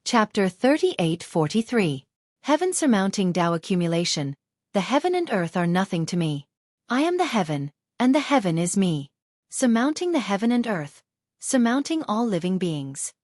Chapter 38-43. Heaven surmounting Tao accumulation. The heaven and earth are nothing to me. I am the heaven, and the heaven is me. Surmounting the heaven and earth. Surmounting all living beings.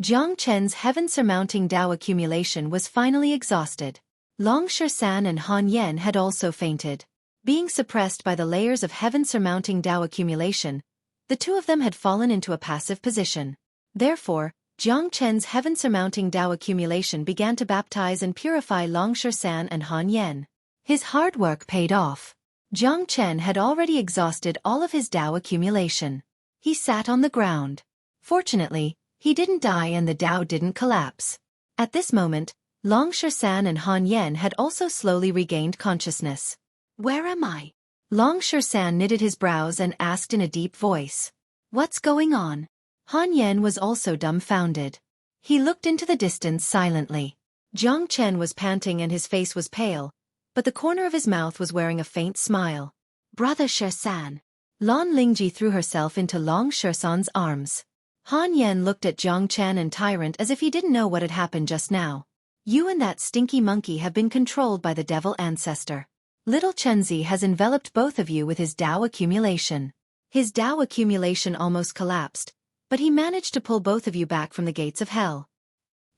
Jiang Chen's heaven surmounting Tao accumulation was finally exhausted. Long Shersan and Han Yen had also fainted. Being suppressed by the layers of heaven surmounting Tao accumulation, the two of them had fallen into a passive position. Therefore, Jiang Chen's heaven surmounting Tao accumulation began to baptize and purify Long Shersan and Han Yen. His hard work paid off. Jiang Chen had already exhausted all of his Tao accumulation. He sat on the ground. Fortunately, he didn't die and the Tao didn't collapse. At this moment, Long Shersan and Han Yen had also slowly regained consciousness. Where am I? Long Shersan knitted his brows and asked in a deep voice. What's going on? Han Yen was also dumbfounded. He looked into the distance silently. Jiang Chen was panting and his face was pale, but the corner of his mouth was wearing a faint smile. Brother Shersan. Lan Lingji threw herself into Long Shersan's arms. Han Yen looked at Jiang Chen and Tyrant as if he didn't know what had happened just now. You and that stinky monkey have been controlled by the devil ancestor. Little Chenzi has enveloped both of you with his Tao accumulation. His Tao accumulation almost collapsed, but he managed to pull both of you back from the gates of hell.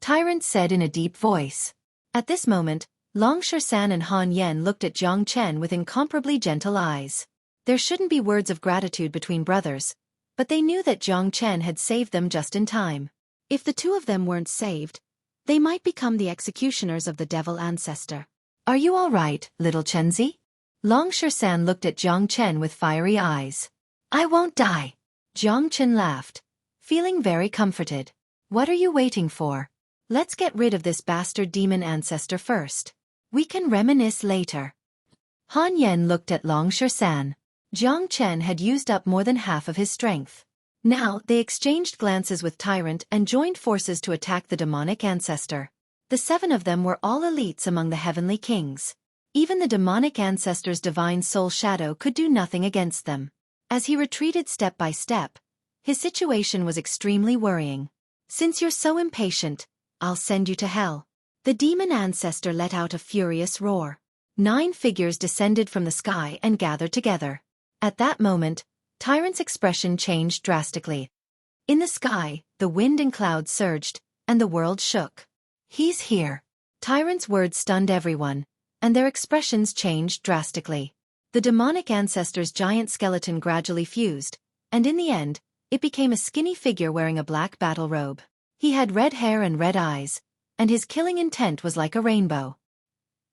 Tyrant said in a deep voice. At this moment, Long Shersan and Han Yen looked at Jiang Chen with incomparably gentle eyes. There shouldn't be words of gratitude between brothers, but they knew that Jiang Chen had saved them just in time. If the two of them weren't saved, they might become the executioners of the devil ancestor. Are you all right, little Chenzi? Long Shersan looked at Jiang Chen with fiery eyes. I won't die. Jiang Chen laughed, feeling very comforted. What are you waiting for? Let's get rid of this bastard demon ancestor first. We can reminisce later. Han Yen looked at Long Shersan. Jiang Chen had used up more than half of his strength. Now they exchanged glances with Tyrant and joined forces to attack the demonic ancestor. The 7 of them were all elites among the heavenly kings. Even the demonic ancestor's divine soul shadow could do nothing against them. As he retreated step by step, his situation was extremely worrying. Since you're so impatient, I'll send you to hell. The demon ancestor let out a furious roar. 9 figures descended from the sky and gathered together. At that moment, Tyrant's expression changed drastically. In the sky, the wind and clouds surged, and the world shook. He's here. Tyrant's words stunned everyone, and their expressions changed drastically. The demonic ancestor's giant skeleton gradually fused, and in the end, it became a skinny figure wearing a black battle robe. He had red hair and red eyes, and his killing intent was like a rainbow.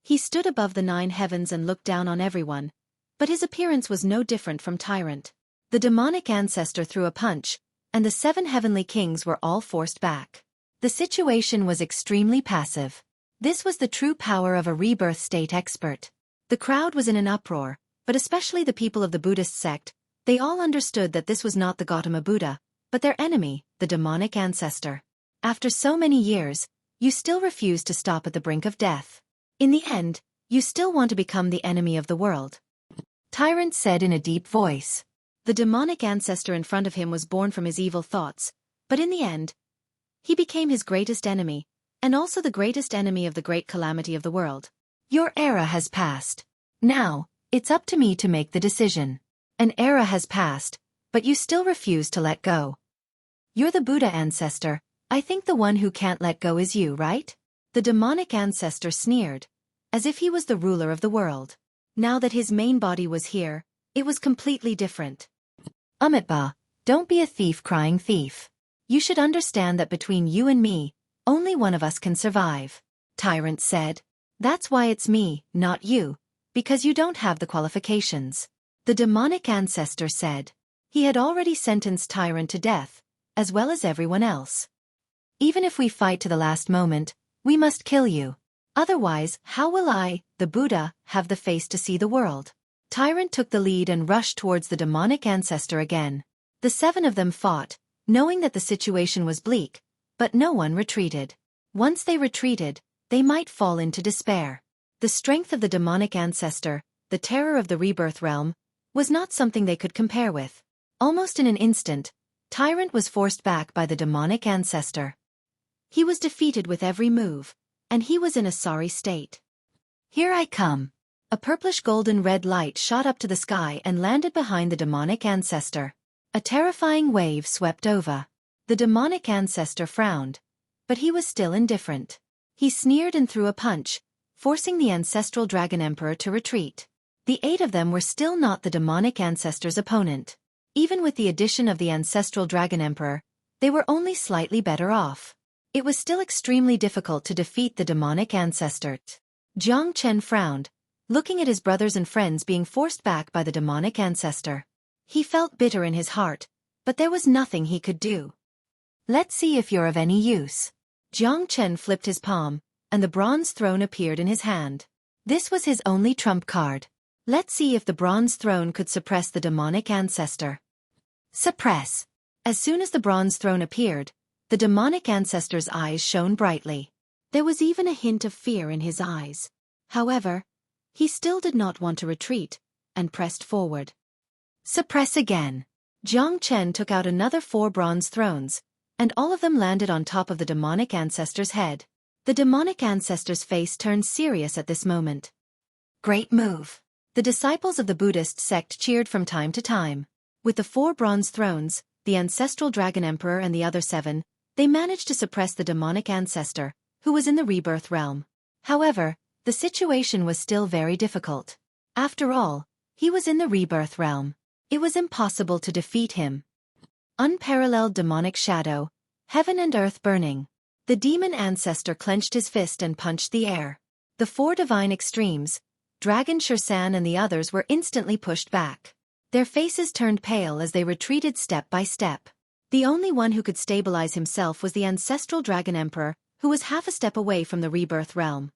He stood above the 9 heavens and looked down on everyone, but his appearance was no different from Tyrant. The demonic ancestor threw a punch, and the 7 heavenly kings were all forced back. The situation was extremely passive. This was the true power of a rebirth state expert. The crowd was in an uproar, but especially the people of the Buddhist sect. They all understood that this was not the Gautama Buddha, but their enemy, the demonic ancestor. After so many years, you still refuse to stop at the brink of death. In the end, you still want to become the enemy of the world. Tyrant said in a deep voice. The demonic ancestor in front of him was born from his evil thoughts, but in the end, he became his greatest enemy, and also the greatest enemy of the great calamity of the world. Your era has passed. Now, it's up to me to make the decision. An era has passed, but you still refuse to let go. You're the Buddha ancestor. I think the one who can't let go is you, right? The demonic ancestor sneered, as if he was the ruler of the world. Now that his main body was here, it was completely different. Amitba, don't be a thief crying thief. You should understand that between you and me, only one of us can survive. Tyrant said. That's why it's me, not you, because you don't have the qualifications. The demonic ancestor said. He had already sentenced Tyrant to death, as well as everyone else. Even if we fight to the last moment, we must kill you. Otherwise, how will I, the Buddha, have the face to see the world? Tyrant took the lead and rushed towards the demonic ancestor again. The 7 of them fought, knowing that the situation was bleak, but no one retreated. Once they retreated, they might fall into despair. The strength of the demonic ancestor, the terror of the rebirth realm, was not something they could compare with. Almost in an instant, Tyrant was forced back by the demonic ancestor. He was defeated with every move, and he was in a sorry state. Here I come. A purplish golden red light shot up to the sky and landed behind the demonic ancestor. A terrifying wave swept over. The demonic ancestor frowned, but he was still indifferent. He sneered and threw a punch, forcing the ancestral dragon emperor to retreat. The 8 of them were still not the demonic ancestor's opponent. Even with the addition of the ancestral dragon emperor, they were only slightly better off. It was still extremely difficult to defeat the demonic ancestor. Jiang Chen frowned, looking at his brothers and friends being forced back by the demonic ancestor. He felt bitter in his heart, but there was nothing he could do. Let's see if you're of any use. Jiang Chen flipped his palm, and the bronze throne appeared in his hand. This was his only trump card. Let's see if the bronze throne could suppress the demonic ancestor. Suppress. As soon as the bronze throne appeared, the demonic ancestor's eyes shone brightly. There was even a hint of fear in his eyes. However, he still did not want to retreat, and pressed forward. Suppress again. Jiang Chen took out another 4 bronze thrones, and all of them landed on top of the demonic ancestor's head. The demonic ancestor's face turned serious at this moment. Great move. The disciples of the Buddhist sect cheered from time to time. With the 4 bronze thrones, the ancestral dragon emperor and the other 7, they managed to suppress the demonic ancestor, who was in the rebirth realm. However, the situation was still very difficult. After all, he was in the rebirth realm. It was impossible to defeat him. Unparalleled demonic shadow, heaven and earth burning. The demon ancestor clenched his fist and punched the air. The 4 divine extremes, Dragon Shursan and the others were instantly pushed back. Their faces turned pale as they retreated step by step. The only one who could stabilize himself was the ancestral dragon emperor, who was half a step away from the rebirth realm.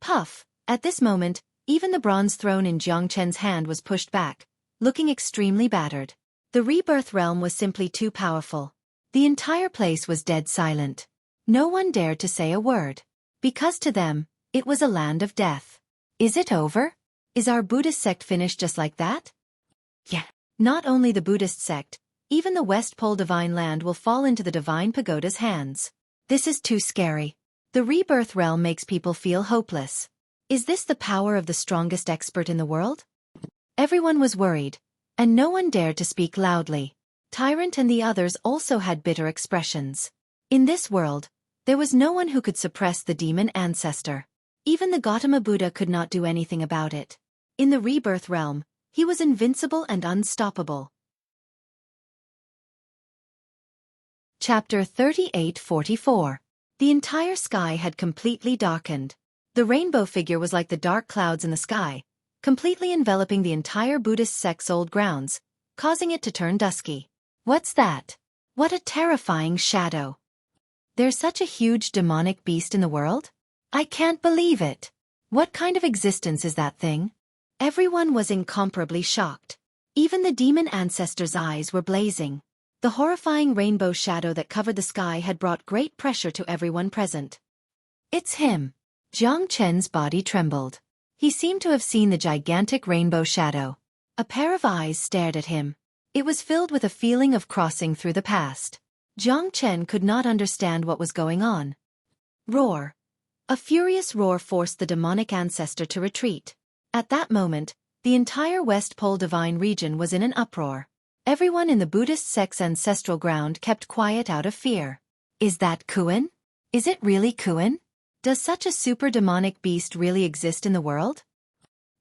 Puff! At this moment, even the bronze throne in Jiang Chen's hand was pushed back, looking extremely battered. The rebirth realm was simply too powerful. The entire place was dead silent. No one dared to say a word. Because to them, it was a land of death. Is it over? Is our Buddhist sect finished just like that? Yeah. Not only the Buddhist sect, even the West Pole Divine Land will fall into the Divine Pagoda's hands. This is too scary. The rebirth realm makes people feel hopeless. Is this the power of the strongest expert in the world? Everyone was worried, and no one dared to speak loudly. Tyrant and the others also had bitter expressions. In this world, there was no one who could suppress the demon ancestor. Even the Gautama Buddha could not do anything about it. In the rebirth realm, he was invincible and unstoppable. Chapter 38-44. The entire sky had completely darkened. The rainbow figure was like the dark clouds in the sky, completely enveloping the entire Buddhist sect's old grounds, causing it to turn dusky. What's that? What a terrifying shadow. There's such a huge demonic beast in the world? I can't believe it. What kind of existence is that thing? Everyone was incomparably shocked. Even the demon ancestor's eyes were blazing. The horrifying rainbow shadow that covered the sky had brought great pressure to everyone present. It's him. Jiang Chen's body trembled. He seemed to have seen the gigantic rainbow shadow. A pair of eyes stared at him. It was filled with a feeling of crossing through the past. Jiang Chen could not understand what was going on. Roar. A furious roar forced the demonic ancestor to retreat. At that moment, the entire West Pole Divine region was in an uproar. Everyone in the Buddhist sect's ancestral ground kept quiet out of fear. Is that Kuan? Is it really Kuan? Does such a super demonic beast really exist in the world?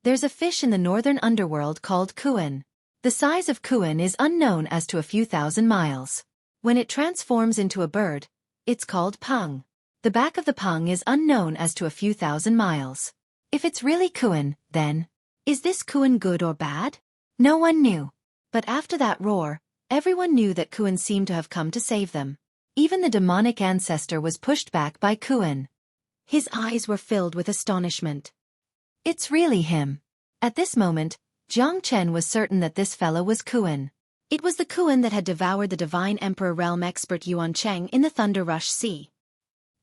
There's a fish in the northern underworld called Kuan. The size of Kuan is unknown as to a few thousand miles. When it transforms into a bird, it's called Peng. The back of the Peng is unknown as to a few thousand miles. If it's really Kuan, then, is this Kuan good or bad? No one knew. But after that roar, everyone knew that Kuan seemed to have come to save them. Even the demonic ancestor was pushed back by Kuan. His eyes were filled with astonishment. It's really him. At this moment, Jiang Chen was certain that this fellow was Kuan. It was the Kuan that had devoured the Divine Emperor realm expert Yuan Cheng in the Thunder Rush Sea.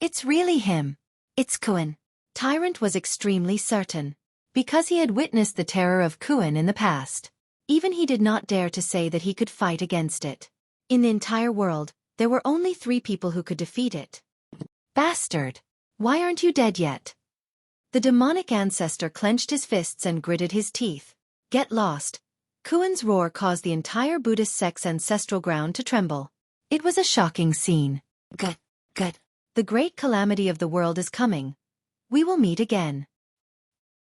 It's really him. It's Kuan. Tyrant was extremely certain. Because he had witnessed the terror of Kuan in the past. Even he did not dare to say that he could fight against it. In the entire world, there were only 3 people who could defeat it. Bastard! Why aren't you dead yet? The demonic ancestor clenched his fists and gritted his teeth. Get lost. Kuan's roar caused the entire Buddhist sect's ancestral ground to tremble. It was a shocking scene. Gut, gut. The great calamity of the world is coming. We will meet again.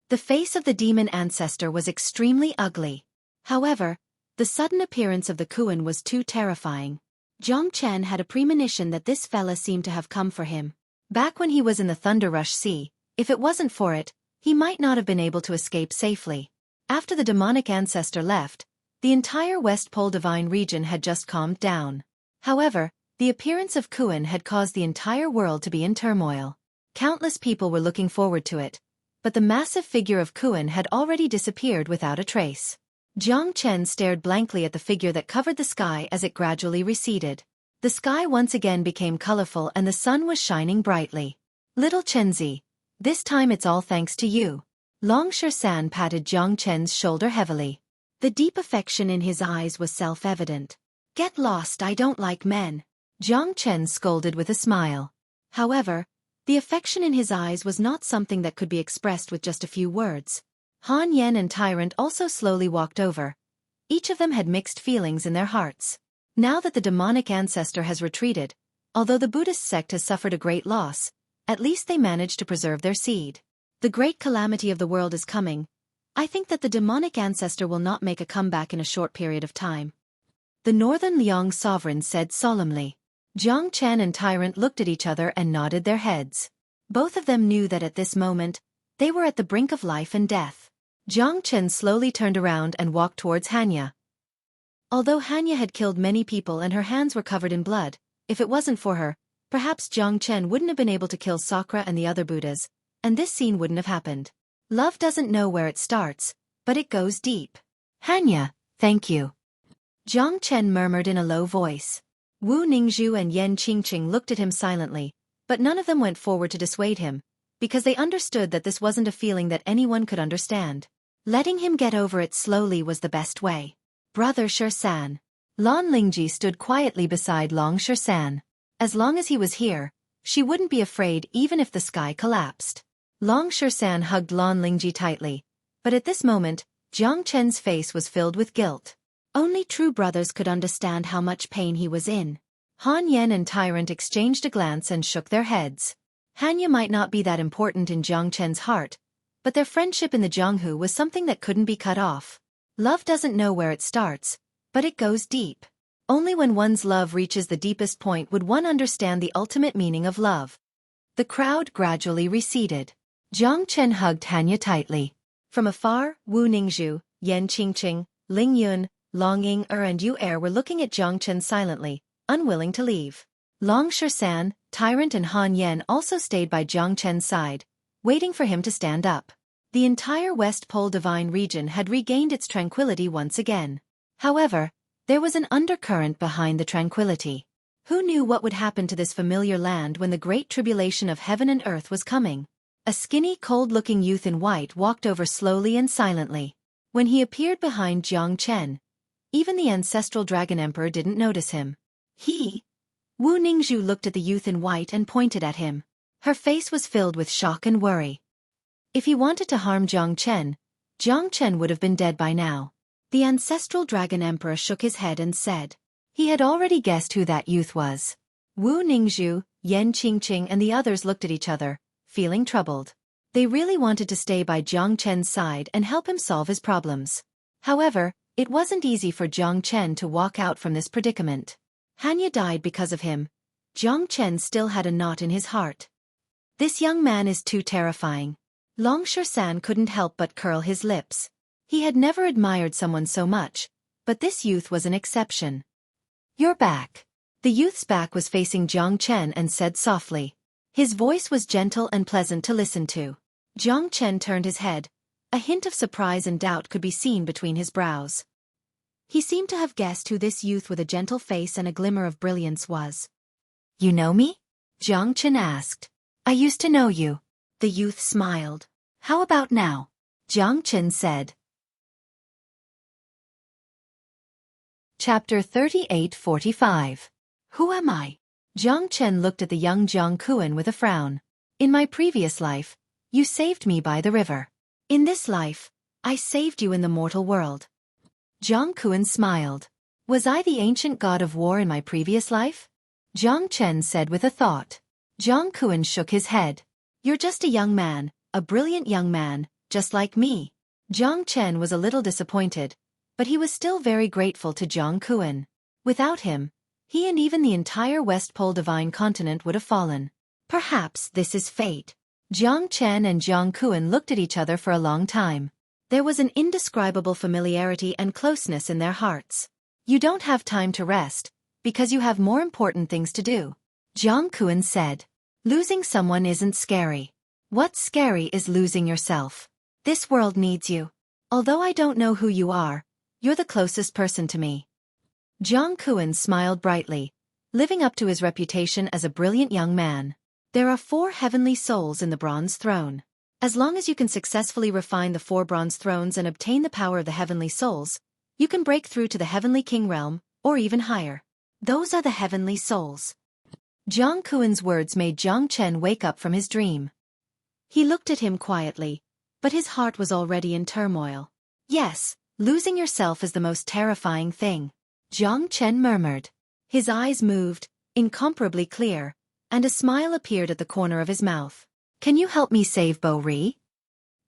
The face of the demon ancestor was extremely ugly. However, the sudden appearance of the Kuan was too terrifying. Jiang Chen had a premonition that this fella seemed to have come for him. Back when he was in the Thunder Rush Sea, if it wasn't for it, he might not have been able to escape safely. After the demonic ancestor left, the entire West Pole Divine region had just calmed down. However, the appearance of Kuan had caused the entire world to be in turmoil. Countless people were looking forward to it, but the massive figure of Kuan had already disappeared without a trace. Jiang Chen stared blankly at the figure that covered the sky as it gradually receded. The sky once again became colorful and the sun was shining brightly. Little Chenzi, this time it's all thanks to you. Long San patted Jiang Chen's shoulder heavily. The deep affection in his eyes was self-evident. Get lost, I don't like men. Jiang Chen scolded with a smile. However, the affection in his eyes was not something that could be expressed with just a few words. Han Yen and Tyrant also slowly walked over. Each of them had mixed feelings in their hearts. Now that the demonic ancestor has retreated, although the Buddhist sect has suffered a great loss, at least they managed to preserve their seed. The great calamity of the world is coming. I think that the demonic ancestor will not make a comeback in a short period of time. The Northern Liang sovereign said solemnly. Jiang Chen and Tyrant looked at each other and nodded their heads. Both of them knew that at this moment, they were at the brink of life and death. Jiang Chen slowly turned around and walked towards Hanya. Although Hanya had killed many people and her hands were covered in blood, if it wasn't for her, perhaps Jiang Chen wouldn't have been able to kill Sakura and the other Buddhas, and this scene wouldn't have happened. Love doesn't know where it starts, but it goes deep. Hanya, thank you. Jiang Chen murmured in a low voice. Wu Ningzhu and Yan Qingqing looked at him silently, but none of them went forward to dissuade him, because they understood that this wasn't a feeling that anyone could understand. Letting him get over it slowly was the best way. Brother San. Lan Lingji stood quietly beside Long San. As long as he was here, she wouldn't be afraid even if the sky collapsed. Long San hugged Lan Lingji tightly, but at this moment, Jiang Chen's face was filled with guilt. Only true brothers could understand how much pain he was in. Han Yen and Tyrant exchanged a glance and shook their heads. Hanya might not be that important in Jiang Chen's heart, but their friendship in the Jianghu was something that couldn't be cut off. Love doesn't know where it starts, but it goes deep. Only when one's love reaches the deepest point would one understand the ultimate meaning of love. The crowd gradually receded. Jiang Chen hugged Hanya tightly. From afar, Wu Ningzhu, Yan Qingqing, Ling Yun, Long Ying-er and Yu-er were looking at Jiang Chen silently, unwilling to leave. Long San, Tyrant and Han Yen also stayed by Jiang Chen's side, waiting for him to stand up. The entire West Pole Divine region had regained its tranquility once again. However, there was an undercurrent behind the tranquility. Who knew what would happen to this familiar land when the great tribulation of heaven and earth was coming? A skinny, cold-looking youth in white walked over slowly and silently. When he appeared behind Jiang Chen, even the ancestral Dragon Emperor didn't notice him. Wu Ningzhu looked at the youth in white and pointed at him. Her face was filled with shock and worry. If he wanted to harm Jiang Chen would have been dead by now. The ancestral Dragon Emperor shook his head and said. He had already guessed who that youth was. Wu Ningzhu, Yan Qingqing and the others looked at each other, feeling troubled. They really wanted to stay by Jiang Chen's side and help him solve his problems. However, it wasn't easy for Jiang Chen to walk out from this predicament. Hanya died because of him. Jiang Chen still had a knot in his heart. This young man is too terrifying. Long San couldn't help but curl his lips. He had never admired someone so much, but this youth was an exception. You're back. The youth's back was facing Jiang Chen and said softly. His voice was gentle and pleasant to listen to. Jiang Chen turned his head. A hint of surprise and doubt could be seen between his brows. He seemed to have guessed who this youth with a gentle face and a glimmer of brilliance was. You know me? Jiang Chen asked. I used to know you. The youth smiled. How about now? Jiang Chen said. Chapter 38:45. Who am I? Jiang Chen looked at the young Jiang Kuan with a frown. In my previous life, you saved me by the river. In this life, I saved you in the mortal world. Jiang Kuan smiled. Was I the ancient god of war in my previous life? Jiang Chen said with a thought. Jiang Kuan shook his head. You're just a young man, a brilliant young man, just like me. Jiang Chen was a little disappointed, but he was still very grateful to Jiang Kuan. Without him, he and even the entire West Pole Divine Continent would have fallen. Perhaps this is fate. Jiang Chen and Jiang Kuan looked at each other for a long time. There was an indescribable familiarity and closeness in their hearts. You don't have time to rest, because you have more important things to do. Jiang Kuan said. Losing someone isn't scary. What's scary is losing yourself. This world needs you. Although I don't know who you are, you're the closest person to me. Jiang Kuan smiled brightly, living up to his reputation as a brilliant young man. There are 4 heavenly souls in the Bronze Throne. As long as you can successfully refine the 4 Bronze Thrones and obtain the power of the heavenly souls, you can break through to the Heavenly King realm, or even higher. Those are the heavenly souls. Jiang Kuan's words made Jiang Chen wake up from his dream. He looked at him quietly, but his heart was already in turmoil. Yes, losing yourself is the most terrifying thing. Jiang Chen murmured. His eyes moved, incomparably clear, and a smile appeared at the corner of his mouth. Can you help me save Bo Ri?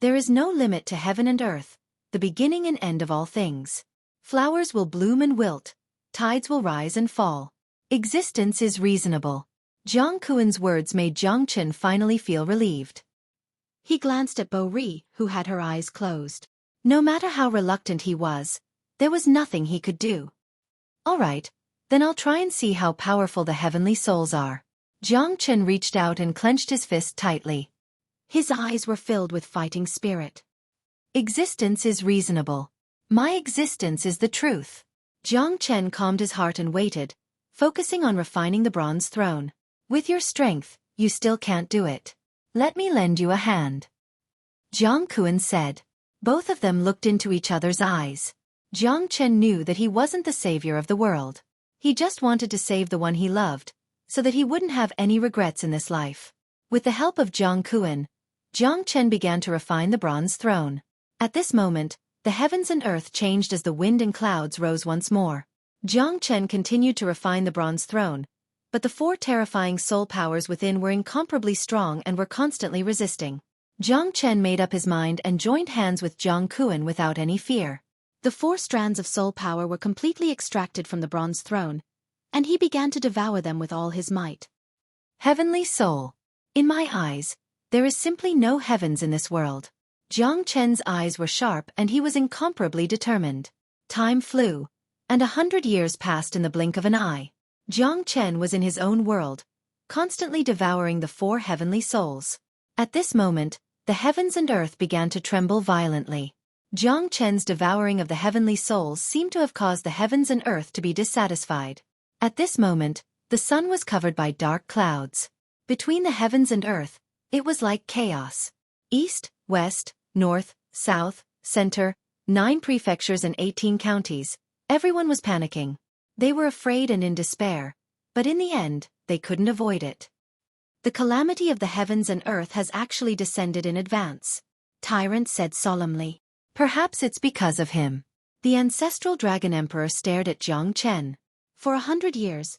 There is no limit to heaven and earth, the beginning and end of all things. Flowers will bloom and wilt, tides will rise and fall. Existence is reasonable. Jiang Kuan's words made Jiang Chen finally feel relieved. He glanced at Bo Ri, who had her eyes closed. No matter how reluctant he was, there was nothing he could do. All right, then I'll try and see how powerful the heavenly souls are. Jiang Chen reached out and clenched his fist tightly. His eyes were filled with fighting spirit. Existence is reasonable. My existence is the truth. Jiang Chen calmed his heart and waited, focusing on refining the Bronze Throne. With your strength, you still can't do it. Let me lend you a hand. Jiang Kuan said. Both of them looked into each other's eyes. Jiang Chen knew that he wasn't the savior of the world. He just wanted to save the one he loved, so that he wouldn't have any regrets in this life. With the help of Jiang Kuan, Jiang Chen began to refine the Bronze Throne. At this moment, the heavens and earth changed as the wind and clouds rose once more. Jiang Chen continued to refine the Bronze Throne, but the 4 terrifying soul powers within were incomparably strong and were constantly resisting. Jiang Chen made up his mind and joined hands with Jiang Kuan without any fear. The 4 strands of soul power were completely extracted from the Bronze Throne, and he began to devour them with all his might. Heavenly soul. In my eyes, there is simply no heavens in this world. Jiang Chen's eyes were sharp and he was incomparably determined. Time flew, and 100 years passed in the blink of an eye. Jiang Chen was in his own world, constantly devouring the 4 heavenly souls. At this moment, the heavens and earth began to tremble violently. Jiang Chen's devouring of the heavenly souls seemed to have caused the heavens and earth to be dissatisfied. At this moment, the sun was covered by dark clouds. Between the heavens and earth, it was like chaos. East, west, north, south, center, 9 prefectures and 18 counties, everyone was panicking. They were afraid and in despair, but in the end, they couldn't avoid it. The calamity of the heavens and earth has actually descended in advance, Tyrant said solemnly. Perhaps it's because of him. The ancestral Dragon Emperor stared at Jiang Chen. For 100 years,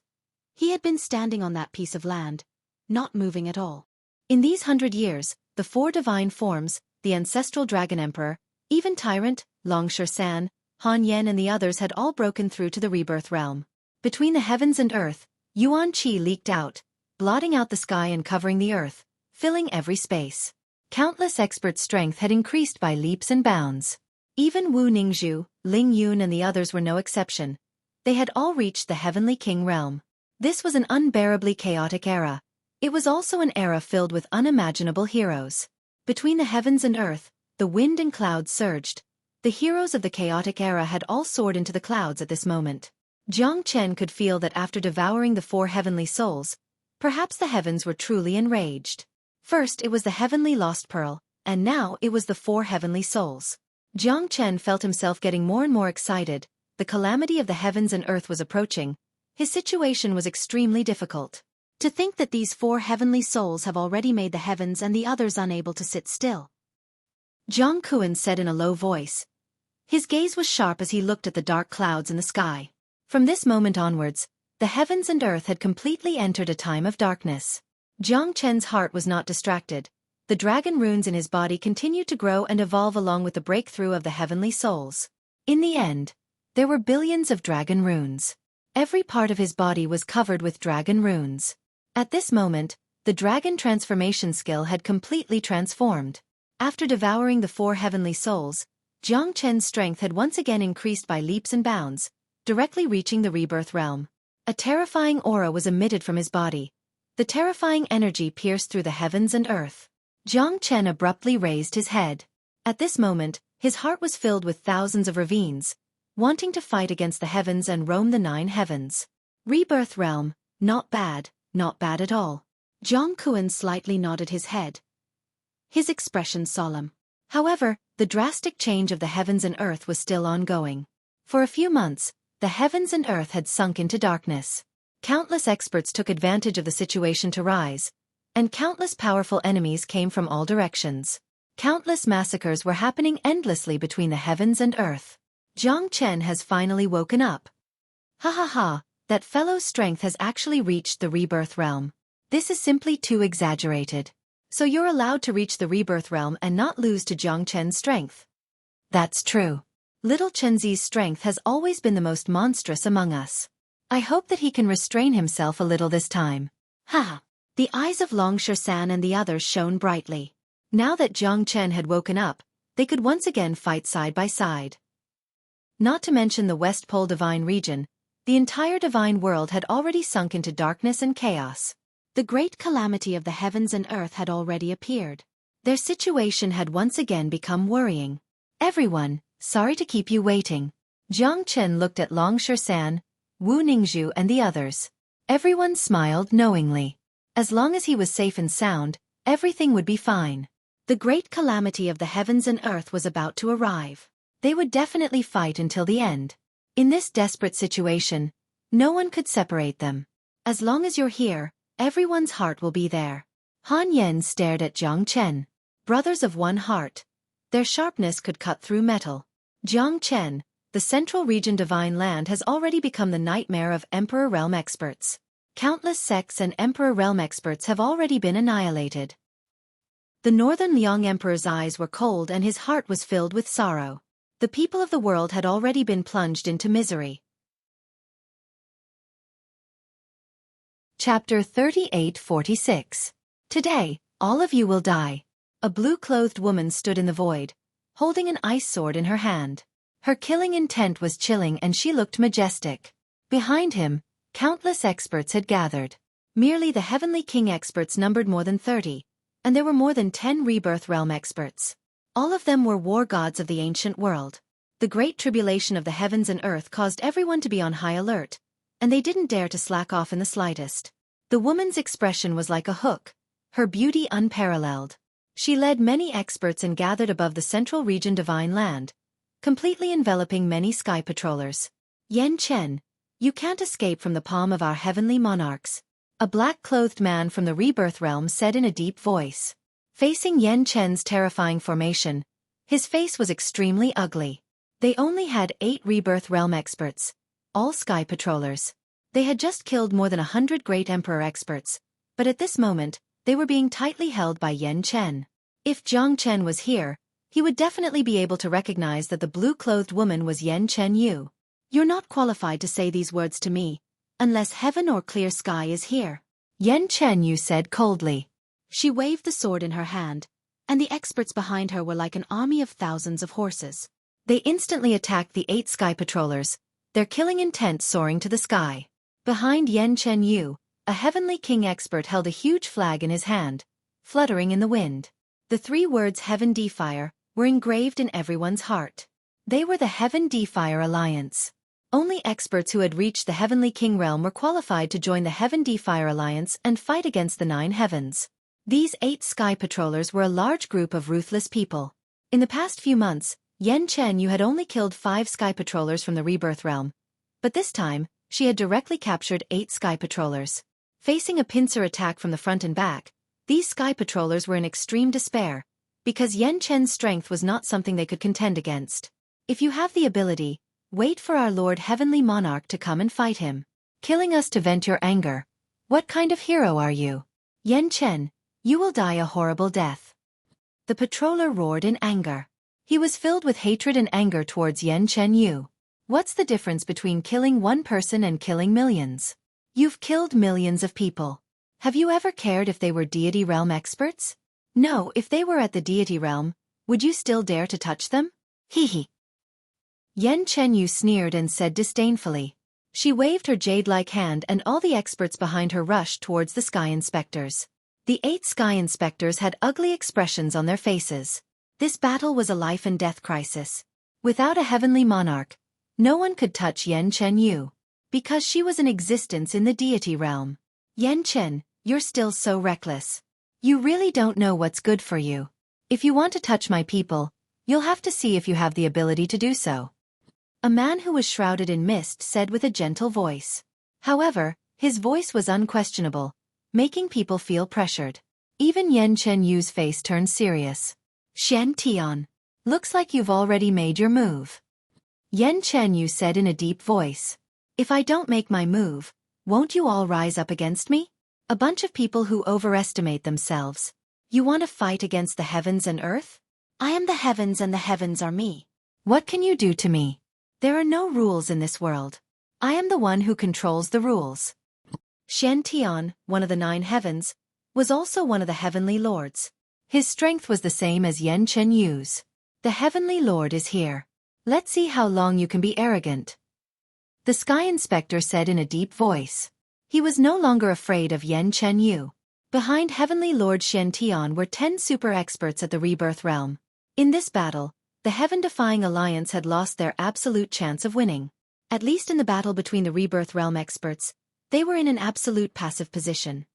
he had been standing on that piece of land, not moving at all. In these 100 years, the 4 divine forms, the ancestral Dragon Emperor, even Tyrant, Long San, Han Yen and the others had all broken through to the rebirth realm. Between the heavens and earth, Yuan Qi leaked out, blotting out the sky and covering the earth, filling every space. Countless expert strength had increased by leaps and bounds. Even Wu Ningzhu, Ling Yun and the others were no exception. They had all reached the Heavenly King realm. This was an unbearably chaotic era. It was also an era filled with unimaginable heroes. Between the heavens and earth, the wind and clouds surged. The heroes of the chaotic era had all soared into the clouds at this moment. Jiang Chen could feel that after devouring the 4 heavenly souls, perhaps the heavens were truly enraged. First it was the heavenly lost pearl, and now it was the 4 heavenly souls. Jiang Chen felt himself getting more and more excited. The calamity of the heavens and earth was approaching. His situation was extremely difficult. To think that these 4 heavenly souls have already made the heavens and the others unable to sit still. Jiang Kuan said in a low voice. His gaze was sharp as he looked at the dark clouds in the sky. From this moment onwards, the heavens and earth had completely entered a time of darkness. Jiang Chen's heart was not distracted. The dragon runes in his body continued to grow and evolve along with the breakthrough of the heavenly souls. In the end, there were billions of dragon runes. Every part of his body was covered with dragon runes. At this moment, the dragon transformation skill had completely transformed. After devouring the 4 heavenly souls, Jiang Chen's strength had once again increased by leaps and bounds, directly reaching the rebirth realm. A terrifying aura was emitted from his body. The terrifying energy pierced through the heavens and earth. Jiang Chen abruptly raised his head. At this moment, his heart was filled with thousands of ravines, wanting to fight against the heavens and roam the 9 heavens. Rebirth realm, not bad at all. Jiang Kuan slightly nodded his head, his expression solemn. However, the drastic change of the heavens and earth was still ongoing. For a few months, the heavens and earth had sunk into darkness. Countless experts took advantage of the situation to rise, and countless powerful enemies came from all directions. Countless massacres were happening endlessly between the heavens and earth. Jiang Chen has finally woken up. Ha ha ha, that fellow's strength has actually reached the rebirth realm. This is simply too exaggerated. So you're allowed to reach the rebirth realm and not lose to Jiang Chen's strength. That's true. Little Chenzi's strength has always been the most monstrous among us. I hope that he can restrain himself a little this time. Ha! The eyes of Long Shersan and the others shone brightly. Now that Jiang Chen had woken up, they could once again fight side by side. Not to mention the West Pole Divine region, the entire divine world had already sunk into darkness and chaos. The great calamity of the heavens and earth had already appeared. Their situation had once again become worrying. Everyone, sorry to keep you waiting. Jiang Chen looked at Long Shersan, Wu Ningzhu and the others. Everyone smiled knowingly. As long as he was safe and sound, everything would be fine. The great calamity of the heavens and earth was about to arrive. They would definitely fight until the end. In this desperate situation, no one could separate them. As long as you're here, everyone's heart will be there. Han Yen stared at Jiang Chen. Brothers of one heart. Their sharpness could cut through metal. Jiang Chen, the Central Region Divine Land has already become the nightmare of Emperor Realm experts. Countless sects and Emperor Realm experts have already been annihilated. The Northern Liang Emperor's eyes were cold and his heart was filled with sorrow. The people of the world had already been plunged into misery. Chapter 38-46. Today, all of you will die. A blue-clothed woman stood in the void, holding an ice sword in her hand. Her killing intent was chilling and she looked majestic. Behind him, countless experts had gathered. Merely the Heavenly King experts numbered more than 30, and there were more than 10 Rebirth Realm experts. All of them were war gods of the ancient world. The great tribulation of the heavens and earth caused everyone to be on high alert, and they didn't dare to slack off in the slightest. The woman's expression was like a hook, her beauty unparalleled. She led many experts and gathered above the Central Region Divine Land, completely enveloping many sky patrollers. Yen Chen, you can't escape from the palm of our heavenly monarchs. A black-clothed man from the Rebirth Realm said in a deep voice. Facing Yen Chen's terrifying formation, his face was extremely ugly. They only had 8 Rebirth Realm experts, all sky patrollers. They had just killed more than 100 great Emperor experts, but at this moment, they were being tightly held by Yen Chen. If Jiang Chen was here, he would definitely be able to recognize that the blue-clothed woman was Yen Chen Yu. You're not qualified to say these words to me, unless heaven or clear sky is here. Yen Chen Yu said coldly. She waved the sword in her hand, and the experts behind her were like an army of thousands of horses. They instantly attacked the 8 sky patrollers, their killing intent soaring to the sky. Behind Yen Chen Yu, a Heavenly King expert held a huge flag in his hand, fluttering in the wind. The 3 words Heaven D-Fire were engraved in everyone's heart. They were the Heaven D-Fire Alliance. Only experts who had reached the Heavenly King realm were qualified to join the Heaven D-Fire Alliance and fight against the 9 heavens. These 8 sky patrollers were a large group of ruthless people. In the past few months, Yen Chen Yu had only killed 5 sky patrollers from the Rebirth realm, but this time, she had directly captured 8 sky patrollers. Facing a pincer attack from the front and back, these sky patrollers were in extreme despair, because Yan Chen's strength was not something they could contend against. If you have the ability, wait for our Lord Heavenly Monarch to come and fight him. Killing us to vent your anger. What kind of hero are you? Yan Chen, you will die a horrible death. The patroller roared in anger. He was filled with hatred and anger towards Yan Chen Yu. What's the difference between killing one person and killing millions? You've killed millions of people. Have you ever cared if they were deity realm experts? No, if they were at the deity realm, would you still dare to touch them? Hee hee. Yan Chen Yu sneered and said disdainfully. She waved her jade-like hand and all the experts behind her rushed towards the sky inspectors. The 8 sky inspectors had ugly expressions on their faces. This battle was a life-and-death crisis. Without a heavenly monarch, no one could touch Yan Chen Yu, because she was in existence in the deity realm. Yan Chen, you're still so reckless. You really don't know what's good for you. If you want to touch my people, you'll have to see if you have the ability to do so. A man who was shrouded in mist said with a gentle voice. However, his voice was unquestionable, making people feel pressured. Even Yan Chen Yu's face turned serious. Shen Tian, looks like you've already made your move. Yan Chen Yu said in a deep voice. If I don't make my move, won't you all rise up against me? A bunch of people who overestimate themselves. You want to fight against the heavens and earth? I am the heavens and the heavens are me. What can you do to me? There are no rules in this world. I am the one who controls the rules. Shen Tian, one of the 9 heavens, was also one of the heavenly lords. His strength was the same as Yan Chen Yu's. The heavenly lord is here. Let's see how long you can be arrogant. The sky inspector said in a deep voice. He was no longer afraid of Yan Chen Yu. Behind Heavenly Lord Shen Tian were 10 super experts at the Rebirth Realm. In this battle, the Heaven-defying alliance had lost their absolute chance of winning. At least in the battle between the Rebirth Realm experts, they were in an absolute passive position.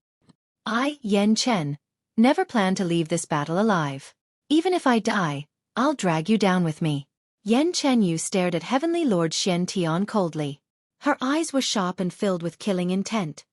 I, Yan Chen, never plan to leave this battle alive. Even if I die, I'll drag you down with me. Yan Chen Yu stared at Heavenly Lord Shen Tian coldly. Her eyes were sharp and filled with killing intent.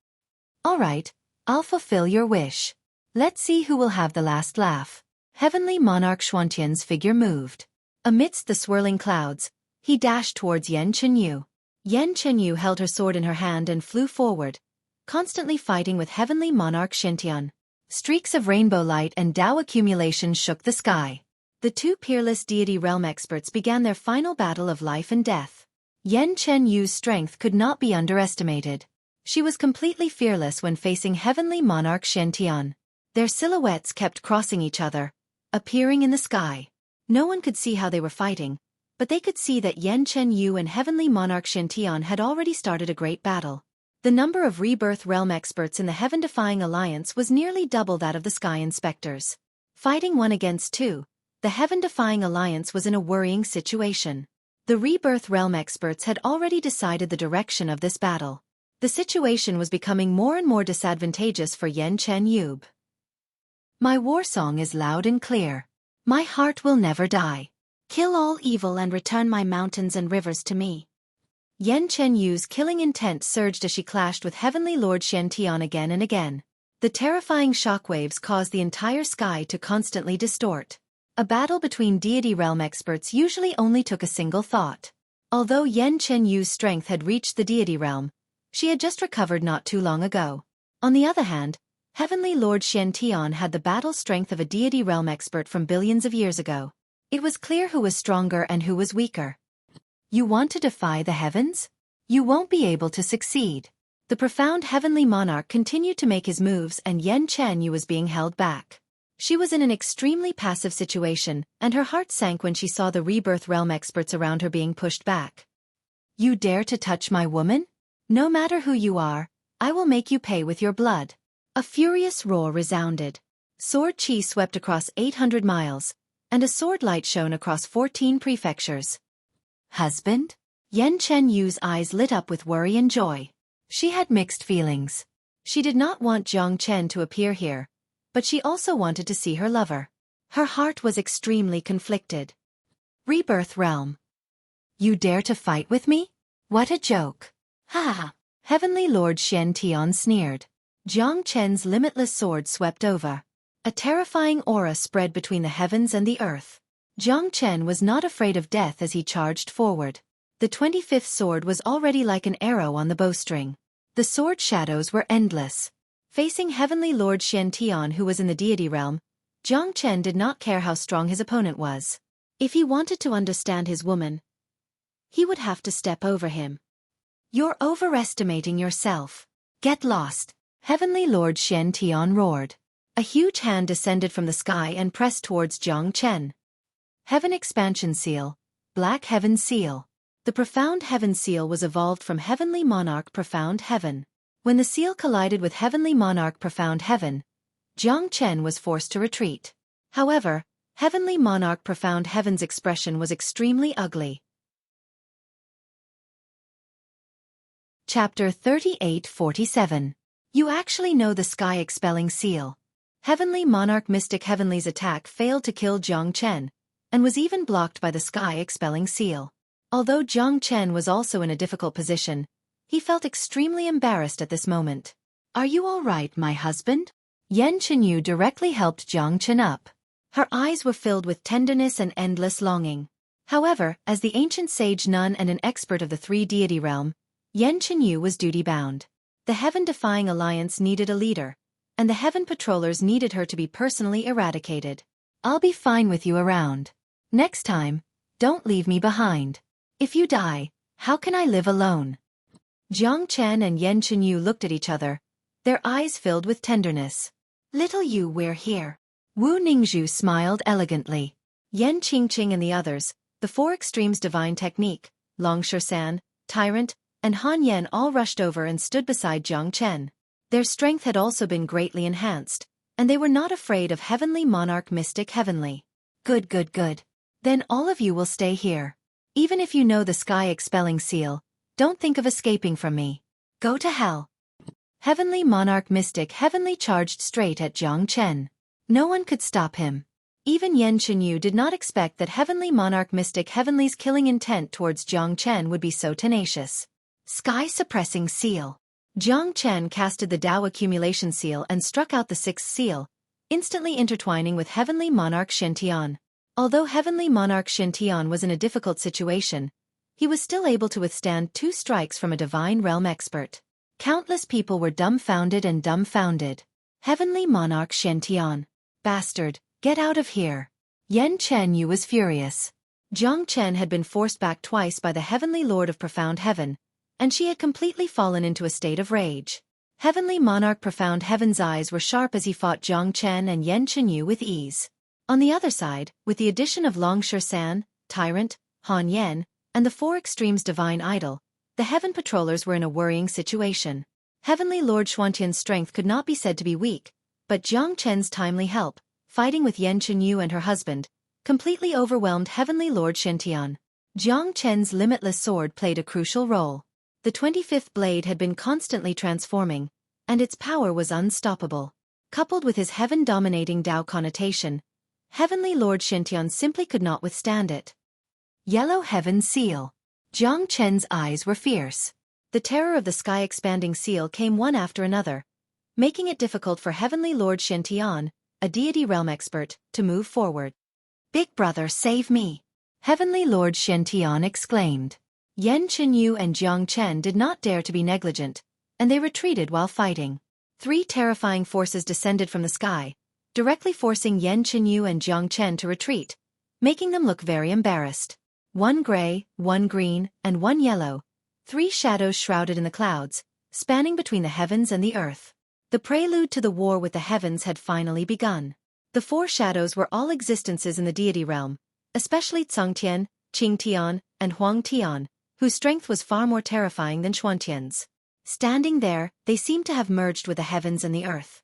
All right, I'll fulfill your wish. Let's see who will have the last laugh. Heavenly Monarch Xuantian's figure moved. Amidst the swirling clouds, he dashed towards Yan Chen Yu. Yan Chen Yu held her sword in her hand and flew forward, constantly fighting with Heavenly Monarch Xuantian. Streaks of rainbow light and Tao accumulation shook the sky. The 2 peerless deity realm experts began their final battle of life and death. Yan Chen Yu's strength could not be underestimated. She was completely fearless when facing Heavenly Monarch Shen Tian. Their silhouettes kept crossing each other, appearing in the sky. No one could see how they were fighting, but they could see that Yan Chen Yu and Heavenly Monarch Shen Tian had already started a great battle. The number of Rebirth Realm experts in the Heaven-defying alliance was nearly double that of the Sky Inspectors. Fighting 1 against 2, the Heaven-defying alliance was in a worrying situation. The Rebirth Realm experts had already decided the direction of this battle. The situation was becoming more and more disadvantageous for Yan Chen Yu. My war song is loud and clear. My heart will never die. Kill all evil and return my mountains and rivers to me. Yan Chen Yu's killing intent surged as she clashed with Heavenly Lord Shen Tian again and again. The terrifying shockwaves caused the entire sky to constantly distort. A battle between deity realm experts usually only took a single thought. Although Yan Chen Yu's strength had reached the deity realm, she had just recovered not too long ago. On the other hand, Heavenly Lord Shen Tian had the battle strength of a deity realm expert from billions of years ago. It was clear who was stronger and who was weaker. You want to defy the heavens? You won't be able to succeed. The profound Heavenly Monarch continued to make his moves and Yan Chen Yu was being held back. She was in an extremely passive situation, and her heart sank when she saw the Rebirth Realm experts around her being pushed back. You dare to touch my woman? No matter who you are, I will make you pay with your blood. A furious roar resounded. Sword chi swept across 800 miles, and a sword light shone across 14 prefectures. Husband? Yan Chen Yu's eyes lit up with worry and joy. She had mixed feelings. She did not want Jiang Chen to appear here, but she also wanted to see her lover. Her heart was extremely conflicted. Rebirth Realm. You dare to fight with me? What a joke. Ha ha. Heavenly Lord Shen Tian sneered. Jiang Chen's limitless sword swept over. A terrifying aura spread between the heavens and the earth. Jiang Chen was not afraid of death as he charged forward. The 25th sword was already like an arrow on the bowstring. The sword shadows were endless. Facing Heavenly Lord Xiantian, who was in the deity realm, Jiang Chen did not care how strong his opponent was. If he wanted to understand his woman, he would have to step over him. You're overestimating yourself. Get lost, Heavenly Lord Xiantian roared. A huge hand descended from the sky and pressed towards Jiang Chen. Heaven Expansion Seal, Black Heaven Seal. The Profound Heaven Seal was evolved from Heavenly Monarch Profound Heaven. When the seal collided with Heavenly Monarch Profound Heaven, Jiang Chen was forced to retreat. However, Heavenly Monarch Profound Heaven's expression was extremely ugly. Chapter 38-47. You actually know the Sky Expelling Seal. Heavenly Monarch Mystic Heavenly's attack failed to kill Jiang Chen, and was even blocked by the Sky Expelling Seal. Although Jiang Chen was also in a difficult position, he felt extremely embarrassed at this moment. Are you all right, my husband? Yan Chenyu directly helped Jiang Chen up. Her eyes were filled with tenderness and endless longing. However, as the ancient sage nun and an expert of the three deity realm, Yan Chenyu was duty-bound. The Heaven-defying alliance needed a leader, and the Heaven Patrollers needed her to be personally eradicated. I'll be fine with you around. Next time, don't leave me behind. If you die, how can I live alone? Jiang Chen and Yan Chenyu looked at each other, their eyes filled with tenderness. Little Yu, we're here. Wu Ningzhu smiled elegantly. Yan Qingqing and the others, the Four Extremes Divine Technique, Long Shan, Tyrant, and Han Yan all rushed over and stood beside Jiang Chen. Their strength had also been greatly enhanced, and they were not afraid of Heavenly Monarch Mystic Heavenly. Good, good, good. Then all of you will stay here. Even if you know the Sky Expelling Seal, don't think of escaping from me. Go to hell. Heavenly Monarch Mystic Heavenly charged straight at Jiang Chen. No one could stop him. Even Yan Chenyu did not expect that Heavenly Monarch Mystic Heavenly's killing intent towards Jiang Chen would be so tenacious. Sky Suppressing Seal. Jiang Chen casted the Dao Accumulation Seal and struck out the sixth seal, instantly intertwining with Heavenly Monarch Xiantian. Although Heavenly Monarch Xiantian was in a difficult situation, he was still able to withstand 2 strikes from a Divine Realm expert. Countless people were dumbfounded and dumbfounded. Heavenly Monarch Xiantian. Bastard, get out of here. Yan Chenyu was furious. Jiang Chen had been forced back twice by the Heavenly Lord of Profound Heaven, and she had completely fallen into a state of rage. Heavenly Monarch Profound Heaven's eyes were sharp as he fought Jiang Chen and Yan Chenyu with ease. On the other side, with the addition of Long Shan, Tyrant, Han Yan, and the Four Extremes Divine Idol, the Heaven Patrollers were in a worrying situation. Heavenly Lord Xuantian's strength could not be said to be weak, but Jiang Chen's timely help, fighting with Yan Chenyu and her husband, completely overwhelmed Heavenly Lord Xiantian. Jiang Chen's limitless sword played a crucial role. The 25th blade had been constantly transforming, and its power was unstoppable. Coupled with his heaven-dominating Dao connotation, Heavenly Lord Xiantian simply could not withstand it. Yellow Heaven Seal. Jiang Chen's eyes were fierce. The terror of the sky-expanding seal came one after another, making it difficult for Heavenly Lord Xiantian, a deity realm expert, to move forward. Big brother, save me! Heavenly Lord Xiantian exclaimed. Yan Chenyu and Jiang Chen did not dare to be negligent, and they retreated while fighting. 3 terrifying forces descended from the sky, directly forcing Yan Chenyu and Jiang Chen to retreat, making them look very embarrassed. 1 gray, 1 green, and 1 yellow, 3 shadows shrouded in the clouds, spanning between the heavens and the earth. The prelude to the war with the heavens had finally begun. The 4 shadows were all existences in the deity realm, especially Tsangtian, Qingtian, and Huangtian, whose strength was far more terrifying than Xuantian's. Standing there, they seemed to have merged with the heavens and the earth.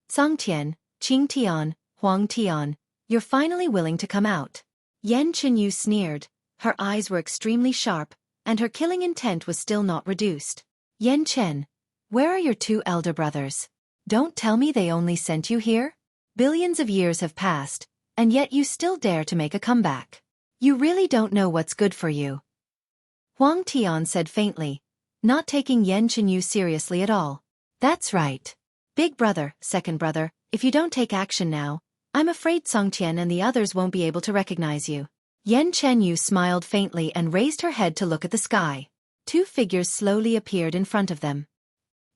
Tsangtian, Qingtian, Huangtian, you're finally willing to come out. Yan Chenyu sneered. Her eyes were extremely sharp, and her killing intent was still not reduced. Yan Chen, where are your 2 elder brothers? Don't tell me they only sent you here? Billions of years have passed, and yet you still dare to make a comeback. You really don't know what's good for you. Huang Tian said faintly, not taking Yan Chenyu seriously at all. That's right. Big brother, second brother, if you don't take action now, I'm afraid Song Tian and the others won't be able to recognize you. Yan Chenyu smiled faintly and raised her head to look at the sky. Two figures slowly appeared in front of them.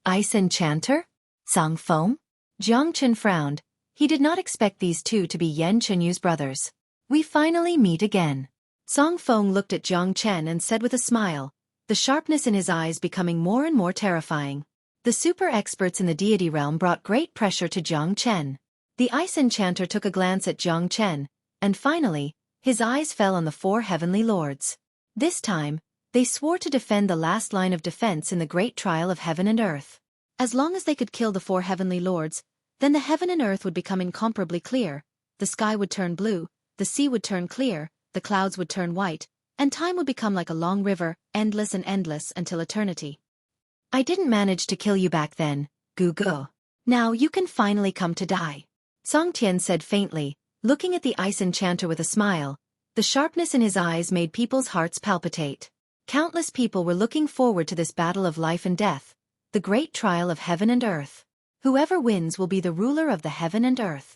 Ice Enchanter? Song Feng? Jiang Chen frowned. He did not expect these two to be Yan Chenyu's brothers. We finally meet again. Song Feng looked at Jiang Chen and said with a smile, the sharpness in his eyes becoming more and more terrifying. The super experts in the deity realm brought great pressure to Jiang Chen. The Ice Enchanter took a glance at Jiang Chen, and finally, his eyes fell on the four heavenly lords. This time, they swore to defend the last line of defense in the great trial of heaven and earth. As long as they could kill the four heavenly lords, then the heaven and earth would become incomparably clear, the sky would turn blue, the sea would turn clear, the clouds would turn white, and time would become like a long river, endless and endless until eternity. I didn't manage to kill you back then, Gu Gu. Now you can finally come to die. Song Tian said faintly, looking at the Ice Enchanter with a smile. The sharpness in his eyes made people's hearts palpitate. Countless people were looking forward to this battle of life and death, the great trial of heaven and earth. Whoever wins will be the ruler of the heaven and earth.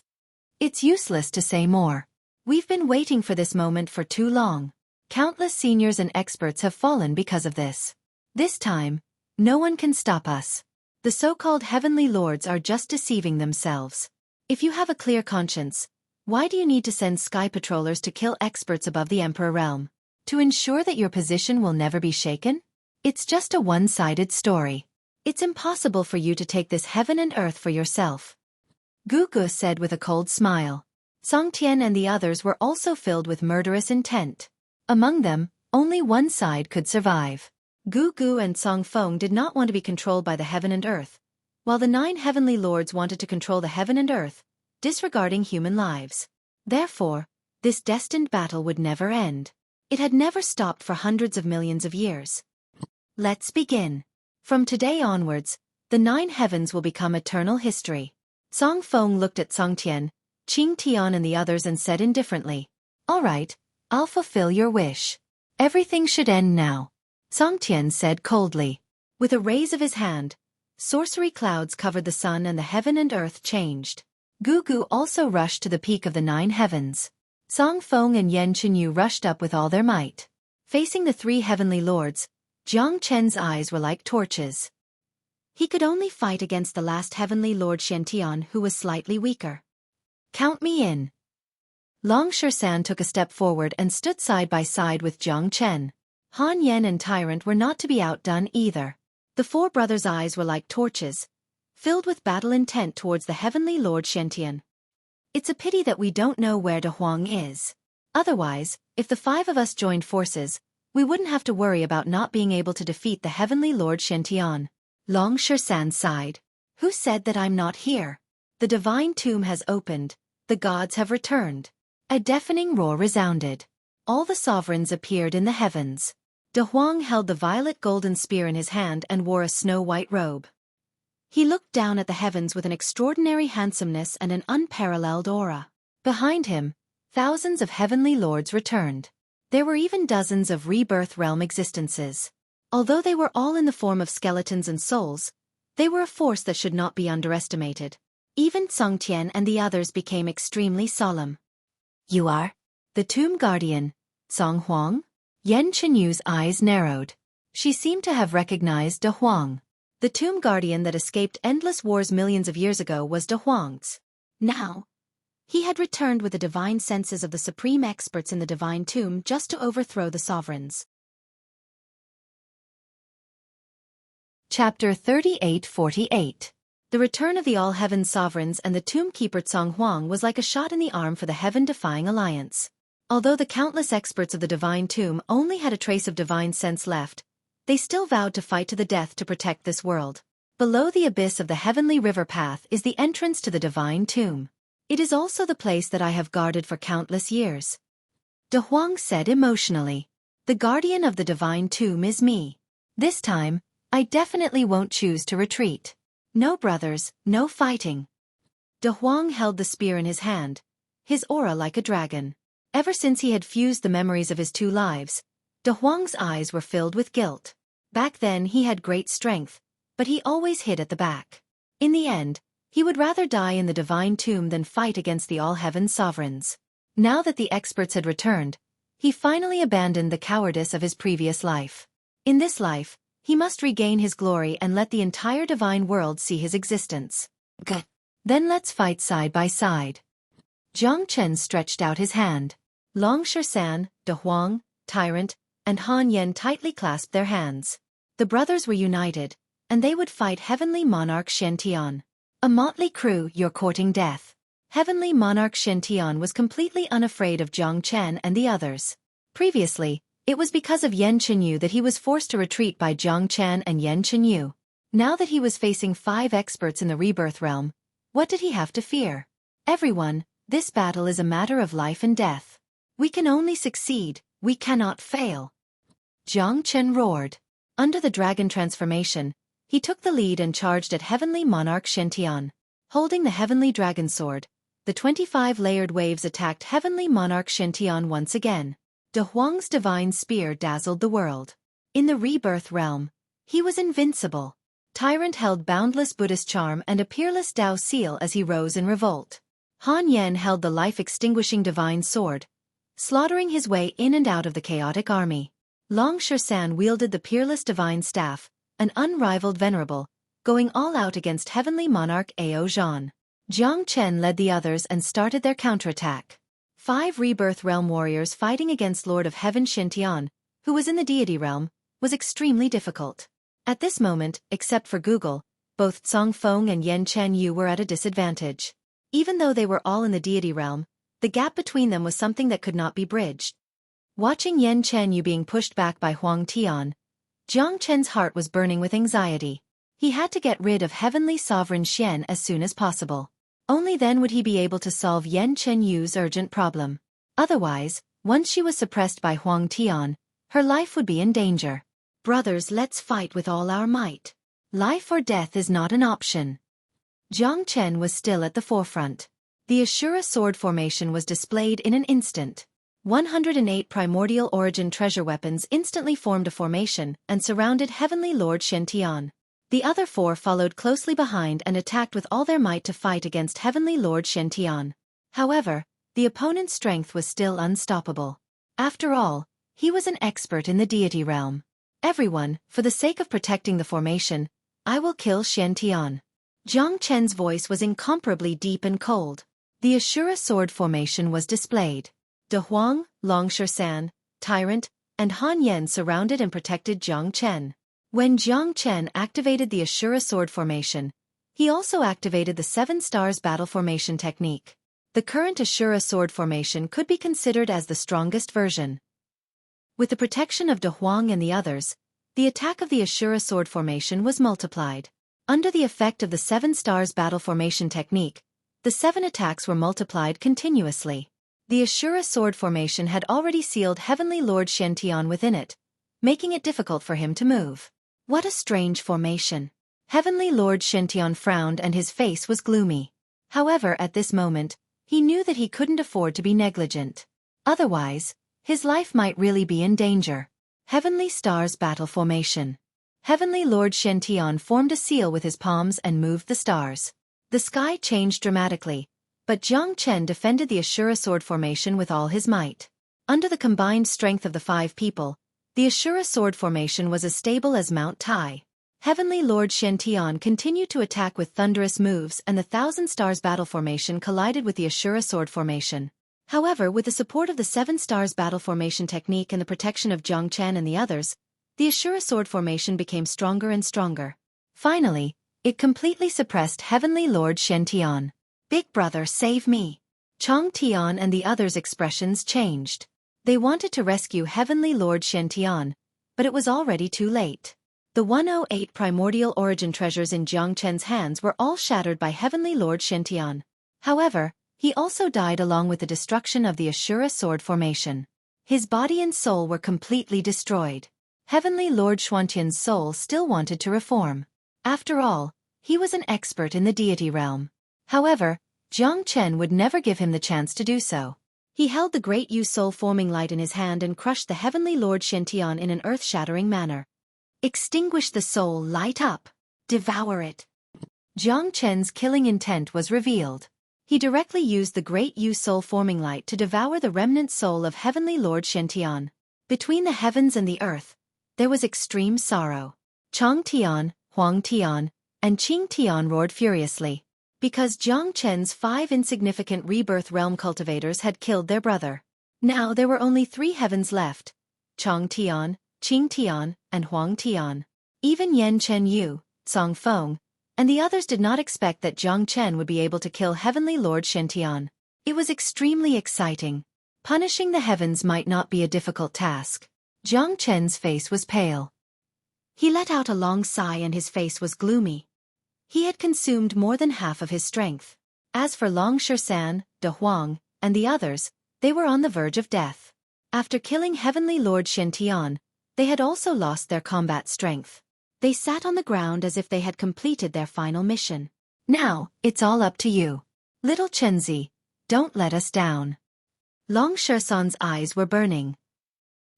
It's useless to say more. We've been waiting for this moment for too long. Countless seniors and experts have fallen because of this. This time, no one can stop us. The so-called heavenly lords are just deceiving themselves. If you have a clear conscience, why do you need to send sky patrollers to kill experts above the Emperor realm? To ensure that your position will never be shaken? It's just a one-sided story. It's impossible for you to take this heaven and earth for yourself. Gu Gu said with a cold smile. Song Tian and the others were also filled with murderous intent. Among them, only one side could survive. Gu Gu and Song Feng did not want to be controlled by the heaven and earth, while the 9 heavenly lords wanted to control the heaven and earth, disregarding human lives. Therefore, this destined battle would never end. It had never stopped for hundreds of millions of years. Let's begin. From today onwards, the 9 heavens will become eternal history. Song Feng looked at Song Tian, Qing Tian and the others and said indifferently, all right, I'll fulfill your wish. Everything should end now. Song Tian said coldly. With a raise of his hand, sorcery clouds covered the sun and the heaven and earth changed. Gu Gu also rushed to the peak of the 9 heavens. Song Feng and Yan Chenyu rushed up with all their might. Facing the 3 heavenly lords, Jiang Chen's eyes were like torches. He could only fight against the last heavenly lord Shen-Tian, who was slightly weaker. Count me in. Long Shi-San took a step forward and stood side by side with Jiang Chen. Han Yen and Tyrant were not to be outdone either. The 4 brothers' eyes were like torches, filled with battle intent towards the heavenly lord Shen-Tian. It's a pity that we don't know where De Huang is. Otherwise, if the 5 of us joined forces, we wouldn't have to worry about not being able to defeat the heavenly lord Shen-Tian. Long Shi-San sighed. Who said that I'm not here? The divine tomb has opened. The gods have returned. A deafening roar resounded. All the sovereigns appeared in the heavens. De Huang held the violet golden spear in his hand and wore a snow-white robe. He looked down at the heavens with an extraordinary handsomeness and an unparalleled aura. Behind him, thousands of heavenly lords returned. There were even dozens of rebirth realm existences. Although they were all in the form of skeletons and souls, they were a force that should not be underestimated. Even Song Tian and the others became extremely solemn. You are? The tomb guardian, Song Huang? Yan Chenyu's eyes narrowed. She seemed to have recognized De Huang. The tomb guardian that escaped endless wars millions of years ago was De Huang's. Now, he had returned with the divine senses of the supreme experts in the divine tomb just to overthrow the sovereigns. Chapter 38-48. The return of the all-heaven sovereigns and the tomb-keeper Song Huang was like a shot in the arm for the heaven-defying alliance. Although the countless experts of the divine tomb only had a trace of divine sense left, they still vowed to fight to the death to protect this world. Below the abyss of the heavenly river path is the entrance to the divine tomb. It is also the place that I have guarded for countless years. De Huang said emotionally. The guardian of the divine tomb is me. This time, I definitely won't choose to retreat. No brothers, no fighting. De Huang held the spear in his hand, his aura like a dragon. Ever since he had fused the memories of his 2 lives, De Huang's eyes were filled with guilt. Back then he had great strength, but he always hid at the back. In the end, He would rather die in the divine tomb than fight against the all-heaven sovereigns. Now that the experts had returned, he finally abandoned the cowardice of his previous life. In this life, he must regain his glory and let the entire divine world see his existence. Good. Then let's fight side by side. Jiang Chen stretched out his hand. Long Shersan, De Huang, Tyrant, and Han Yen tightly clasped their hands. The brothers were united, and they would fight Heavenly Monarch Shen Tian. A motley crew, you're courting death. Heavenly Monarch Shen Tian was completely unafraid of Jiang Chen and the others. Previously, it was because of Yan Chenyu that he was forced to retreat by Jiang Chen and Yan Chenyu. Now that he was facing 5 experts in the rebirth realm, what did he have to fear? Everyone, this battle is a matter of life and death. We can only succeed, we cannot fail. Jiang Chen roared. Under the dragon transformation, he took the lead and charged at Heavenly Monarch Shen Tian. Holding the Heavenly Dragon Sword, the 25-layered waves attacked Heavenly Monarch Shen Tian once again. De Huang's divine spear dazzled the world. In the rebirth realm, he was invincible. Tyrant held boundless Buddhist charm and a peerless Tao seal as he rose in revolt. Han Yen held the life-extinguishing divine sword, slaughtering his way in and out of the chaotic army. Long Shersan wielded the peerless divine staff, an unrivaled venerable, going all out against Heavenly Monarch Ao Zhan. Jiang Chen led the others and started their counterattack. 5 rebirth realm warriors fighting against Lord of Heaven Shen Tian, who was in the deity realm, was extremely difficult. At this moment, except for Google, both Cong Feng and Yan Chenyu were at a disadvantage. Even though they were all in the deity realm, the gap between them was something that could not be bridged. Watching Yan Chenyu being pushed back by Huang Tian, Jiang Chen's heart was burning with anxiety. He had to get rid of Heavenly Sovereign Xian as soon as possible. Only then would he be able to solve Yan Chenyu's urgent problem. Otherwise, once she was suppressed by Huang Tian, her life would be in danger. Brothers, let's fight with all our might. Life or death is not an option. Jiang Chen was still at the forefront. The Ashura sword formation was displayed in an instant. 108 primordial origin treasure weapons instantly formed a formation and surrounded Heavenly Lord Shen Tian. The other 4 followed closely behind and attacked with all their might to fight against Heavenly Lord Shen Tian. However, the opponent's strength was still unstoppable. After all, he was an expert in the deity realm. Everyone, for the sake of protecting the formation, I will kill Shen Tian. Jiang Chen's voice was incomparably deep and cold. The Ashura sword formation was displayed. De Huang, Long Shersan, Tyrant, and Han Yen surrounded and protected Jiang Chen. When Jiang Chen activated the Ashura sword formation, he also activated the 7 stars battle formation technique. The current Ashura sword formation could be considered as the strongest version. With the protection of De Huang and the others, the attack of the Ashura sword formation was multiplied. Under the effect of the 7 stars battle formation technique, the 7 attacks were multiplied continuously. The Ashura sword formation had already sealed Heavenly Lord Shen Tian within it, making it difficult for him to move. What a strange formation. Heavenly Lord Shen Tian frowned and his face was gloomy. However, at this moment, he knew that he couldn't afford to be negligent. Otherwise, his life might really be in danger. Heavenly Stars Battle Formation. Heavenly Lord Shen Tian formed a seal with his palms and moved the stars. The sky changed dramatically, but Jiang Chen defended the Ashura sword formation with all his might. Under the combined strength of the 5 people, the Ashura sword formation was as stable as Mount Tai. Heavenly Lord Shen Tian continued to attack with thunderous moves and the 1,000 Stars Battle Formation collided with the Ashura sword formation. However, with the support of the 7 stars battle formation technique and the protection of Jiang Chen and the others, the Ashura sword formation became stronger and stronger. Finally, it completely suppressed Heavenly Lord Shen Tian. Big brother, save me. Chong Tian and the others' expressions changed. They wanted to rescue Heavenly Lord Shen Tian, but it was already too late. The 108 primordial origin treasures in Jiang Chen's hands were all shattered by Heavenly Lord Shen Tian. However, he also died along with the destruction of the Ashura sword formation. His body and soul were completely destroyed. Heavenly Lord Xuantian's soul still wanted to reform. After all, he was an expert in the deity realm. However, Jiang Chen would never give him the chance to do so. He held the great Yu soul-forming light in his hand and crushed the Heavenly Lord Shen Tian in an earth-shattering manner. Extinguish the soul, light up. Devour it. Jiang Chen's killing intent was revealed. He directly used the Great Yu soul-forming light to devour the remnant soul of Heavenly Lord Shen. Between the heavens and the earth, there was extreme sorrow. Chang Tian, Huang Tian, and Qing Tian roared furiously, because Jiang Chen's 5 insignificant rebirth realm cultivators had killed their brother. Now there were only 3 heavens left: Chang Tian, Qing Tian, and Huang Tian. Even Yan Chen Yu, Song Feng, and the others did not expect that Jiang Chen would be able to kill Heavenly Lord Shen. It was extremely exciting. Punishing the heavens might not be a difficult task. Jiang Chen's face was pale. He let out a long sigh and his face was gloomy. He had consumed more than half of his strength. As for Long Shersan, De Huang, and the others, they were on the verge of death. After killing Heavenly Lord Shen, they had also lost their combat strength. They sat on the ground as if they had completed their final mission. Now, it's all up to you. Little Chenzi, don't let us down. Long Shersan's eyes were burning.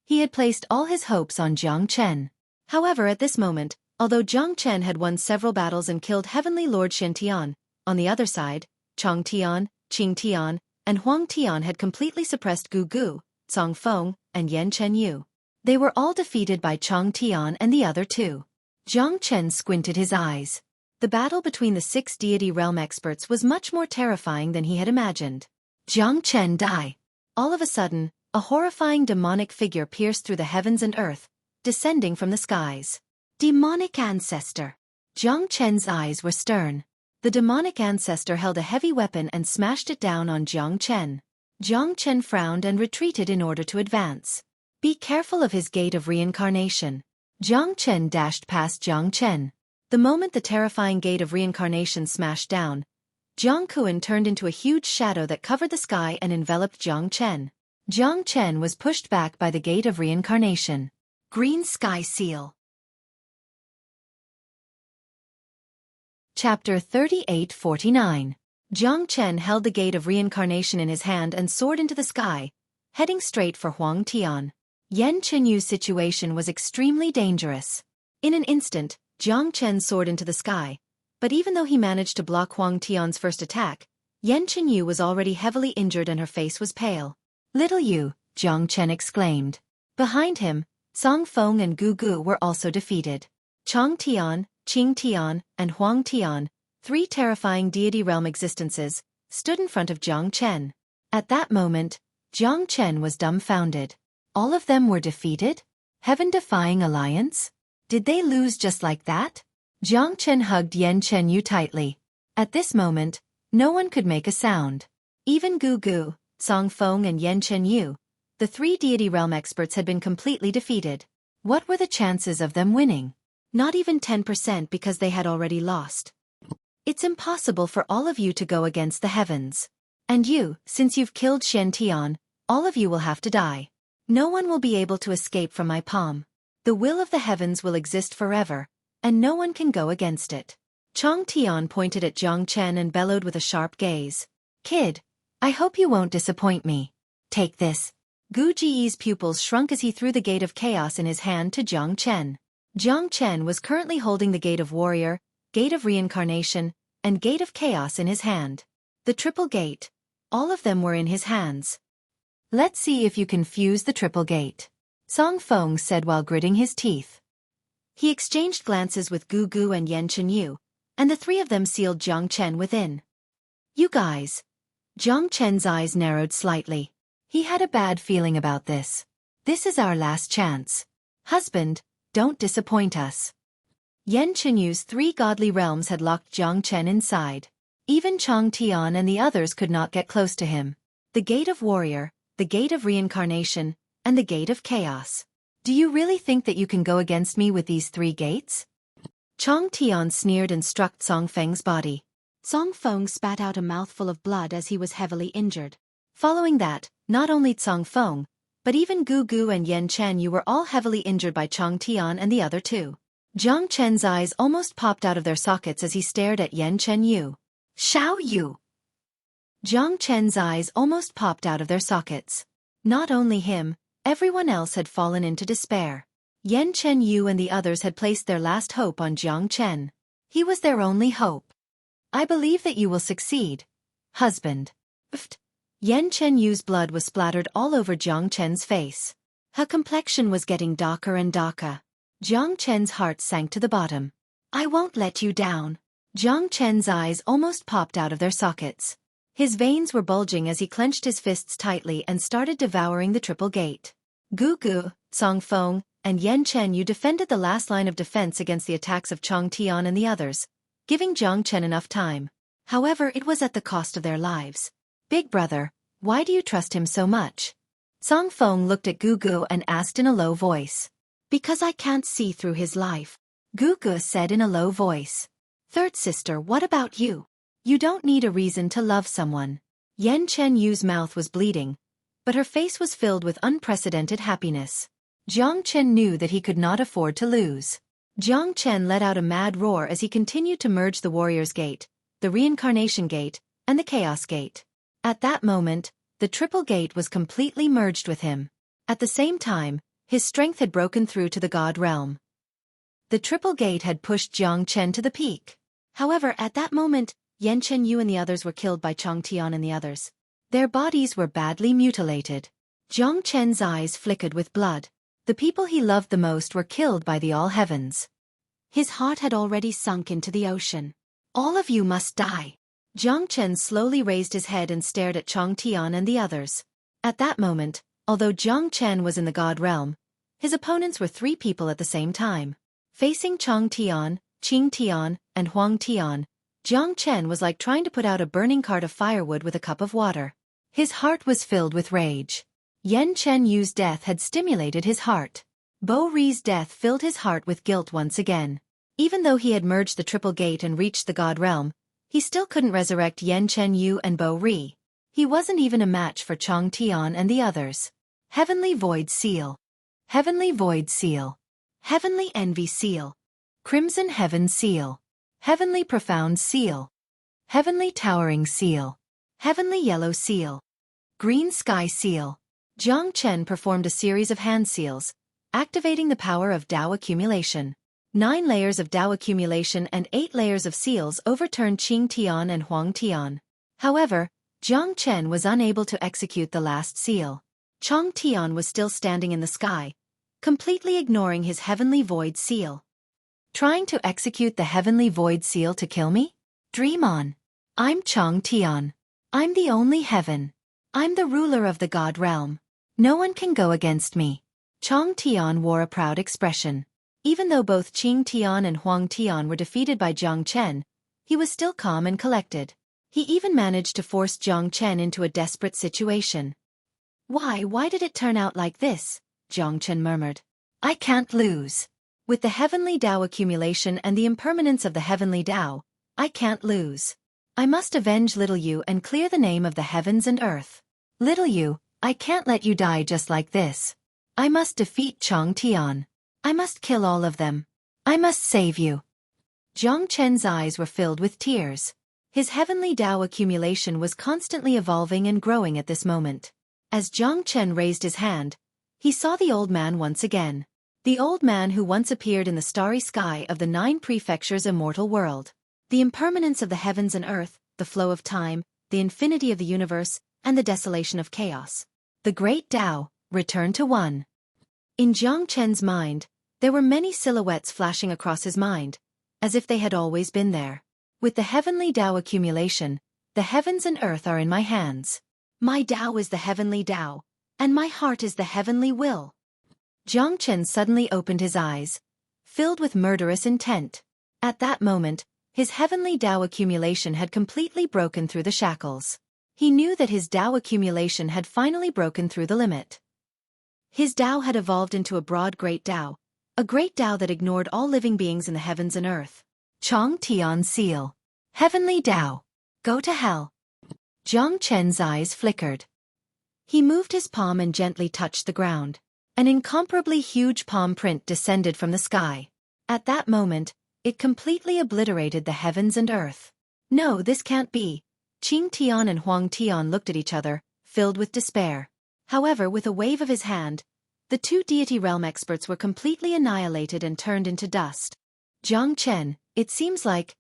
He had placed all his hopes on Jiang Chen. However, at this moment, although Jiang Chen had won several battles and killed Heavenly Lord Shen, on the other side, Chang Tian, Qing Tian, and Huang Tian had completely suppressed Gu Gu, Song Feng, and Yan Chen Yu. They were all defeated by Chang Tian and the other 2. Jiang Chen squinted his eyes. The battle between the 6 deity realm experts was much more terrifying than he had imagined. Jiang Chen die. All of a sudden, a horrifying demonic figure pierced through the heavens and earth, descending from the skies. Demonic ancestor. Jiang Chen's eyes were stern. The demonic ancestor held a heavy weapon and smashed it down on Jiang Chen. Jiang Chen frowned and retreated in order to advance. Be careful of his gate of reincarnation. Jiang Chen dashed past Jiang Chen. The moment the terrifying gate of reincarnation smashed down, Jiang Kuan turned into a huge shadow that covered the sky and enveloped Jiang Chen. Jiang Chen was pushed back by the gate of reincarnation. Green Sky Seal. Chapter 3849. Jiang Chen held the gate of reincarnation in his hand and soared into the sky, heading straight for Huang Tian. Yan Chenyu's situation was extremely dangerous. In an instant, Jiang Chen soared into the sky, but even though he managed to block Huang Tian's first attack, Yan Chenyu was already heavily injured and her face was pale. Little you, Jiang Chen exclaimed. Behind him, Song Feng and Gu Gu were also defeated. Chang Tian, Qing Tian, and Huang Tian, 3 terrifying deity realm existences, stood in front of Jiang Chen. At that moment, Jiang Chen was dumbfounded. All of them were defeated? Heaven-defying alliance? Did they lose just like that? Jiang Chen hugged Yan Chenyu tightly. At this moment, no one could make a sound. Even Gu Gu, Song Feng and Yan Chenyu, the 3 deity realm experts had been completely defeated. What were the chances of them winning? Not even 10% because they had already lost. It's impossible for all of you to go against the heavens. And you, since you've killed Shen Tian, all of you will have to die. No one will be able to escape from my palm. The will of the heavens will exist forever, and no one can go against it. Chang Tian pointed at Jiang Chen and bellowed with a sharp gaze. Kid, I hope you won't disappoint me. Take this. Gu Ji's pupils shrunk as he threw the gate of chaos in his hand to Jiang Chen. Jiang Chen was currently holding the gate of warrior, gate of reincarnation, and gate of chaos in his hand. The triple gate. All of them were in his hands. Let's see if you can fuse the triple gate, Song Feng said while gritting his teeth. He exchanged glances with Gu Gu and Yan Chenyu, and the 3 of them sealed Jiang Chen within. You guys. Jiang Chen's eyes narrowed slightly. He had a bad feeling about this. This is our last chance. Husband, don't disappoint us. Yan Chenyu's 3 godly realms had locked Jiang Chen inside. Even Chang Tian and the others could not get close to him. The gate of warrior, the gate of reincarnation, and the gate of chaos. Do you really think that you can go against me with these 3 gates? Chang Tian sneered and struck Song Feng's body. Song Feng spat out a mouthful of blood as he was heavily injured. Following that, not only Song Feng, but even Gu Gu and Yan Chenyu were all heavily injured by Chang Tian and the other 2. Jiang Chen's eyes almost popped out of their sockets as he stared at Yan Chenyu. Xiao Yu! Jiang Chen's eyes almost popped out of their sockets. Not only him, everyone else had fallen into despair. Yan Chenyu and the others had placed their last hope on Jiang Chen. He was their only hope. I believe that you will succeed. Husband. Pfft. Yan Chen Yu's blood was splattered all over Jiang Chen's face. Her complexion was getting darker and darker. Jiang Chen's heart sank to the bottom. I won't let you down. Jiang Chen's eyes almost popped out of their sockets. His veins were bulging as he clenched his fists tightly and started devouring the triple gate. Gu Gu, Song Feng, and Yan Chen Yu defended the last line of defense against the attacks of Chang Tian and the others, giving Jiang Chen enough time. However, it was at the cost of their lives. Big brother, why do you trust him so much? Song Feng looked at Gu Gu and asked in a low voice. Because I can't see through his life. Gu Gu said in a low voice. Third sister, what about you? You don't need a reason to love someone. Yan Chen Yu's mouth was bleeding, but her face was filled with unprecedented happiness. Jiang Chen knew that he could not afford to lose. Jiang Chen let out a mad roar as he continued to merge the Warrior's Gate, the Reincarnation Gate, and the Chaos Gate. At that moment, the Triple Gate was completely merged with him. At the same time, his strength had broken through to the God realm. The Triple Gate had pushed Jiang Chen to the peak. However, at that moment, Yan Chen Yu and the others were killed by Chang Tian and the others. Their bodies were badly mutilated. Jiang Chen's eyes flickered with blood. The people he loved the most were killed by the All Heavens. His heart had already sunk into the ocean. All of you must die. Jiang Chen slowly raised his head and stared at Chang Tian and the others. At that moment, although Jiang Chen was in the God realm, his opponents were 3 people at the same time. Facing Chang Tian, Qing Tian, and Huang Tian, Jiang Chen was like trying to put out a burning cart of firewood with a cup of water. His heart was filled with rage. Yan Chen Yu's death had stimulated his heart. Bo Ri's death filled his heart with guilt once again. Even though he had merged the Triple Gate and reached the God realm, he still couldn't resurrect Yan Chen Yu and Bo Ri. He wasn't even a match for Chang Tian and the others. Heavenly Void Seal. Heavenly Void Seal. Heavenly Envy Seal. Crimson Heaven Seal. Heavenly Profound Seal. Heavenly Towering Seal. Heavenly Yellow Seal. Green Sky Seal. Jiang Chen performed a series of hand seals, activating the power of Dao accumulation. 9 layers of Dao accumulation and 8 layers of seals overturned Qing Tian and Huang Tian. However, Jiang Chen was unable to execute the last seal. Chang Tian was still standing in the sky, completely ignoring his Heavenly Void Seal. Trying to execute the Heavenly Void Seal to kill me? Dream on. I'm Chang Tian. I'm the only heaven. I'm the ruler of the God realm. No one can go against me. Chang Tian wore a proud expression. Even though both Qing Tian and Huang Tian were defeated by Jiang Chen, he was still calm and collected. He even managed to force Jiang Chen into a desperate situation. Why did it turn out like this? Jiang Chen murmured. I can't lose. With the Heavenly Dao accumulation and the impermanence of the Heavenly Dao, I can't lose. I must avenge Little You and clear the name of the heavens and earth. Little You, I can't let you die just like this. I must defeat Chang Tian. I must kill all of them. I must save you. Jiang Chen's eyes were filled with tears. His Heavenly Dao accumulation was constantly evolving and growing at this moment. As Jiang Chen raised his hand, he saw the old man once again. The old man who once appeared in the starry sky of the 9 prefectures' immortal world. The impermanence of the heavens and earth, the flow of time, the infinity of the universe, and the desolation of chaos. The great Dao, returned to one. In Jiang Chen's mind, there were many silhouettes flashing across his mind, as if they had always been there. With the Heavenly Dao accumulation, the heavens and earth are in my hands. My Dao is the Heavenly Dao, and my heart is the Heavenly Will. Jiang Chen suddenly opened his eyes, filled with murderous intent. At that moment, his Heavenly Dao accumulation had completely broken through the shackles. He knew that his Dao accumulation had finally broken through the limit. His Dao had evolved into a broad great Dao, a great Dao that ignored all living beings in the heavens and earth. Chang Tian Seal. Heavenly Dao. Go to hell. Jiang Chen's eyes flickered. He moved his palm and gently touched the ground. An incomparably huge palm print descended from the sky. At that moment, it completely obliterated the heavens and earth. No, this can't be. Qing Tian and Huang Tian looked at each other, filled with despair. However, with a wave of his hand, the 2 deity realm experts were completely annihilated and turned into dust. Jiang Chen, it seems like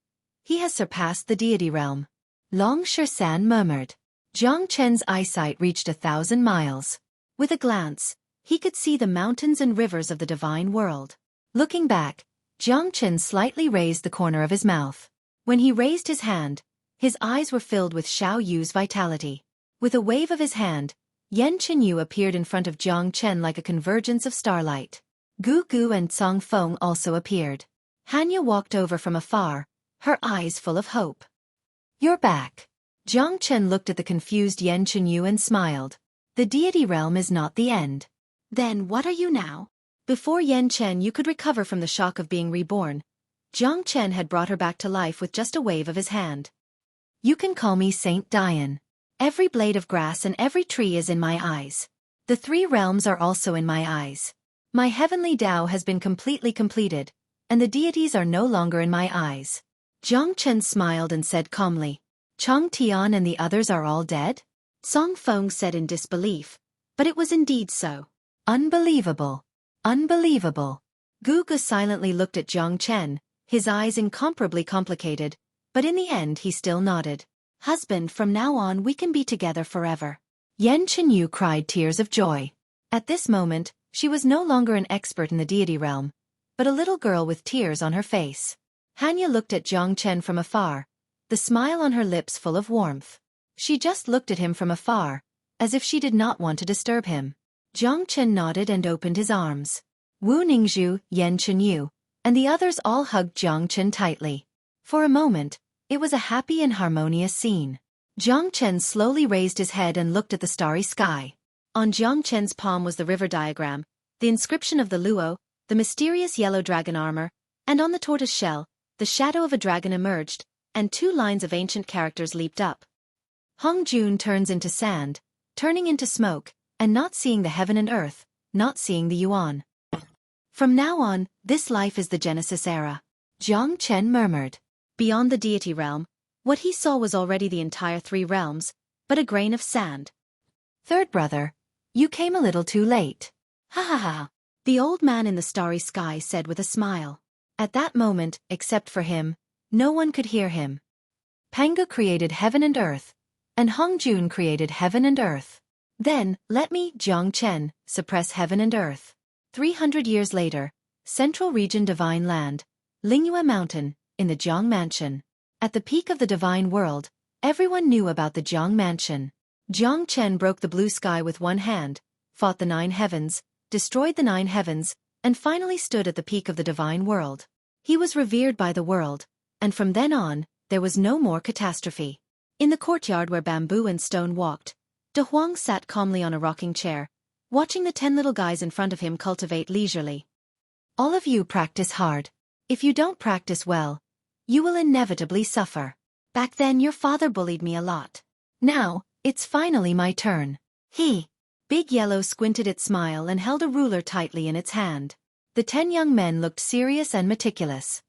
He has surpassed the deity realm. Long Shisan murmured. Jiang Chen's eyesight reached 1,000 miles. With a glance, he could see the mountains and rivers of the divine world. Looking back, Jiang Chen slightly raised the corner of his mouth. When he raised his hand, his eyes were filled with Xiao Yu's vitality. With a wave of his hand, Yan Chenyu appeared in front of Jiang Chen like a convergence of starlight. Gu Gu and Cong Feng also appeared. Hanya walked over from afar, her eyes full of hope. "You're back." Jiang Chen looked at the confused Yan Chenyu and smiled. "The deity realm is not the end." "Then what are you now?" Before Yan Chenyu could recover from the shock of being reborn, Jiang Chen had brought her back to life with just a wave of his hand. "You can call me Saint Dian. Every blade of grass and every tree is in my eyes. The 3 realms are also in my eyes. My heavenly Tao has been completely completed, and the deities are no longer in my eyes." Jiang Chen smiled and said calmly, "Chang Tian and the others are all dead?" Song Feng said in disbelief, but it was indeed so. "Unbelievable. Unbelievable." Gu Gu silently looked at Jiang Chen, his eyes incomparably complicated, but in the end he still nodded. "Husband, from now on we can be together forever." Yan Chenyu cried tears of joy. At this moment, she was no longer an expert in the deity realm, but a little girl with tears on her face. Hanya looked at Jiang Chen from afar, the smile on her lips full of warmth. She just looked at him from afar, as if she did not want to disturb him. Jiang Chen nodded and opened his arms. Wu Ningzhu, Yan Chenyu, and the others all hugged Jiang Chen tightly. For a moment, it was a happy and harmonious scene. Jiang Chen slowly raised his head and looked at the starry sky. On Jiang Chen's palm was the river diagram, the inscription of the Luo, the mysterious yellow dragon armor, and on the tortoise shell, the shadow of a dragon emerged, and 2 lines of ancient characters leaped up. Hong Jun turns into sand, turning into smoke, and not seeing the heaven and earth, not seeing the yuan. "From now on, this life is the Genesis era," Jiang Chen murmured. Beyond the deity realm, what he saw was already the entire 3 realms, but a grain of sand. "Third brother, you came a little too late." "Ha ha ha," the old man in the starry sky said with a smile. At that moment, except for him, no one could hear him. Pangu created heaven and earth, and Hong Jun created heaven and earth. Then, let me, Jiang Chen, suppress heaven and earth. 300 years later, Central Region Divine Land, Lingyue Mountain, in the Jiang Mansion. At the peak of the divine world, everyone knew about the Jiang Mansion. Jiang Chen broke the blue sky with one hand, fought the 9 heavens, destroyed the 9 heavens, and finally stood at the peak of the divine world. He was revered by the world, and from then on, there was no more catastrophe. In the courtyard where bamboo and stone walked, De Huang sat calmly on a rocking chair, watching the 10 little guys in front of him cultivate leisurely. "All of you practice hard. If you don't practice well, you will inevitably suffer. Back then your father bullied me a lot. Now, it's finally my turn." Big Yellow squinted its smile and held a ruler tightly in its hand. The 10 young men looked serious and meticulous.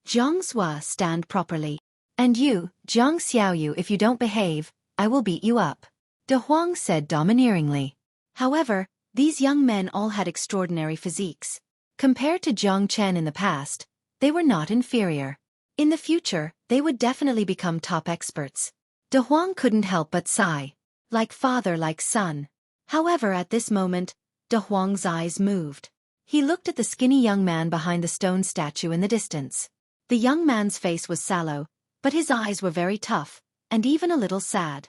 "Jiang Zhua, stand properly. And you, Jiang Xiaoyu, if you don't behave, I will beat you up," De Huang said domineeringly. However, these young men all had extraordinary physiques. Compared to Jiang Chen in the past, they were not inferior. In the future, they would definitely become top experts. De Huang couldn't help but sigh. Like father, like son. However, at this moment, De Huang's eyes moved. He looked at the skinny young man behind the stone statue in the distance. The young man's face was sallow, but his eyes were very tough, and even a little sad.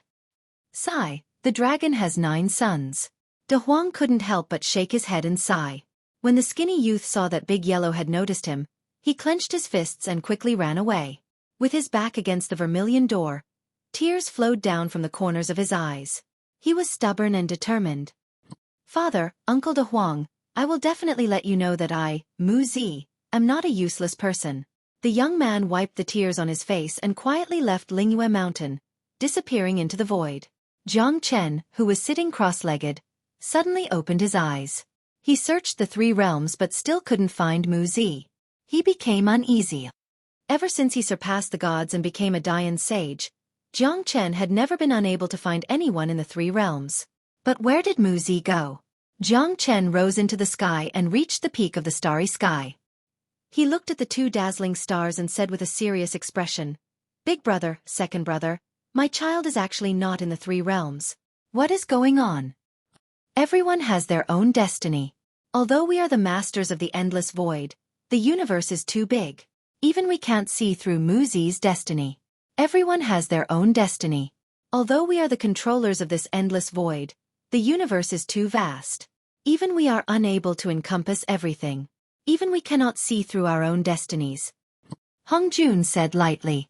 "Sigh, the dragon has 9 sons." De Huang couldn't help but shake his head and sigh. When the skinny youth saw that Big Yellow had noticed him, he clenched his fists and quickly ran away. With his back against the vermilion door, tears flowed down from the corners of his eyes. He was stubborn and determined. "Father, Uncle De Huang, I will definitely let you know that I, Mu Zi, am not a useless person." The young man wiped the tears on his face and quietly left Lingyue Mountain, disappearing into the void. Jiang Chen, who was sitting cross-legged, suddenly opened his eyes. He searched the 3 realms but still couldn't find Mu Zi. He became uneasy. Ever since he surpassed the gods and became a Dayan sage, Jiang Chen had never been unable to find anyone in the 3 realms. But where did Mu Zi go? Jiang Chen rose into the sky and reached the peak of the starry sky. He looked at the two dazzling stars and said with a serious expression, "Big brother, second brother, my child is actually not in the three realms. What is going on? Everyone has their own destiny. Although we are the masters of the endless void, the universe is too big. Even we can't see through Muzi's destiny. Everyone has their own destiny. Although we are the controllers of this endless void, the universe is too vast. Even we are unable to encompass everything. Even we cannot see through our own destinies." Hongjun said lightly.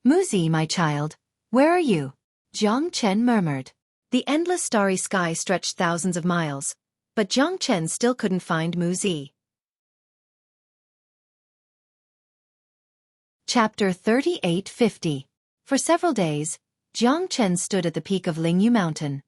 "Muzi, my child, where are you?" Jiang Chen murmured. The endless starry sky stretched thousands of miles, but Jiang Chen still couldn't find Muzi. Chapter 3850. For several days, Jiang Chen stood at the peak of Lingyu Mountain.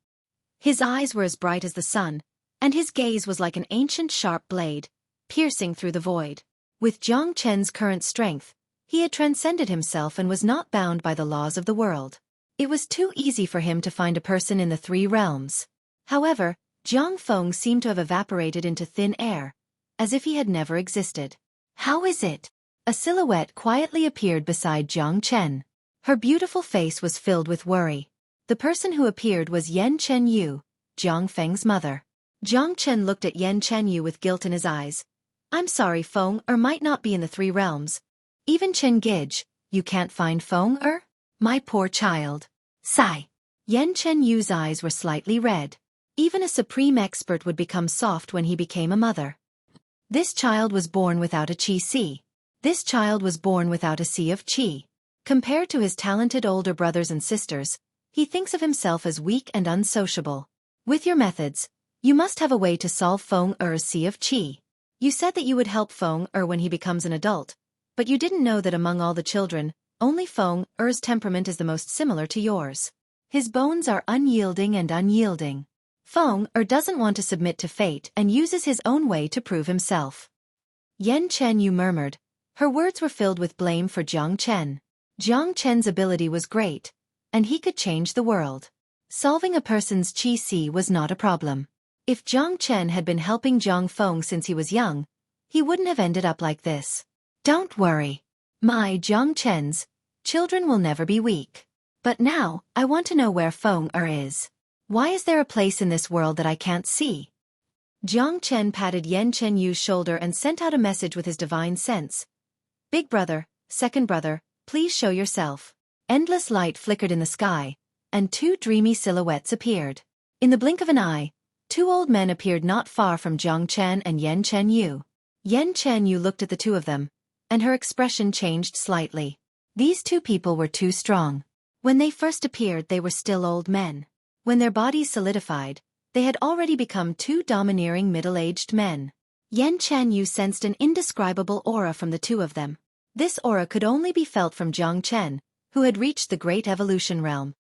His eyes were as bright as the sun, and his gaze was like an ancient sharp blade, piercing through the void. With Jiang Chen's current strength, he had transcended himself and was not bound by the laws of the world. It was too easy for him to find a person in the three realms. However, Jiang Feng seemed to have evaporated into thin air, as if he had never existed. "How is it?" A silhouette quietly appeared beside Jiang Chen. Her beautiful face was filled with worry. The person who appeared was Yan Chenyu, Jiang Feng's mother. Jiang Chen looked at Yan Chenyu with guilt in his eyes. "I'm sorry, Feng might not be in the three realms. Even Chen Gij, you can't find Feng My poor child." Sigh. Yan Chenyu's eyes were slightly red. Even a supreme expert would become soft when he became a mother. This child was born without a qi si. This child was born without a sea of qi. Compared to his talented older brothers and sisters, he thinks of himself as weak and unsociable. With your methods, you must have a way to solve Feng Er's sea of qi. You said that you would help Feng when he becomes an adult, but you didn't know that among all the children, only Feng Er's temperament is the most similar to yours. His bones are unyielding and unyielding. Feng doesn't want to submit to fate and uses his own way to prove himself. Yan Chenyu murmured. Her words were filled with blame for Jiang Chen. Jiang Chen's ability was great, and he could change the world. Solving a person's qi si was not a problem. If Jiang Chen had been helping Jiang Feng since he was young, he wouldn't have ended up like this. "Don't worry. My Jiang Chen's children will never be weak. But now, I want to know where Feng is. Why is there a place in this world that I can't see?" Jiang Chen patted Yan Chenyu's shoulder and sent out a message with his divine sense. "Big brother, second brother, please show yourself." Endless light flickered in the sky, and two dreamy silhouettes appeared. In the blink of an eye, two old men appeared not far from Jiang Chen and Yan Chenyu. Yan Chenyu looked at the two of them, and her expression changed slightly. These two people were too strong. When they first appeared, they were still old men. When their bodies solidified, they had already become two domineering middle-aged men. Yan Chenyu sensed an indescribable aura from the two of them. This aura could only be felt from Jiang Chen, who had reached the great evolution realm.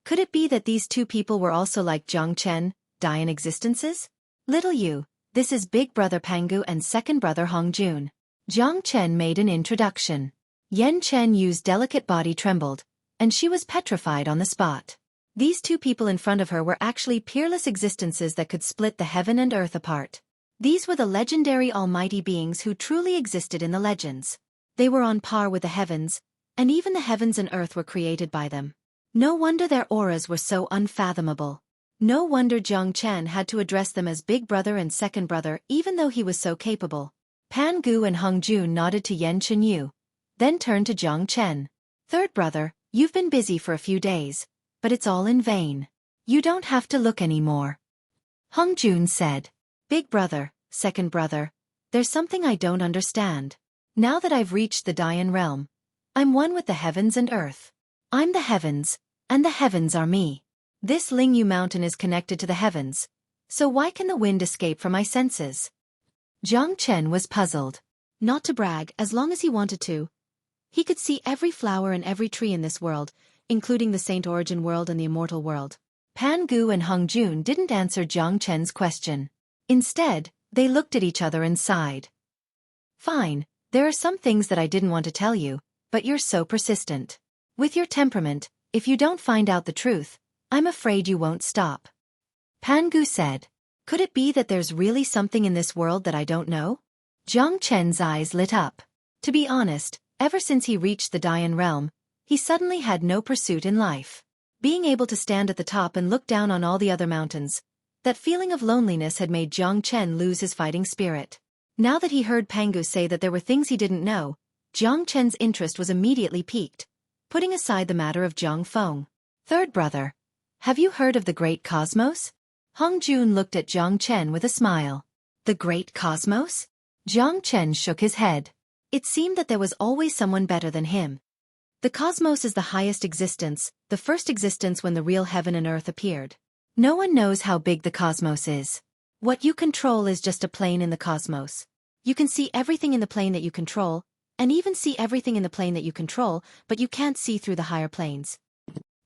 Could it be that these two people were also like Jiang Chen, Dian existences? "Little you, this is big brother Pangu and second brother Hongjun." Jiang Chen made an introduction. Yan Chenyu's delicate body trembled, and she was petrified on the spot. These two people in front of her were actually peerless existences that could split the heaven and earth apart. These were the legendary almighty beings who truly existed in the legends. They were on par with the heavens, and even the heavens and earth were created by them. No wonder their auras were so unfathomable. No wonder Jiang Chen had to address them as big brother and second brother even though he was so capable. Pan Gu and Hung Jun nodded to Yan Chenyu, then turned to Jiang Chen. "Third brother, you've been busy for a few days, but it's all in vain. You don't have to look anymore." Hung Jun said, "Big brother, second brother, there's something I don't understand. Now that I've reached the Dian realm, I'm one with the heavens and earth. I'm the heavens, and the heavens are me. This Lingyu mountain is connected to the heavens, so why can the wind escape from my senses?" Jiang Chen was puzzled. Not to brag, as long as he wanted to, he could see every flower and every tree in this world, including the Saint Origin world and the immortal world. Pan Gu and Hung Jun didn't answer Jiang Chen's question. Instead, they looked at each other and sighed. "Fine, there are some things that I didn't want to tell you, but you're so persistent. With your temperament, if you don't find out the truth, I'm afraid you won't stop." Pan Gu said, "Could it be that there's really something in this world that I don't know?" Jiang Chen's eyes lit up. To be honest, ever since he reached the Dian realm, he suddenly had no pursuit in life. Being able to stand at the top and look down on all the other mountains, that feeling of loneliness had made Jiang Chen lose his fighting spirit. Now that he heard Pangu say that there were things he didn't know, Jiang Chen's interest was immediately piqued, putting aside the matter of Jiang Feng. Third brother, have you heard of the Great Cosmos? Hong Jun looked at Jiang Chen with a smile. The Great Cosmos? Jiang Chen shook his head. It seemed that there was always someone better than him. The cosmos is the highest existence, the first existence when the real heaven and earth appeared. No one knows how big the cosmos is. What you control is just a plane in the cosmos. You can see everything in the plane that you control, and even see everything in the plane that you control, but you can't see through the higher planes.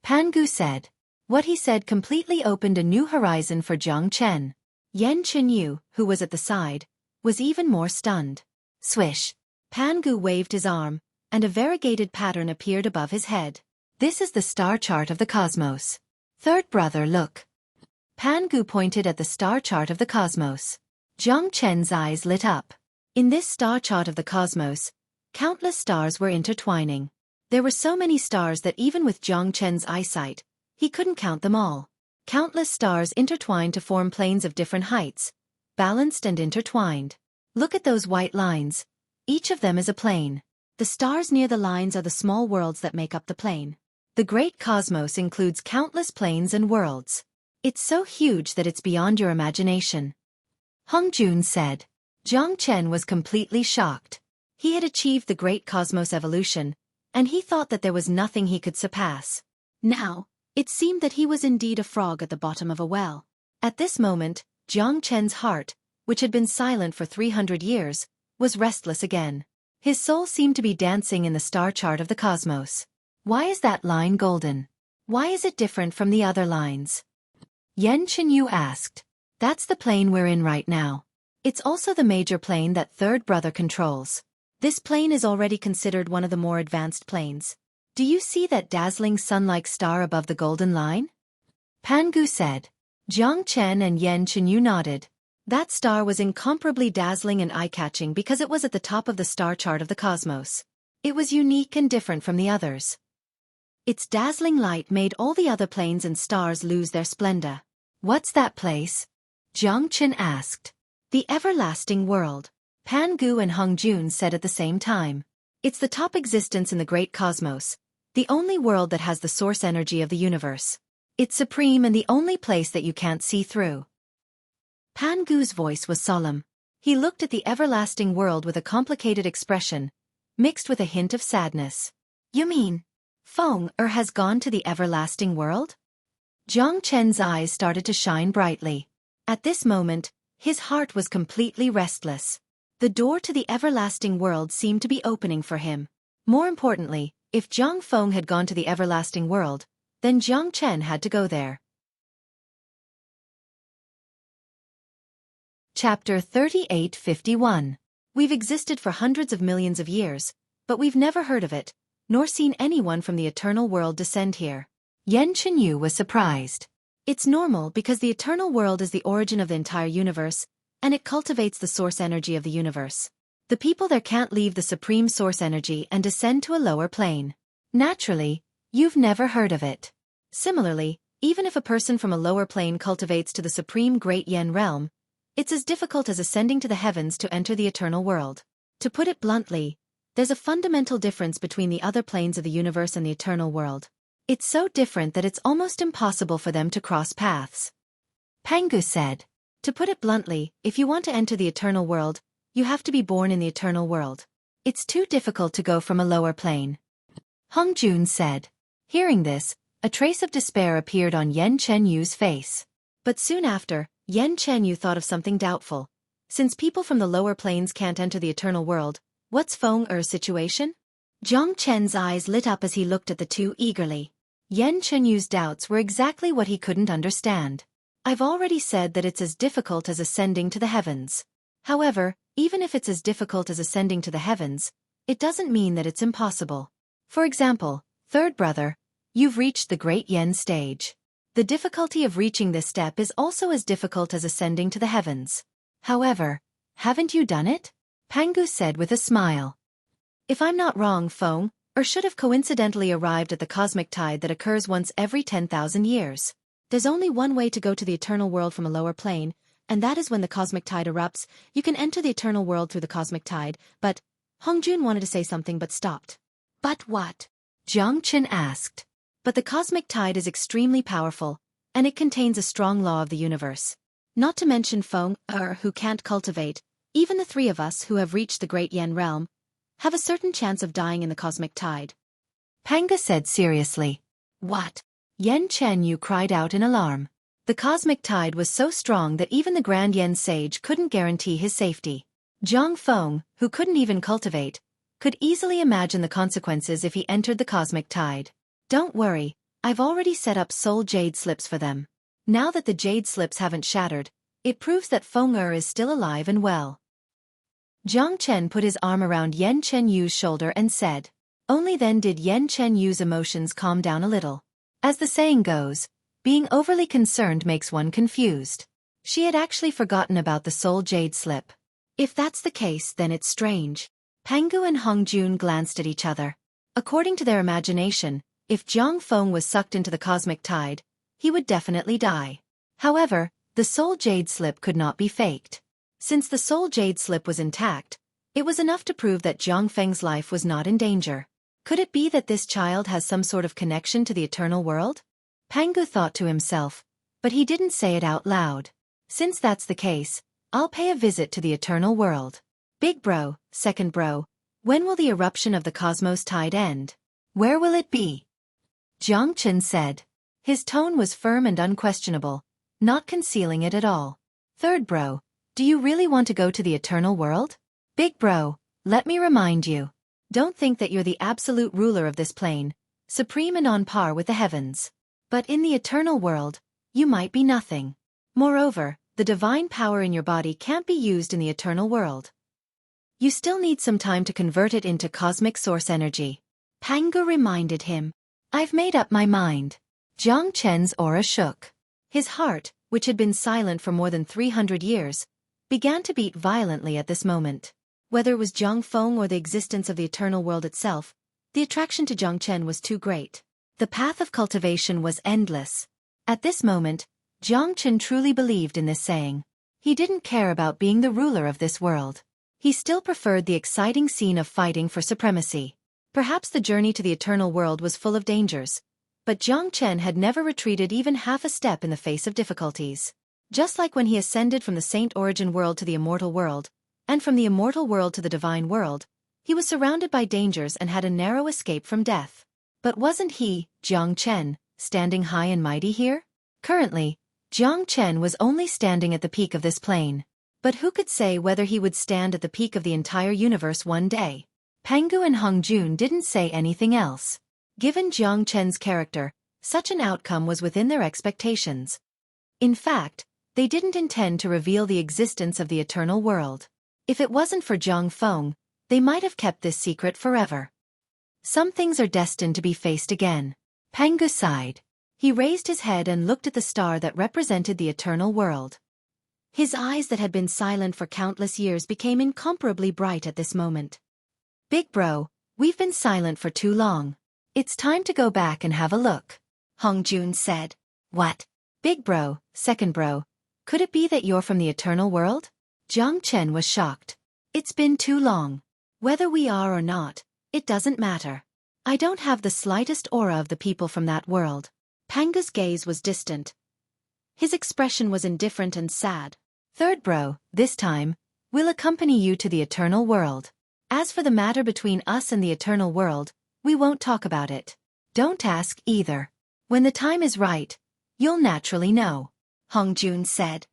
Pangu said. What he said completely opened a new horizon for Jiang Chen. Yan Chenyu, who was at the side, was even more stunned. Swish. Pangu waved his arm, and a variegated pattern appeared above his head. This is the star chart of the cosmos. Third brother, look. Pangu pointed at the star chart of the cosmos. Jiang Chen's eyes lit up. In this star chart of the cosmos, countless stars were intertwining. There were so many stars that even with Jiang Chen's eyesight, he couldn't count them all. Countless stars intertwined to form planes of different heights, balanced and intertwined. Look at those white lines. Each of them is a plane. The stars near the lines are the small worlds that make up the plane. The great cosmos includes countless planes and worlds. It's so huge that it's beyond your imagination. Hong Jun said. Jiang Chen was completely shocked. He had achieved the great cosmos evolution, and he thought that there was nothing he could surpass. Now, it seemed that he was indeed a frog at the bottom of a well. At this moment, Jiang Chen's heart, which had been silent for 300 years, was restless again. His soul seemed to be dancing in the star chart of the cosmos. Why is that line golden? Why is it different from the other lines? Yan Chenyu asked. That's the plane we're in right now. It's also the major plane that third brother controls. This plane is already considered one of the more advanced planes. Do you see that dazzling sun-like star above the golden line? Pangu said. Jiang Chen and Yan Chenyu nodded. That star was incomparably dazzling and eye-catching because it was at the top of the star chart of the cosmos. It was unique and different from the others. Its dazzling light made all the other planes and stars lose their splendor. What's that place? Jiang Chen asked. The everlasting world. Pangu and Hong Jun said at the same time. It's the top existence in the great cosmos, the only world that has the source energy of the universe. It's supreme and the only place that you can't see through. Pangu's voice was solemn. He looked at the everlasting world with a complicated expression, mixed with a hint of sadness. You mean, Feng has gone to the everlasting world? Jiang Chen's eyes started to shine brightly. At this moment, his heart was completely restless. The door to the everlasting world seemed to be opening for him. More importantly, if Jiang Feng had gone to the everlasting world, then Jiang Chen had to go there. Chapter 3851. We've existed for hundreds of millions of years, but we've never heard of it, nor seen anyone from the eternal world descend here. Yan Chenyu was surprised. It's normal because the eternal world is the origin of the entire universe, and it cultivates the source energy of the universe. The people there can't leave the supreme source energy and descend to a lower plane. Naturally, you've never heard of it. Similarly, even if a person from a lower plane cultivates to the supreme great Yen realm, it's as difficult as ascending to the heavens to enter the eternal world. To put it bluntly, there's a fundamental difference between the other planes of the universe and the eternal world. It's so different that it's almost impossible for them to cross paths. Pangu said. To put it bluntly, if you want to enter the eternal world, you have to be born in the eternal world. It's too difficult to go from a lower plane. Hong Jun said. Hearing this, a trace of despair appeared on Yan Chenyu's face. But soon after, Yan Chenyu thought of something doubtful. Since people from the lower planes can't enter the eternal world, what's Feng situation? Jiang Chen's eyes lit up as he looked at the two eagerly. Yan Chenyu's doubts were exactly what he couldn't understand. I've already said that it's as difficult as ascending to the heavens. However, even if it's as difficult as ascending to the heavens, it doesn't mean that it's impossible. For example, third brother, you've reached the great Yen stage. The difficulty of reaching this step is also as difficult as ascending to the heavens. However, haven't you done it? Pangu said with a smile. If I'm not wrong, Feng, or should have coincidentally arrived at the cosmic tide that occurs once every 10,000 years. There's only one way to go to the eternal world from a lower plane, and that is when the cosmic tide erupts. You can enter the eternal world through the cosmic tide, but Hongjun wanted to say something but stopped. But what? Jiang Chen asked. But the cosmic tide is extremely powerful, and it contains a strong law of the universe. Not to mention Feng, who can't cultivate, even the three of us who have reached the Great Yen realm, have a certain chance of dying in the cosmic tide. Panga said seriously. What? Yen Chen Yu cried out in alarm. The cosmic tide was so strong that even the Grand Yen sage couldn't guarantee his safety. Zhang Feng, who couldn't even cultivate, could easily imagine the consequences if he entered the cosmic tide. Don't worry, I've already set up soul jade slips for them. Now that the jade slips haven't shattered, it proves that Feng is still alive and well. Jiang Chen put his arm around Yen Chen Yu's shoulder and said. Only then did Yen Chen Yu's emotions calm down a little. As the saying goes, being overly concerned makes one confused. She had actually forgotten about the soul jade slip. If that's the case, then it's strange. Pangu and Hongjun glanced at each other. According to their imagination, if Zhang Feng was sucked into the cosmic tide, he would definitely die. However, the soul jade slip could not be faked. Since the soul jade slip was intact, it was enough to prove that Zhang Feng's life was not in danger. Could it be that this child has some sort of connection to the eternal world? Pangu thought to himself, but he didn't say it out loud. Since that's the case, I'll pay a visit to the eternal world. Big bro, second bro, when will the eruption of the cosmos tide end? Where will it be? Jiang Chen said. His tone was firm and unquestionable, not concealing it at all. Third bro, do you really want to go to the eternal world? Big bro, let me remind you. Don't think that you're the absolute ruler of this plane, supreme and on par with the heavens. But in the eternal world, you might be nothing. Moreover, the divine power in your body can't be used in the eternal world. You still need some time to convert it into cosmic source energy. Pangu reminded him. I've made up my mind. Jiang Chen's aura shook. His heart, which had been silent for more than 300 years, began to beat violently at this moment. Whether it was Zhang Feng or the existence of the eternal world itself, the attraction to Jiang Chen was too great. The path of cultivation was endless. At this moment, Jiang Chen truly believed in this saying. He didn't care about being the ruler of this world. He still preferred the exciting scene of fighting for supremacy. Perhaps the journey to the eternal world was full of dangers, but Jiang Chen had never retreated even half a step in the face of difficulties. Just like when he ascended from the Saint Origin world to the immortal world, and from the immortal world to the divine world, he was surrounded by dangers and had a narrow escape from death. But wasn't he, Jiang Chen, standing high and mighty here? Currently, Jiang Chen was only standing at the peak of this plane. But who could say whether he would stand at the peak of the entire universe one day? Pangu and Hongjun didn't say anything else. Given Jiang Chen's character, such an outcome was within their expectations. In fact, they didn't intend to reveal the existence of the eternal world. If it wasn't for Zhang Feng, they might have kept this secret forever. Some things are destined to be faced again. Pangu sighed. He raised his head and looked at the star that represented the eternal world. His eyes that had been silent for countless years became incomparably bright at this moment. Big bro, we've been silent for too long. It's time to go back and have a look. Hongjun said. What? Big bro, second bro, could it be that you're from the eternal world? Jiang Chen was shocked. It's been too long. Whether we are or not, it doesn't matter. I don't have the slightest aura of the people from that world. Pangu's gaze was distant. His expression was indifferent and sad. Third bro, this time, we'll accompany you to the eternal world. As for the matter between us and the eternal world, we won't talk about it. Don't ask either. When the time is right, you'll naturally know. Hongjun said.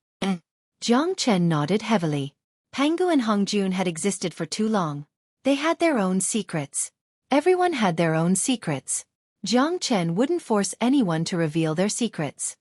Jiang Chen nodded heavily. Pangu and Hongjun had existed for too long. They had their own secrets. Everyone had their own secrets. Jiang Chen wouldn't force anyone to reveal their secrets.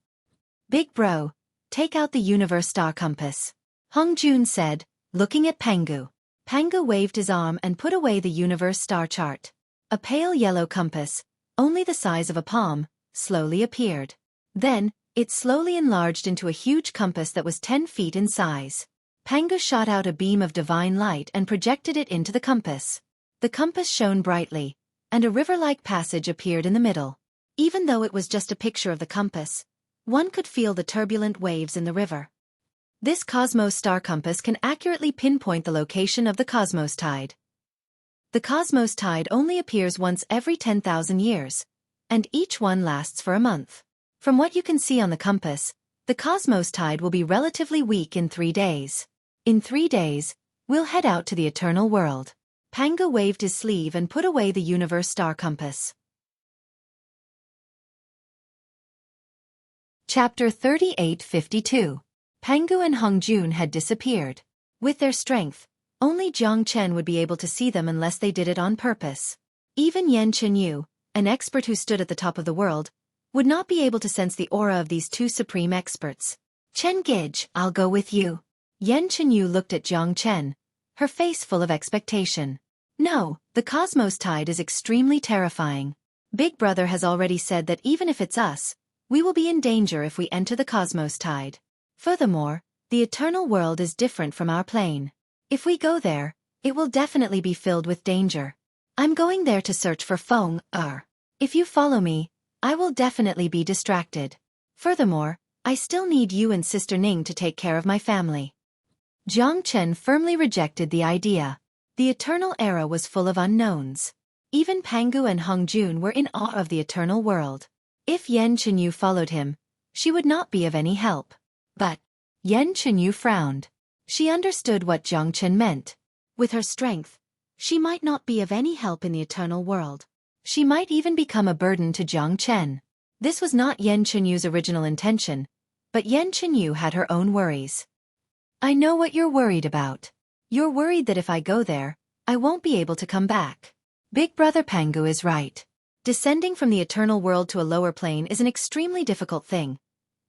Big bro, take out the universe star compass. Hongjun said, looking at Pangu. Pangu waved his arm and put away the universe star chart. A pale yellow compass, only the size of a palm, slowly appeared. Then, it slowly enlarged into a huge compass that was 10 feet in size. Pangu shot out a beam of divine light and projected it into the compass. The compass shone brightly, and a river-like passage appeared in the middle. Even though it was just a picture of the compass, one could feel the turbulent waves in the river. This Cosmos star compass can accurately pinpoint the location of the Cosmos tide. The Cosmos tide only appears once every 10,000 years, and each one lasts for a month. From what you can see on the compass, the Cosmos tide will be relatively weak in 3 days. In 3 days, we'll head out to the eternal world. Pangu waved his sleeve and put away the universe star compass. Chapter 3852. Pangu and Hongjun had disappeared. With their strength, only Jiang Chen would be able to see them unless they did it on purpose. Even Yan Chenyu, an expert who stood at the top of the world, would not be able to sense the aura of these two supreme experts. Chen Gij, I'll go with you. Yan Chenyu looked at Jiang Chen, her face full of expectation. No, the Cosmos tide is extremely terrifying. Big Brother has already said that even if it's us, we will be in danger if we enter the Cosmos tide. Furthermore, the eternal world is different from our plane. If we go there, it will definitely be filled with danger. I'm going there to search for Feng Er. If you follow me, I will definitely be distracted. Furthermore, I still need you and Sister Ning to take care of my family. Jiang Chen firmly rejected the idea. The eternal era was full of unknowns. Even Pangu and Hongjun were in awe of the eternal world. If Yan Chenyu followed him, she would not be of any help. But Yan Chenyu frowned. She understood what Jiang Chen meant. With her strength, she might not be of any help in the eternal world. She might even become a burden to Jiang Chen. This was not Yan Chenyu's original intention, but Yan Chenyu had her own worries. I know what you're worried about. You're worried that if I go there, I won't be able to come back. Big Brother Pangu is right. Descending from the eternal world to a lower plane is an extremely difficult thing,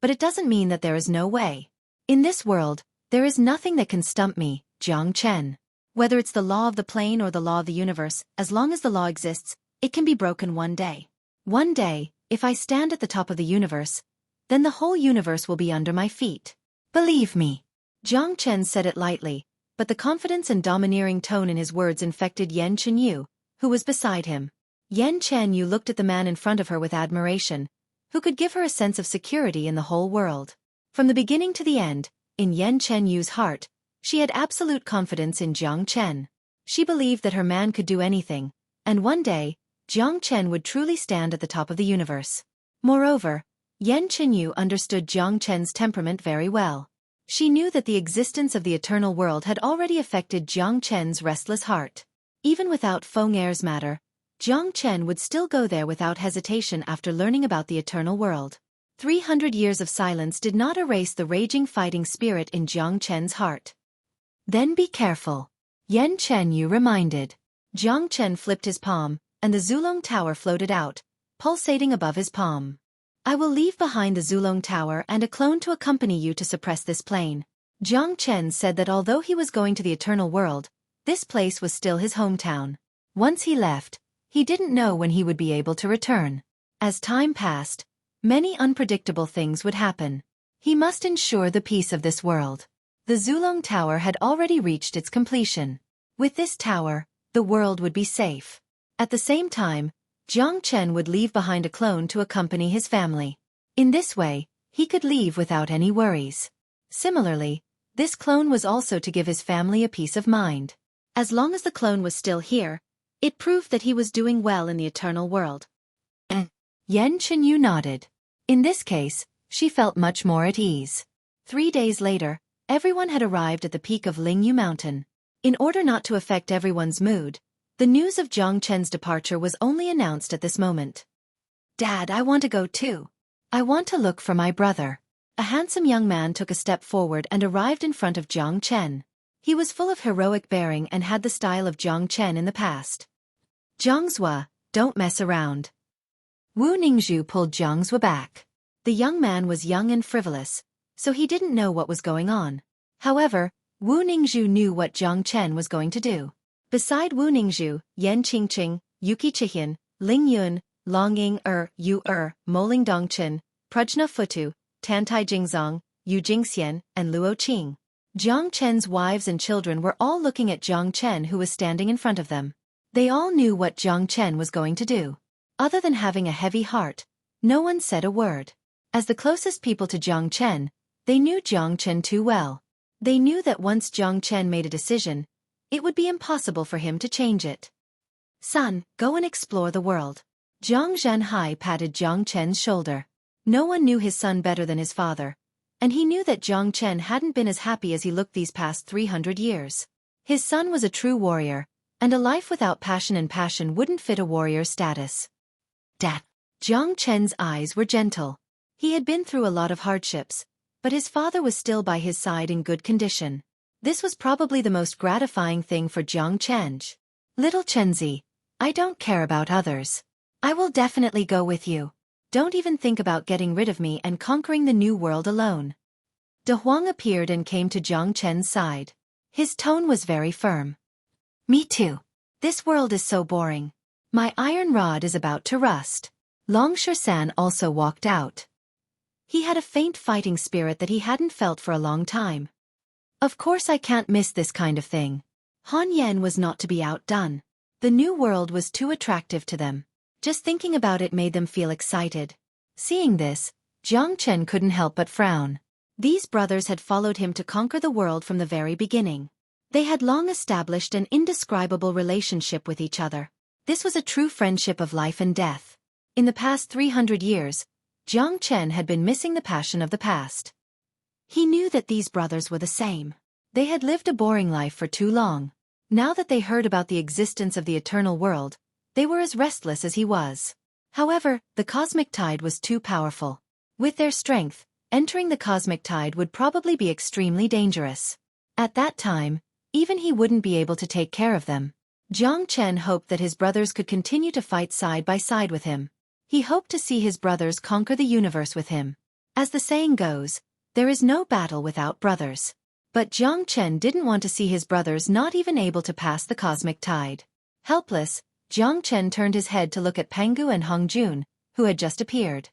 but it doesn't mean that there is no way. In this world, there is nothing that can stump me, Jiang Chen. Whether it's the law of the plane or the law of the universe, as long as the law exists, it can be broken one day. One day, if I stand at the top of the universe, then the whole universe will be under my feet. Believe me. Jiang Chen said it lightly, but the confidence and domineering tone in his words infected Yan Chenyu, who was beside him. Yan Chenyu looked at the man in front of her with admiration, who could give her a sense of security in the whole world. From the beginning to the end, in Yan Chenyu's heart, she had absolute confidence in Jiang Chen. She believed that her man could do anything, and one day, Jiang Chen would truly stand at the top of the universe. Moreover, Yan Chenyu understood Jiang Chen's temperament very well. She knew that the existence of the eternal world had already affected Jiang Chen's restless heart. Even without Feng Er's matter, Jiang Chen would still go there without hesitation after learning about the eternal world. 300 years of silence did not erase the raging fighting spirit in Jiang Chen's heart. Then be careful. Yan Chenyu reminded. Jiang Chen flipped his palm, and the Zulong Tower floated out, pulsating above his palm. I will leave behind the Zulong Tower and a clone to accompany you to suppress this plane. Jiang Chen said that although he was going to the eternal world, this place was still his hometown. Once he left, he didn't know when he would be able to return. As time passed, many unpredictable things would happen. He must ensure the peace of this world. The Zulong Tower had already reached its completion. With this tower, the world would be safe. At the same time, Jiang Chen would leave behind a clone to accompany his family. In this way, he could leave without any worries. Similarly, this clone was also to give his family a peace of mind. As long as the clone was still here, it proved that he was doing well in the eternal world. Yan Chenyu nodded. In this case, she felt much more at ease. 3 days later, everyone had arrived at the peak of Lingyu Mountain. In order not to affect everyone's mood, the news of Jiang Chen's departure was only announced at this moment. Dad, I want to go too. I want to look for my brother. A handsome young man took a step forward and arrived in front of Jiang Chen. He was full of heroic bearing and had the style of Jiang Chen in the past. Jiang Zhua, don't mess around. Wu Ningzhu pulled Jiang Zhua back. The young man was young and frivolous, so he didn't know what was going on. However, Wu Ningzhu knew what Jiang Chen was going to do. Beside Wu Ningzhu, Yan Qingqing, Yuqi Chihin, Ling Yun, Long Ying Yu Moling Dongchen, Prajna Futu, Tantai Jingzong, Yu Jingxian, and Luo Qing. Jiang Chen's wives and children were all looking at Jiang Chen, who was standing in front of them. They all knew what Jiang Chen was going to do. Other than having a heavy heart, no one said a word. As the closest people to Jiang Chen, they knew Jiang Chen too well. They knew that once Jiang Chen made a decision, it would be impossible for him to change it. Son, go and explore the world. Jiang Zhanhai patted Jiang Chen's shoulder. No one knew his son better than his father, and he knew that Jiang Chen hadn't been as happy as he looked these past 300 years. His son was a true warrior, and a life without passion and passion wouldn't fit a warrior's status. Dad. Jiang Chen's eyes were gentle. He had been through a lot of hardships, but his father was still by his side in good condition. This was probably the most gratifying thing for Jiang Chen. Little Chenzi, I don't care about others. I will definitely go with you. Don't even think about getting rid of me and conquering the new world alone. De Huang appeared and came to Jiang Chen's side. His tone was very firm. Me too. This world is so boring. My iron rod is about to rust. Long Shersan also walked out. He had a faint fighting spirit that he hadn't felt for a long time. Of course I can't miss this kind of thing. Han Yan was not to be outdone. The new world was too attractive to them. Just thinking about it made them feel excited. Seeing this, Jiang Chen couldn't help but frown. These brothers had followed him to conquer the world from the very beginning. They had long established an indescribable relationship with each other. This was a true friendship of life and death. In the past 300 years, Jiang Chen had been missing the passion of the past. He knew that these brothers were the same. They had lived a boring life for too long. Now that they heard about the existence of the eternal world, they were as restless as he was. However, the cosmic tide was too powerful. With their strength, entering the cosmic tide would probably be extremely dangerous. At that time, even he wouldn't be able to take care of them. Jiang Chen hoped that his brothers could continue to fight side by side with him. He hoped to see his brothers conquer the universe with him. As the saying goes, there is no battle without brothers. But Jiang Chen didn't want to see his brothers not even able to pass the cosmic tide. Helpless, Jiang Chen turned his head to look at Pangu and Hong Jun, who had just appeared.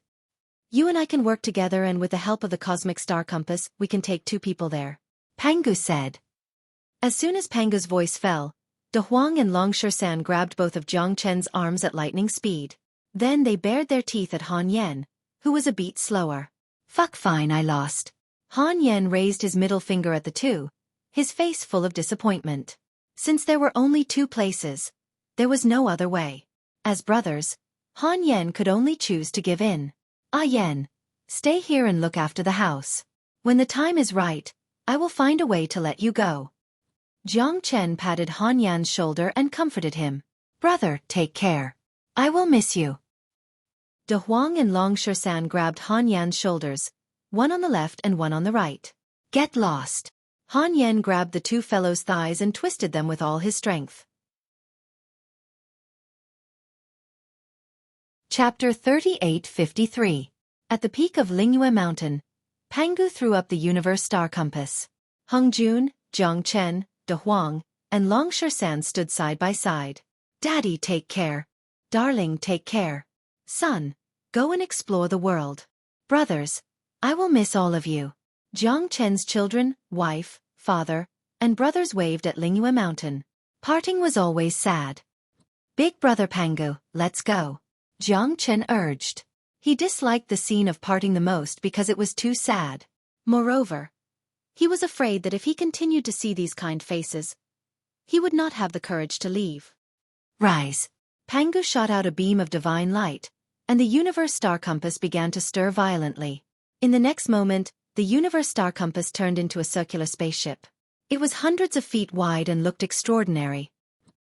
You and I can work together, and with the help of the cosmic star compass, we can take 2 people there, Pangu said. As soon as Pangu's voice fell, De Huang and Long Shersan grabbed both of Jiang Chen's arms at lightning speed. Then they bared their teeth at Han Yan, who was a beat slower. Fuck, fine, I lost. Han Yan raised his middle finger at the two, his face full of disappointment. Since there were only 2 places, there was no other way. As brothers, Han Yan could only choose to give in. Ah Yan, stay here and look after the house. When the time is right, I will find a way to let you go. Jiang Chen patted Han Yan's shoulder and comforted him. Brother, take care. I will miss you. De Huang and Long Shersan grabbed Han Yan's shoulders, one on the left and one on the right. Get lost. Han Yan grabbed the 2 fellows' thighs and twisted them with all his strength. Chapter 3853. At the peak of Lingyue Mountain, Pangu threw up the universe star compass. Hong Jun, Jiang Chen, De Huang, and Long Shersan stood side by side. Daddy, take care. Darling, take care. Son, go and explore the world. Brothers, I will miss all of you. Jiang Chen's children, wife, father, and brothers waved at Lingyue Mountain. Parting was always sad. Big brother Pangu, let's go. Jiang Chen urged. He disliked the scene of parting the most because it was too sad. Moreover, he was afraid that if he continued to see these kind faces, he would not have the courage to leave. Rise. Pangu shot out a beam of divine light, and the universe star compass began to stir violently. In the next moment, the universe star compass turned into a circular spaceship. It was hundreds of feet wide and looked extraordinary.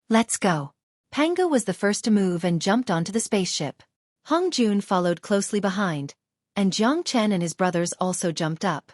Let's go. Pangu was the first to move and jumped onto the spaceship. Hong Jun followed closely behind, and Jiang Chen and his brothers also jumped up.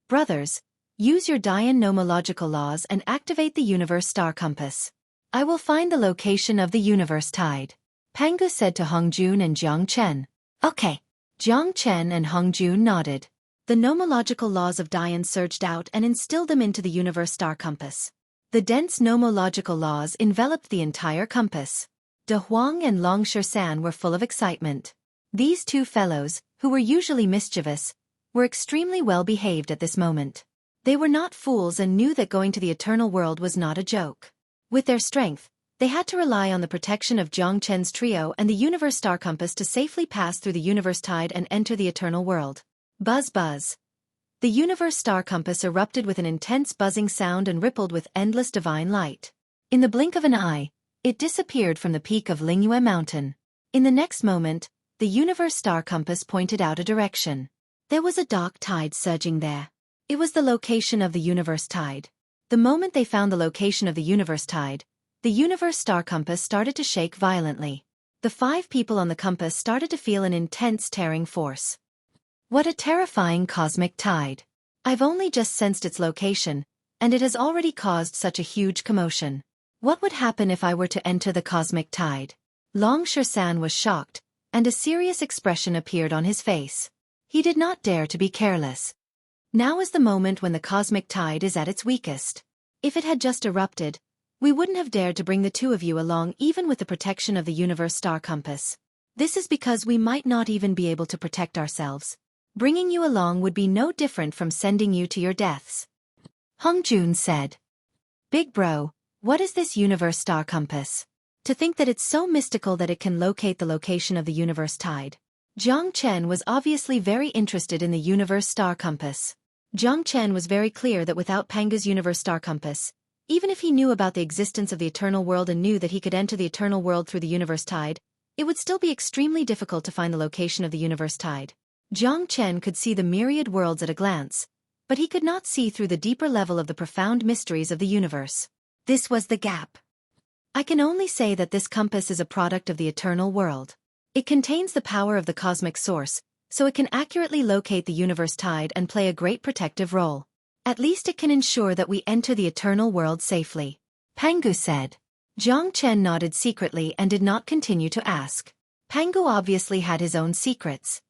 Brothers, use your Dian nomological laws and activate the universe star compass. I will find the location of the universe tide. Pangu said to Hong Jun and Jiang Chen. Okay. Jiang Chen and Hong Jun nodded. The nomological laws of Dian surged out and instilled them into the universe star compass. The dense nomological laws enveloped the entire compass. De Huang and Long Shersan were full of excitement. These 2 fellows, who were usually mischievous, were extremely well behaved at this moment. They were not fools and knew that going to the eternal world was not a joke. With their strength, they had to rely on the protection of Jiang Chen's trio and the universe star compass to safely pass through the universe tide and enter the eternal world. Buzz buzz. The universe star compass erupted with an intense buzzing sound and rippled with endless divine light. In the blink of an eye, it disappeared from the peak of Lingyue Mountain. In the next moment, the universe star compass pointed out a direction. There was a dark tide surging there. It was the location of the universe tide. The moment they found the location of the universe tide, the universe star compass started to shake violently. The 5 people on the compass started to feel an intense tearing force. What a terrifying cosmic tide. I've only just sensed its location, and it has already caused such a huge commotion. What would happen if I were to enter the cosmic tide? Long Shersan was shocked, and a serious expression appeared on his face. He did not dare to be careless. Now is the moment when the cosmic tide is at its weakest. If it had just erupted, we wouldn't have dared to bring the 2 of you along even with the protection of the universe star compass. This is because we might not even be able to protect ourselves. Bringing you along would be no different from sending you to your deaths. Hung Jun said. Big bro, what is this universe star compass? To think that it's so mystical that it can locate the location of the universe tide. Jiang Chen was obviously very interested in the universe star compass. Jiang Chen was very clear that without Pangu's universe star compass, even if he knew about the existence of the eternal world and knew that he could enter the eternal world through the universe tide, it would still be extremely difficult to find the location of the universe tide. Jiang Chen could see the myriad worlds at a glance, but he could not see through the deeper level of the profound mysteries of the universe. This was the gap. I can only say that this compass is a product of the eternal world. It contains the power of the cosmic source, so it can accurately locate the universe tide and play a great protective role. At least it can ensure that we enter the eternal world safely. Pangu said. Jiang Chen nodded secretly and did not continue to ask. Pangu obviously had his own secrets.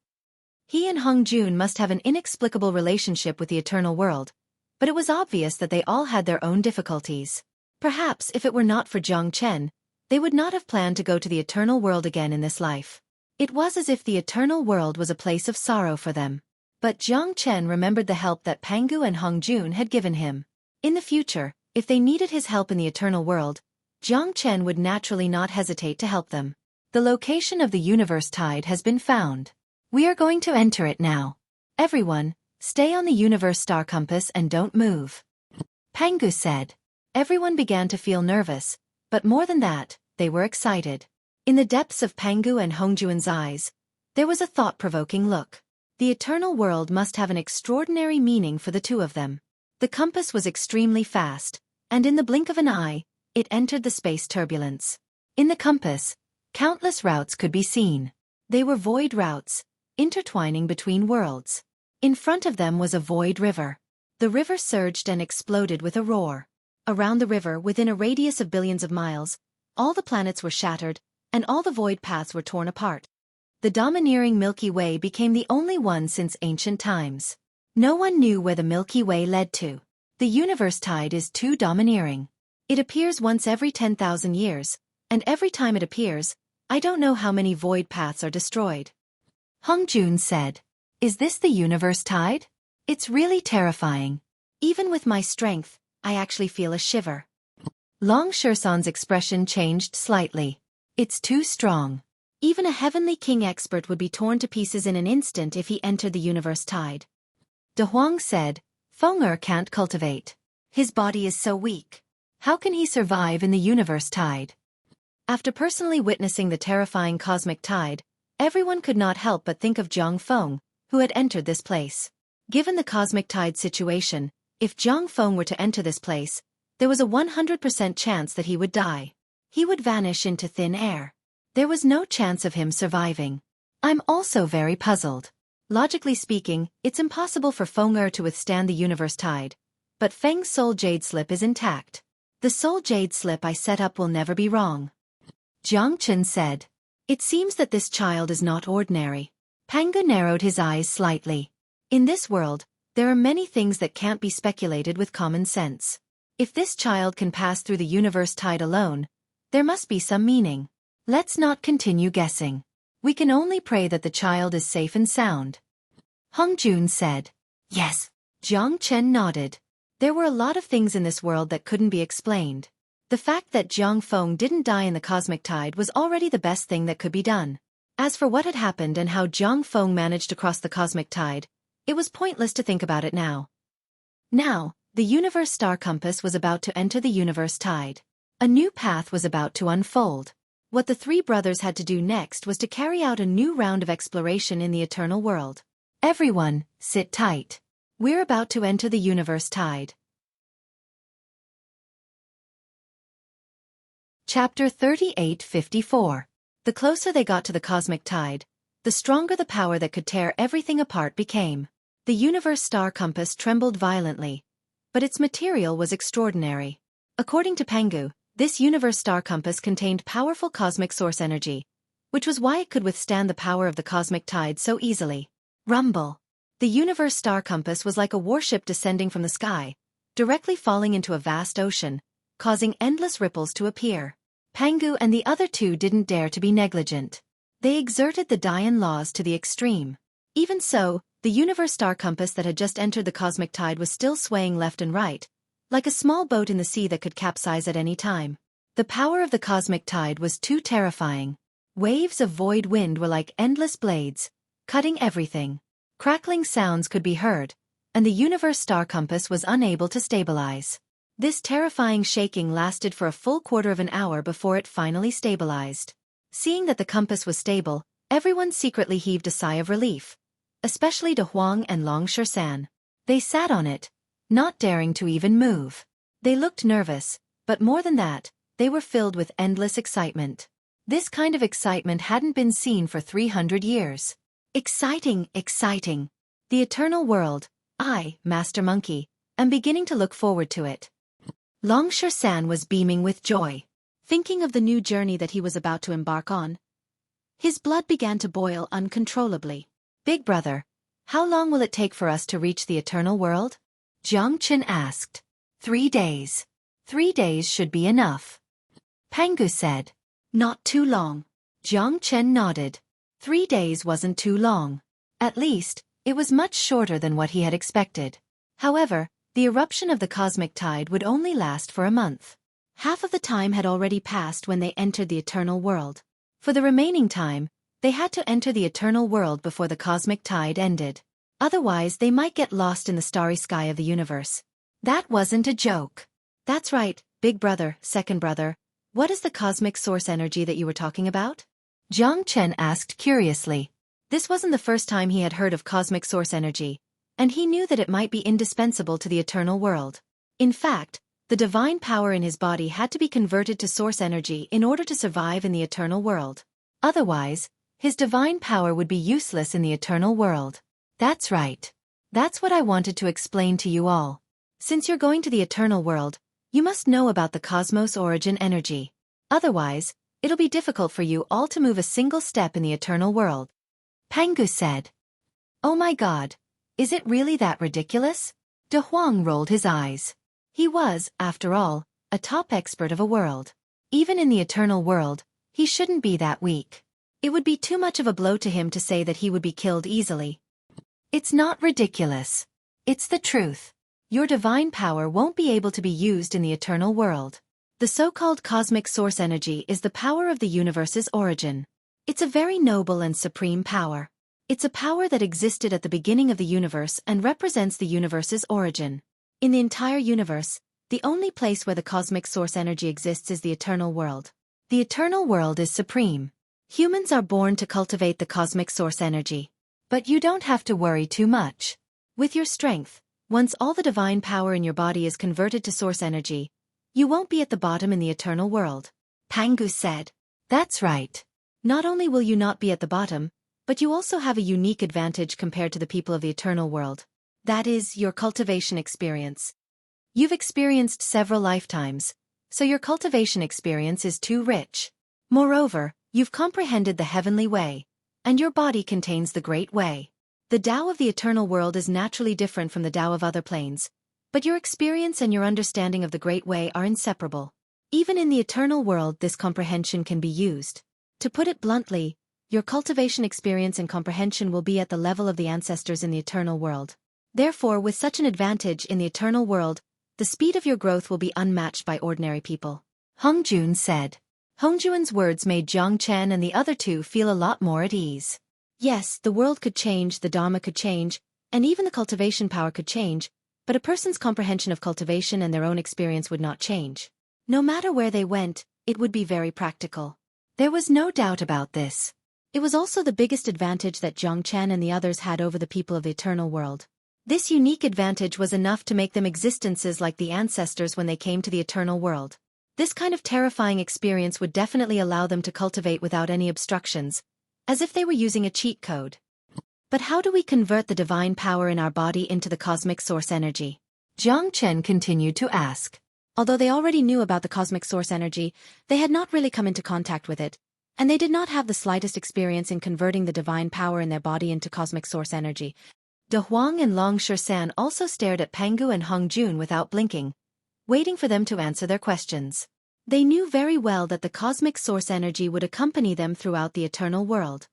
He and Hung Jun must have an inexplicable relationship with the eternal world, but it was obvious that they all had their own difficulties. Perhaps if it were not for Jiang Chen, they would not have planned to go to the eternal world again in this life. It was as if the eternal world was a place of sorrow for them. But Jiang Chen remembered the help that Pangu and Hung Jun had given him. In the future, if they needed his help in the eternal world, Jiang Chen would naturally not hesitate to help them. The location of the universe tide has been found. We are going to enter it now. Everyone, stay on the universe star compass and don't move. Pangu said. Everyone began to feel nervous, but more than that, they were excited. In the depths of Pangu and Hongjuan's eyes, there was a thought-provoking look. The eternal world must have an extraordinary meaning for the 2 of them. The compass was extremely fast, and in the blink of an eye, it entered the space turbulence. In the compass, countless routes could be seen. They were void routes, intertwining between worlds. In front of them was a void river. The river surged and exploded with a roar. Around the river, within a radius of billions of miles, all the planets were shattered, and all the void paths were torn apart. The domineering Milky Way became the only one since ancient times. No one knew where the Milky Way led to. The universe tide is too domineering. It appears once every 10,000 years, and every time it appears, I don't know how many void paths are destroyed. Hung Jun said. Is this the universe tide? It's really terrifying. Even with my strength, I actually feel a shiver. Long Shersan's expression changed slightly. It's too strong. Even a heavenly king expert would be torn to pieces in an instant if he entered the universe tide. De Huang said, Feng'er can't cultivate. His body is so weak. How can he survive in the universe tide? After personally witnessing the terrifying cosmic tide, everyone could not help but think of Zhang Feng, who had entered this place. Given the cosmic tide situation, if Zhang Feng were to enter this place, there was a 100% chance that he would die. He would vanish into thin air. There was no chance of him surviving. I'm also very puzzled. Logically speaking, it's impossible for Feng'er to withstand the universe tide. But Feng's soul jade slip is intact. The soul jade slip I set up will never be wrong. Jiang Chen said. It seems that this child is not ordinary. Pangu narrowed his eyes slightly. In this world, there are many things that can't be speculated with common sense. If this child can pass through the universe tide alone, there must be some meaning. Let's not continue guessing. We can only pray that the child is safe and sound. Hung Jun said. Yes. Jiang Chen nodded. There were a lot of things in this world that couldn't be explained. The fact that Jiang Feng didn't die in the cosmic tide was already the best thing that could be done. As for what had happened and how Jiang Feng managed to cross the cosmic tide, it was pointless to think about it now. Now, the universe star compass was about to enter the universe tide. A new path was about to unfold. What the three brothers had to do next was to carry out a new round of exploration in the eternal world. Everyone, sit tight. We're about to enter the universe tide. Chapter 38:54. The closer they got to the cosmic tide, the stronger the power that could tear everything apart became. The universe star compass trembled violently, but its material was extraordinary. According to Pangu, this universe star compass contained powerful cosmic source energy, which was why it could withstand the power of the cosmic tide so easily. Rumble. The universe star compass was like a warship descending from the sky, directly falling into a vast ocean, causing endless ripples to appear. Pangu and the other two didn't dare to be negligent. They exerted the Dian laws to the extreme. Even so, the universe star compass that had just entered the cosmic tide was still swaying left and right, like a small boat in the sea that could capsize at any time. The power of the cosmic tide was too terrifying. Waves of void wind were like endless blades, cutting everything. Crackling sounds could be heard, and the universe star compass was unable to stabilize. This terrifying shaking lasted for a full quarter of an hour before it finally stabilized. Seeing that the compass was stable, everyone secretly heaved a sigh of relief, especially De Huang and Long Shersan. They sat on it, not daring to even move. They looked nervous, but more than that, they were filled with endless excitement. This kind of excitement hadn't been seen for 300 years. Exciting, exciting. The eternal world, I, Master Monkey, am beginning to look forward to it. Long Shersan was beaming with joy, thinking of the new journey that he was about to embark on. His blood began to boil uncontrollably. Big brother, how long will it take for us to reach the eternal world? Jiang Chen asked. 3 days. 3 days should be enough. Pangu said. Not too long. Jiang Chen nodded. 3 days wasn't too long. At least, it was much shorter than what he had expected. However, the eruption of the cosmic tide would only last for a month. Half of the time had already passed when they entered the eternal world. For the remaining time, they had to enter the eternal world before the cosmic tide ended. Otherwise, they might get lost in the starry sky of the universe. That wasn't a joke. That's right, big brother, second brother. What is the cosmic source energy that you were talking about? Jiang Chen asked curiously. This wasn't the first time he had heard of cosmic source energy, and he knew that it might be indispensable to the eternal world. In fact, the divine power in his body had to be converted to source energy in order to survive in the eternal world. Otherwise, his divine power would be useless in the eternal world. That's right. That's what I wanted to explain to you all. Since you're going to the eternal world, you must know about the cosmos origin energy. Otherwise, it'll be difficult for you all to move a single step in the eternal world. Pangu said. Oh my God. Is it really that ridiculous? De Huang rolled his eyes. He was, after all, a top expert of a world. Even in the eternal world, he shouldn't be that weak. It would be too much of a blow to him to say that he would be killed easily. It's not ridiculous. It's the truth. Your divine power won't be able to be used in the eternal world. The so-called cosmic source energy is the power of the universe's origin. It's a very noble and supreme power. It's a power that existed at the beginning of the universe and represents the universe's origin. In the entire universe, the only place where the cosmic source energy exists is the eternal world. The eternal world is supreme. Humans are born to cultivate the cosmic source energy. But you don't have to worry too much. With your strength, once all the divine power in your body is converted to source energy, you won't be at the bottom in the eternal world. Pangu said. That's right. Not only will you not be at the bottom, but you also have a unique advantage compared to the people of the eternal world. That is, your cultivation experience. You've experienced several lifetimes, so your cultivation experience is too rich. Moreover, you've comprehended the heavenly way, and your body contains the great way. The Tao of the eternal world is naturally different from the Tao of other planes, but your experience and your understanding of the great way are inseparable. Even in the eternal world, this comprehension can be used. To put it bluntly, your cultivation experience and comprehension will be at the level of the ancestors in the eternal world. Therefore, with such an advantage in the eternal world, The speed of your growth will be unmatched by ordinary people. Hongjun said. Hongjuan's words made Jiang Chen and the other two feel a lot more at ease. Yes, the world could change, the Dharma could change, and even the cultivation power could change, but a person's comprehension of cultivation and their own experience would not change. No matter where they went, it would be very practical. There was no doubt about this. It was also the biggest advantage that Jiang Chen and the others had over the people of the eternal world. This unique advantage was enough to make them existences like the ancestors when they came to the eternal world. This kind of terrifying experience would definitely allow them to cultivate without any obstructions, as if they were using a cheat code. But how do we convert the divine power in our body into the cosmic source energy? Jiang Chen continued to ask. Although they already knew about the cosmic source energy, they had not really come into contact with it, and they did not have the slightest experience in converting the divine power in their body into cosmic source energy. De Huang and Long Shan also stared at Pangu and Hongjun without blinking, waiting for them to answer their questions. They knew very well that the cosmic source energy would accompany them throughout the eternal world.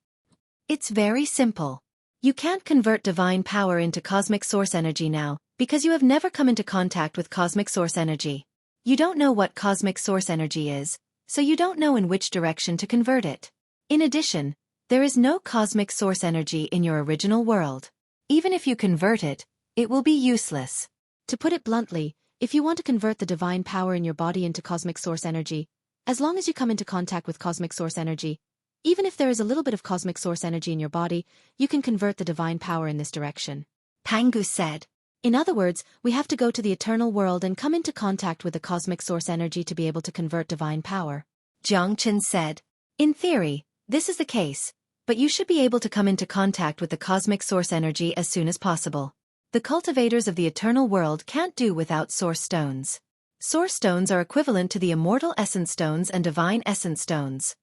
It's very simple. You can't convert divine power into cosmic source energy now, because you have never come into contact with cosmic source energy. You don't know what cosmic source energy is, so you don't know in which direction to convert it. In addition, there is no cosmic source energy in your original world. Even if you convert it, it will be useless. To put it bluntly, if you want to convert the divine power in your body into cosmic source energy, as long as you come into contact with cosmic source energy, even if there is a little bit of cosmic source energy in your body, you can convert the divine power in this direction. Pangu said. In other words, we have to go to the eternal world and come into contact with the cosmic source energy to be able to convert divine power. Jiang Chen said. In theory, this is the case, but you should be able to come into contact with the cosmic source energy as soon as possible. The cultivators of the eternal world can't do without source stones. Source stones are equivalent to the immortal essence stones and divine essence stones.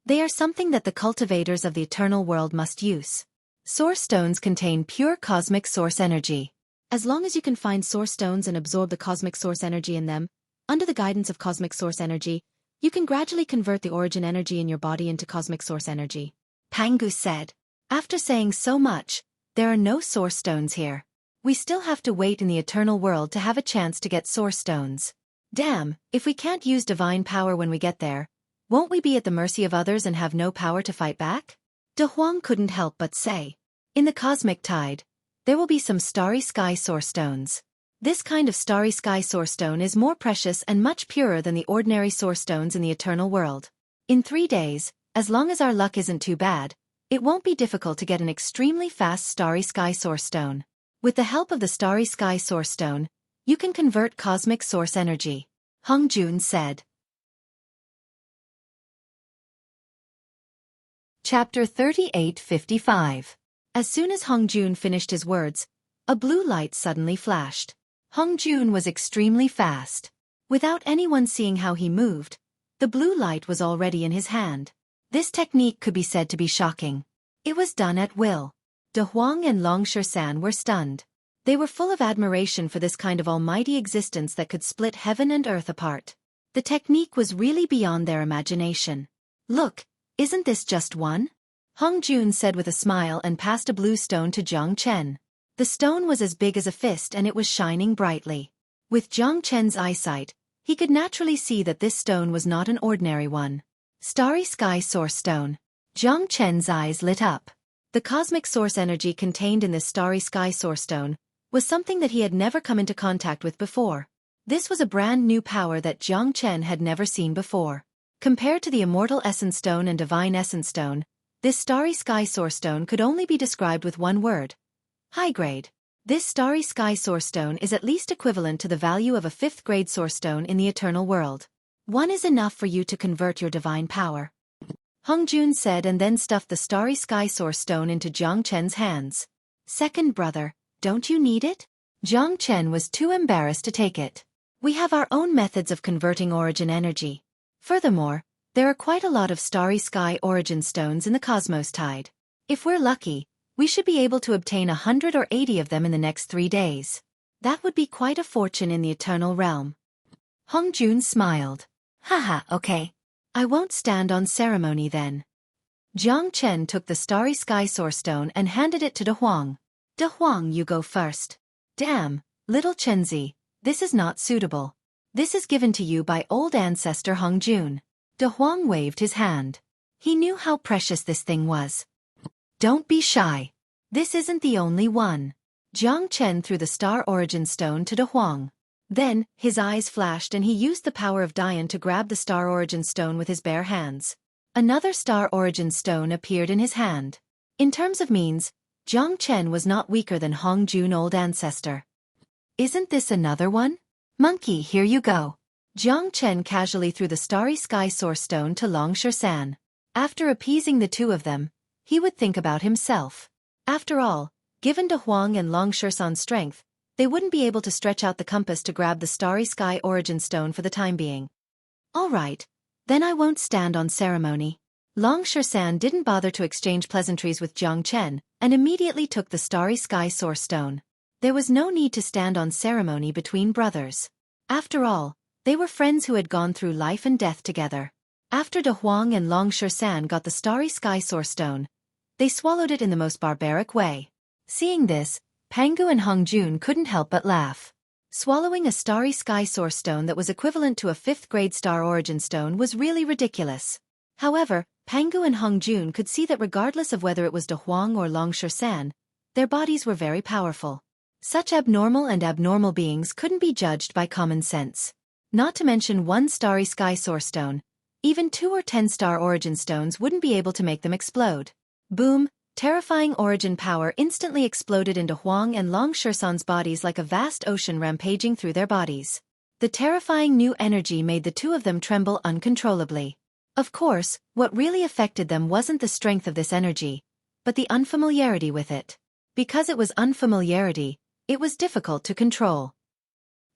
They are something that the cultivators of the eternal world must use. Source stones contain pure cosmic source energy. As long as you can find source stones and absorb the cosmic source energy in them, under the guidance of cosmic source energy, you can gradually convert the origin energy in your body into cosmic source energy. Pangu said. After saying so much, there are no source stones here. We still have to wait in the eternal world to have a chance to get source stones. Damn, if we can't use divine power when we get there, won't we be at the mercy of others and have no power to fight back? De Huang couldn't help but say. In the cosmic tide, there will be some starry sky source stones. This kind of starry sky source stone is more precious and much purer than the ordinary source stones in the eternal world. In 3 days, as long as our luck isn't too bad, it won't be difficult to get an extremely fast starry sky source stone. With the help of the starry sky source stone, you can convert cosmic source energy. Hongjun said. Chapter 38:55. As soon as Hongjun finished his words, a blue light suddenly flashed. Hongjun was extremely fast. Without anyone seeing how he moved, the blue light was already in his hand. This technique could be said to be shocking. It was done at will. De Huang and Long Shan were stunned. They were full of admiration for this kind of almighty existence that could split heaven and earth apart. The technique was really beyond their imagination. Look, isn't this just one? Hongjun said with a smile and passed a blue stone to Jiang Chen. The stone was as big as a fist and it was shining brightly. With Jiang Chen's eyesight, he could naturally see that this stone was not an ordinary one. Starry Sky Source Stone. Jiang Chen's eyes lit up. The cosmic source energy contained in this Starry Sky Source Stone was something that he had never come into contact with before. This was a brand new power that Jiang Chen had never seen before. Compared to the Immortal Essence Stone and Divine Essence Stone, this Starry Sky Source Stone could only be described with one word. High grade. This Starry Sky Source Stone is at least equivalent to the value of a 5th grade Source Stone in the eternal world. One is enough for you to convert your divine power. Hongjun said and then stuffed the Starry Sky Source Stone into Jiang Chen's hands. Second brother, don't you need it? Jiang Chen was too embarrassed to take it. We have our own methods of converting origin energy. Furthermore, there are quite a lot of Starry Sky origin stones in the cosmos tide. If we're lucky, we should be able to obtain 100 or 80 of them in the next 3 days. That would be quite a fortune in the eternal realm. Hongjun smiled. Haha, okay. I won't stand on ceremony then. Jiang Chen took the Starry Sky Source Stone and handed it to De Huang. De Huang, you go first. Damn, little Chenzi, This is not suitable. This is given to you by old ancestor Hong Jun. De Huang waved his hand. He knew how precious this thing was. Don't be shy. This isn't the only one. Jiang Chen threw the Star Origin Stone to De Huang. Then, his eyes flashed and he used the power of Dian to grab the Star Origin Stone with his bare hands. Another Star Origin Stone appeared in his hand. In terms of means, Jiang Chen was not weaker than Hong Jun old ancestor. Isn't this another one? Monkey, here you go. Jiang Chen casually threw the Starry Sky Source Stone to Long Shan. After appeasing the two of them, he would think about himself. After all, given De Huang and Long Shan's strength, they wouldn't be able to stretch out the compass to grab the Starry Sky Origin Stone for the time being. All right, then I won't stand on ceremony. Long Shan didn't bother to exchange pleasantries with Jiang Chen, and immediately took the Starry Sky Source Stone. There was no need to stand on ceremony between brothers. After all, they were friends who had gone through life and death together. After De Huang and Long Shan got the Starry Sky Source Stone, they swallowed it in the most barbaric way. Seeing this, Pangu and Hong Jun couldn't help but laugh. Swallowing a Starry Sky Source Stone that was equivalent to a 5th grade Star Origin Stone was really ridiculous. However, Pangu and Hong Jun could see that regardless of whether it was De Huang or Long Shan, their bodies were very powerful. Such abnormal beings couldn't be judged by common sense. Not to mention one Starry Sky Source Stone, even 2 or 10 Star Origin Stones wouldn't be able to make them explode. Boom! Terrifying origin power instantly exploded into Huang and Long Shan's bodies like a vast ocean rampaging through their bodies. The terrifying new energy made the two of them tremble uncontrollably. Of course, what really affected them wasn't the strength of this energy, but the unfamiliarity with it. Because it was unfamiliarity, it was difficult to control.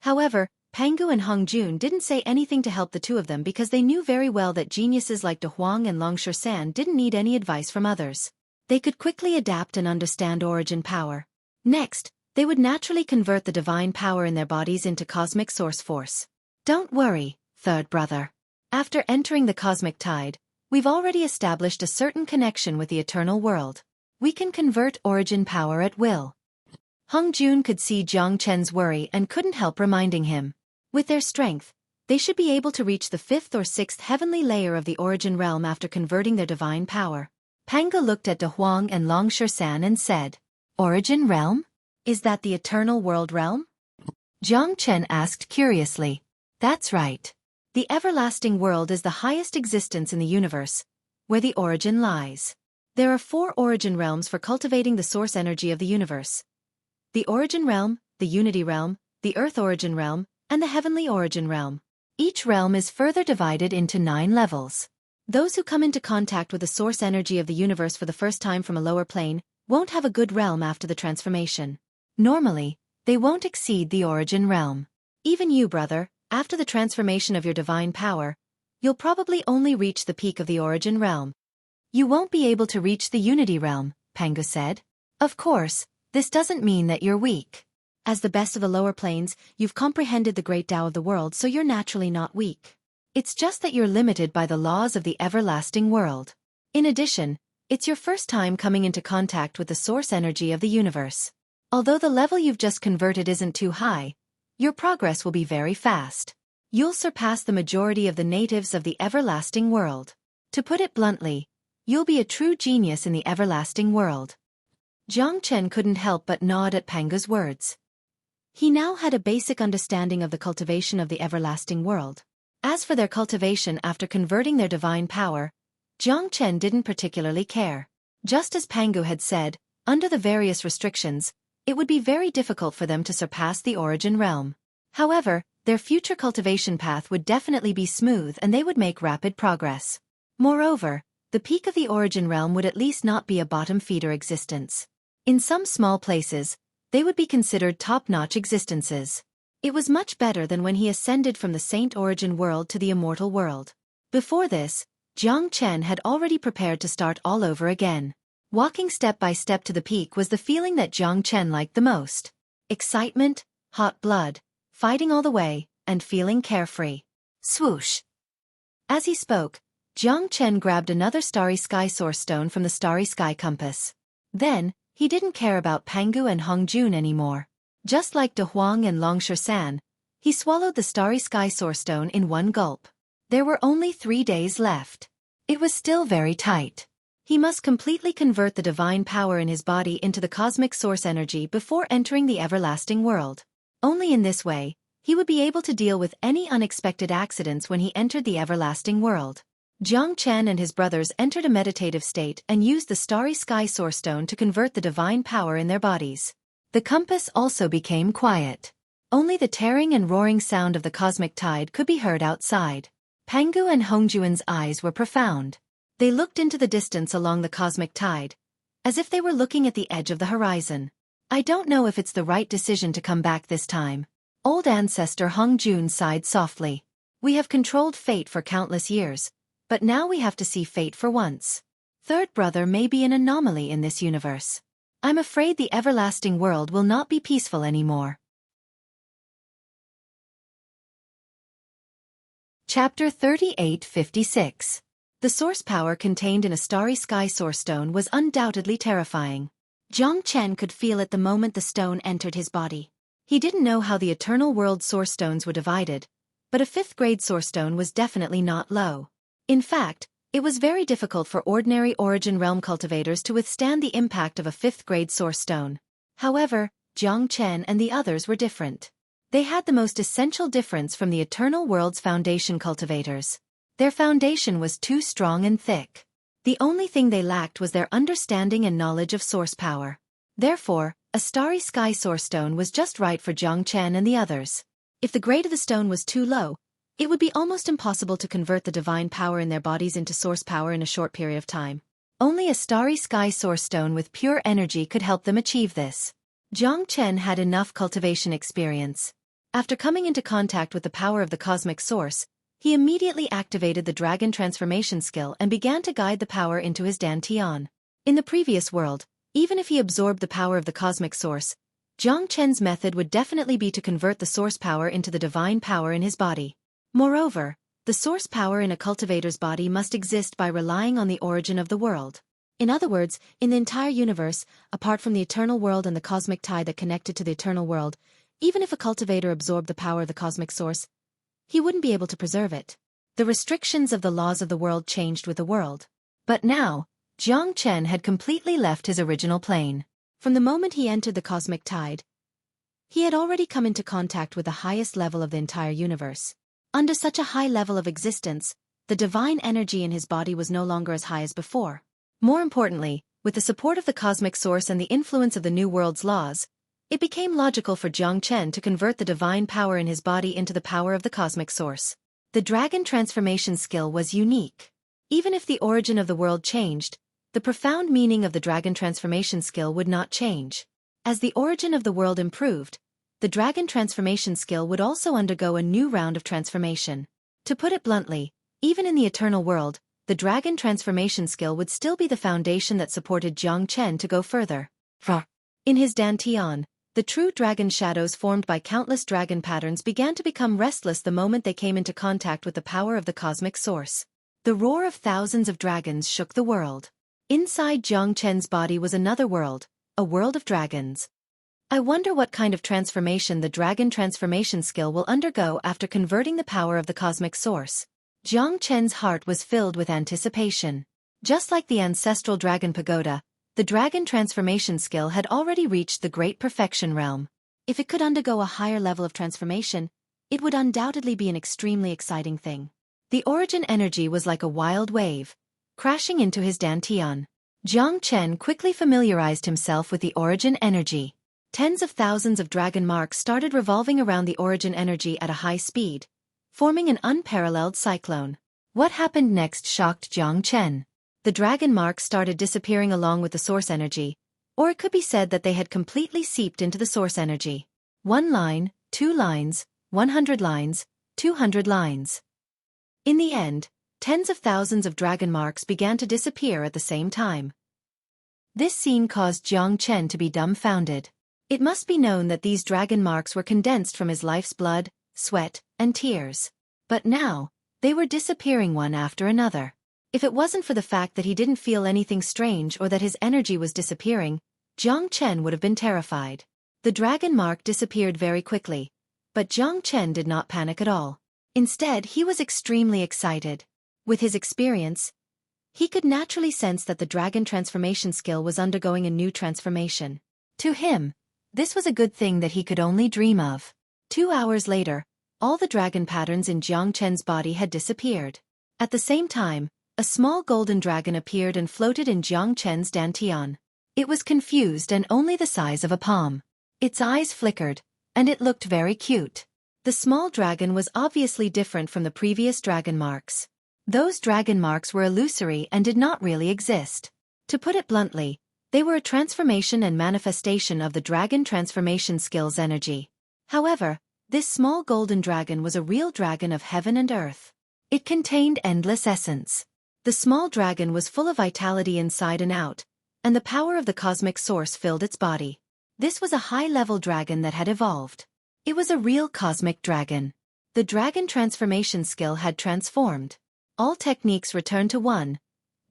However, Pangu and Hong Jun didn't say anything to help the two of them because they knew very well that geniuses like De Huang and Long Shan didn't need any advice from others. They could quickly adapt and understand origin power. Next, they would naturally convert the divine power in their bodies into cosmic source force. Don't worry, third brother. After entering the cosmic tide, we've already established a certain connection with the eternal world. We can convert origin power at will. Hong Jun could see Jiang Chen's worry and couldn't help reminding him. With their strength, they should be able to reach the 5th or 6th heavenly layer of the origin realm after converting their divine power. Pangu looked at De Huang and Long Shan and said, Origin realm? Is that the eternal world realm? Jiang Chen asked curiously. That's right. The everlasting world is the highest existence in the universe, where the origin lies. There are 4 origin realms for cultivating the source energy of the universe. The origin realm, the unity realm, the earth origin realm, and the heavenly origin realm. Each realm is further divided into 9 levels. Those who come into contact with the source energy of the universe for the first time from a lower plane won't have a good realm after the transformation. Normally, they won't exceed the origin realm. Even you, brother, after the transformation of your divine power, you'll probably only reach the peak of the origin realm. You won't be able to reach the unity realm, Pangu said. Of course, this doesn't mean that you're weak. As the best of the lower planes, you've comprehended the great Tao of the world, so you're naturally not weak. It's just that you're limited by the laws of the everlasting world. In addition, it's your first time coming into contact with the source energy of the universe. Although the level you've just converted isn't too high, your progress will be very fast. You'll surpass the majority of the natives of the everlasting world. To put it bluntly, you'll be a true genius in the everlasting world. Jiang Chen couldn't help but nod at Pangu's words. He now had a basic understanding of the cultivation of the everlasting world. As for their cultivation after converting their divine power, Jiang Chen didn't particularly care. Just as Pangu had said, under the various restrictions, it would be very difficult for them to surpass the origin realm. However, their future cultivation path would definitely be smooth and they would make rapid progress. Moreover, the peak of the origin realm would at least not be a bottom-feeder existence. In some small places, they would be considered top-notch existences. It was much better than when he ascended from the Saint Origin world to the immortal world. Before this, Jiang Chen had already prepared to start all over again. Walking step by step to the peak was the feeling that Jiang Chen liked the most. Excitement, hot blood, fighting all the way, and feeling carefree. Swoosh! As he spoke, Jiang Chen grabbed another Starry Sky Source Stone from the Starry Sky Compass. Then, he didn't care about Pangu and Hong Jun anymore. Just like De Huang and Long Shan, He swallowed the starry sky source stone in one gulp. There were only 3 days left. It was still very tight. He must completely convert the divine power in his body into the cosmic source energy before entering the everlasting world. Only in this way, he would be able to deal with any unexpected accidents when he entered the everlasting world. Jiang Chen and his brothers entered a meditative state and used the starry sky source stone to convert the divine power in their bodies. The compass also became quiet. Only the tearing and roaring sound of the cosmic tide could be heard outside. Pangu and Hongjuan's eyes were profound. They looked into the distance along the cosmic tide, as if they were looking at the edge of the horizon. I don't know if it's the right decision to come back this time. Old ancestor Hongjun sighed softly. We have controlled fate for countless years, but now we have to see fate for once. Third brother may be an anomaly in this universe. I'm afraid the everlasting world will not be peaceful anymore. Chapter 3856. The source power contained in a starry sky source stone was undoubtedly terrifying. Jiang Chen could feel it the moment the stone entered his body. He didn't know how the eternal world source stones were divided, but a 5th grade source stone was definitely not low. In fact, it was very difficult for ordinary origin realm cultivators to withstand the impact of a 5th grade source stone. However, Jiang Chen and the others were different. They had the most essential difference from the eternal world's foundation cultivators. Their foundation was too strong and thick. The only thing they lacked was their understanding and knowledge of source power. Therefore, a starry sky source stone was just right for Jiang Chen and the others. If the grade of the stone was too low, it would be almost impossible to convert the divine power in their bodies into source power in a short period of time. Only a starry sky source stone with pure energy could help them achieve this. Jiang Chen had enough cultivation experience. After coming into contact with the power of the cosmic source, he immediately activated the dragon transformation skill and began to guide the power into his dantian. In the previous world, even if he absorbed the power of the cosmic source, Jiang Chen's method would definitely be to convert the source power into the divine power in his body. Moreover, the source power in a cultivator's body must exist by relying on the origin of the world. In other words, in the entire universe, apart from the eternal world and the cosmic tide that connected to the eternal world, even if a cultivator absorbed the power of the cosmic source, he wouldn't be able to preserve it. The restrictions of the laws of the world changed with the world. But now, Jiang Chen had completely left his original plane. From the moment he entered the cosmic tide, he had already come into contact with the highest level of the entire universe. Under such a high level of existence, the divine energy in his body was no longer as high as before. More importantly, with the support of the cosmic source and the influence of the new world's laws, it became logical for Jiang Chen to convert the divine power in his body into the power of the cosmic source. The dragon transformation skill was unique. Even if the origin of the world changed, the profound meaning of the dragon transformation skill would not change. As the origin of the world improved, the dragon transformation skill would also undergo a new round of transformation. To put it bluntly, even in the eternal world, the dragon transformation skill would still be the foundation that supported Jiang Chen to go further. In his dantian, the true dragon shadows formed by countless dragon patterns began to become restless the moment they came into contact with the power of the cosmic source. The roar of thousands of dragons shook the world. Inside Jiang Chen's body was another world, a world of dragons. I wonder what kind of transformation the dragon transformation skill will undergo after converting the power of the cosmic source. Jiang Chen's heart was filled with anticipation. Just like the ancestral dragon pagoda, the dragon transformation skill had already reached the great perfection realm. If it could undergo a higher level of transformation, it would undoubtedly be an extremely exciting thing. The origin energy was like a wild wave, crashing into his dantian. Jiang Chen quickly familiarized himself with the origin energy. Tens of thousands of dragon marks started revolving around the origin energy at a high speed, forming an unparalleled cyclone. What happened next shocked Jiang Chen. The dragon marks started disappearing along with the source energy, or it could be said that they had completely seeped into the source energy. 1 line, 2 lines, 100 lines, 200 lines. In the end, tens of thousands of dragon marks began to disappear at the same time. This scene caused Jiang Chen to be dumbfounded. It must be known that these dragon marks were condensed from his life's blood, sweat, and tears. But now, they were disappearing one after another. If it wasn't for the fact that he didn't feel anything strange or that his energy was disappearing, Jiang Chen would have been terrified. The dragon mark disappeared very quickly, But Jiang Chen did not panic at all. Instead, he was extremely excited. With his experience, he could naturally sense that the dragon transformation skill was undergoing a new transformation. To him, this was a good thing that he could only dream of. 2 hours later, all the dragon patterns in Jiang Chen's body had disappeared. At the same time, a small golden dragon appeared and floated in Jiang Chen's dantian. It was confused and only the size of a palm. Its eyes flickered, and it looked very cute. The small dragon was obviously different from the previous dragon marks. Those dragon marks were illusory and did not really exist. To put it bluntly, they were a transformation and manifestation of the dragon transformation skill's energy. However, this small golden dragon was a real dragon of heaven and earth. It contained endless essence. The small dragon was full of vitality inside and out, and the power of the cosmic source filled its body. This was a high-level dragon that had evolved. It was a real cosmic dragon. The dragon transformation skill had transformed. All techniques return to one.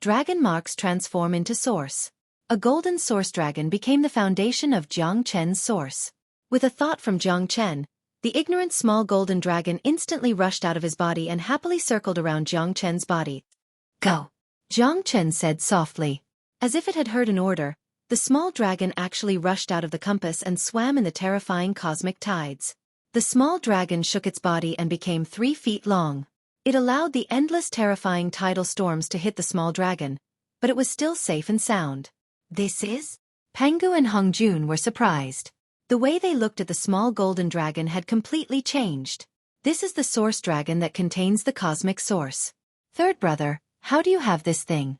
Dragon marks transform into source. A golden source dragon became the foundation of Jiang Chen's source. With a thought from Jiang Chen, the ignorant small golden dragon instantly rushed out of his body and happily circled around Jiang Chen's body. Go! Jiang Chen said softly. As if it had heard an order, the small dragon actually rushed out of the compass and swam in the terrifying cosmic tides. The small dragon shook its body and became 3 feet long. It allowed the endless terrifying tidal storms to hit the small dragon, but it was still safe and sound. This is? Pangu and Hongjun were surprised. The way they looked at the small golden dragon had completely changed. This is the source dragon that contains the cosmic source. Third brother, how do you have this thing?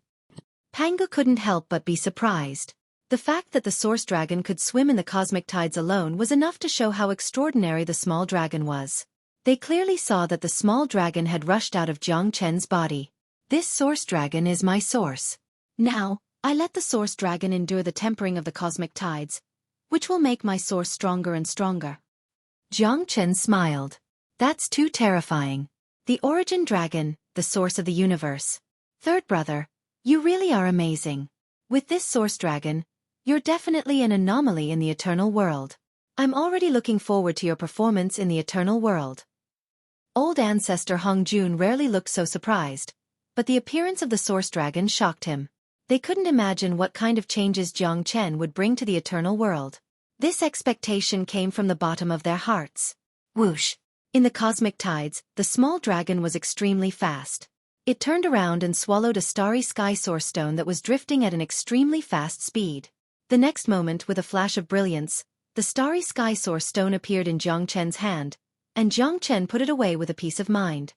Pangu couldn't help but be surprised. The fact that the source dragon could swim in the cosmic tides alone was enough to show how extraordinary the small dragon was. They clearly saw that the small dragon had rushed out of Jiang Chen's body. This source dragon is my source. Now, I let the source dragon endure the tempering of the cosmic tides, which will make my source stronger and stronger. Jiang Chen smiled. That's too terrifying. The origin dragon, the source of the universe. Third brother, you really are amazing. With this source dragon, you're definitely an anomaly in the eternal world. I'm already looking forward to your performance in the eternal world. Old ancestor Hongjun rarely looked so surprised, but the appearance of the source dragon shocked him. They couldn't imagine what kind of changes Jiang Chen would bring to the eternal world. This expectation came from the bottom of their hearts. Whoosh! In the cosmic tides, the small dragon was extremely fast. It turned around and swallowed a starry sky source stone that was drifting at an extremely fast speed. The next moment, with a flash of brilliance, the starry sky source stone appeared in Jiang Chen's hand, and Jiang Chen put it away with a peace of mind.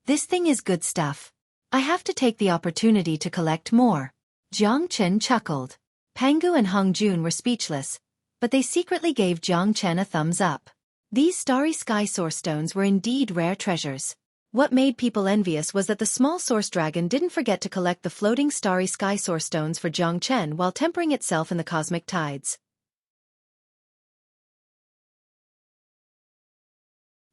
This thing is good stuff. I have to take the opportunity to collect more. Jiang Chen chuckled. Pangu and Hongjun were speechless, but they secretly gave Jiang Chen a thumbs up. These starry sky source stones were indeed rare treasures. What made people envious was that the small source dragon didn't forget to collect the floating starry sky source stones for Jiang Chen while tempering itself in the cosmic tides.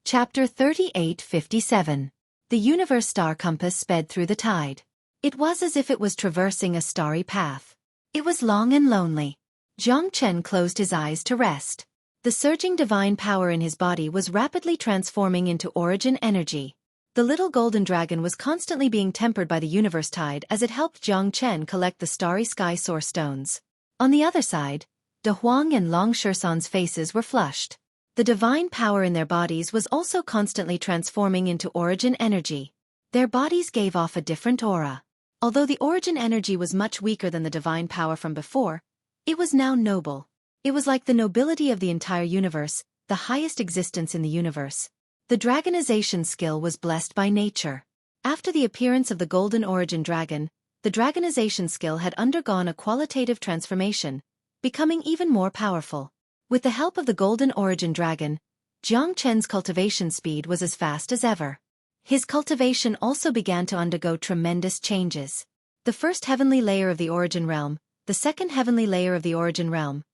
Chapter 38:57. The universe star compass sped through the tide. It was as if it was traversing a starry path. It was long and lonely. Jiang Chen closed his eyes to rest. The surging divine power in his body was rapidly transforming into origin energy. The little golden dragon was constantly being tempered by the universe tide as it helped Jiang Chen collect the starry sky source stones. On the other side, De Huang and Long Shersan's faces were flushed. The divine power in their bodies was also constantly transforming into origin energy. Their bodies gave off a different aura. Although the origin energy was much weaker than the divine power from before, it was now noble. It was like the nobility of the entire universe, the highest existence in the universe. The dragonization skill was blessed by nature. After the appearance of the golden origin dragon, the dragonization skill had undergone a qualitative transformation, becoming even more powerful. With the help of the golden origin dragon, Jiang Chen's cultivation speed was as fast as ever. His cultivation also began to undergo tremendous changes. The first heavenly layer of the origin realm, the second heavenly layer of the origin realm.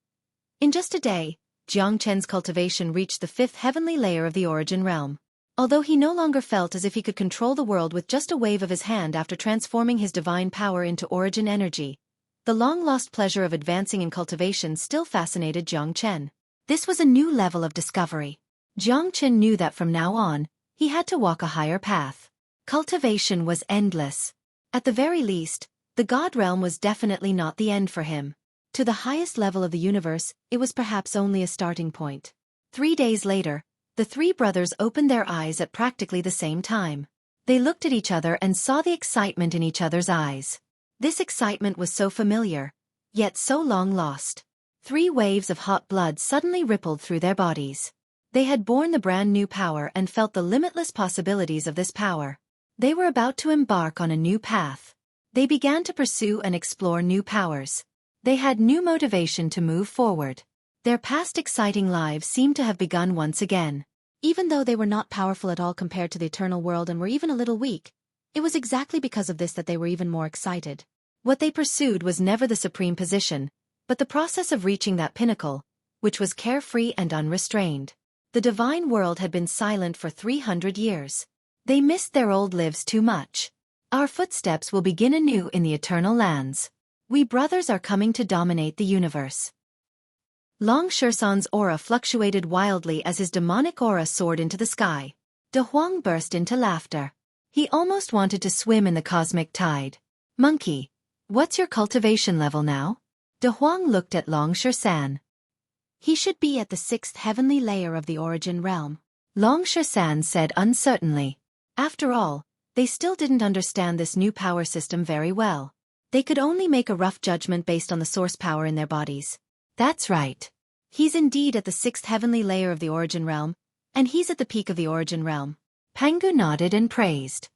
In just a day, Jiang Chen's cultivation reached the fifth heavenly layer of the origin realm. Although he no longer felt as if he could control the world with just a wave of his hand after transforming his divine power into origin energy, the long-lost pleasure of advancing in cultivation still fascinated Jiang Chen. This was a new level of discovery. Jiang Chen knew that from now on, he had to walk a higher path. Cultivation was endless. At the very least, the God realm was definitely not the end for him. To the highest level of the universe, it was perhaps only a starting point. 3 days later, the three brothers opened their eyes at practically the same time. They looked at each other and saw the excitement in each other's eyes. This excitement was so familiar, yet so long lost. 3 waves of hot blood suddenly rippled through their bodies. They had borne the brand new power and felt the limitless possibilities of this power. They were about to embark on a new path. They began to pursue and explore new powers. They had new motivation to move forward. Their past exciting lives seemed to have begun once again. Even though they were not powerful at all compared to the eternal world and were even a little weak, it was exactly because of this that they were even more excited. What they pursued was never the supreme position, but the process of reaching that pinnacle, which was carefree and unrestrained. The divine world had been silent for 300 years. They missed their old lives too much. Our footsteps will begin anew in the eternal lands. We brothers are coming to dominate the universe. Long Shersan's aura fluctuated wildly as his demonic aura soared into the sky. De Huang burst into laughter. He almost wanted to swim in the cosmic tide. Monkey, what's your cultivation level now? De Huang looked at Long Shersan. He should be at the 6th heavenly layer of the origin realm. Long Shersan said uncertainly. After all, they still didn't understand this new power system very well. They could only make a rough judgment based on the source power in their bodies. That's right. He's indeed at the 6th heavenly layer of the origin realm, and he's at the peak of the origin realm. Pangu nodded and praised.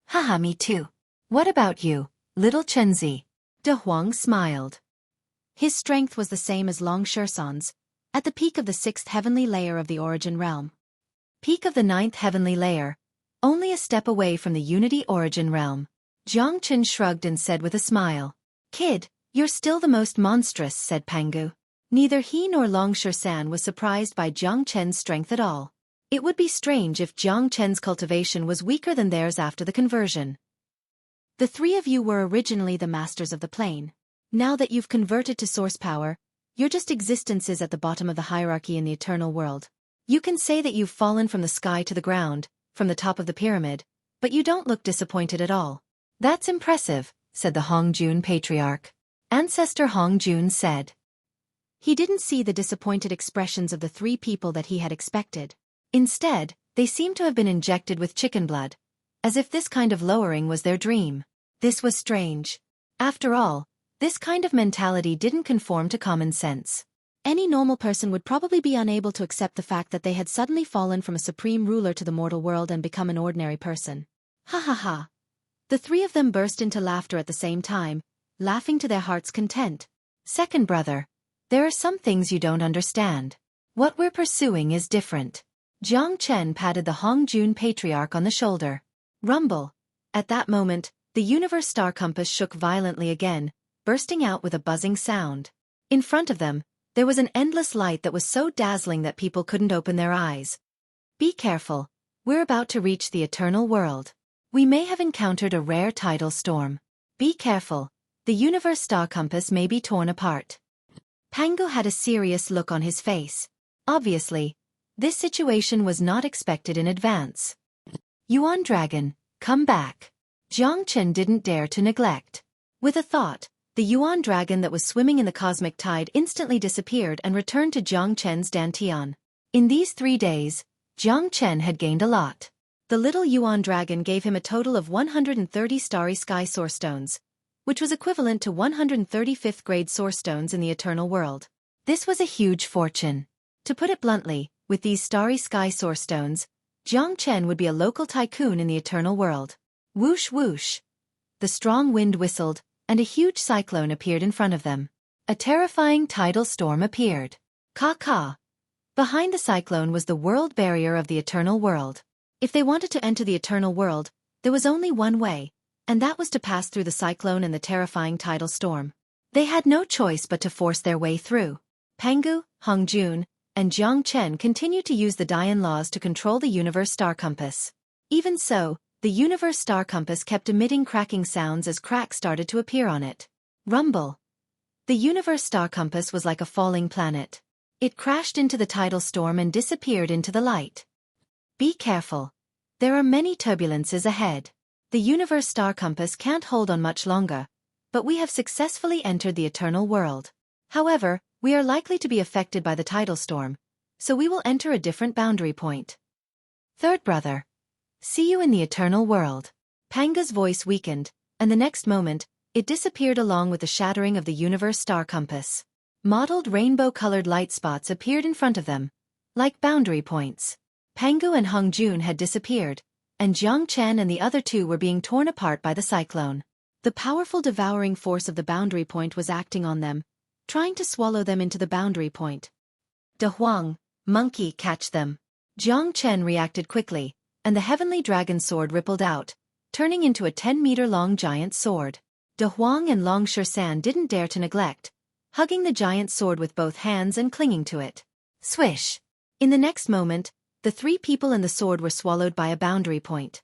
Haha, me too. What about you, little Chenzi? De Huang smiled. His strength was the same as Long Shersan's, at the peak of the 6th heavenly layer of the origin realm. Peak of the 9th heavenly layer, only a step away from the unity origin realm. Jiang Chen shrugged and said with a smile. Kid, you're still the most monstrous, said Pangu. Neither he nor Long Shersan was surprised by Jiang Chen's strength at all. It would be strange if Jiang Chen's cultivation was weaker than theirs after the conversion. The 3 of you were originally the masters of the plane. Now that you've converted to source power, you're just existences at the bottom of the hierarchy in the eternal world. You can say that you've fallen from the sky to the ground, from the top of the pyramid, but you don't look disappointed at all. That's impressive, said the Hongjun patriarch. Ancestor Hongjun said. He didn't see the disappointed expressions of the 3 people that he had expected. Instead, they seemed to have been injected with chicken blood, as if this kind of lowering was their dream. This was strange. After all, this kind of mentality didn't conform to common sense. Any normal person would probably be unable to accept the fact that they had suddenly fallen from a supreme ruler to the mortal world and become an ordinary person. Ha ha ha. The 3 of them burst into laughter at the same time, laughing to their heart's content. Second brother, there are some things you don't understand. What we're pursuing is different. Jiang Chen patted the Hongjun patriarch on the shoulder. Rumble. At that moment, the universe star compass shook violently again, bursting out with a buzzing sound. In front of them, there was an endless light that was so dazzling that people couldn't open their eyes. Be careful. We're about to reach the eternal world. We may have encountered a rare tidal storm. Be careful. The universe star compass may be torn apart. Pangu had a serious look on his face. Obviously, this situation was not expected in advance. Yuan Dragon, come back. Jiang Chen didn't dare to neglect. With a thought, the Yuan Dragon that was swimming in the cosmic tide instantly disappeared and returned to Jiang Chen's dantian. In these 3 days, Jiang Chen had gained a lot. The little Yuan Dragon gave him a total of 130 starry sky source stones, which was equivalent to 135th grade source stones in the eternal world. This was a huge fortune. To put it bluntly, with these starry sky source stones, Jiang Chen would be a local tycoon in the eternal world. Whoosh whoosh. The strong wind whistled, and a huge cyclone appeared in front of them. A terrifying tidal storm appeared. Ka-ka. Behind the cyclone was the world barrier of the eternal world. If they wanted to enter the eternal world, there was only one way, and that was to pass through the cyclone and the terrifying tidal storm. They had no choice but to force their way through. Pangu, Hongjun, and Jiang Chen continued to use the Dian laws to control the universe star compass. Even so, the universe star compass kept emitting cracking sounds as cracks started to appear on it. Rumble. The universe star compass was like a falling planet. It crashed into the tidal storm and disappeared into the light. Be careful. There are many turbulences ahead. The universe star compass can't hold on much longer, but we have successfully entered the eternal world. However, we are likely to be affected by the tidal storm, so we will enter a different boundary point. Third brother. See you in the eternal world. Panga's voice weakened, and the next moment, it disappeared along with the shattering of the universe star compass. Mottled rainbow-colored light spots appeared in front of them, like boundary points. Pangu and Hung Jun had disappeared, and Jiang Chen and the other two were being torn apart by the cyclone. The powerful devouring force of the boundary point was acting on them, trying to swallow them into the boundary point. De Huang, monkey, catch them. Jiang Chen reacted quickly, and the heavenly dragon sword rippled out, turning into a 10-meter-long giant sword. De Huang and Long Shersan didn't dare to neglect, hugging the giant sword with both hands and clinging to it. Swish! In the next moment, the three people and the sword were swallowed by a boundary point.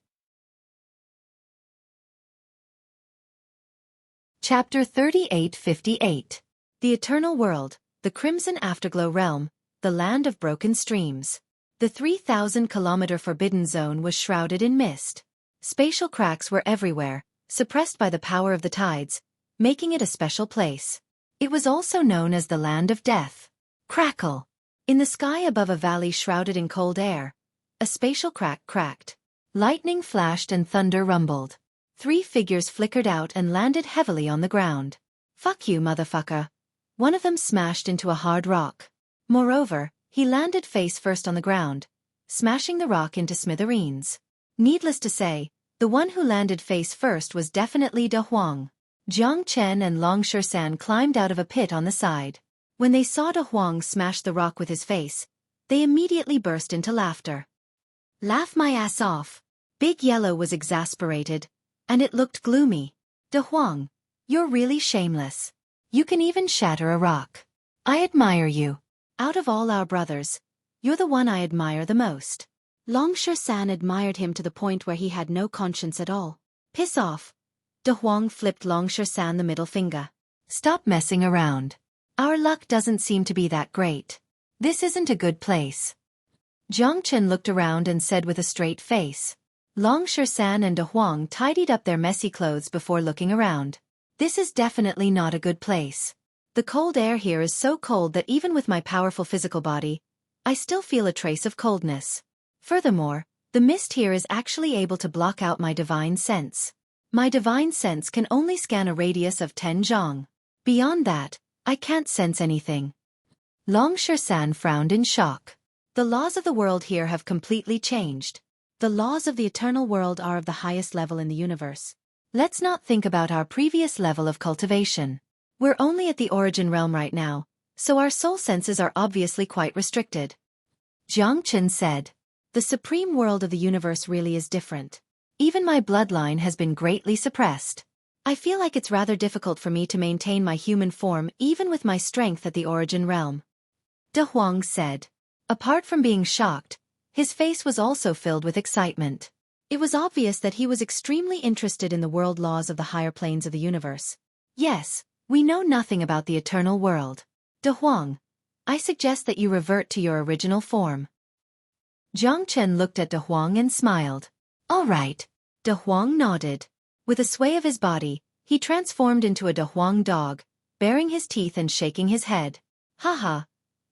Chapter 3858. The Eternal World, the Crimson Afterglow Realm, the Land of Broken Streams. The 3,000-kilometer Forbidden Zone was shrouded in mist. Spatial cracks were everywhere, suppressed by the power of the tides, making it a special place. It was also known as the Land of Death. Crackle! In the sky above a valley shrouded in cold air, a spatial crack cracked. Lightning flashed and thunder rumbled. 3 figures flickered out and landed heavily on the ground. Fuck you, motherfucker. One of them smashed into a hard rock. Moreover, he landed face first on the ground, smashing the rock into smithereens. Needless to say, the one who landed face first was definitely De Huang. Jiang Chen and Long Shersan climbed out of a pit on the side. When they saw De Huang smash the rock with his face, they immediately burst into laughter. Laugh my ass off. Big Yellow was exasperated, and it looked gloomy. De Huang, you're really shameless. You can even shatter a rock. I admire you. Out of all our brothers, you're the one I admire the most. Long Shersan admired him to the point where he had no conscience at all. Piss off. De Huang flipped Long Shersan the middle finger. Stop messing around. Our luck doesn't seem to be that great. This isn't a good place. Jiang Chen looked around and said with a straight face. Long Shersan and De Huang tidied up their messy clothes before looking around. This is definitely not a good place. The cold air here is so cold that even with my powerful physical body, I still feel a trace of coldness. Furthermore, the mist here is actually able to block out my divine sense. My divine sense can only scan a radius of 10 zhang. Beyond that, I can't sense anything. Long Shersan frowned in shock. The laws of the world here have completely changed. The laws of the eternal world are of the highest level in the universe. Let's not think about our previous level of cultivation. We're only at the origin realm right now, so our soul senses are obviously quite restricted. Jiang Chen said. The supreme world of the universe really is different. Even my bloodline has been greatly suppressed. I feel like it's rather difficult for me to maintain my human form even with my strength at the origin realm. De Huang said. Apart from being shocked, his face was also filled with excitement. It was obvious that he was extremely interested in the world laws of the higher planes of the universe. Yes, we know nothing about the eternal world. De Huang, I suggest that you revert to your original form. Jiang Chen looked at De Huang and smiled. All right. De Huang nodded. With a sway of his body, he transformed into a De Huang dog, baring his teeth and shaking his head. Haha.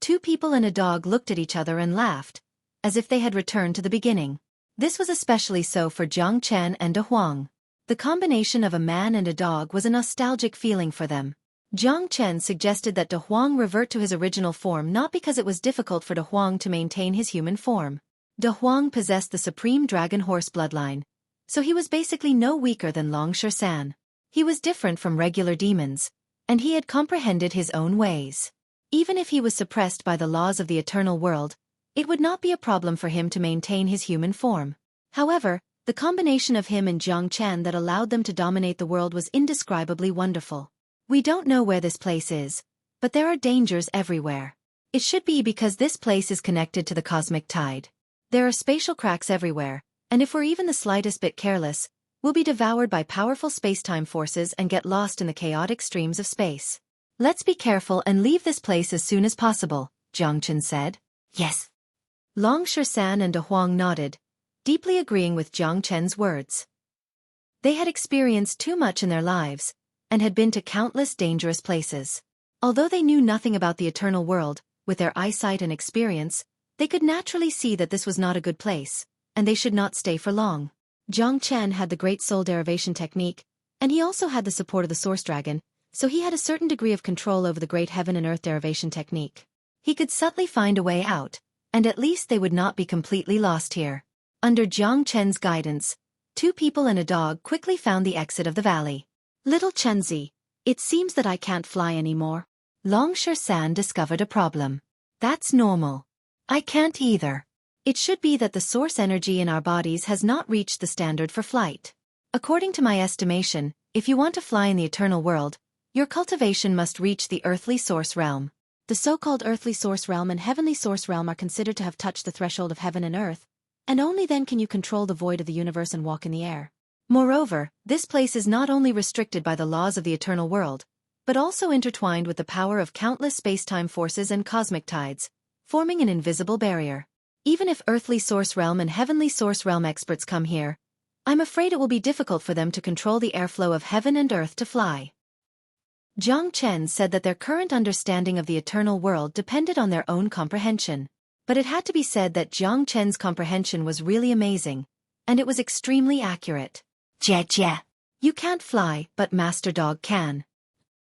2 people and a dog looked at each other and laughed, as if they had returned to the beginning. This was especially so for Jiang Chen and De Huang. The combination of a man and a dog was a nostalgic feeling for them. Jiang Chen suggested that De Huang revert to his original form not because it was difficult for De Huang to maintain his human form. De Huang possessed the supreme dragon horse bloodline, so he was basically no weaker than Long Shersan. He was different from regular demons, and he had comprehended his own ways. Even if he was suppressed by the laws of the eternal world, it would not be a problem for him to maintain his human form. However, the combination of him and Jiang Chen that allowed them to dominate the world was indescribably wonderful. We don't know where this place is, but there are dangers everywhere. It should be because this place is connected to the cosmic tide. There are spatial cracks everywhere, and if we're even the slightest bit careless, we'll be devoured by powerful space-time forces and get lost in the chaotic streams of space. Let's be careful and leave this place as soon as possible, Jiang Chen said. Yes. Long Shan and De Huang nodded, deeply agreeing with Jiang Chen's words. They had experienced too much in their lives, and had been to countless dangerous places. Although they knew nothing about the eternal world, with their eyesight and experience, they could naturally see that this was not a good place, and they should not stay for long. Jiang Chen had the great soul derivation technique, and he also had the support of the Source Dragon, so he had a certain degree of control over the great heaven and earth derivation technique. He could subtly find a way out, and at least they would not be completely lost here. Under Jiang Chen's guidance, 2 people and a dog quickly found the exit of the valley. Little Chenzi, it seems that I can't fly anymore. Long Shan discovered a problem. That's normal. I can't either. It should be that the source energy in our bodies has not reached the standard for flight. According to my estimation, if you want to fly in the eternal world, your cultivation must reach the earthly source realm. The so-called earthly source realm and heavenly source realm are considered to have touched the threshold of heaven and earth, and only then can you control the void of the universe and walk in the air. Moreover, this place is not only restricted by the laws of the eternal world, but also intertwined with the power of countless space-time forces and cosmic tides, forming an invisible barrier. Even if earthly source realm and heavenly source realm experts come here, I'm afraid it will be difficult for them to control the airflow of heaven and earth to fly. Jiang Chen said that their current understanding of the eternal world depended on their own comprehension. But it had to be said that Jiang Chen's comprehension was really amazing, and it was extremely accurate. Jia. You can't fly, but Master Dog can.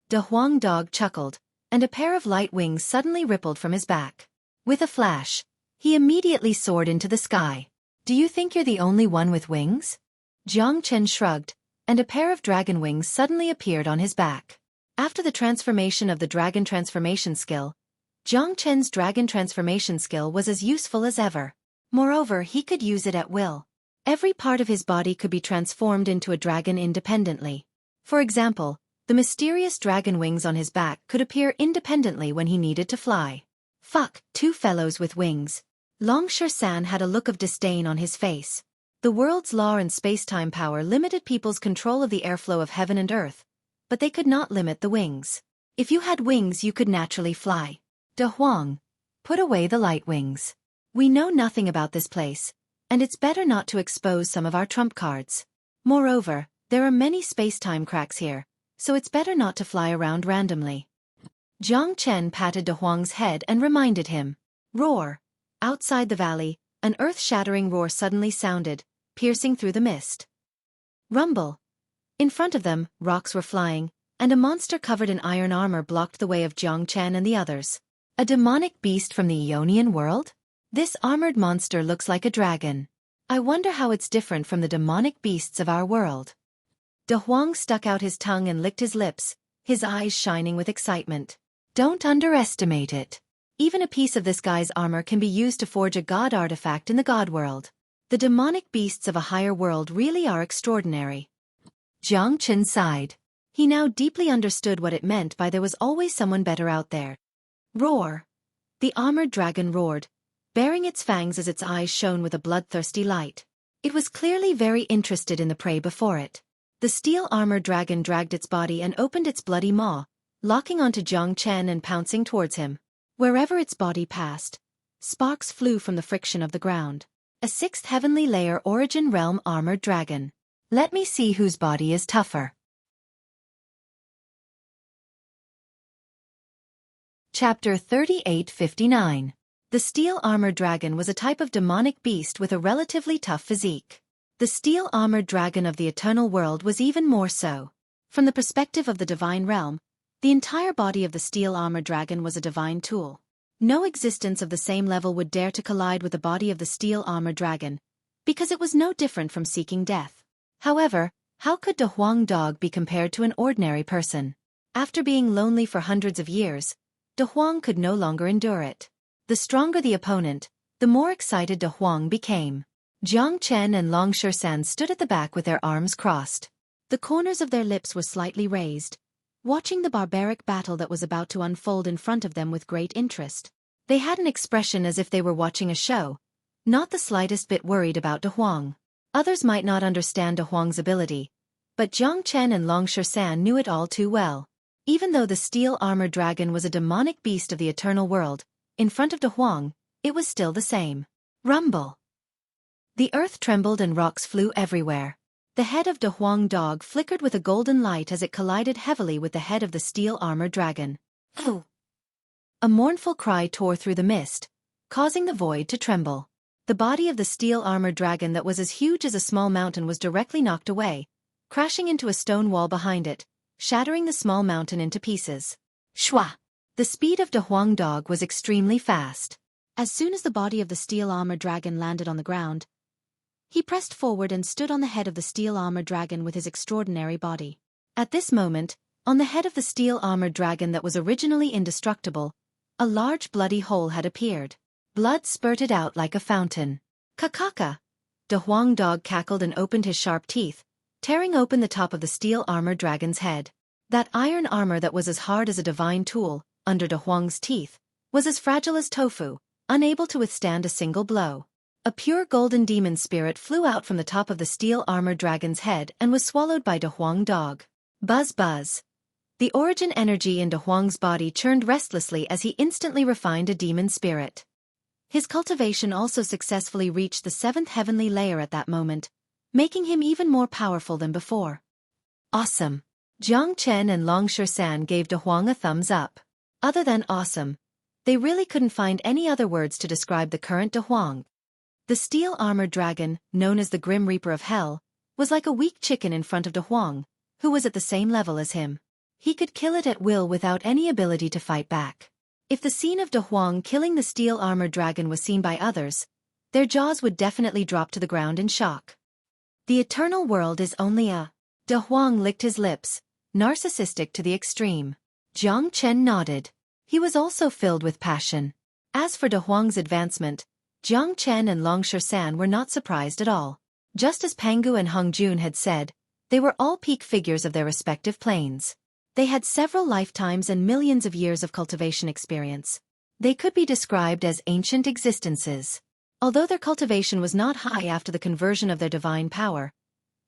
De Huang Dog chuckled, and a pair of light wings suddenly rippled from his back. With a flash, he immediately soared into the sky. Do you think you're the only one with wings? Jiang Chen shrugged, and a pair of dragon wings suddenly appeared on his back. After the transformation of the dragon transformation skill, Jiang Chen's dragon transformation skill was as useful as ever. Moreover, he could use it at will. Every part of his body could be transformed into a dragon independently. For example, the mysterious dragon wings on his back could appear independently when he needed to fly. Fuck, 2 fellows with wings. Long Shan had a look of disdain on his face. The world's law and space-time power limited people's control of the airflow of heaven and earth, but they could not limit the wings. If you had wings you could naturally fly. De Huang, put away the light wings. We know nothing about this place, and it's better not to expose some of our trump cards. Moreover, there are many space-time cracks here, so it's better not to fly around randomly. Jiang Chen patted De Huang's head and reminded him. Roar! Outside the valley, an earth-shattering roar suddenly sounded, piercing through the mist. Rumble! In front of them, rocks were flying, and a monster covered in iron armor blocked the way of Jiang Chen and the others. A demonic beast from the Ionian world? This armored monster looks like a dragon. I wonder how it's different from the demonic beasts of our world. De Huang stuck out his tongue and licked his lips, his eyes shining with excitement. Don't underestimate it. Even a piece of this guy's armor can be used to forge a god artifact in the god world. The demonic beasts of a higher world really are extraordinary. Jiang Chen sighed. He now deeply understood what it meant by there was always someone better out there. Roar! The armored dragon roared, baring its fangs as its eyes shone with a bloodthirsty light. It was clearly very interested in the prey before it. The steel-armored dragon dragged its body and opened its bloody maw, locking onto Jiang Chen and pouncing towards him. Wherever its body passed, sparks flew from the friction of the ground. A 6th heavenly layer origin realm armored dragon. Let me see whose body is tougher. Chapter 3859. The steel-armored dragon was a type of demonic beast with a relatively tough physique. The steel-armored dragon of the eternal world was even more so. From the perspective of the divine realm, the entire body of the steel-armored dragon was a divine tool. No existence of the same level would dare to collide with the body of the steel-armored dragon, because it was no different from seeking death. However, how could De Huang Dog be compared to an ordinary person? After being lonely for hundreds of years, De Huang could no longer endure it. The stronger the opponent, the more excited De Huang became. Jiang Chen and Long Shan stood at the back with their arms crossed. The corners of their lips were slightly raised, watching the barbaric battle that was about to unfold in front of them with great interest. They had an expression as if they were watching a show, not the slightest bit worried about De Huang. Others might not understand De Huang's ability, but Jiang Chen and Long Shan knew it all too well. Even though the steel-armored dragon was a demonic beast of the eternal world, in front of De Huang, it was still the same. Rumble. The earth trembled and rocks flew everywhere. The head of De Huang dog flickered with a golden light as it collided heavily with the head of the steel-armored dragon. Oh! A mournful cry tore through the mist, causing the void to tremble. The body of the steel-armored dragon that was as huge as a small mountain was directly knocked away, crashing into a stone wall behind it, shattering the small mountain into pieces. Shwa! The speed of De Huang dog was extremely fast. As soon as the body of the steel-armored dragon landed on the ground, he pressed forward and stood on the head of the steel-armored dragon with his extraordinary body. At this moment, on the head of the steel-armored dragon that was originally indestructible, a large bloody hole had appeared. Blood spurted out like a fountain. Kakaka! De Huang dog cackled and opened his sharp teeth, tearing open the top of the steel-armored dragon's head. That iron armor that was as hard as a divine tool, under De Huang's teeth, was as fragile as tofu, unable to withstand a single blow. A pure golden demon spirit flew out from the top of the steel-armored dragon's head and was swallowed by De Huang dog. Buzz buzz. The origin energy in De Huang's body churned restlessly as he instantly refined a demon spirit. His cultivation also successfully reached the 7th heavenly layer at that moment, making him even more powerful than before. Awesome. Jiang Chen and Long Shan gave De Huang a thumbs up. Other than awesome, they really couldn't find any other words to describe the current De Huang. The steel-armored dragon, known as the Grim Reaper of Hell, was like a weak chicken in front of De Huang, who was at the same level as him. He could kill it at will without any ability to fight back. If the scene of De Huang killing the steel-armored dragon was seen by others, their jaws would definitely drop to the ground in shock. The eternal world is only a... De Huang licked his lips, narcissistic to the extreme. Jiang Chen nodded. He was also filled with passion. As for De Huang's advancement, Jiang Chen and Long Shan were not surprised at all. Just as Pangu and Hung Jun had said, they were all peak figures of their respective planes. They had several lifetimes and millions of years of cultivation experience. They could be described as ancient existences. Although their cultivation was not high after the conversion of their divine power,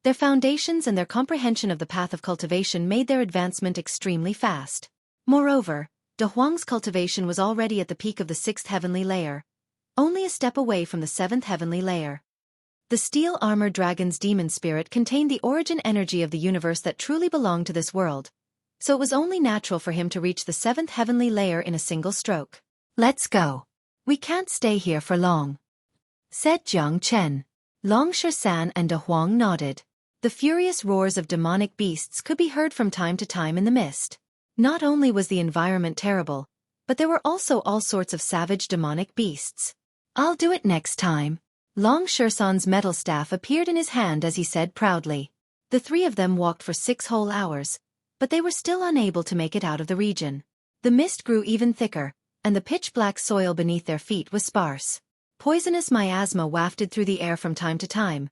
their foundations and their comprehension of the path of cultivation made their advancement extremely fast. Moreover, De Huang's cultivation was already at the peak of the 6th heavenly layer, only a step away from the 7th heavenly layer. The steel-armored dragon's demon spirit contained the origin energy of the universe that truly belonged to this world, so it was only natural for him to reach the 7th heavenly layer in a single stroke. Let's go. We can't stay here for long, said Jiang Chen. Long Shan and De Huang nodded. The furious roars of demonic beasts could be heard from time to time in the mist. Not only was the environment terrible, but there were also all sorts of savage demonic beasts. I'll do it next time. Long Shan's metal staff appeared in his hand as he said proudly. The three of them walked for 6 whole hours, but they were still unable to make it out of the region. The mist grew even thicker, and the pitch-black soil beneath their feet was sparse. Poisonous miasma wafted through the air from time to time,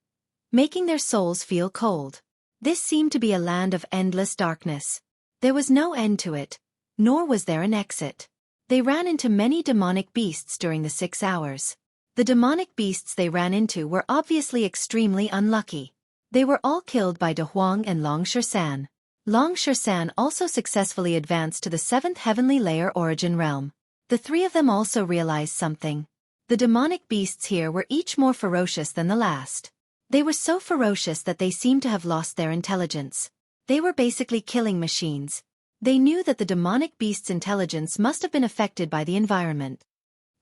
making their souls feel cold. This seemed to be a land of endless darkness. There was no end to it, nor was there an exit. They ran into many demonic beasts during the 6 hours. The demonic beasts they ran into were obviously extremely unlucky. They were all killed by De Huang and Long Shan. Long Shan also successfully advanced to the 7th heavenly layer origin realm. The three of them also realized something. The demonic beasts here were each more ferocious than the last. They were so ferocious that they seemed to have lost their intelligence. They were basically killing machines. They knew that the demonic beast's intelligence must have been affected by the environment.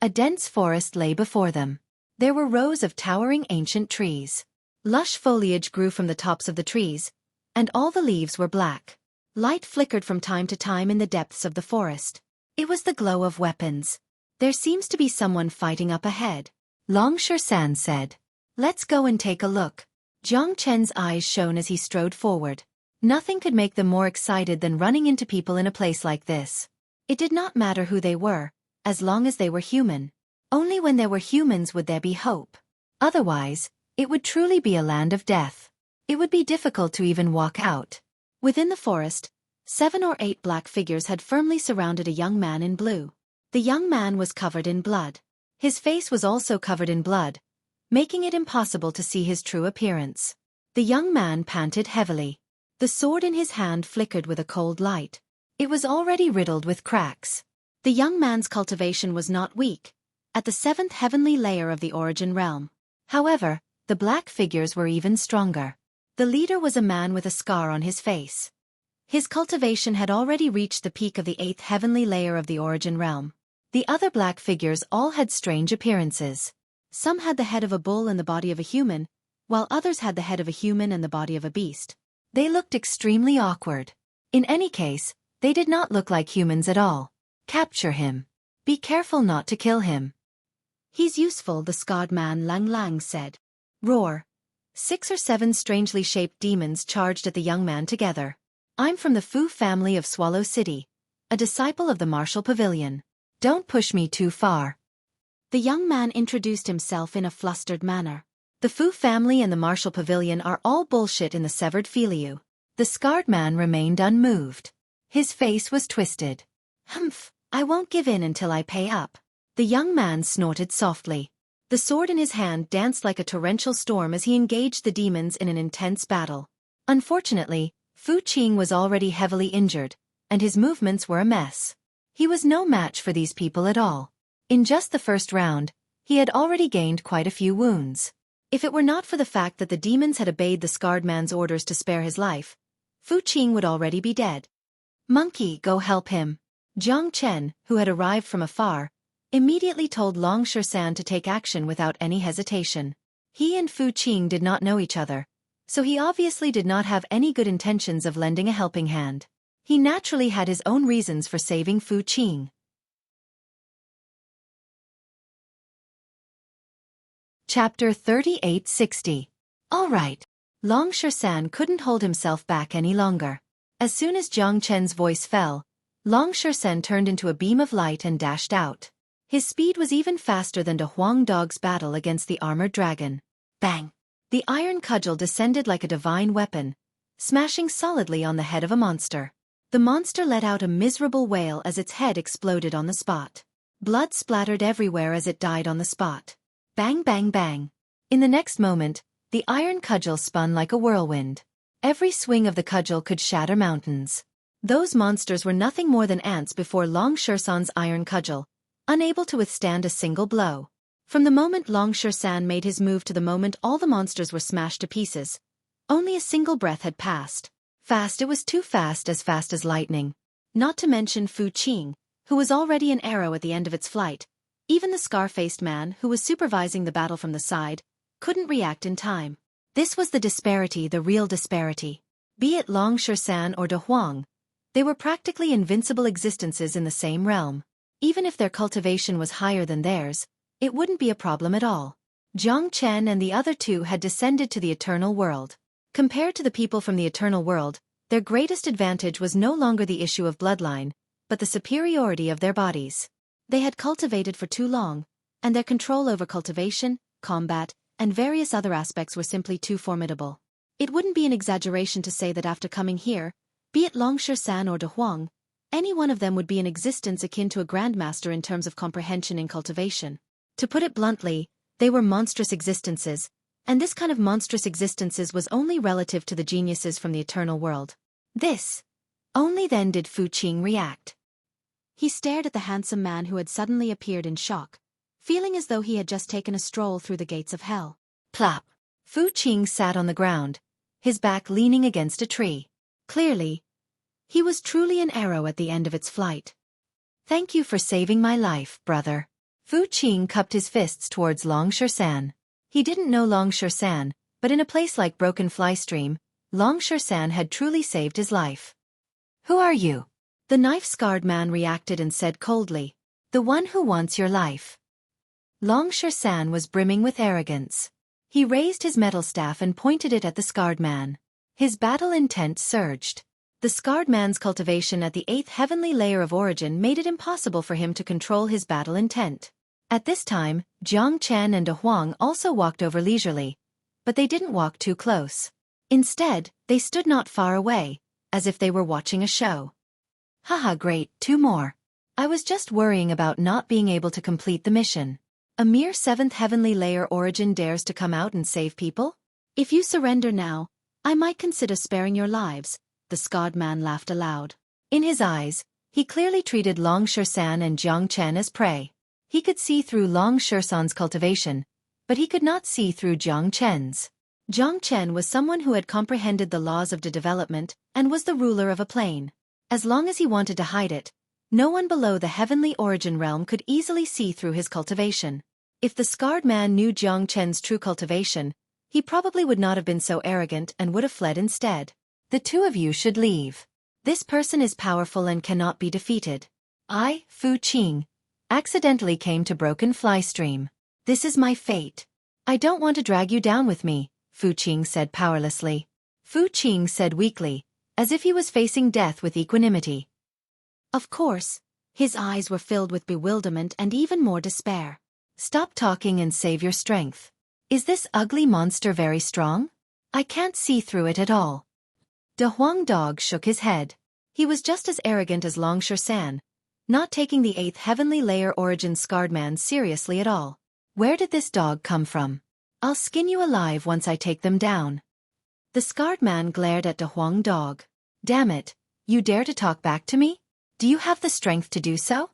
A dense forest lay before them. There were rows of towering ancient trees. Lush foliage grew from the tops of the trees, and all the leaves were black. Light flickered from time to time in the depths of the forest. It was the glow of weapons. There seems to be someone fighting up ahead. Long Shan said. Let's go and take a look. Jiang Chen's eyes shone as he strode forward. Nothing could make them more excited than running into people in a place like this. It did not matter who they were, as long as they were human. Only when there were humans would there be hope. Otherwise, it would truly be a land of death. It would be difficult to even walk out. Within the forest, 7 or 8 black figures had firmly surrounded a young man in blue. The young man was covered in blood. His face was also covered in blood, making it impossible to see his true appearance. The young man panted heavily. The sword in his hand flickered with a cold light. It was already riddled with cracks. The young man's cultivation was not weak, at the 7th heavenly layer of the origin realm. However, the black figures were even stronger. The leader was a man with a scar on his face. His cultivation had already reached the peak of the 8th heavenly layer of the origin realm. The other black figures all had strange appearances. Some had the head of a bull and the body of a human, while others had the head of a human and the body of a beast. They looked extremely awkward. In any case, they did not look like humans at all. Capture him. Be careful not to kill him. He's useful, the scarred man Lang Lang said. Roar. 6 or 7 strangely shaped demons charged at the young man together. I'm from the Fu family of Swallow City, a disciple of the Martial Pavilion. Don't push me too far. The young man introduced himself in a flustered manner. The Fu family and the Martial Pavilion are all bullshit in the severed Filiu. The scarred man remained unmoved. His face was twisted. Humph, I won't give in until I pay up. The young man snorted softly. The sword in his hand danced like a torrential storm as he engaged the demons in an intense battle. Unfortunately, Fu Qing was already heavily injured, and his movements were a mess. He was no match for these people at all. In just the first round, he had already gained quite a few wounds. If it were not for the fact that the demons had obeyed the scarred man's orders to spare his life, Fu Qing would already be dead. Monkey, go help him. Jiang Chen, who had arrived from afar, immediately told Long Shersan to take action without any hesitation. He and Fu Qing did not know each other, so he obviously did not have any good intentions of lending a helping hand. He naturally had his own reasons for saving Fu Qing. Chapter 3860. All right. Long Shersan couldn't hold himself back any longer. As soon as Jiang Chen's voice fell, Long Shersan turned into a beam of light and dashed out. His speed was even faster than De Huang Dog's battle against the armored dragon. Bang! The iron cudgel descended like a divine weapon, smashing solidly on the head of a monster. The monster let out a miserable wail as its head exploded on the spot. Blood splattered everywhere as it died on the spot. Bang bang bang. In the next moment, the iron cudgel spun like a whirlwind. Every swing of the cudgel could shatter mountains. Those monsters were nothing more than ants before Long Shersan's iron cudgel, unable to withstand a single blow. From the moment Long Shersan made his move to the moment all the monsters were smashed to pieces, only a single breath had passed. Fast, it was too fast as lightning. Not to mention Fu Qing, who was already an arrow at the end of its flight. Even the scar-faced man, who was supervising the battle from the side, couldn't react in time. This was the disparity, the real disparity. Be it Long Shersan or De Huang, they were practically invincible existences in the same realm. Even if their cultivation was higher than theirs, it wouldn't be a problem at all. Jiang Chen and the other two had descended to the eternal world. Compared to the people from the eternal world, their greatest advantage was no longer the issue of bloodline, but the superiority of their bodies. They had cultivated for too long, and their control over cultivation, combat, and various other aspects were simply too formidable. It wouldn't be an exaggeration to say that after coming here, be it Long Shersan or De Huang, any one of them would be an existence akin to a grandmaster in terms of comprehension and cultivation. To put it bluntly, they were monstrous existences, and this kind of monstrous existences was only relative to the geniuses from the eternal world. Only then did Fu Qing react. He stared at the handsome man who had suddenly appeared in shock, feeling as though he had just taken a stroll through the gates of hell. Plop! Fu Qing sat on the ground, his back leaning against a tree. Clearly, he was truly an arrow at the end of its flight. Thank you for saving my life, brother. Fu Qing cupped his fists towards Long Shersan. He didn't know Long Shersan, but in a place like Broken Fly Stream, Long Shersan had truly saved his life. Who are you? The knife-scarred man reacted and said coldly, the one who wants your life. Long Shersan was brimming with arrogance. He raised his metal staff and pointed it at the scarred man. His battle intent surged. The scarred man's cultivation at the 8th heavenly layer of origin made it impossible for him to control his battle intent. At this time, Jiang Chen and De Huang also walked over leisurely, but they didn't walk too close. Instead, they stood not far away, as if they were watching a show. Haha, great, 2 more. I was just worrying about not being able to complete the mission. A mere 7th heavenly layer origin dares to come out and save people? If you surrender now, I might consider sparing your lives. The scarred man laughed aloud. In his eyes, He clearly treated Long Shersan and Jiang Chen as prey. He could see through Long Shersan's cultivation, but he could not see through Jiang Chen's. Jiang Chen was someone who had comprehended the laws of development and was the ruler of a plane. As long as he wanted to hide it, no one below the heavenly origin realm could easily see through his cultivation. If the scarred man knew Jiang Chen's true cultivation, he probably would not have been so arrogant and would have fled instead. The two of you should leave. This person is powerful and cannot be defeated. I, Fu Qing, accidentally came to Broken Fly Stream. This is my fate. I don't want to drag you down with me, Fu Qing said powerlessly. Fu Qing said weakly, as if he was facing death with equanimity. Of course, his eyes were filled with bewilderment and even more despair. Stop talking and save your strength. Is this ugly monster very strong? I can't see through it at all. De Huang Dog shook his head. He was just as arrogant as Long Shersan, not taking the 8th heavenly layer origin scarred man seriously at all. Where did this dog come from? I'll skin you alive once I take them down. The scarred man glared at De Huang Dog. Damn it, you dare to talk back to me? Do you have the strength to do so?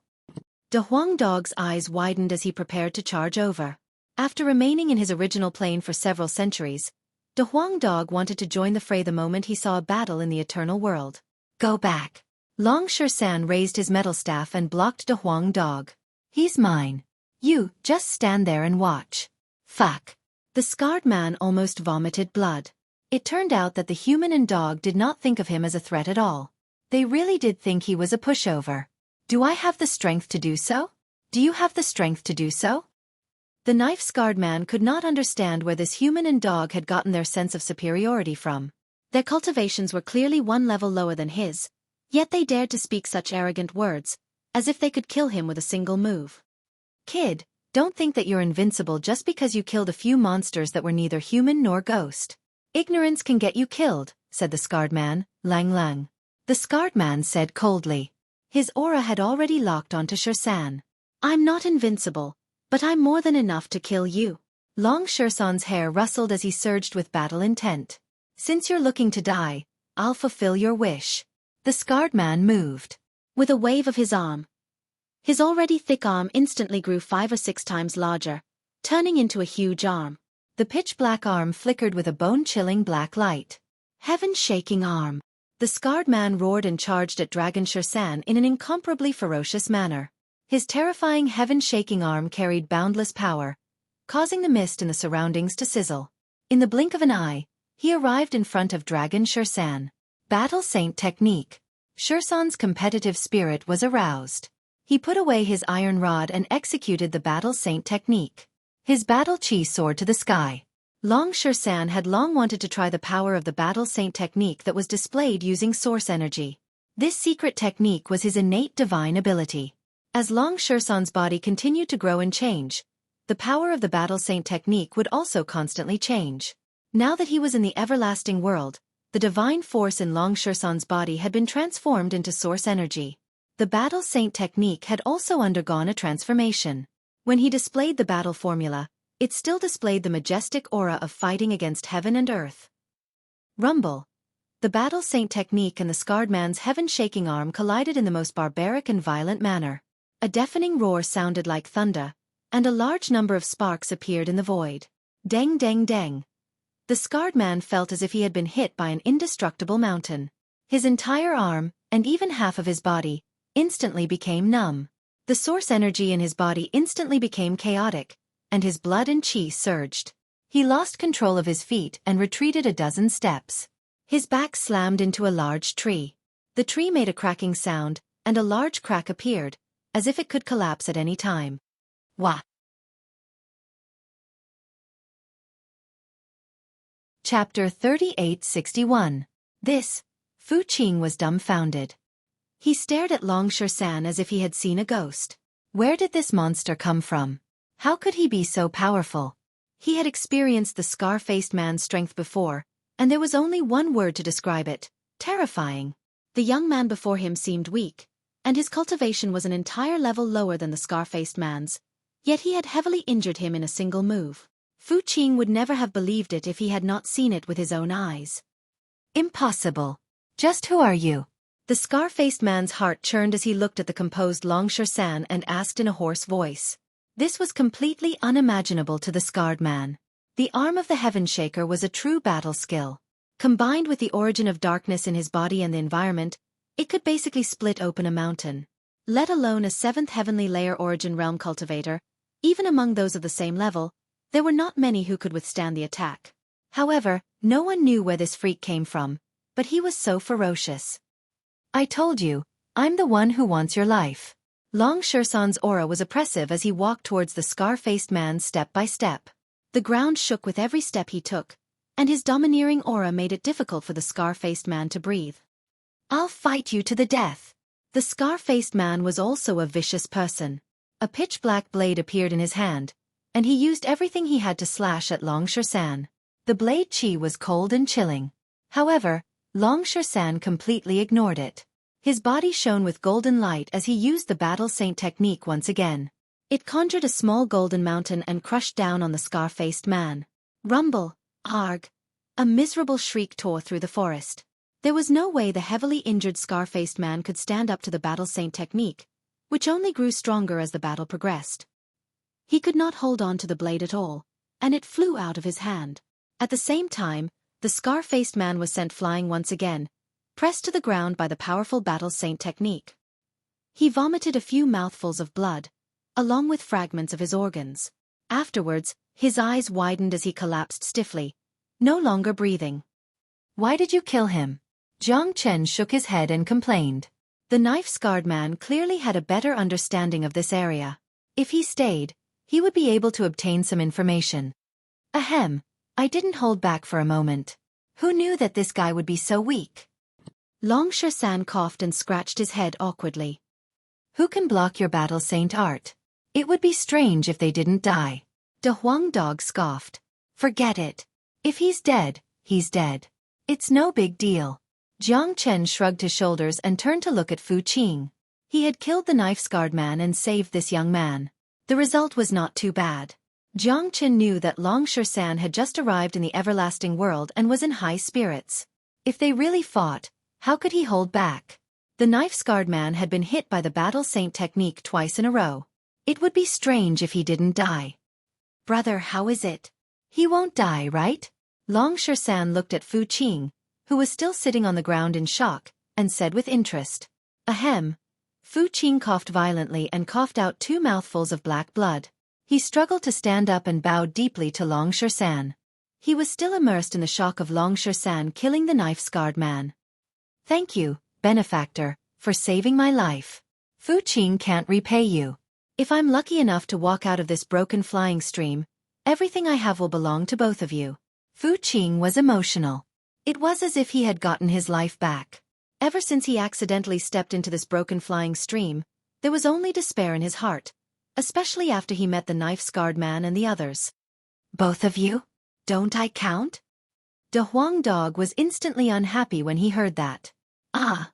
De Huang Dog's eyes widened as he prepared to charge over. After remaining in his original plane for several centuries, De Huang Dog wanted to join the fray the moment he saw a battle in the eternal world. Go back. Long Shersan raised his metal staff and blocked De Huang Dog. He's mine. You, just stand there and watch. Fuck. The scarred man almost vomited blood. It turned out that the human and dog did not think of him as a threat at all. They really did think he was a pushover. Do I have the strength to do so? Do you have the strength to do so? The knife-scarred man could not understand where this human and dog had gotten their sense of superiority from. Their cultivations were clearly one level lower than his, yet they dared to speak such arrogant words, as if they could kill him with a single move. Kid, don't think that you're invincible just because you killed a few monsters that were neither human nor ghost. Ignorance can get you killed, said the scarred man, Lang Lang. The scarred man said coldly. His aura had already locked onto Shersan. I'm not invincible, but I'm more than enough to kill you. Long Shersan's hair rustled as he surged with battle intent. Since you're looking to die, I'll fulfill your wish. The scarred man moved. With a wave of his arm, his already thick arm instantly grew 5 or 6 times larger, turning into a huge arm. The pitch-black arm flickered with a bone-chilling black light. Heaven-shaking arm. The scarred man roared and charged at Dragon Shersan in an incomparably ferocious manner. His terrifying heaven-shaking arm carried boundless power, causing the mist in the surroundings to sizzle. In the blink of an eye, he arrived in front of Dragon Shersan. Battle Saint Technique. Shersan's competitive spirit was aroused. He put away his iron rod and executed the Battle Saint Technique. His battle chi soared to the sky. Long Shersan had long wanted to try the power of the Battle Saint Technique that was displayed using source energy. This secret technique was his innate divine ability. As Long Shersan's body continued to grow and change, the power of the Battle Saint Technique would also constantly change. Now that he was in the everlasting world, the divine force in Long Shersan's body had been transformed into source energy. The Battle Saint Technique had also undergone a transformation. When he displayed the battle formula, it still displayed the majestic aura of fighting against heaven and earth. Rumble. The Battle Saint Technique and the scarred man's heaven-shaking arm collided in the most barbaric and violent manner. A deafening roar sounded like thunder, and a large number of sparks appeared in the void. Deng deng deng. The scarred man felt as if he had been hit by an indestructible mountain. His entire arm, and even half of his body, instantly became numb. The source energy in his body instantly became chaotic, and his blood and chi surged. He lost control of his feet and retreated a dozen steps. His back slammed into a large tree. The tree made a cracking sound, and a large crack appeared, as if it could collapse at any time. Wah! Chapter 3861. This, Fu Qing was dumbfounded. He stared at Long Shersan as if he had seen a ghost. Where did this monster come from? How could he be so powerful? He had experienced the scar-faced man's strength before, and there was only one word to describe it: terrifying. The young man before him seemed weak, and his cultivation was an entire level lower than the scar-faced man's, yet he had heavily injured him in a single move. Fu Qing would never have believed it if he had not seen it with his own eyes. Impossible. Just who are you? The scar-faced man's heart churned as he looked at the composed Longshan and asked in a hoarse voice. This was completely unimaginable to the scarred man. The arm of the Heaven Shaker was a true battle skill. Combined with the origin of darkness in his body and the environment, it could basically split open a mountain. Let alone a 7th heavenly layer origin realm cultivator, even among those of the same level, there were not many who could withstand the attack. However, no one knew where this freak came from, but he was so ferocious. I told you, I'm the one who wants your life. Longshan's aura was oppressive as he walked towards the scar-faced man step by step. The ground shook with every step he took, and his domineering aura made it difficult for the scar-faced man to breathe. I'll fight you to the death. The scar-faced man was also a vicious person. A pitch-black blade appeared in his hand, and he used everything he had to slash at Longshan. The blade chi was cold and chilling. However, Longshan completely ignored it. His body shone with golden light as he used the Battle Saint technique once again. It conjured a small golden mountain and crushed down on the scar-faced man. Rumble, arg! A miserable shriek tore through the forest. There was no way the heavily injured scar-faced man could stand up to the Battle Saint technique, which only grew stronger as the battle progressed. He could not hold on to the blade at all, and it flew out of his hand. At the same time, the scar-faced man was sent flying once again, pressed to the ground by the powerful Battle Saint technique. He vomited a few mouthfuls of blood, along with fragments of his organs. Afterwards, his eyes widened as he collapsed stiffly, no longer breathing. Why did you kill him? Jiang Chen shook his head and complained. The knife-scarred man clearly had a better understanding of this area. If he stayed, he would be able to obtain some information. Ahem, I didn't hold back for a moment. Who knew that this guy would be so weak? Longshan coughed and scratched his head awkwardly. Who can block your Battle Saint art? It would be strange if they didn't die. De Huang Dog scoffed. Forget it. If he's dead, he's dead. It's no big deal. Jiang Chen shrugged his shoulders and turned to look at Fu Qing. He had killed the knife-scarred man and saved this young man. The result was not too bad. Jiang Chen knew that Longshan had just arrived in the everlasting world and was in high spirits. If they really fought, how could he hold back? The knife-scarred man had been hit by the Battle Saint technique twice in a row. It would be strange if he didn't die. Brother, how is it? He won't die, right? Longshan looked at Fu Qing, who was still sitting on the ground in shock, and said with interest. Ahem. Fu Qing coughed violently and coughed out 2 mouthfuls of black blood. He struggled to stand up and bowed deeply to Longshan. He was still immersed in the shock of Longshan killing the knife-scarred man. Thank you, benefactor, for saving my life. Fu Qing can't repay you. If I'm lucky enough to walk out of this broken flying stream, everything I have will belong to both of you. Fu Qing was emotional. It was as if he had gotten his life back. Ever since he accidentally stepped into this broken flying stream, there was only despair in his heart, especially after he met the knife-scarred man and the others. Both of you? Don't I count? De Huang Dog was instantly unhappy when he heard that. Ah!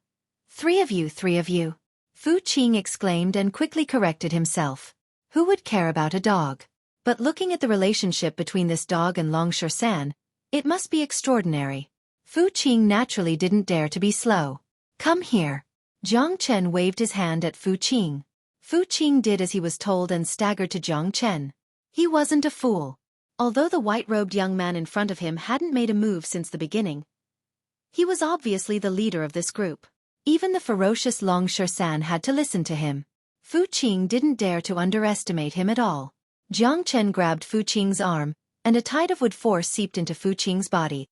3 of you, 3 of you. Fu Qing exclaimed and quickly corrected himself. Who would care about a dog? But looking at the relationship between this dog and Longshan, it must be extraordinary. Fu Qing naturally didn't dare to be slow. Come here. Jiang Chen waved his hand at Fu Qing. Fu Qing did as he was told and staggered to Jiang Chen. He wasn't a fool. Although the white-robed young man in front of him hadn't made a move since the beginning, he was obviously the leader of this group. Even the ferocious Longshan had to listen to him. Fu Qing didn't dare to underestimate him at all. Jiang Chen grabbed Fu Qing's arm, and a tide of wood force seeped into Fu Qing's body.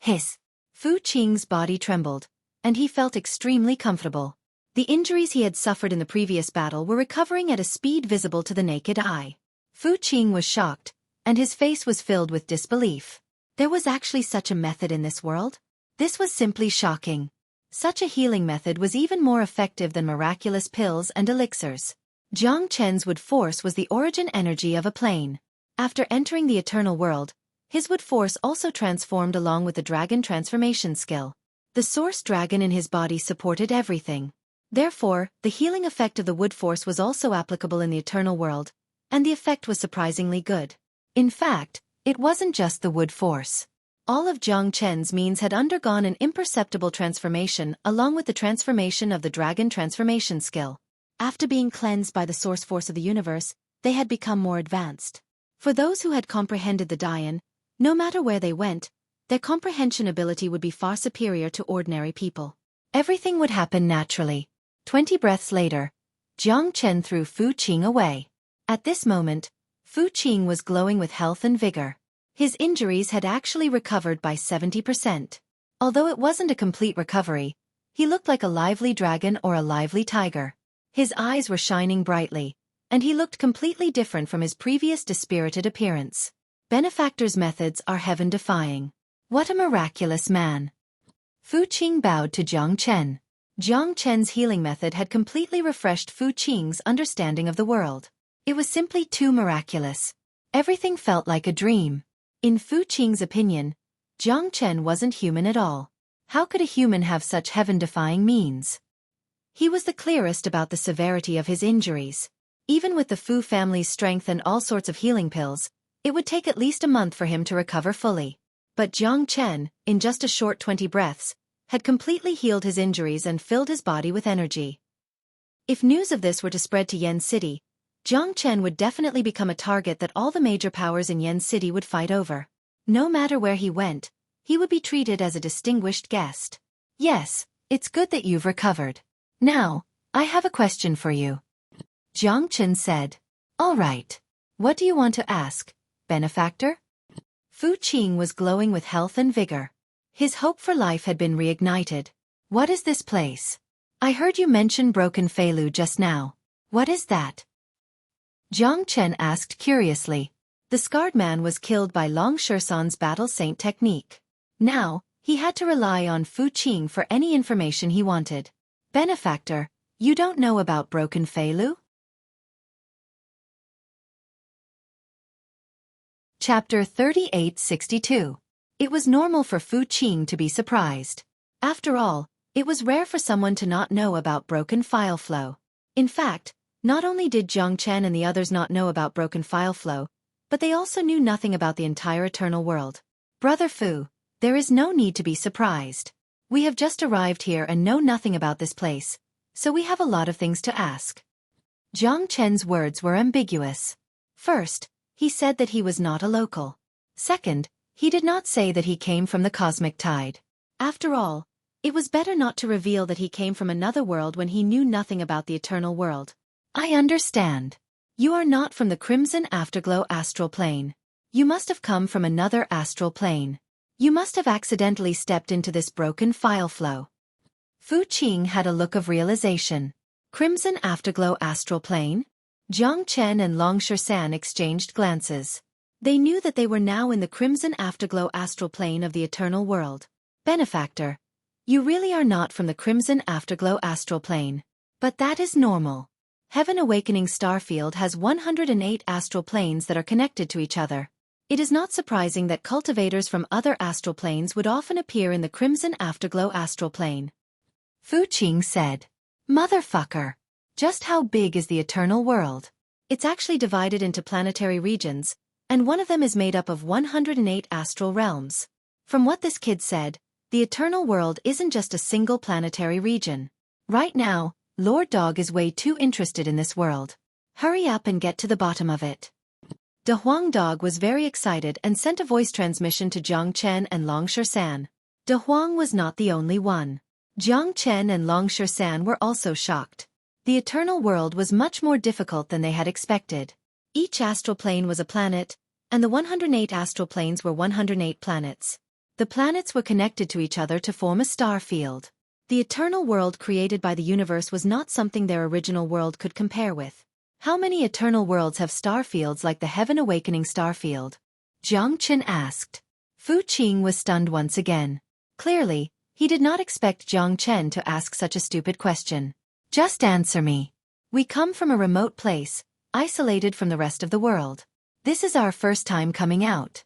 Hiss! Fu Qing's body trembled, and he felt extremely comfortable. The injuries he had suffered in the previous battle were recovering at a speed visible to the naked eye. Fu Qing was shocked, and his face was filled with disbelief. There was actually such a method in this world? This was simply shocking. Such a healing method was even more effective than miraculous pills and elixirs. Jiang Chen's wood force was the origin energy of a plane. After entering the eternal world, his wood force also transformed along with the dragon transformation skill. The source dragon in his body supported everything. Therefore, the healing effect of the wood force was also applicable in the eternal world, and the effect was surprisingly good. In fact, it wasn't just the wood force. All of Jiang Chen's means had undergone an imperceptible transformation along with the transformation of the dragon transformation skill. After being cleansed by the source force of the universe, they had become more advanced. For those who had comprehended the Dian, no matter where they went, their comprehension ability would be far superior to ordinary people. Everything would happen naturally. 20 breaths later, Jiang Chen threw Fu Qing away. At this moment, Fu Qing was glowing with health and vigor. His injuries had actually recovered by 70%. Although it wasn't a complete recovery, he looked like a lively dragon or a lively tiger. His eyes were shining brightly, and he looked completely different from his previous dispirited appearance. Benefactor's methods are heaven-defying. What a miraculous man! Fu Qing bowed to Jiang Chen. Jiang Chen's healing method had completely refreshed Fu Qing's understanding of the world. It was simply too miraculous. Everything felt like a dream. In Fu Qing's opinion, Jiang Chen wasn't human at all. How could a human have such heaven-defying means? He was the clearest about the severity of his injuries. Even with the Fu family's strength and all sorts of healing pills, it would take at least a month for him to recover fully. But Jiang Chen, in just a short 20 breaths, had completely healed his injuries and filled his body with energy. If news of this were to spread to Yen City, Jiang Chen would definitely become a target that all the major powers in Yen City would fight over. No matter where he went, he would be treated as a distinguished guest. Yes, it's good that you've recovered. Now, I have a question for you. Jiang Chen said. All right. What do you want to ask, benefactor? Fu Qing was glowing with health and vigor. His hope for life had been reignited. What is this place? I heard you mention Broken Feilu just now. What is that? Jiang Chen asked curiously. The scarred man was killed by Long Shersan's battle saint technique. Now, he had to rely on Fu Qing for any information he wanted. Benefactor, you don't know about Broken Feilu? Chapter 3862. It was normal for Fu Qing to be surprised. After all, it was rare for someone to not know about broken file flow. In fact, not only did Jiang Chen and the others not know about broken file flow, but they also knew nothing about the entire eternal world. Brother Fu, there is no need to be surprised. We have just arrived here and know nothing about this place, so we have a lot of things to ask. Jiang Chen's words were ambiguous. First, he said that he was not a local. Second, he did not say that he came from the cosmic tide. After all, it was better not to reveal that he came from another world when he knew nothing about the eternal world. I understand. You are not from the Crimson Afterglow astral plane. You must have come from another astral plane. You must have accidentally stepped into this broken file flow. Fu Qing had a look of realization. Crimson Afterglow astral plane? Jiang Chen and Long Shersan exchanged glances. They knew that they were now in the Crimson Afterglow astral plane of the eternal world. Benefactor, you really are not from the Crimson Afterglow astral plane. But that is normal. Heaven Awakening Starfield has 108 astral planes that are connected to each other. It is not surprising that cultivators from other astral planes would often appear in the Crimson Afterglow astral plane. Fu Qing said. Motherfucker. Just how big is the eternal world? It's actually divided into planetary regions, and one of them is made up of 108 astral realms. From what this kid said, the eternal world isn't just a single planetary region. Right now, Lord Dog is way too interested in this world. Hurry up and get to the bottom of it. De Huang Dog was very excited and sent a voice transmission to Jiang Chen and Long Shersan. De Huang was not the only one. Jiang Chen and Long Shersan were also shocked. The eternal world was much more difficult than they had expected. Each astral plane was a planet, and the 108 astral planes were 108 planets. The planets were connected to each other to form a star field. The eternal world created by the universe was not something their original world could compare with. How many eternal worlds have star fields like the Heaven Awakening star field? Jiang Chen asked. Fu Qing was stunned once again. Clearly, he did not expect Jiang Chen to ask such a stupid question. Just answer me. We come from a remote place, isolated from the rest of the world. This is our first time coming out.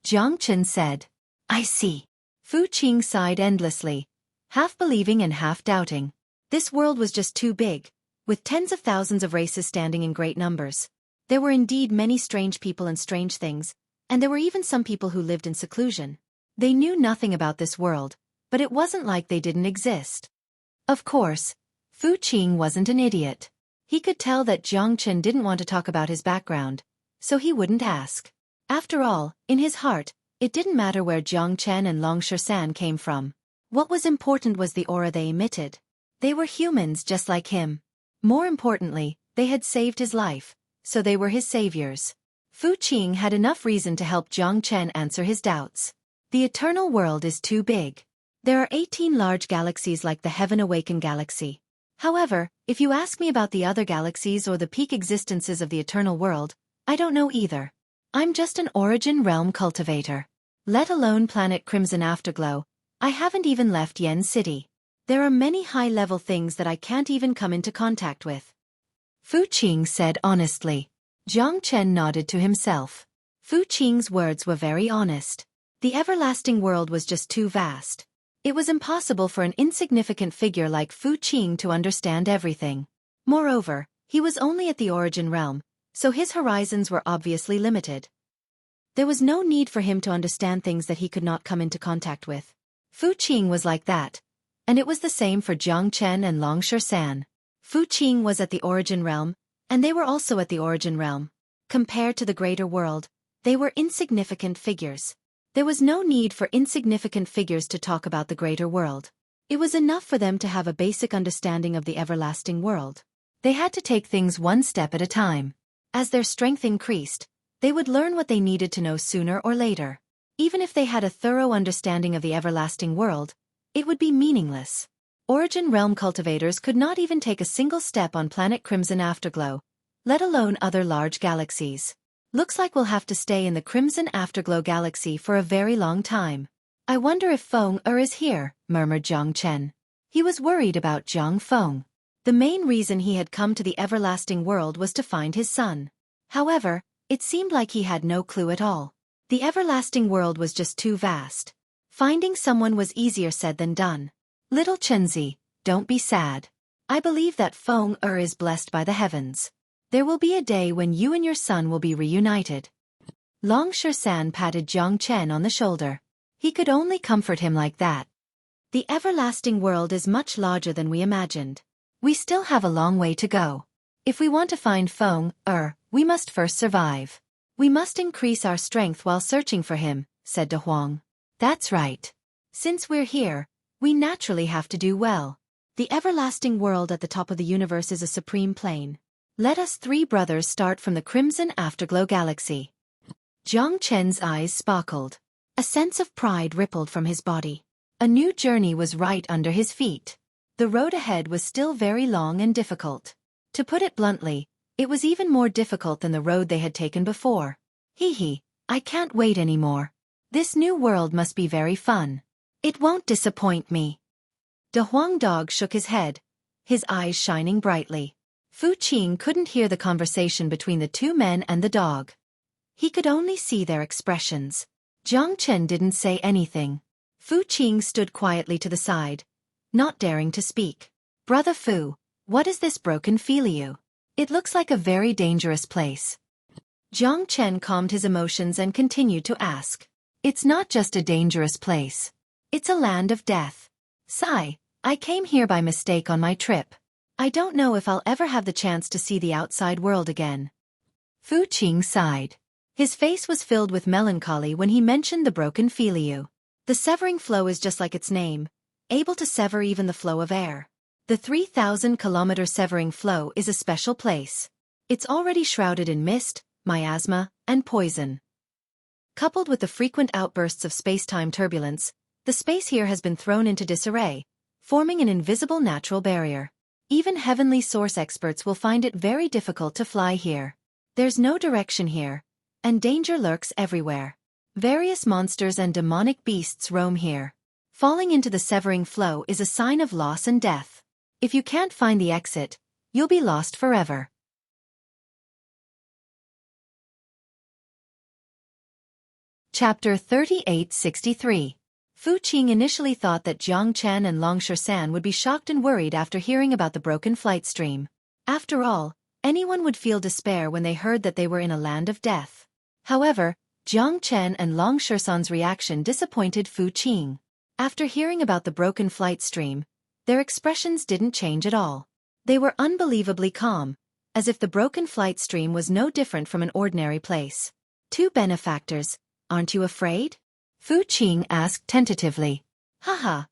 Jiang Chen said. I see. Fu Qing sighed endlessly, half believing and half doubting. This world was just too big, with tens of thousands of races standing in great numbers. There were indeed many strange people and strange things, and there were even some people who lived in seclusion. They knew nothing about this world, but it wasn't like they didn't exist. Of course, Fu Qing wasn't an idiot. He could tell that Jiang Chen didn't want to talk about his background, so he wouldn't ask. After all, in his heart, it didn't matter where Jiang Chen and Long Shan came from. What was important was the aura they emitted. They were humans just like him. More importantly, they had saved his life, so they were his saviors. Fu Qing had enough reason to help Jiang Chen answer his doubts. The eternal world is too big. There are 18 large galaxies like the Heaven Awakened galaxy. However, if you ask me about the other galaxies or the peak existences of the eternal world, I don't know either. I'm just an origin realm cultivator. Let alone planet Crimson Afterglow, I haven't even left Yen City. There are many high-level things that I can't even come into contact with. Fu Qing said honestly. Jiang Chen nodded to himself. Fu Qing's words were very honest. The everlasting world was just too vast. It was impossible for an insignificant figure like Fu Qing to understand everything. Moreover, he was only at the origin realm, so his horizons were obviously limited. There was no need for him to understand things that he could not come into contact with. Fu Qing was like that, and it was the same for Jiang Chen and Long Shan. Fu Qing was at the origin realm, and they were also at the origin realm. Compared to the greater world, they were insignificant figures. There was no need for insignificant figures to talk about the greater world. It was enough for them to have a basic understanding of the everlasting world. They had to take things one step at a time. As their strength increased, they would learn what they needed to know sooner or later. Even if they had a thorough understanding of the everlasting world, it would be meaningless. Origin realm cultivators could not even take a single step on planet Crimson Afterglow, let alone other large galaxies. Looks like we'll have to stay in the Crimson Afterglow galaxy for a very long time. I wonder if Feng is here, murmured Jiang Chen. He was worried about Jiang Feng. The main reason he had come to the everlasting world was to find his son. However, it seemed like he had no clue at all. The everlasting world was just too vast. Finding someone was easier said than done. Little Chenzi, don't be sad. I believe that Feng is blessed by the heavens. There will be a day when you and your son will be reunited. Long Shan patted Jiang Chen on the shoulder. He could only comfort him like that. The everlasting world is much larger than we imagined. We still have a long way to go. If we want to find Feng we must first survive. We must increase our strength while searching for him, said De Huang. That's right. Since we're here, we naturally have to do well. The everlasting world at the top of the universe is a supreme plane. Let us three brothers start from the Crimson Afterglow galaxy. Jiang Chen's eyes sparkled. A sense of pride rippled from his body. A new journey was right under his feet. The road ahead was still very long and difficult. To put it bluntly, it was even more difficult than the road they had taken before. I can't wait anymore. This new world must be very fun. It won't disappoint me. De Huang Dog shook his head, his eyes shining brightly. Fu Qing couldn't hear the conversation between the two men and the dog. He could only see their expressions. Jiang Chen didn't say anything. Fu Qing stood quietly to the side, not daring to speak. Brother Fu, what is this broken Filiu? It looks like a very dangerous place. Jiang Chen calmed his emotions and continued to ask. It's not just a dangerous place. It's a land of death. Sigh, I came here by mistake on my trip. I don't know if I'll ever have the chance to see the outside world again. Fu Qing sighed. His face was filled with melancholy when he mentioned the broken Filiu. The severing flow is just like its name, able to sever even the flow of air. The 3,000-kilometer severing flow is a special place. It's already shrouded in mist, miasma, and poison. Coupled with the frequent outbursts of space-time turbulence, the space here has been thrown into disarray, forming an invisible natural barrier. Even heavenly source experts will find it very difficult to fly here. There's no direction here, and danger lurks everywhere. Various monsters and demonic beasts roam here. Falling into the severing flow is a sign of loss and death. If you can't find the exit, you'll be lost forever. Chapter 3863. Fu Qing initially thought that Jiang Chen and Long Shan would be shocked and worried after hearing about the broken flight stream. After all, anyone would feel despair when they heard that they were in a land of death. However, Jiang Chen and Long Shersan's reaction disappointed Fu Qing. After hearing about the broken flight stream, their expressions didn't change at all. They were unbelievably calm, as if the broken flight stream was no different from an ordinary place. Two benefactors, aren't you afraid? Fu Qing asked tentatively. Haha.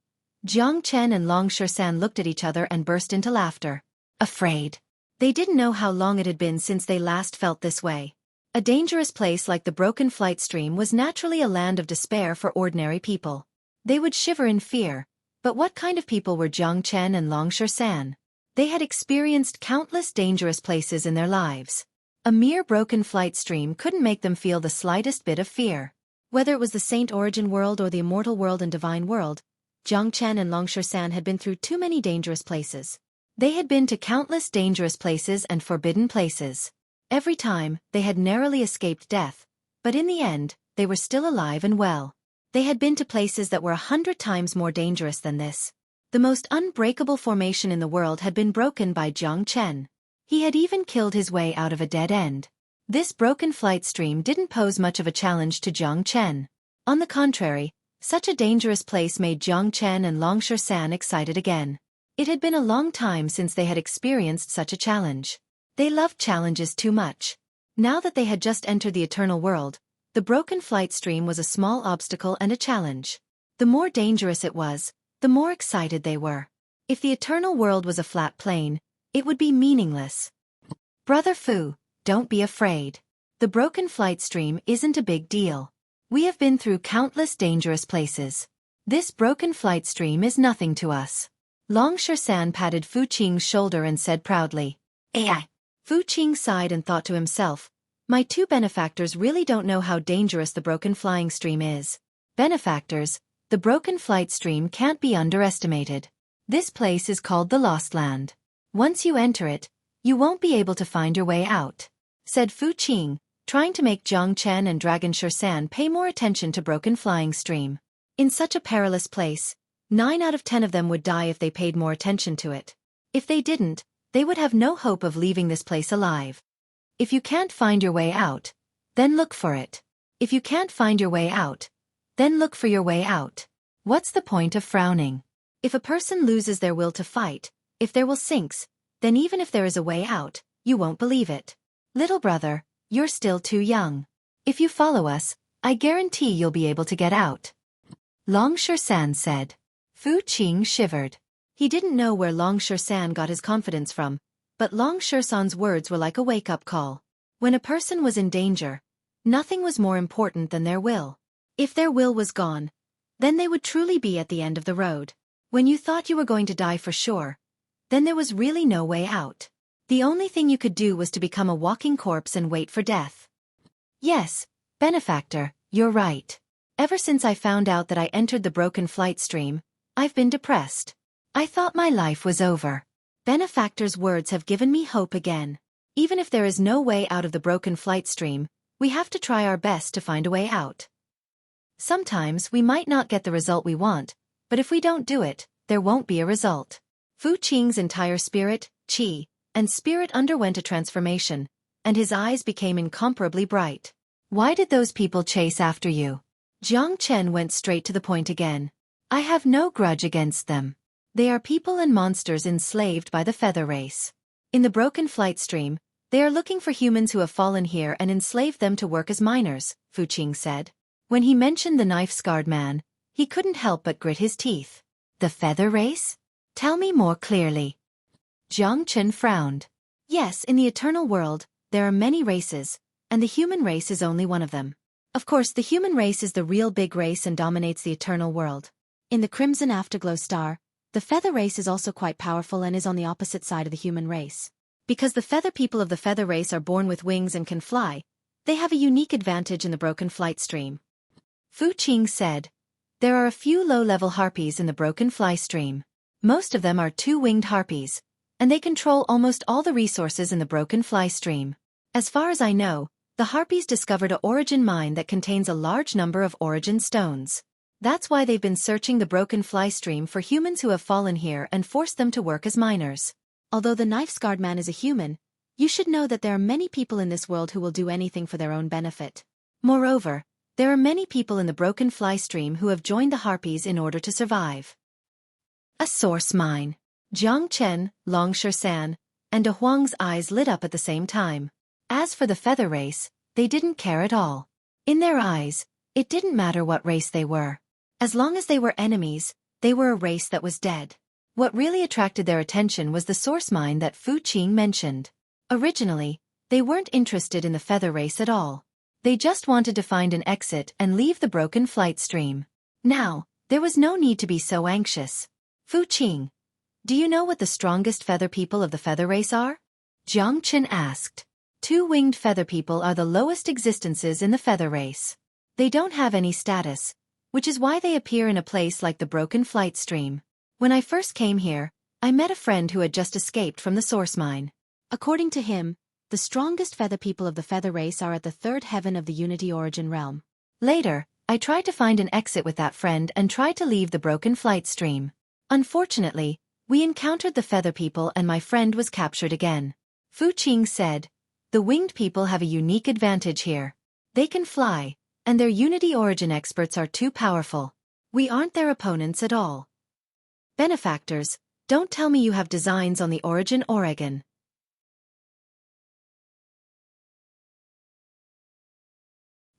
Jiang Chen and Long Shersan looked at each other and burst into laughter. Afraid. They didn't know how long it had been since they last felt this way. A dangerous place like the broken flight stream was naturally a land of despair for ordinary people. They would shiver in fear, but what kind of people were Jiang Chen and Long Shersan? They had experienced countless dangerous places in their lives. A mere broken flight stream couldn't make them feel the slightest bit of fear. Whether it was the Saint Origin world or the Immortal world and Divine world, Jiang Chen and Long Shersan had been through too many dangerous places. They had been to countless dangerous places and forbidden places. Every time, they had narrowly escaped death, but in the end, they were still alive and well. They had been to places that were 100 times more dangerous than this. The most unbreakable formation in the world had been broken by Jiang Chen. He had even killed his way out of a dead end. This broken flight stream didn't pose much of a challenge to Jiang Chen. On the contrary, such a dangerous place made Jiang Chen and Long Shersan excited again. It had been a long time since they had experienced such a challenge. They loved challenges too much. Now that they had just entered the eternal world, the broken flight stream was a small obstacle and a challenge. The more dangerous it was, the more excited they were. If the eternal world was a flat plane, it would be meaningless. Brother Fu, don't be afraid. The broken flight stream isn't a big deal. We have been through countless dangerous places. This broken flight stream is nothing to us. Long Shersan patted Fu Qing's shoulder and said proudly. AI. Fu Qing sighed and thought to himself, my two benefactors really don't know how dangerous the broken flying stream is. Benefactors, the broken flight stream can't be underestimated. This place is called the Lost Land. Once you enter it, you won't be able to find your way out, said Fu Qing, trying to make Jiang Chen and Dragon Shersan pay more attention to broken flying stream. In such a perilous place, 9 out of 10 of them would die if they paid more attention to it. If they didn't, they would have no hope of leaving this place alive. If you can't find your way out, then look for it. If you can't find your way out, then look for your way out. What's the point of frowning? If a person loses their will to fight, if their will sinks, then even if there is a way out, you won't believe it. Little brother, you're still too young. If you follow us, I guarantee you'll be able to get out. Long Shersan said. Fu Qing shivered. He didn't know where Long Shersan got his confidence from, but Long Shersan's words were like a wake-up call. When a person was in danger, nothing was more important than their will. If their will was gone, then they would truly be at the end of the road. When you thought you were going to die for sure, then there was really no way out. The only thing you could do was to become a walking corpse and wait for death. Yes, benefactor, you're right. Ever since I found out that I entered the broken flight stream, I've been depressed. I thought my life was over. Benefactor's words have given me hope again. Even if there is no way out of the broken flight stream, we have to try our best to find a way out. Sometimes we might not get the result we want, but if we don't do it, there won't be a result. Fu Qing's entire spirit, qi, and spirit underwent a transformation, and his eyes became incomparably bright. Why did those people chase after you? Jiang Chen went straight to the point again. I have no grudge against them. They are people and monsters enslaved by the feather race. In the broken flight stream, they are looking for humans who have fallen here and enslaved them to work as miners, Fu Qing said. When he mentioned the knife-scarred man, he couldn't help but grit his teeth. The feather race? Tell me more clearly. Jiang Chen frowned. Yes, in the eternal world, there are many races, and the human race is only one of them. Of course, the human race is the real big race and dominates the eternal world. In the Crimson Afterglow Star, the feather race is also quite powerful and is on the opposite side of the human race. Because the feather people of the feather race are born with wings and can fly, they have a unique advantage in the broken flight stream. Fu Qing said. There are a few low-level harpies in the broken fly stream. Most of them are two-winged harpies, and they control almost all the resources in the broken fly stream. As far as I know, the harpies discovered a origin mine that contains a large number of origin stones. That's why they've been searching the broken fly stream for humans who have fallen here and forced them to work as miners. Although the knife-scarred man is a human, you should know that there are many people in this world who will do anything for their own benefit. Moreover, there are many people in the broken fly stream who have joined the harpies in order to survive. A source mine. Jiang Chen, Long San, and De Huang's eyes lit up at the same time. As for the feather race, they didn't care at all. In their eyes, it didn't matter what race they were. As long as they were enemies, they were a race that was dead. What really attracted their attention was the source mine that Fu Qing mentioned. Originally, they weren't interested in the feather race at all. They just wanted to find an exit and leave the broken flight stream. Now, there was no need to be so anxious. Fu Qing, do you know what the strongest feather people of the feather race are? Jiang Chen asked. Two-winged feather people are the lowest existences in the feather race. They don't have any status, which is why they appear in a place like the broken flight stream. When I first came here, I met a friend who had just escaped from the source mine. According to him, the strongest feather people of the feather race are at the third heaven of the Unity Origin realm. Later, I tried to find an exit with that friend and tried to leave the broken flight stream. Unfortunately, we encountered the feather people and my friend was captured again. Fu Qing said, the winged people have a unique advantage here. They can fly, and their Unity Origin experts are too powerful. We aren't their opponents at all. Benefactors, don't tell me you have designs on the Origin Oregon.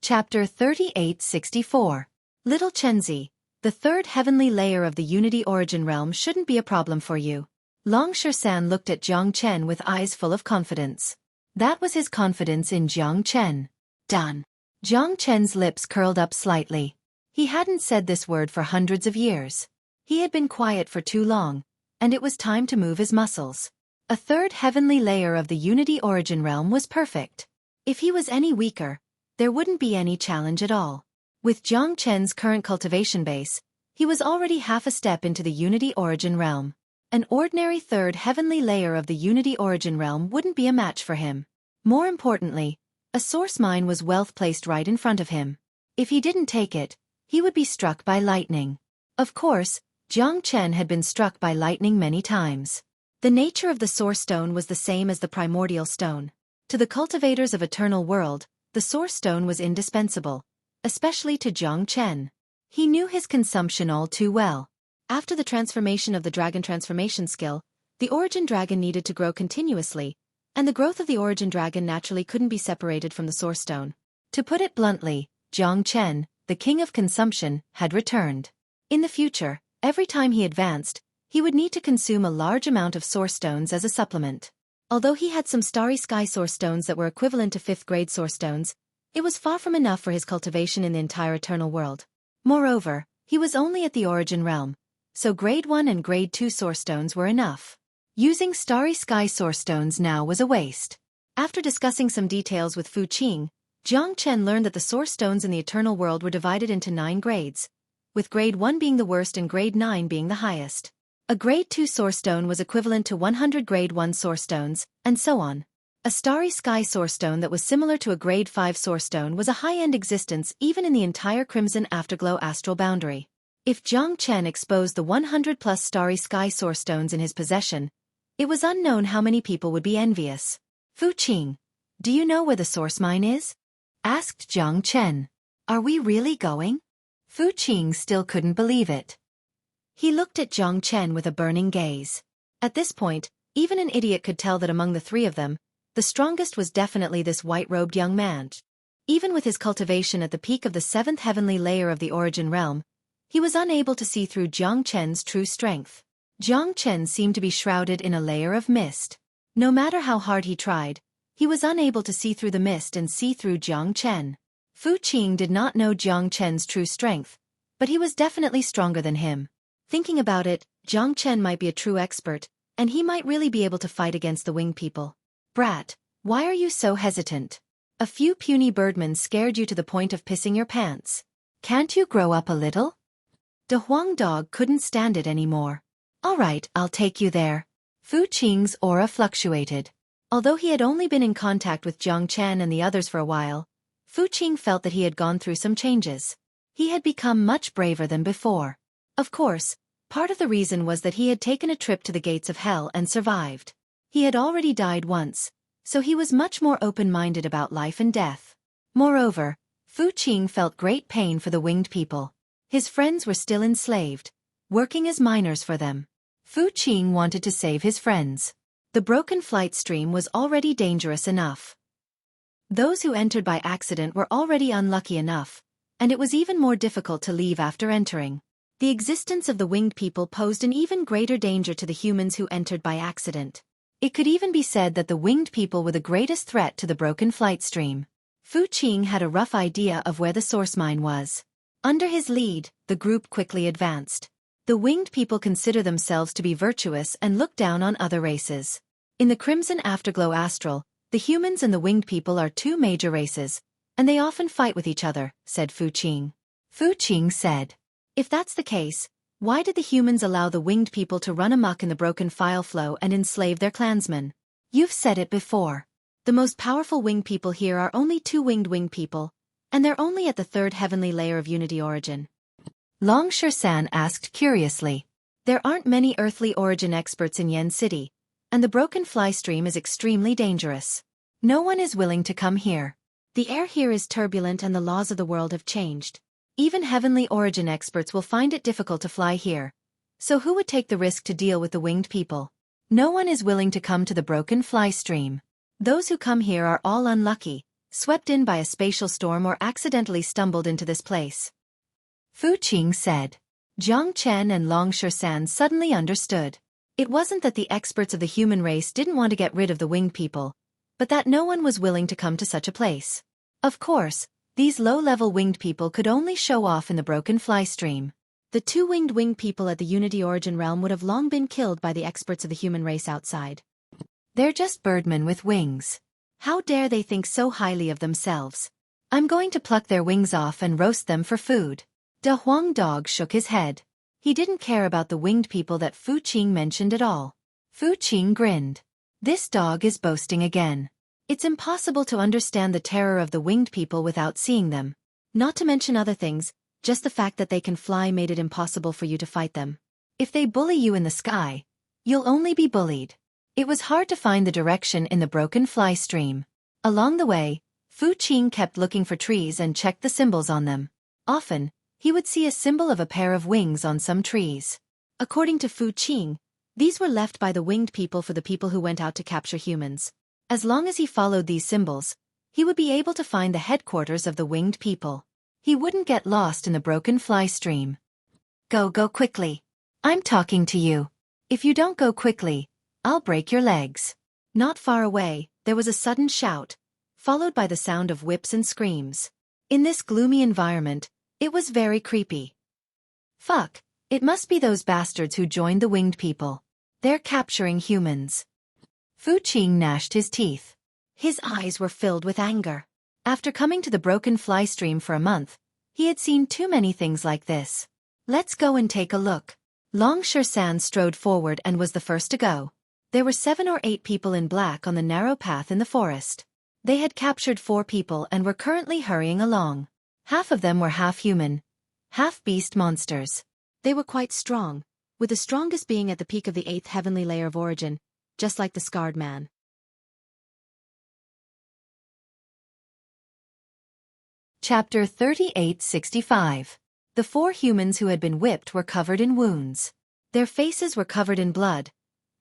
Chapter 3864. Little Chenzi, the third heavenly layer of the Unity Origin realm shouldn't be a problem for you. Long San looked at Jiang Chen with eyes full of confidence. That was his confidence in Jiang Chen. Done. Jiang Chen's lips curled up slightly. He hadn't said this word for hundreds of years. He had been quiet for too long, and it was time to move his muscles. A third heavenly layer of the Unity Origin realm was perfect. If he was any weaker, there wouldn't be any challenge at all. With Jiang Chen's current cultivation base, he was already half a step into the Unity Origin realm. An ordinary third heavenly layer of the Unity Origin realm wouldn't be a match for him. More importantly, a source mine was wealth placed right in front of him. If he didn't take it, he would be struck by lightning. Of course, Jiang Chen had been struck by lightning many times. The nature of the source stone was the same as the primordial stone. To the cultivators of Eternal World, the source stone was indispensable, especially to Jiang Chen. He knew his consumption all too well. After the transformation of the dragon transformation skill, the origin dragon needed to grow continuously, and the growth of the origin dragon naturally couldn't be separated from the source stone. To put it bluntly, Jiang Chen, the king of consumption, had returned. In the future, every time he advanced, he would need to consume a large amount of source stones as a supplement. Although he had some starry sky source stones that were equivalent to 5th grade source stones, it was far from enough for his cultivation in the entire Eternal World. Moreover, he was only at the origin realm, so grade 1 and grade 2 source stones were enough. Using starry sky source stones now was a waste. After discussing some details with Fu Qing, Jiang Chen learned that the source stones in the Eternal World were divided into 9 grades, with grade 1 being the worst and grade 9 being the highest. A grade 2 source stone was equivalent to 100 grade 1 source stones, and so on. A starry sky source stone that was similar to a grade 5 source stone was a high-end existence even in the entire Crimson Afterglow astral boundary. If Jiang Chen exposed the 100-plus starry sky source stones in his possession, it was unknown how many people would be envious. Fu Qing, do you know where the source mine is? Asked Jiang Chen. Are we really going? Fu Qing still couldn't believe it. He looked at Jiang Chen with a burning gaze. At this point, even an idiot could tell that among the three of them, the strongest was definitely this white-robed young man. Even with his cultivation at the peak of the 7th heavenly layer of the origin realm, he was unable to see through Jiang Chen's true strength. Jiang Chen seemed to be shrouded in a layer of mist. No matter how hard he tried, he was unable to see through the mist and see through Jiang Chen. Fu Qing did not know Jiang Chen's true strength, but he was definitely stronger than him. Thinking about it, Jiang Chen might be a true expert, and he might really be able to fight against the winged people. Brat, why are you so hesitant? A few puny birdmen scared you to the point of pissing your pants. Can't you grow up a little? De Huang dog couldn't stand it anymore. All right, I'll take you there. Fu Qing's aura fluctuated. Although he had only been in contact with Jiang Chen and the others for a while, Fu Qing felt that he had gone through some changes. He had become much braver than before. Of course, part of the reason was that he had taken a trip to the gates of hell and survived. He had already died once, so he was much more open-minded about life and death. Moreover, Xueqi felt great pain for the winged people. His friends were still enslaved, working as miners for them. Xueqi wanted to save his friends. The broken flight stream was already dangerous enough. Those who entered by accident were already unlucky enough, and it was even more difficult to leave after entering. The existence of the winged people posed an even greater danger to the humans who entered by accident. It could even be said that the winged people were the greatest threat to the broken flight stream. Xueqi had a rough idea of where the source mine was. Under his lead, the group quickly advanced. The winged people consider themselves to be virtuous and look down on other races. In the Crimson Afterglow Astral, the humans and the winged people are two major races, and they often fight with each other, said Xueqi. Xueqi said, "If that's the case, why did the humans allow the winged people to run amok in the broken file flow and enslave their clansmen? You've said it before. The most powerful winged people here are only two winged people, and they're only at the third heavenly layer of unity origin." Long Shersan asked curiously. There aren't many earthly origin experts in Yen City, and the broken fly stream is extremely dangerous. No one is willing to come here. The air here is turbulent and the laws of the world have changed. Even heavenly origin experts will find it difficult to fly here. So who would take the risk to deal with the winged people? No one is willing to come to the broken fly stream. Those who come here are all unlucky, swept in by a spatial storm or accidentally stumbled into this place. Xueqi said. Jiang Chen and Long Shersan suddenly understood. It wasn't that the experts of the human race didn't want to get rid of the winged people, but that no one was willing to come to such a place. Of course, these low-level winged people could only show off in the broken fly stream. The two winged people at the Unity Origin realm would have long been killed by the experts of the human race outside. They're just birdmen with wings. How dare they think so highly of themselves? I'm going to pluck their wings off and roast them for food. De Huang Dog shook his head. He didn't care about the winged people that Xueqi mentioned at all. Xueqi grinned. This dog is boasting again. It's impossible to understand the terror of the winged people without seeing them. Not to mention other things, just the fact that they can fly made it impossible for you to fight them. If they bully you in the sky, you'll only be bullied. It was hard to find the direction in the broken fly stream. Along the way, Xueqi kept looking for trees and checked the symbols on them. Often, he would see a symbol of a pair of wings on some trees. According to Xueqi, these were left by the winged people for the people who went out to capture humans. As long as he followed these symbols, he would be able to find the headquarters of the winged people. He wouldn't get lost in the broken fly stream. Go quickly. I'm talking to you. If you don't go quickly, I'll break your legs. Not far away, there was a sudden shout, followed by the sound of whips and screams. In this gloomy environment, it was very creepy. Fuck, it must be those bastards who joined the winged people. They're capturing humans. Xueqi gnashed his teeth. His eyes were filled with anger. After coming to the broken fly stream for a month, he had seen too many things like this. Let's go and take a look. Long Shersan strode forward and was the first to go. There were 7 or 8 people in black on the narrow path in the forest. They had captured 4 people and were currently hurrying along. Half of them were half-human, half-beast monsters. They were quite strong, with the strongest being at the peak of the 8th heavenly layer of origin, just like the scarred man. Chapter 3865. The 4 humans who had been whipped were covered in wounds. Their faces were covered in blood,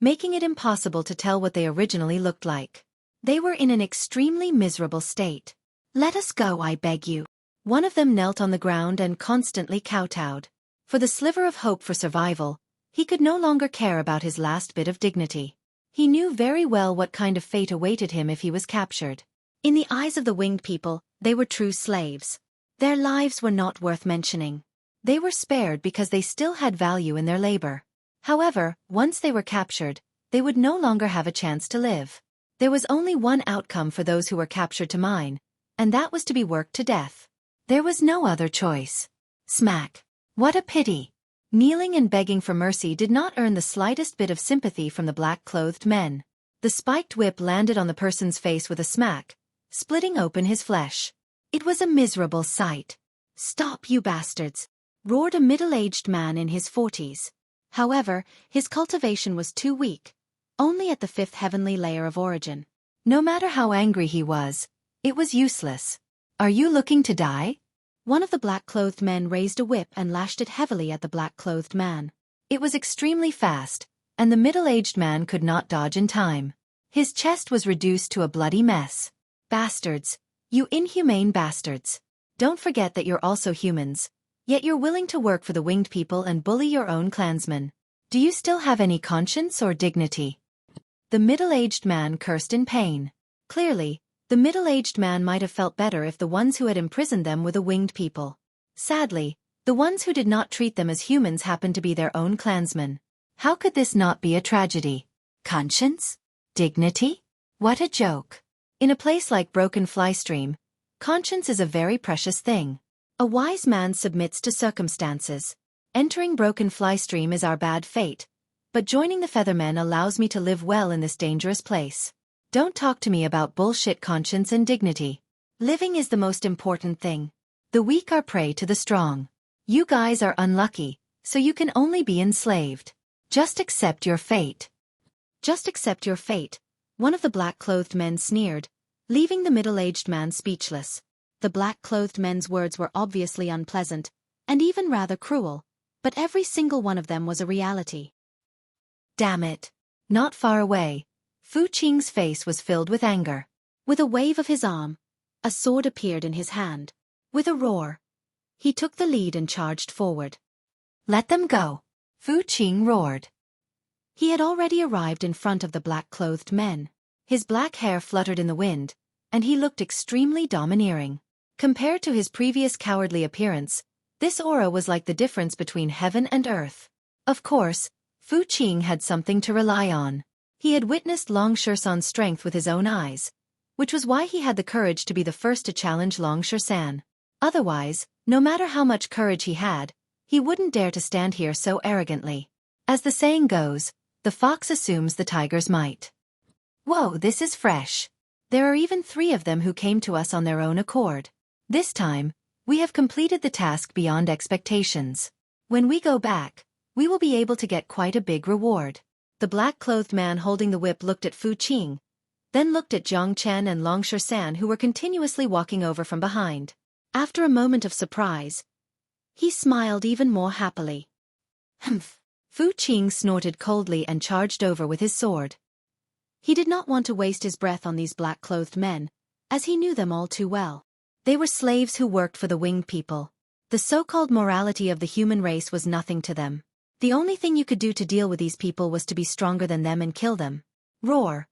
making it impossible to tell what they originally looked like. They were in an extremely miserable state. Let us go, I beg you. One of them knelt on the ground and constantly kowtowed. For the sliver of hope for survival, he could no longer care about his last bit of dignity. He knew very well what kind of fate awaited him if he was captured. In the eyes of the winged people, they were true slaves. Their lives were not worth mentioning. They were spared because they still had value in their labor. However, once they were captured, they would no longer have a chance to live. There was only one outcome for those who were captured to mine, and that was to be worked to death. There was no other choice. Smack. What a pity. Kneeling and begging for mercy did not earn the slightest bit of sympathy from the black-clothed men. The spiked whip landed on the person's face with a smack, splitting open his flesh. It was a miserable sight. Stop, you bastards, roared a middle-aged man in his 40s. However, his cultivation was too weak, only at the 5th heavenly layer of origin. No matter how angry he was, it was useless. Are you looking to die? One of the black-clothed men raised a whip and lashed it heavily at the black-clothed man. It was extremely fast, and the middle-aged man could not dodge in time. His chest was reduced to a bloody mess. Bastards! You inhumane bastards! Don't forget that you're also humans, yet you're willing to work for the winged people and bully your own clansmen. Do you still have any conscience or dignity? The middle-aged man cursed in pain. Clearly, the middle-aged man might have felt better if the ones who had imprisoned them were the winged people. Sadly, the ones who did not treat them as humans happened to be their own clansmen. How could this not be a tragedy? Conscience? Dignity? What a joke. In a place like Broken Fly Stream, conscience is a very precious thing. A wise man submits to circumstances. Entering Broken Fly Stream is our bad fate, but joining the Feathermen allows me to live well in this dangerous place. Don't talk to me about bullshit conscience and dignity. Living is the most important thing. The weak are prey to the strong. You guys are unlucky, so you can only be enslaved. Just accept your fate. Just accept your fate, one of the black-clothed men sneered, leaving the middle-aged man speechless. The black-clothed men's words were obviously unpleasant, and even rather cruel, but every single one of them was a reality. Damn it. Not far away, Fu Qing's face was filled with anger. With a wave of his arm, a sword appeared in his hand. With a roar, he took the lead and charged forward. Let them go, Fu Qing roared. He had already arrived in front of the black-clothed men. His black hair fluttered in the wind, and he looked extremely domineering. Compared to his previous cowardly appearance, this aura was like the difference between heaven and earth. Of course, Fu Qing had something to rely on. He had witnessed Long Shersan's strength with his own eyes, which was why he had the courage to be the first to challenge Long Shersan. Otherwise, no matter how much courage he had, he wouldn't dare to stand here so arrogantly. As the saying goes, the fox assumes the tiger's might. Whoa, this is fresh. There are even 3 of them who came to us on their own accord. This time, we have completed the task beyond expectations. When we go back, we will be able to get quite a big reward. The black-clothed man holding the whip looked at Fu Qing, then looked at Jiang Chen and Long Shersan who were continuously walking over from behind. After a moment of surprise, he smiled even more happily. Humph! Fu Qing snorted coldly and charged over with his sword. He did not want to waste his breath on these black-clothed men, as he knew them all too well. They were slaves who worked for the winged people. The so-called morality of the human race was nothing to them. The only thing you could do to deal with these people was to be stronger than them and kill them. Roar!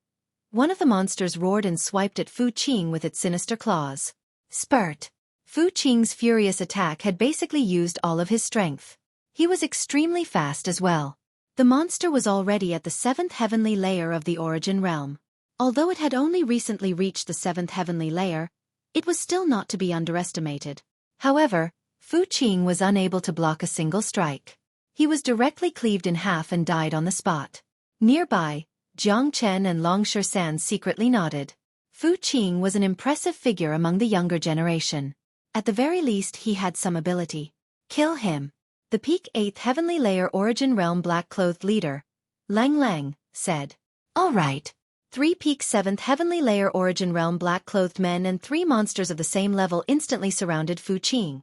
One of the monsters roared and swiped at Fu Qing with its sinister claws. Spurt! Fu Qing's furious attack had basically used all of his strength. He was extremely fast as well. The monster was already at the 7th heavenly layer of the origin realm. Although it had only recently reached the 7th heavenly layer, it was still not to be underestimated. However, Fu Qing was unable to block a single strike. He was directly cleaved in half and died on the spot. Nearby, Jiang Chen and Long Shersan secretly nodded. Fu Qing was an impressive figure among the younger generation. At the very least he had some ability. Kill him. The peak 8th heavenly layer origin realm black-clothed leader, Lang Lang, said. All right. 3 peak 7th heavenly layer origin realm black-clothed men and 3 monsters of the same level instantly surrounded Fu Qing.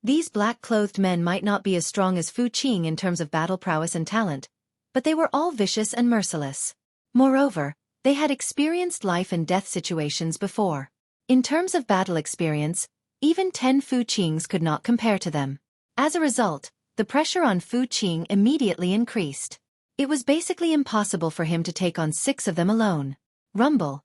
These black-clothed men might not be as strong as Fu Qing in terms of battle prowess and talent, but they were all vicious and merciless. Moreover, they had experienced life and death situations before. In terms of battle experience, even 10 Fu Qings could not compare to them. As a result, the pressure on Fu Qing immediately increased. It was basically impossible for him to take on 6 of them alone. Rumble.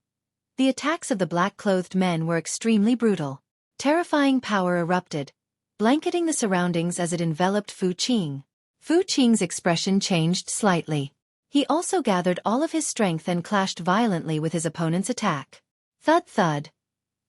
The attacks of the black-clothed men were extremely brutal. Terrifying power erupted, blanketing the surroundings as it enveloped Fu Qing. Fu Qing's expression changed slightly. He also gathered all of his strength and clashed violently with his opponent's attack. Thud thud.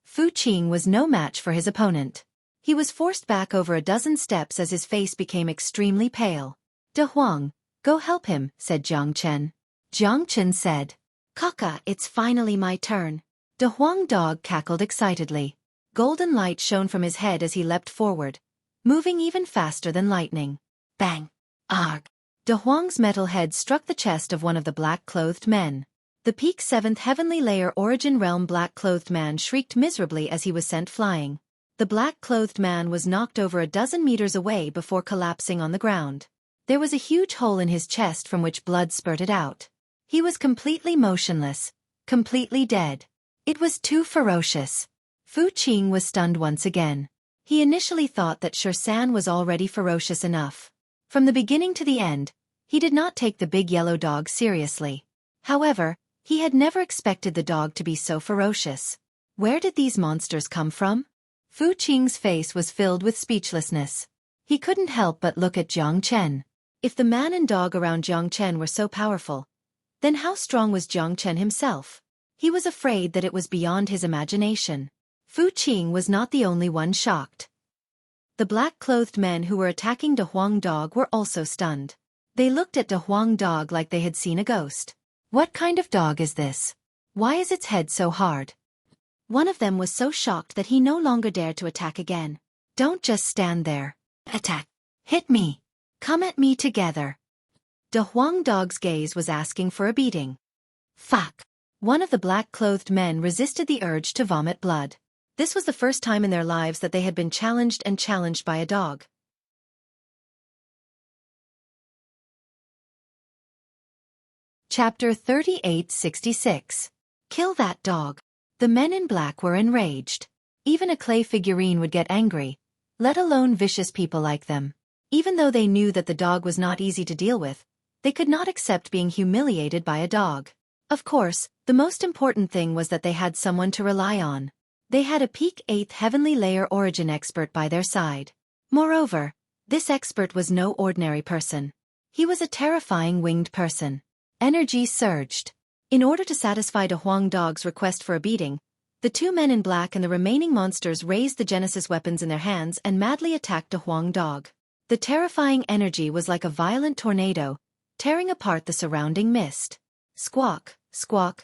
Fu Qing was no match for his opponent. He was forced back over a dozen steps as his face became extremely pale. De Huang, go help him, said Jiang Chen. Jiang Chen said. Kaka, it's finally my turn. De Huang dog cackled excitedly. Golden light shone from his head as he leapt forward, moving even faster than lightning. Bang! Arg! De Huang's metal head struck the chest of one of the black-clothed men. The peak 7th heavenly layer origin realm black-clothed man shrieked miserably as he was sent flying. The black-clothed man was knocked over a dozen meters away before collapsing on the ground. There was a huge hole in his chest from which blood spurted out. He was completely motionless, completely dead. It was too ferocious. Fu Qing was stunned once again. He initially thought that Xueqi was already ferocious enough. From the beginning to the end, he did not take the big yellow dog seriously. However, he had never expected the dog to be so ferocious. Where did these monsters come from? Fu Qing's face was filled with speechlessness. He couldn't help but look at Jiang Chen. If the man and dog around Jiang Chen were so powerful, then how strong was Jiang Chen himself? He was afraid that it was beyond his imagination. Fu Qing was not the only one shocked. The black-clothed men who were attacking De Huang Dog were also stunned. They looked at De Huang Dog like they had seen a ghost. What kind of dog is this? Why is its head so hard? One of them was so shocked that he no longer dared to attack again. Don't just stand there. Attack. Hit me. Come at me together. De Huang Dog's gaze was asking for a beating. Fuck. One of the black-clothed men resisted the urge to vomit blood. This was the first time in their lives that they had been challenged by a dog. Chapter 3866. Kill that dog. The men in black were enraged. Even a clay figurine would get angry, let alone vicious people like them. Even though they knew that the dog was not easy to deal with, they could not accept being humiliated by a dog. Of course, the most important thing was that they had someone to rely on. They had a peak 8th heavenly layer origin expert by their side. Moreover, this expert was no ordinary person. He was a terrifying winged person. Energy surged. In order to satisfy De Huang Dog's request for a beating, the two men in black and the remaining monsters raised the Genesis weapons in their hands and madly attacked De Huang Dog. The terrifying energy was like a violent tornado, tearing apart the surrounding mist. Squawk, squawk.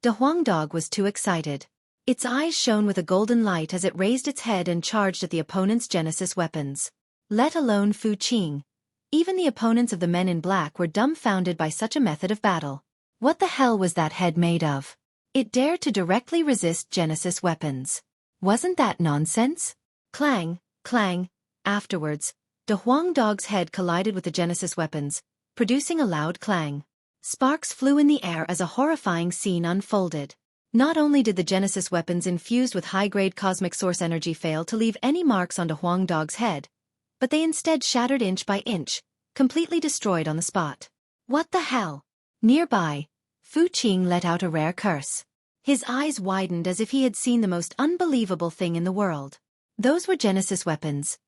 De Huang Dog was too excited. Its eyes shone with a golden light as it raised its head and charged at the opponent's Genesis weapons. Let alone Fu Qing. Even the opponents of the men in black were dumbfounded by such a method of battle. What the hell was that head made of? It dared to directly resist Genesis weapons. Wasn't that nonsense? Clang, clang. Afterwards, De Huang Dog's head collided with the Genesis weapons, producing a loud clang. Sparks flew in the air as a horrifying scene unfolded. Not only did the Genesis weapons infused with high-grade cosmic source energy fail to leave any marks on De Huang Dog's head, but they instead shattered inch by inch, completely destroyed on the spot. What the hell? Nearby, Fu Qing let out a rare curse. His eyes widened as if he had seen the most unbelievable thing in the world. Those were Genesis weapons.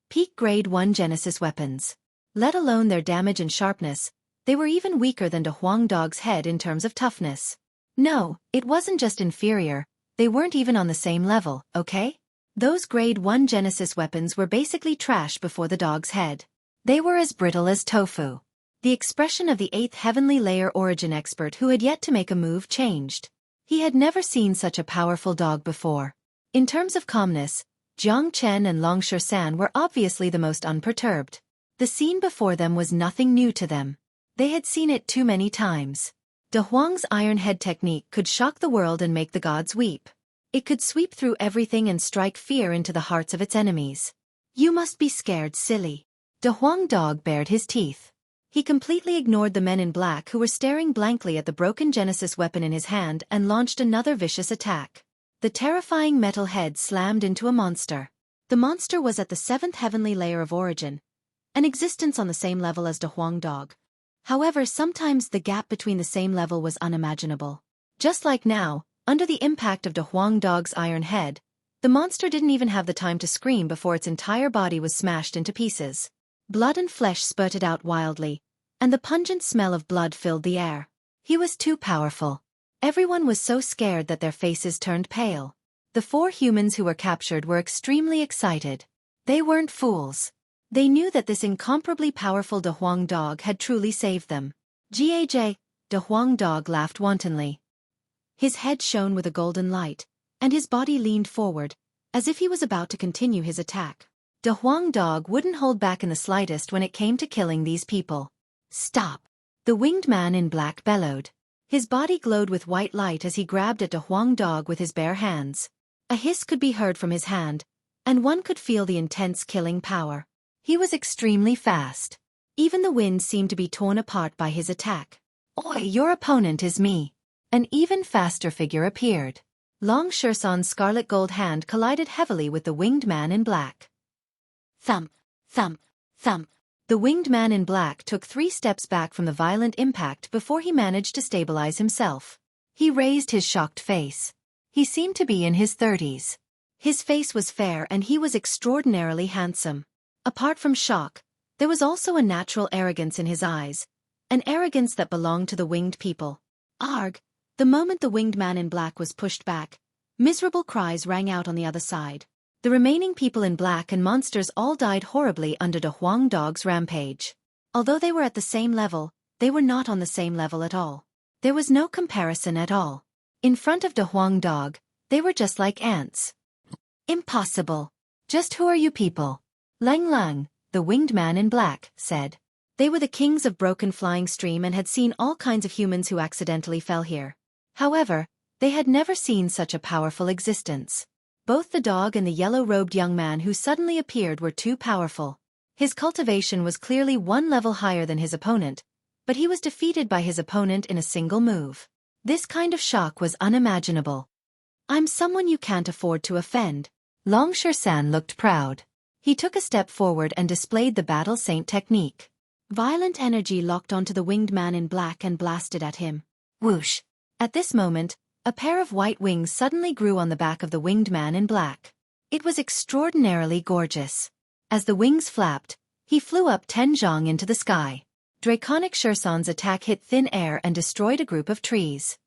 Peak Grade 1 Genesis weapons. Let alone their damage and sharpness, they were even weaker than De Huang Dog's head in terms of toughness. No, it wasn't just inferior, they weren't even on the same level, okay? Those Grade 1 Genesis weapons were basically trash before the dog's head. They were as brittle as tofu. The expression of the 8th heavenly layer origin expert who had yet to make a move changed. He had never seen such a powerful dog before. In terms of calmness, Jiang Chen and Long Xueqi were obviously the most unperturbed. The scene before them was nothing new to them. They had seen it too many times. De Huang's iron head technique could shock the world and make the gods weep. It could sweep through everything and strike fear into the hearts of its enemies. You must be scared, silly. De Huang Dog bared his teeth. He completely ignored the men in black who were staring blankly at the broken Genesis weapon in his hand and launched another vicious attack. The terrifying metal head slammed into a monster. The monster was at the 7th heavenly layer of origin, an existence on the same level as De Huang Dog. However, sometimes the gap between the same level was unimaginable. Just like now, under the impact of De Huang Dog's iron head, the monster didn't even have the time to scream before its entire body was smashed into pieces. Blood and flesh spurted out wildly, and the pungent smell of blood filled the air. He was too powerful. Everyone was so scared that their faces turned pale. The 4 humans who were captured were extremely excited. They weren't fools. They knew that this incomparably powerful De Huang Dog had truly saved them. Gaj, De Huang Dog laughed wantonly. His head shone with a golden light, and his body leaned forward, as if he was about to continue his attack. De Huang Dog wouldn't hold back in the slightest when it came to killing these people. Stop! The winged man in black bellowed. His body glowed with white light as he grabbed at a Huang dog with his bare hands. A hiss could be heard from his hand, and one could feel the intense killing power. He was extremely fast. Even the wind seemed to be torn apart by his attack. "Oi, your opponent is me." An even faster figure appeared. Long Xueqi's scarlet gold hand collided heavily with the winged man in black. Thump, thump, thump. The winged man in black took 3 steps back from the violent impact before he managed to stabilize himself. He raised his shocked face. He seemed to be in his 30s. His face was fair and he was extraordinarily handsome. Apart from shock, there was also a natural arrogance in his eyes, an arrogance that belonged to the winged people. Arg! The moment the winged man in black was pushed back, miserable cries rang out on the other side. The remaining people in black and monsters all died horribly under the Huang dog's rampage. Although they were at the same level, they were not on the same level at all. There was no comparison at all. In front of the Huang dog, they were just like ants. Impossible. Just who are you people? Lang Lang, the winged man in black, said. They were the kings of Broken Flying Stream and had seen all kinds of humans who accidentally fell here. However, they had never seen such a powerful existence. Both the dog and the yellow-robed young man who suddenly appeared were too powerful. His cultivation was clearly 1 level higher than his opponent, but he was defeated by his opponent in a single move. This kind of shock was unimaginable. "I'm someone you can't afford to offend." Long Xueqi looked proud. He took a step forward and displayed the Battle Saint technique. Violent energy locked onto the winged man in black and blasted at him. Whoosh! At this moment, a pair of white wings suddenly grew on the back of the winged man in black. It was extraordinarily gorgeous. As the wings flapped, he flew up 10 zhang into the sky. Draconic Xueqi's attack hit thin air and destroyed a group of trees.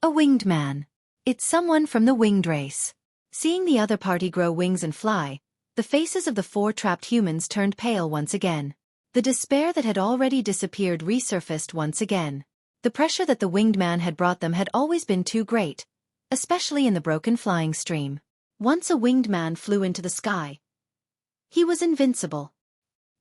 A winged man. It's someone from the winged race. Seeing the other party grow wings and fly, the faces of the 4 trapped humans turned pale once again. The despair that had already disappeared resurfaced once again. The pressure that the winged man had brought them had always been too great, especially in the Broken Flying Stream. Once a winged man flew into the sky. He was invincible.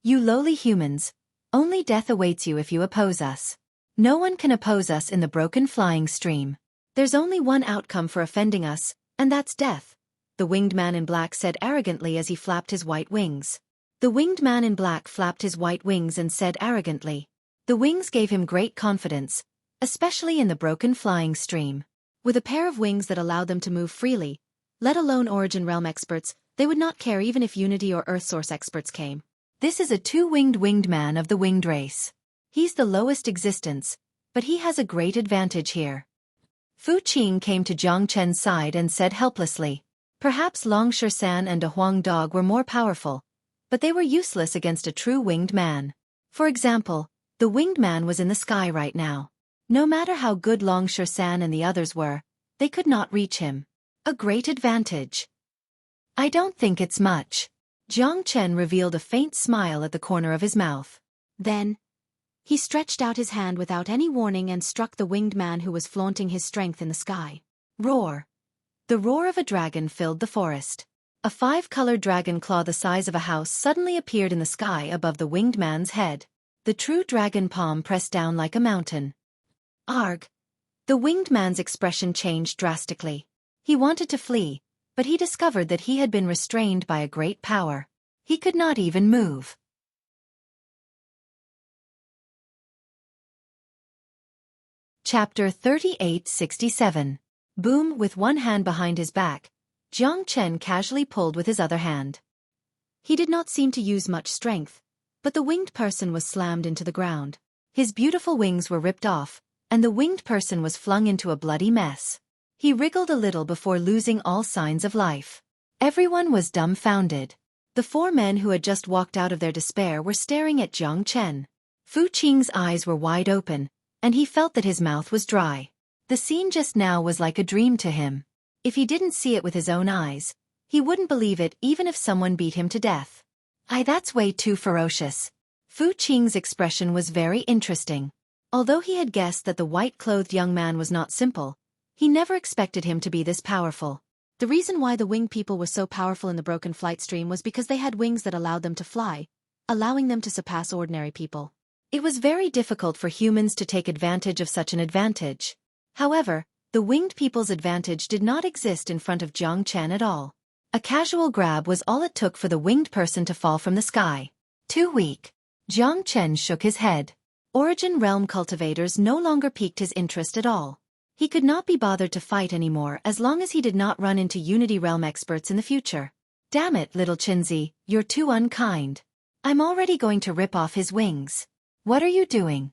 "You lowly humans, only death awaits you if you oppose us. No one can oppose us in the Broken Flying Stream. There's only one outcome for offending us, and that's death," the winged man in black said arrogantly as he flapped his white wings. The winged man in black flapped his white wings and said arrogantly. The wings gave him great confidence, especially in the Broken Flying Stream. With a pair of wings that allowed them to move freely, let alone Origin Realm experts, they would not care even if Unity or Earth Source experts came. This is a 2-winged winged man of the winged race. He's the lowest existence, but he has a great advantage here. Fu Qing came to Jiang Chen's side and said helplessly. Perhaps Long Xueqi and a Huang dog were more powerful, but they were useless against a true winged man. For example, the winged man was in the sky right now. No matter how good Long Xueqi and the others were, they could not reach him. A great advantage. I don't think it's much. Jiang Chen revealed a faint smile at the corner of his mouth. Then, he stretched out his hand without any warning and struck the winged man who was flaunting his strength in the sky. Roar! The roar of a dragon filled the forest. A 5-colored dragon claw the size of a house suddenly appeared in the sky above the winged man's head. The true dragon palm pressed down like a mountain. Arg! The winged man's expression changed drastically. He wanted to flee, but he discovered that he had been restrained by a great power. He could not even move. Chapter 3867. Boom! With one hand behind his back, Jiang Chen casually pulled with his other hand. He did not seem to use much strength, but the winged person was slammed into the ground. His beautiful wings were ripped off, and the winged person was flung into a bloody mess. He wriggled a little before losing all signs of life. Everyone was dumbfounded. The 4 men who had just walked out of their despair were staring at Jiang Chen. Fu Qing's eyes were wide open, and he felt that his mouth was dry. The scene just now was like a dream to him. If he didn't see it with his own eyes, he wouldn't believe it even if someone beat him to death. That's way too ferocious. Fu Qing's expression was very interesting. Although he had guessed that the white-clothed young man was not simple, he never expected him to be this powerful. The reason why the winged people were so powerful in the Broken Flight Stream was because they had wings that allowed them to fly, allowing them to surpass ordinary people. It was very difficult for humans to take advantage of such an advantage. However, the winged people's advantage did not exist in front of Jiang Chen at all. A casual grab was all it took for the winged person to fall from the sky. Too weak. Jiang Chen shook his head. Origin Realm cultivators no longer piqued his interest at all. He could not be bothered to fight anymore as long as he did not run into Unity Realm experts in the future. Damn it, little Chinzi, you're too unkind. I'm already going to rip off his wings. What are you doing?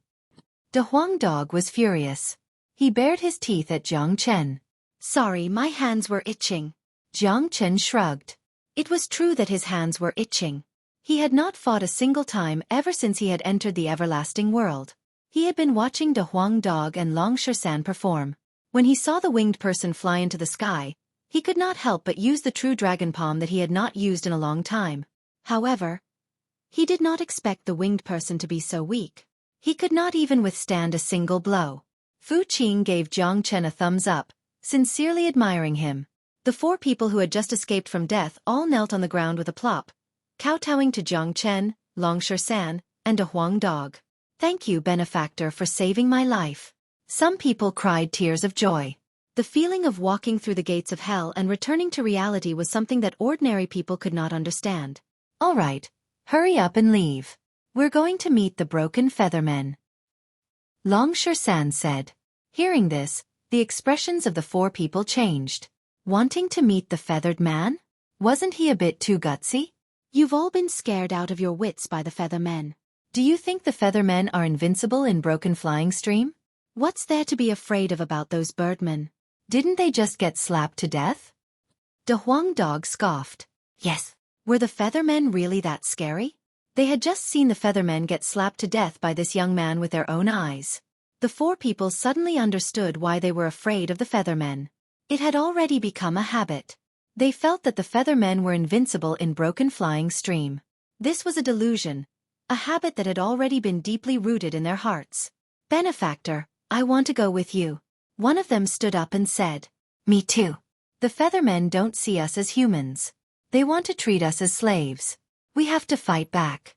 De Huang Dog was furious. He bared his teeth at Jiang Chen. Sorry, my hands were itching. Jiang Chen shrugged. It was true that his hands were itching. He had not fought a single time ever since he had entered the everlasting world. He had been watching De Huang Dog and Long Shersan perform. When he saw the winged person fly into the sky, he could not help but use the true dragon palm that he had not used in a long time. However, he did not expect the winged person to be so weak. He could not even withstand a single blow. Fu Qing gave Jiang Chen a thumbs up, sincerely admiring him. The 4 people who had just escaped from death all knelt on the ground with a plop, kowtowing to Jiang Chen, Long Shersan, and De Huang Dog. Thank you, benefactor, for saving my life. Some people cried tears of joy. The feeling of walking through the gates of hell and returning to reality was something that ordinary people could not understand. All right, hurry up and leave. We're going to meet the broken feathermen. Long Shersan said. Hearing this, the expressions of the 4 people changed. Wanting to meet the feathered man? Wasn't he a bit too gutsy? You've all been scared out of your wits by the feathermen. Do you think the feathermen are invincible in Broken Flying Stream? What's there to be afraid of about those birdmen? Didn't they just get slapped to death? De Huang Dog scoffed. Yes. Were the feathermen really that scary? They had just seen the feathermen get slapped to death by this young man with their own eyes. The 4 people suddenly understood why they were afraid of the feathermen. It had already become a habit. They felt that the feathermen were invincible in Broken Flying Stream. This was a delusion, a habit that had already been deeply rooted in their hearts. Benefactor, I want to go with you. One of them stood up and said. Me too. The feathermen don't see us as humans. They want to treat us as slaves. We have to fight back.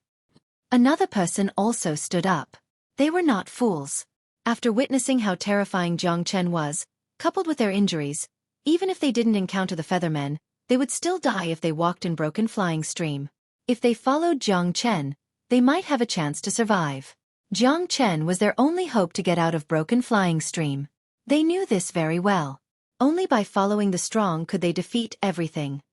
Another person also stood up. They were not fools. After witnessing how terrifying Jiang Chen was, coupled with their injuries, even if they didn't encounter the feathermen, they would still die if they walked in Broken Flying Stream. If they followed Jiang Chen, they might have a chance to survive. Jiang Chen was their only hope to get out of Broken Flying Stream. They knew this very well. Only by following the strong could they defeat everything.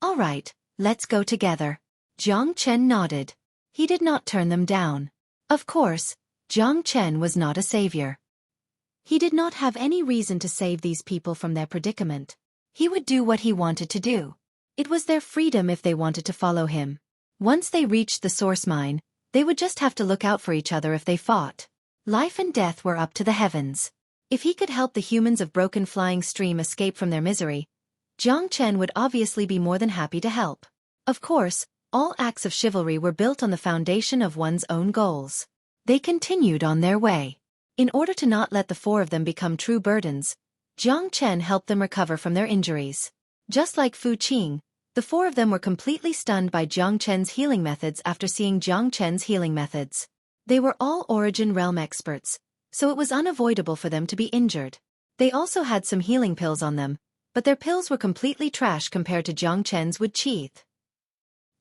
All right, let's go together. Jiang Chen nodded. He did not turn them down. Of course, Jiang Chen was not a savior. He did not have any reason to save these people from their predicament. He would do what he wanted to do. It was their freedom if they wanted to follow him. Once they reached the source mine, they would just have to look out for each other if they fought. Life and death were up to the heavens. If he could help the humans of Broken Flying Stream escape from their misery, Jiang Chen would obviously be more than happy to help. Of course, all acts of chivalry were built on the foundation of one's own goals. They continued on their way. In order to not let the 4 of them become true burdens, Jiang Chen helped them recover from their injuries. Just like Fu Qing, the 4 of them were completely stunned by Jiang Chen's healing methods after seeing Jiang Chen's healing methods. They were all Origin Realm experts, so it was unavoidable for them to be injured. They also had some healing pills on them, but their pills were completely trash compared to Jiang Chen's wood teeth.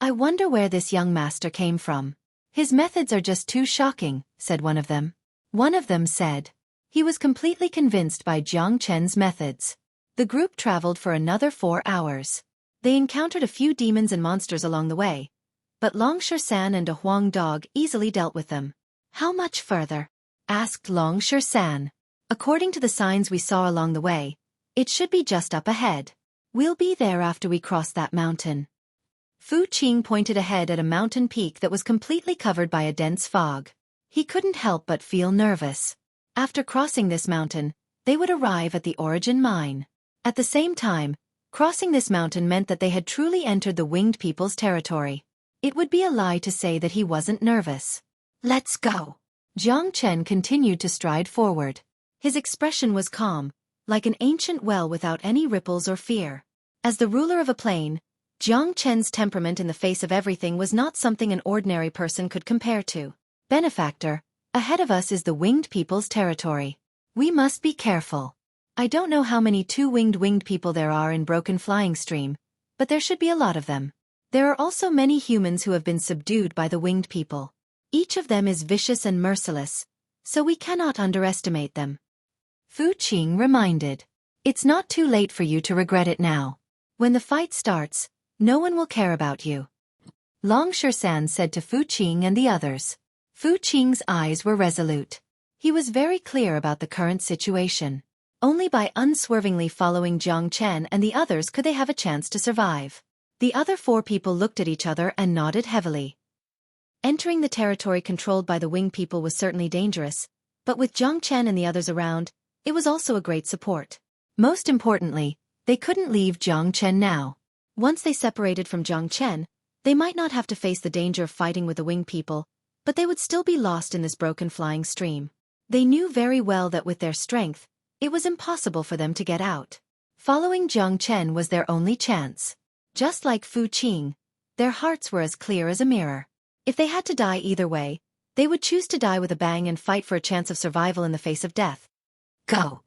I wonder where this young master came from. His methods are just too shocking, said one of them. One of them said. He was completely convinced by Jiang Chen's methods. The group traveled for another 4 hours. They encountered a few demons and monsters along the way, but Long Shersan and De Huang Dog easily dealt with them. How much further? Asked Long Shersan. According to the signs we saw along the way, it should be just up ahead. We'll be there after we cross that mountain. Fu Qing pointed ahead at a mountain peak that was completely covered by a dense fog. He couldn't help but feel nervous. After crossing this mountain, they would arrive at the Origin Mine. At the same time, crossing this mountain meant that they had truly entered the winged people's territory. It would be a lie to say that he wasn't nervous. Let's go. Jiang Chen continued to stride forward. His expression was calm, like an ancient well without any ripples or fear. As the ruler of a plain, Jiang Chen's temperament in the face of everything was not something an ordinary person could compare to. Benefactor, ahead of us is the winged people's territory. We must be careful. I don't know how many two-winged people there are in Broken Flying Stream, but there should be a lot of them. There are also many humans who have been subdued by the winged people. Each of them is vicious and merciless, so we cannot underestimate them. Fu Qing reminded. It's not too late for you to regret it now. When the fight starts, no one will care about you. Long Shersan said to Fu Qing and the others. Fu Qing's eyes were resolute. He was very clear about the current situation. Only by unswervingly following Jiang Chen and the others could they have a chance to survive. The other 4 people looked at each other and nodded heavily. Entering the territory controlled by the winged people was certainly dangerous, but with Jiang Chen and the others around, it was also a great support. Most importantly, they couldn't leave Jiang Chen now. Once they separated from Jiang Chen, they might not have to face the danger of fighting with the winged people, but they would still be lost in this broken flying stream. They knew very well that with their strength, it was impossible for them to get out. Following Jiang Chen was their only chance. Just like Fu Qing, their hearts were as clear as a mirror. If they had to die either way, they would choose to die with a bang and fight for a chance of survival in the face of death. Go!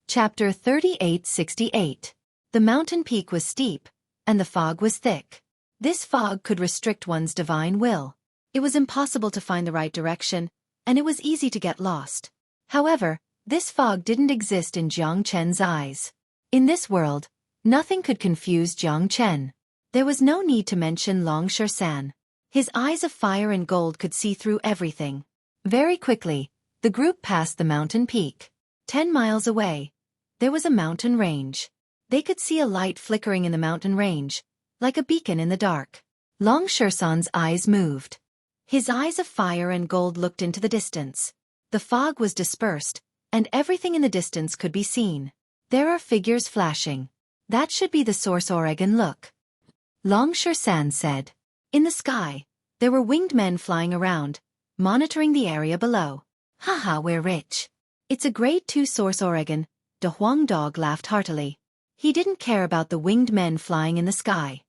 Chapter 3868. The mountain peak was steep, and the fog was thick. This fog could restrict one's divine will. It was impossible to find the right direction, and it was easy to get lost. However, this fog didn't exist in Jiang Chen's eyes. In this world, nothing could confuse Jiang Chen. There was no need to mention Long Shersan. His eyes of fire and gold could see through everything. Very quickly, the group passed the mountain peak. 10 miles away, there was a mountain range. They could see a light flickering in the mountain range, like a beacon in the dark. Long Shersan's eyes moved. His eyes of fire and gold looked into the distance. The fog was dispersed, and everything in the distance could be seen. There are figures flashing. That should be the source Oregon look. Long Shersan said. In the sky, there were winged men flying around, monitoring the area below. Haha, we're rich. It's a grade 2 source Oregon, De Huang Dog laughed heartily. He didn't care about the winged men flying in the sky.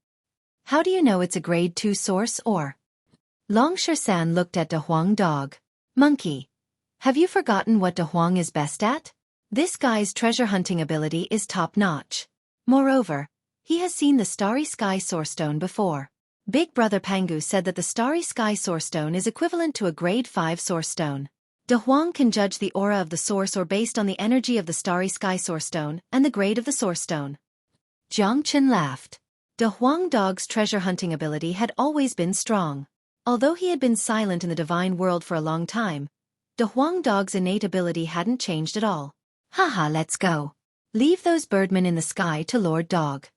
How do you know it's a grade 2 source or? Long Shersan looked at De Huang Dog. Monkey. Have you forgotten what De Huang is best at? This guy's treasure hunting ability is top-notch. Moreover, he has seen the Starry Sky Source Stone before. Big Brother Pangu said that the Starry Sky Source Stone is equivalent to a grade 5 Source Stone. De Huang can judge the aura of the source or based on the energy of the Starry Sky Source Stone and the grade of the Source Stone. Jiang Chen laughed. De Huang Dog's treasure hunting ability had always been strong. Although he had been silent in the divine world for a long time, De Huang Dog's innate ability hadn't changed at all. Haha, let's go. Leave those birdmen in the sky to Lord Dog.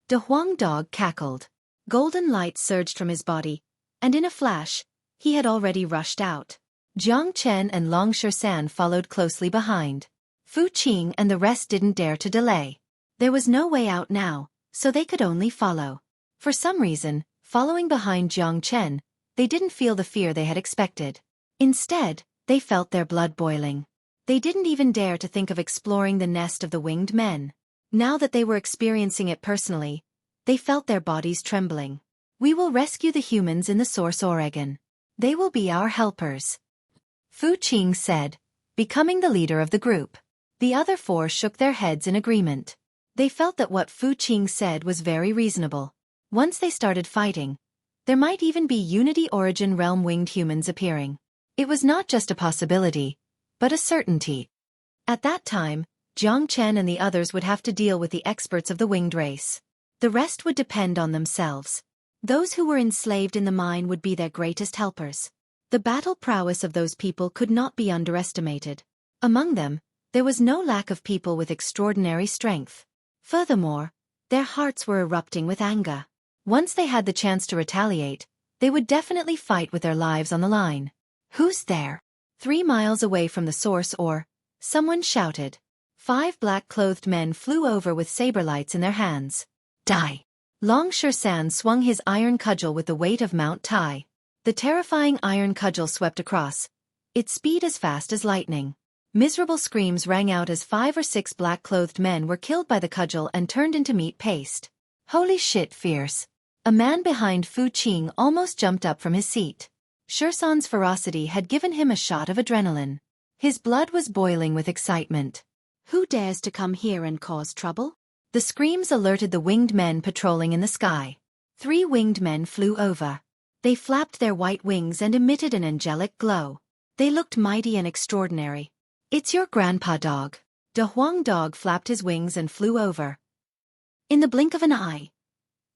De Huang Dog cackled. Golden light surged from his body, and in a flash, he had already rushed out. Jiang Chen and Long Shersan followed closely behind. Fu Qing and the rest didn't dare to delay. There was no way out now, so they could only follow. For some reason, following behind Jiang Chen, they didn't feel the fear they had expected. Instead, they felt their blood boiling. They didn't even dare to think of exploring the nest of the winged men. Now that they were experiencing it personally, they felt their bodies trembling. We will rescue the humans in the Source Oregon. They will be our helpers. Fu Qing said, becoming the leader of the group. The other 4 shook their heads in agreement. They felt that what Fu Qing said was very reasonable. Once they started fighting, there might even be Unity Origin Realm winged humans appearing. It was not just a possibility, but a certainty. At that time, Jiang Chen and the others would have to deal with the experts of the winged race. The rest would depend on themselves. Those who were enslaved in the mine would be their greatest helpers. The battle prowess of those people could not be underestimated. Among them, there was no lack of people with extraordinary strength. Furthermore, their hearts were erupting with anger. Once they had the chance to retaliate, they would definitely fight with their lives on the line. Who's there? 3 miles away from the source someone shouted. 5 black-clothed men flew over with saber lights in their hands. Die! Long Shersan swung his iron cudgel with the weight of Mount Tai. The terrifying iron cudgel swept across, its speed as fast as lightning. Miserable screams rang out as 5 or 6 black-clothed men were killed by the cudgel and turned into meat paste. Holy shit, fierce! A man behind Fu Qing almost jumped up from his seat. Shersan's ferocity had given him a shot of adrenaline. His blood was boiling with excitement. Who dares to come here and cause trouble? The screams alerted the winged men patrolling in the sky. 3 winged men flew over. They flapped their white wings and emitted an angelic glow. They looked mighty and extraordinary. "It's your grandpa dog." De Huang dog flapped his wings and flew over. In the blink of an eye,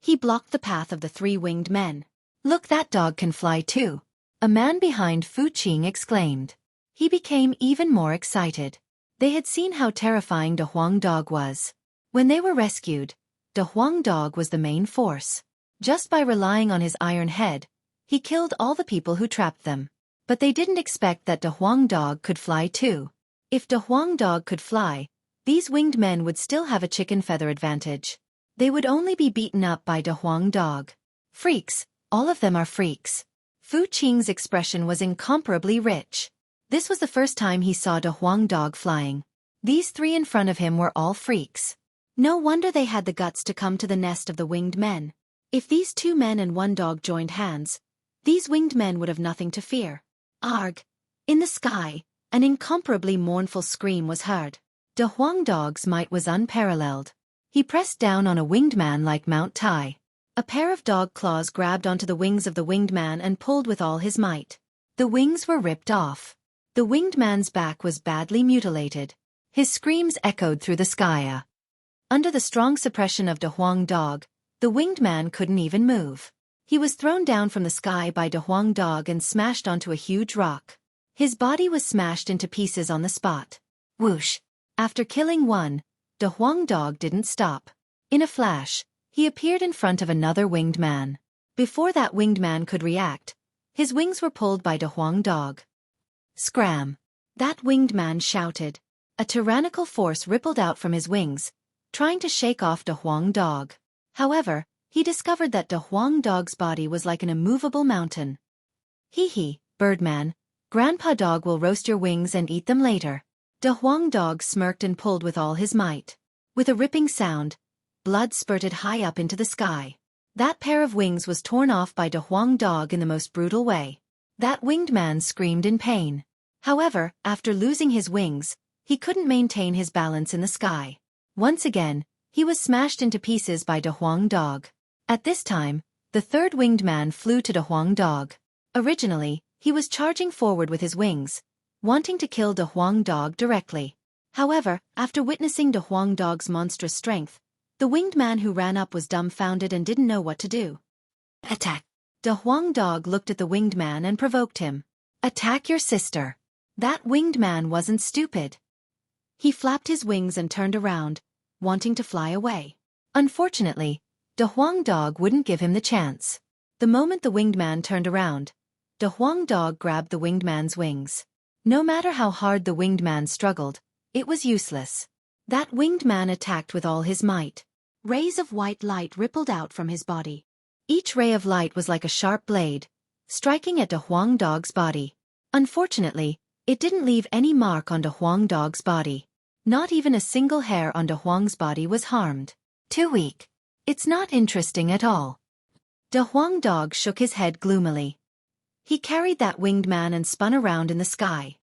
he blocked the path of the 3 winged men. "Look, that dog can fly too," a man behind Fu Qing exclaimed. He became even more excited. They had seen how terrifying De Huang dog was. When they were rescued, De Huang dog was the main force. Just by relying on his iron head, he killed all the people who trapped them. But they didn't expect that De Huang dog could fly too. If De Huang dog could fly, these winged men would still have a chicken feather advantage. They would only be beaten up by De Huang dog. Freaks, all of them are freaks. Fu Qing's expression was incomparably rich. This was the first time he saw De Huang dog flying. These 3 in front of him were all freaks. No wonder they had the guts to come to the nest of the winged men. If these 2 men and 1 dog joined hands, these winged men would have nothing to fear. Arg! In the sky, an incomparably mournful scream was heard. De Huang dog's might was unparalleled. He pressed down on a winged man like Mount Tai. A pair of dog claws grabbed onto the wings of the winged man and pulled with all his might. The wings were ripped off. The winged man's back was badly mutilated. His screams echoed through the sky. Under the strong suppression of De Huang dog, the winged man couldn't even move. He was thrown down from the sky by De Huang dog and smashed onto a huge rock. His body was smashed into pieces on the spot. Whoosh! After killing 1, De Huang dog didn't stop. In a flash, he appeared in front of another winged man. Before that winged man could react, his wings were pulled by De Huang dog. Scram! That winged man shouted. A tyrannical force rippled out from his wings, trying to shake off De Huang dog. However, he discovered that De Huang dog's body was like an immovable mountain. Hee, Birdman, Grandpa dog will roast your wings and eat them later. De Huang dog smirked and pulled with all his might. With a ripping sound, blood spurted high up into the sky. That pair of wings was torn off by De Huang dog in the most brutal way. That winged man screamed in pain. However, after losing his wings, he couldn't maintain his balance in the sky. Once again, he was smashed into pieces by De Huang dog. At this time, the 3rd winged man flew to De Huang dog. Originally, he was charging forward with his wings, wanting to kill De Huang dog directly. However, after witnessing De Huang dog's monstrous strength, the winged man who ran up was dumbfounded and didn't know what to do. Attack! De Huang dog looked at the winged man and provoked him. Attack your sister. That winged man wasn't stupid. He flapped his wings and turned around, wanting to fly away. Unfortunately, De Huang dog wouldn't give him the chance. The moment the winged man turned around, De Huang dog grabbed the winged man's wings. No matter how hard the winged man struggled, it was useless. That winged man attacked with all his might. Rays of white light rippled out from his body. Each ray of light was like a sharp blade, striking at De Huang dog's body. Unfortunately, it didn't leave any mark on De Huang dog's body. Not even a single hair on De Huang's body was harmed. Too weak. It's not interesting at all. De Huang dog shook his head gloomily. He carried that winged man and spun around in the sky.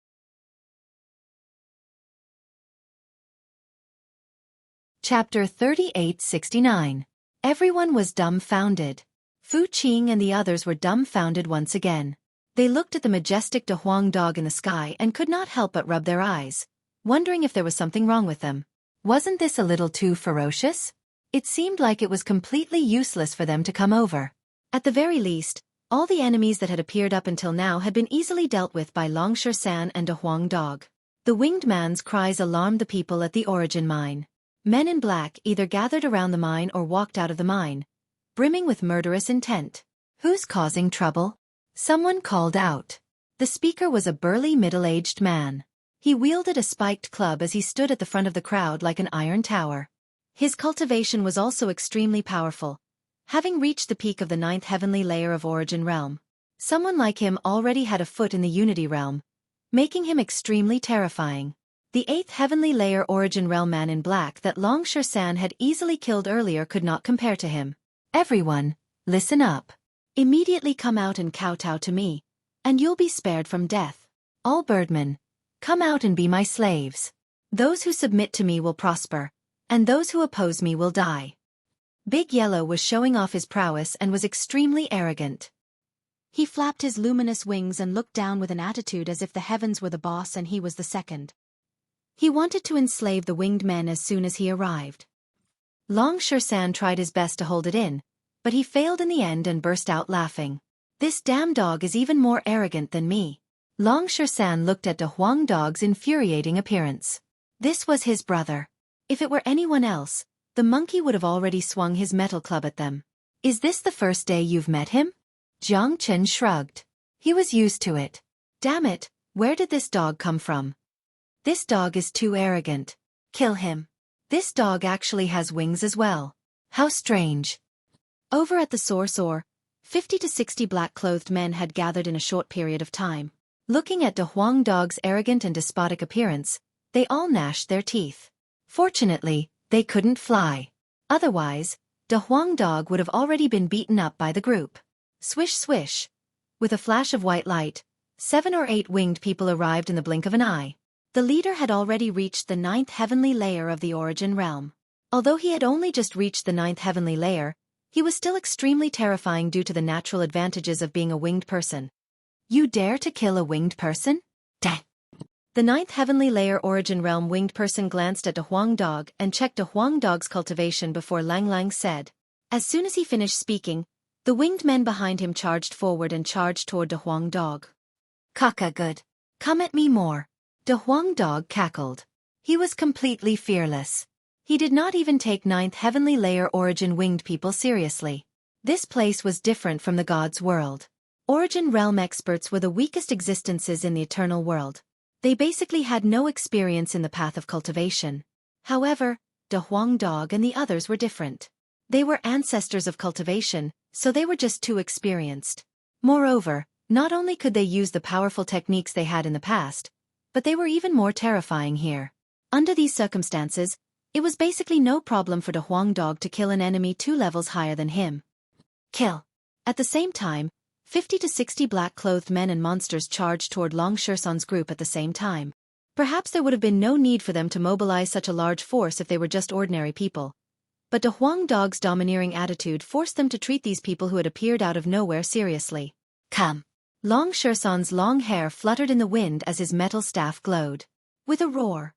Chapter 3869. Everyone was dumbfounded. Fu Qing and the others were dumbfounded once again. They looked at the majestic De Huang dog in the sky and could not help but rub their eyes, wondering if there was something wrong with them. Wasn't this a little too ferocious? It seemed like it was completely useless for them to come over. At the very least, all the enemies that had appeared up until now had been easily dealt with by Long Shan and De Huang dog. The winged man's cries alarmed the people at the origin mine. Men in black either gathered around the mine or walked out of the mine, brimming with murderous intent. Who's causing trouble? Someone called out. The speaker was a burly middle-aged man. He wielded a spiked club as he stood at the front of the crowd like an iron tower. His cultivation was also extremely powerful, having reached the peak of the 9th heavenly layer of Origin Realm. Someone like him already had a foot in the Unity Realm, making him extremely terrifying. The 8th heavenly layer Origin Realm man in black that Long Shan had easily killed earlier could not compare to him. Everyone, Listen up. Immediately come out and kowtow to me, and you'll be spared from death. All birdmen, come out and be my slaves. Those who submit to me will prosper, and those who oppose me will die. Big Yellow was showing off his prowess and was extremely arrogant. He flapped his luminous wings and looked down with an attitude as if the heavens were the boss and he was the second. He wanted to enslave the winged men as soon as he arrived. Long Shersan tried his best to hold it in, but he failed in the end and burst out laughing. This damn dog is even more arrogant than me. Long Shersan looked at the Huang dog's infuriating appearance. This was his brother. If it were anyone else, the monkey would have already swung his metal club at them. Is this the first day you've met him? Jiang Chen shrugged. He was used to it. Damn it, where did this dog come from? This dog is too arrogant. Kill him. This dog actually has wings as well. How strange. Over at the Soar, 50 to 60 black-clothed men had gathered in a short period of time. Looking at the Huang dog's arrogant and despotic appearance, they all gnashed their teeth. Fortunately, they couldn't fly. Otherwise, the Huang dog would have already been beaten up by the group. Swish swish. With a flash of white light, 7 or 8 winged people arrived in the blink of an eye. The leader had already reached the 9th heavenly layer of the origin realm. Although he had only just reached the 9th heavenly layer, he was still extremely terrifying due to the natural advantages of being a winged person. You dare to kill a winged person? Dang. The 9th heavenly layer origin realm winged person glanced at the Huang dog and checked the Huang dog's cultivation before Lang Lang said. As soon as he finished speaking, the winged men behind him charged forward and charged toward the Huang dog. Kaka good. Come at me more. The Huang dog cackled. He was completely fearless. He did not even take 9th heavenly layer origin winged people seriously. This place was different from the gods' world. Origin realm experts were the weakest existences in the eternal world. They basically had no experience in the path of cultivation. However, the Huang dog and the others were different. They were ancestors of cultivation, so they were just too experienced. Moreover, not only could they use the powerful techniques they had in the past, but they were even more terrifying here. Under these circumstances, it was basically no problem for the Huang dog to kill an enemy 2 levels higher than him. Kill. At the same time, 50 to 60 black-clothed men and monsters charged toward Long Shersan's group at the same time. Perhaps there would have been no need for them to mobilize such a large force if they were just ordinary people. But the Huang dog's domineering attitude forced them to treat these people who had appeared out of nowhere seriously. Come. Long Shersan's long hair fluttered in the wind as his metal staff glowed. With a roar,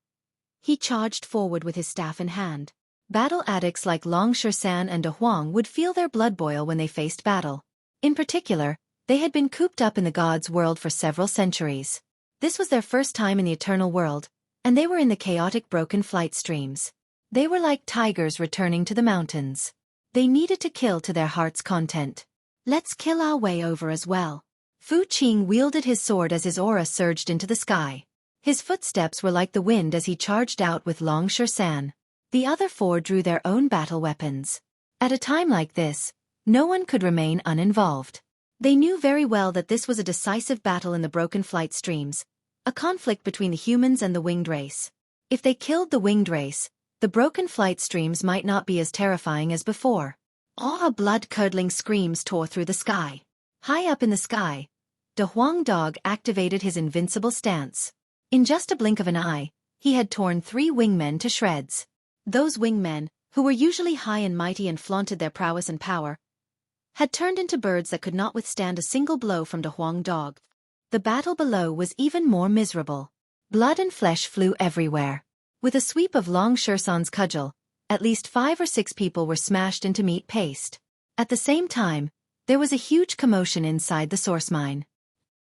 he charged forward with his staff in hand. Battle addicts like Long Shersan and De Huang would feel their blood boil when they faced battle. In particular, they had been cooped up in the gods' world for several centuries. This was their first time in the eternal world, and they were in the chaotic broken flight streams. They were like tigers returning to the mountains. They needed to kill to their heart's content. Let's kill our way over as well. Fu Qing wielded his sword as his aura surged into the sky. His footsteps were like the wind as he charged out with Long Shersan. The other 4 drew their own battle weapons. At a time like this, no one could remain uninvolved. They knew very well that this was a decisive battle in the broken flight streams, a conflict between the humans and the winged race. If they killed the winged race, the broken flight streams might not be as terrifying as before. Blood-curdling screams tore through the sky. High up in the sky, the Huang dog activated his invincible stance. In just a blink of an eye, he had torn 3 wingmen to shreds. Those wingmen, who were usually high and mighty and flaunted their prowess and power, had turned into birds that could not withstand a single blow from the Huang dog. The battle below was even more miserable. Blood and flesh flew everywhere. With a sweep of Long Shersan's cudgel, at least 5 or 6 people were smashed into meat paste. At the same time, there was a huge commotion inside the source mine.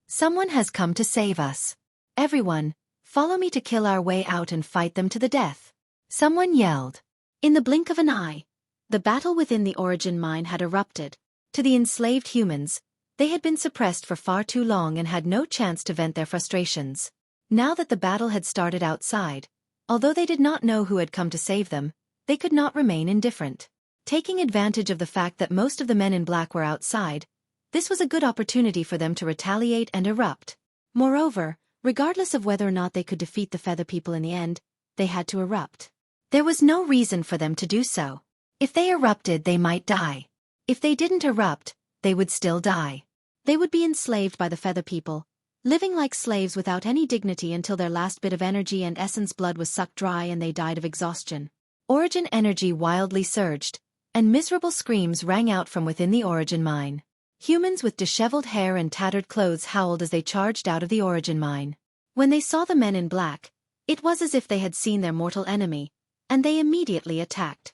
Someone has come to save us. Everyone, follow me to kill our way out and fight them to the death. Someone yelled. In the blink of an eye, the battle within the origin mine had erupted. To the enslaved humans, they had been suppressed for far too long and had no chance to vent their frustrations. Now that the battle had started outside, although they did not know who had come to save them, they could not remain indifferent. Taking advantage of the fact that most of the men in black were outside, this was a good opportunity for them to retaliate and erupt. Moreover, regardless of whether or not they could defeat the feather people in the end, they had to erupt. There was no reason for them to do so. If they erupted, they might die. If they didn't erupt, they would still die. They would be enslaved by the feather people, living like slaves without any dignity until their last bit of energy and essence blood was sucked dry and they died of exhaustion. Origin energy wildly surged, and miserable screams rang out from within the Origin mine. Humans with disheveled hair and tattered clothes howled as they charged out of the Origin mine. When they saw the men in black, it was as if they had seen their mortal enemy, and they immediately attacked.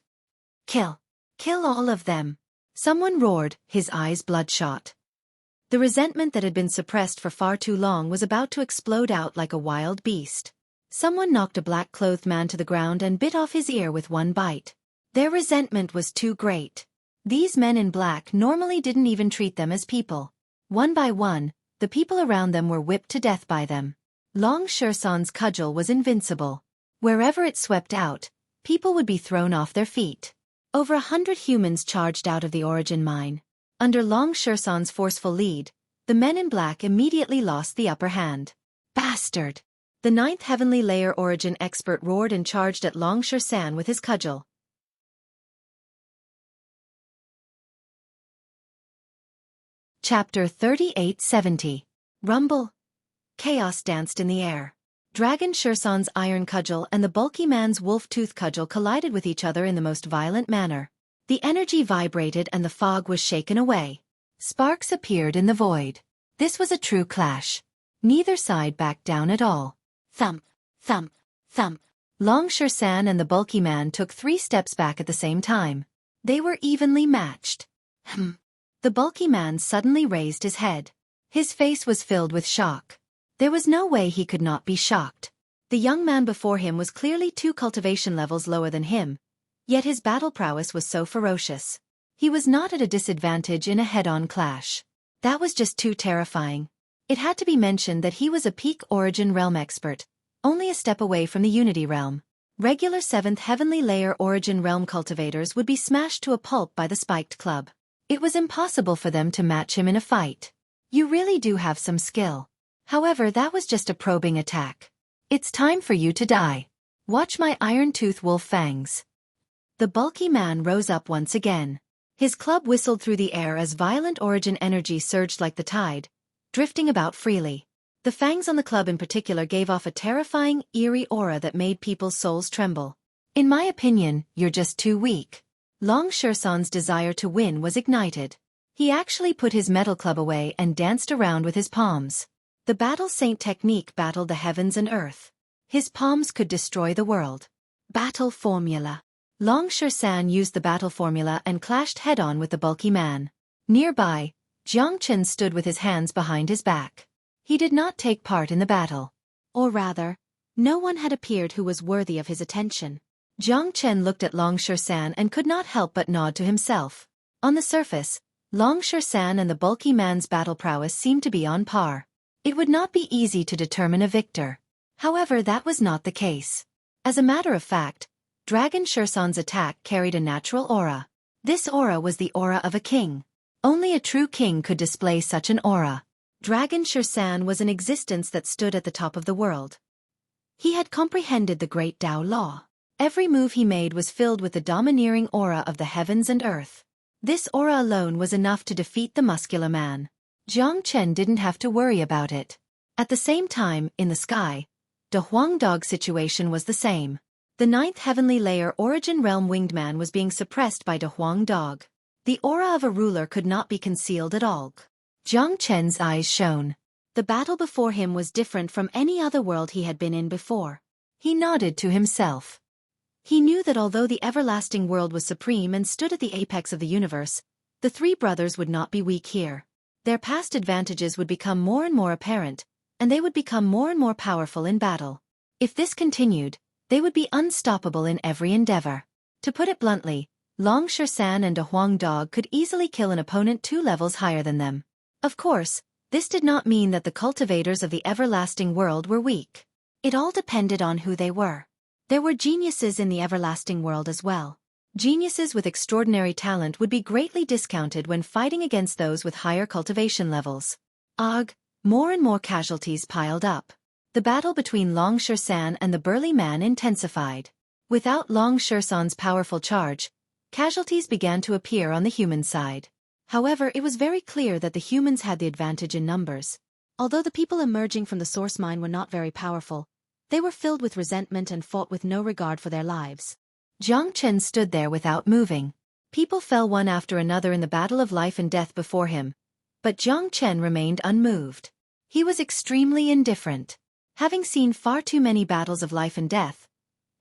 Kill! Kill all of them! Someone roared, his eyes bloodshot. The resentment that had been suppressed for far too long was about to explode out like a wild beast. Someone knocked a black-clothed man to the ground and bit off his ear with one bite. Their resentment was too great. These men in black normally didn't even treat them as people. One by one, the people around them were whipped to death by them. Long Shersan's cudgel was invincible. Wherever it swept out, people would be thrown off their feet. Over 100 humans charged out of the Origin mine. Under Long Shersan's forceful lead, the men in black immediately lost the upper hand. Bastard! The 9th Heavenly Layer Origin expert roared and charged at Long Shersan with his cudgel. Chapter 3870. Rumble. Chaos danced in the air. Dragon Shersan's iron cudgel and the bulky man's wolf-tooth cudgel collided with each other in the most violent manner. The energy vibrated and the fog was shaken away. Sparks appeared in the void. This was a true clash. Neither side backed down at all. Thump, thump, thump. Long Shersan and the bulky man took 3 steps back at the same time. They were evenly matched. The bulky man suddenly raised his head. His face was filled with shock. There was no way he could not be shocked. The young man before him was clearly 2 cultivation levels lower than him, yet his battle prowess was so ferocious. He was not at a disadvantage in a head-on clash. That was just too terrifying. It had to be mentioned that he was a peak Origin realm expert, only a step away from the Unity realm. Regular 7th Heavenly Layer Origin realm cultivators would be smashed to a pulp by the spiked club. It was impossible for them to match him in a fight. You really do have some skill. However, that was just a probing attack. It's time for you to die. Watch my iron-tooth wolf fangs. The bulky man rose up once again. His club whistled through the air as violent Origin energy surged like the tide, drifting about freely. The fangs on the club in particular gave off a terrifying, eerie aura that made people's souls tremble. In my opinion, you're just too weak. Long Shersan's desire to win was ignited. He actually put his metal club away and danced around with his palms. The Battle Saint technique battled the heavens and earth. His palms could destroy the world. Battle formula. Long Shersan used the battle formula and clashed head-on with the bulky man. Nearby, Jiang Chen stood with his hands behind his back. He did not take part in the battle. Or rather, no one had appeared who was worthy of his attention. Jiang Chen looked at Long Shersan and could not help but nod to himself. On the surface, Long Shersan and the bulky man's battle prowess seemed to be on par. It would not be easy to determine a victor. However, that was not the case. As a matter of fact, Dragon Shersan's attack carried a natural aura. This aura was the aura of a king. Only a true king could display such an aura. Dragon Shersan was an existence that stood at the top of the world. He had comprehended the great Tao law. Every move he made was filled with the domineering aura of the heavens and earth. This aura alone was enough to defeat the muscular man. Jiang Chen didn't have to worry about it. At the same time, in the sky, the Huang Dog's situation was the same. The 9th Heavenly Layer Origin Realm Winged Man was being suppressed by the Huang Dog. The aura of a ruler could not be concealed at all. Jiang Chen's eyes shone. The battle before him was different from any other world he had been in before. He nodded to himself. He knew that although the everlasting world was supreme and stood at the apex of the universe, the 3 brothers would not be weak here. Their past advantages would become more and more apparent, and they would become more and more powerful in battle. If this continued, they would be unstoppable in every endeavor. To put it bluntly, Long Shersan and a Huang Dog could easily kill an opponent 2 levels higher than them. Of course, this did not mean that the cultivators of the everlasting world were weak. It all depended on who they were. There were geniuses in the everlasting world as well. Geniuses with extraordinary talent would be greatly discounted when fighting against those with higher cultivation levels. More and more casualties piled up. The battle between Long Shersan and the burly man intensified. Without Long Shersan's powerful charge, Casualties began to appear on the human side. However, it was very clear that the humans had the advantage in numbers. Although the people emerging from the source mine were not very powerful, they were filled with resentment and fought with no regard for their lives. Jiang Chen stood there without moving. People fell one after another in the battle of life and death before him, but Jiang Chen remained unmoved. He was extremely indifferent. Having seen far too many battles of life and death,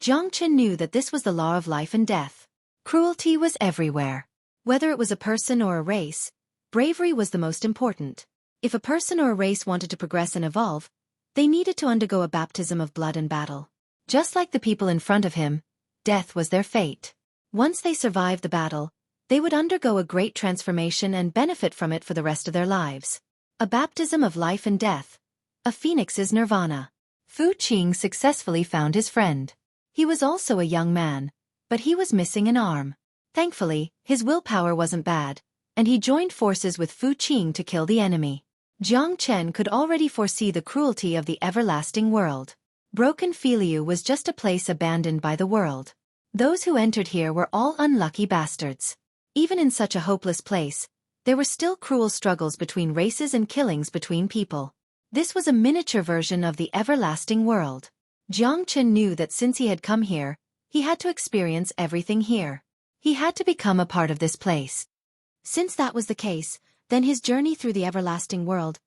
Jiang Chen knew that this was the law of life and death. Cruelty was everywhere. Whether it was a person or a race, bravery was the most important. If a person or a race wanted to progress and evolve, they needed to undergo a baptism of blood and battle. Just like the people in front of him, death was their fate. Once they survived the battle, they would undergo a great transformation and benefit from it for the rest of their lives. A baptism of life and death. A phoenix's nirvana. Fu Qing successfully found his friend. He was also a young man, but he was missing an arm. Thankfully, his willpower wasn't bad, and he joined forces with Fu Qing to kill the enemy. Jiang Chen could already foresee the cruelty of the everlasting world. Broken Filiu was just a place abandoned by the world. Those who entered here were all unlucky bastards. Even in such a hopeless place, there were still cruel struggles between races and killings between people. This was a miniature version of the everlasting world. Jiang Chen knew that since he had come here, he had to experience everything here. He had to become a part of this place. Since that was the case, then his journey through the everlasting world,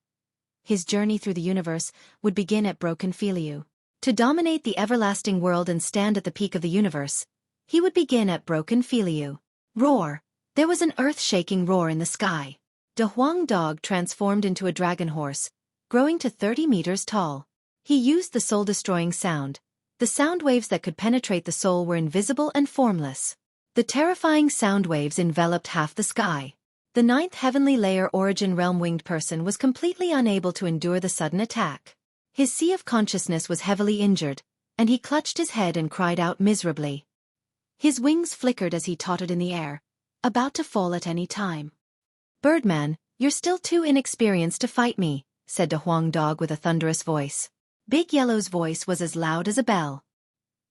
his journey through the universe, would begin at Broken Filiu. To dominate the everlasting world and stand at the peak of the universe, he would begin at Broken Filiu. Roar! There was an earth-shaking roar in the sky. De Huang Dog transformed into a dragon horse, growing to 30 meters tall. He used the soul-destroying sound. The sound waves that could penetrate the soul were invisible and formless. The terrifying sound waves enveloped half the sky. The 9th heavenly layer origin realm winged person was completely unable to endure the sudden attack. His sea of consciousness was heavily injured, and he clutched his head and cried out miserably. His wings flickered as he tottered in the air, about to fall at any time. "Birdman, you're still too inexperienced to fight me," said De Huang Dog with a thunderous voice. Big Yellow's voice was as loud as a bell.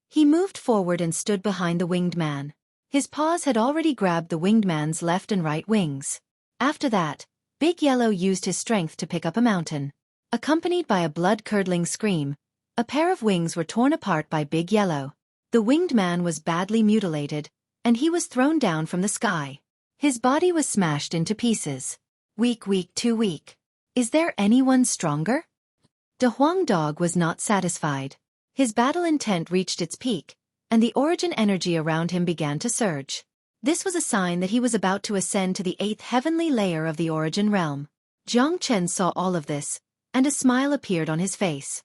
He moved forward and stood behind the winged man. His paws had already grabbed the winged man's left and right wings. After that, Big Yellow used his strength to pick up a mountain. Accompanied by a blood-curdling scream, a pair of wings were torn apart by Big Yellow. The winged man was badly mutilated, and he was thrown down from the sky. His body was smashed into pieces. Weak, too weak. Is there anyone stronger? De Huang Dog was not satisfied. His battle intent reached its peak, and the origin energy around him began to surge. This was a sign that he was about to ascend to the 8th heavenly layer of the origin realm. Jiang Chen saw all of this, and a smile appeared on his face.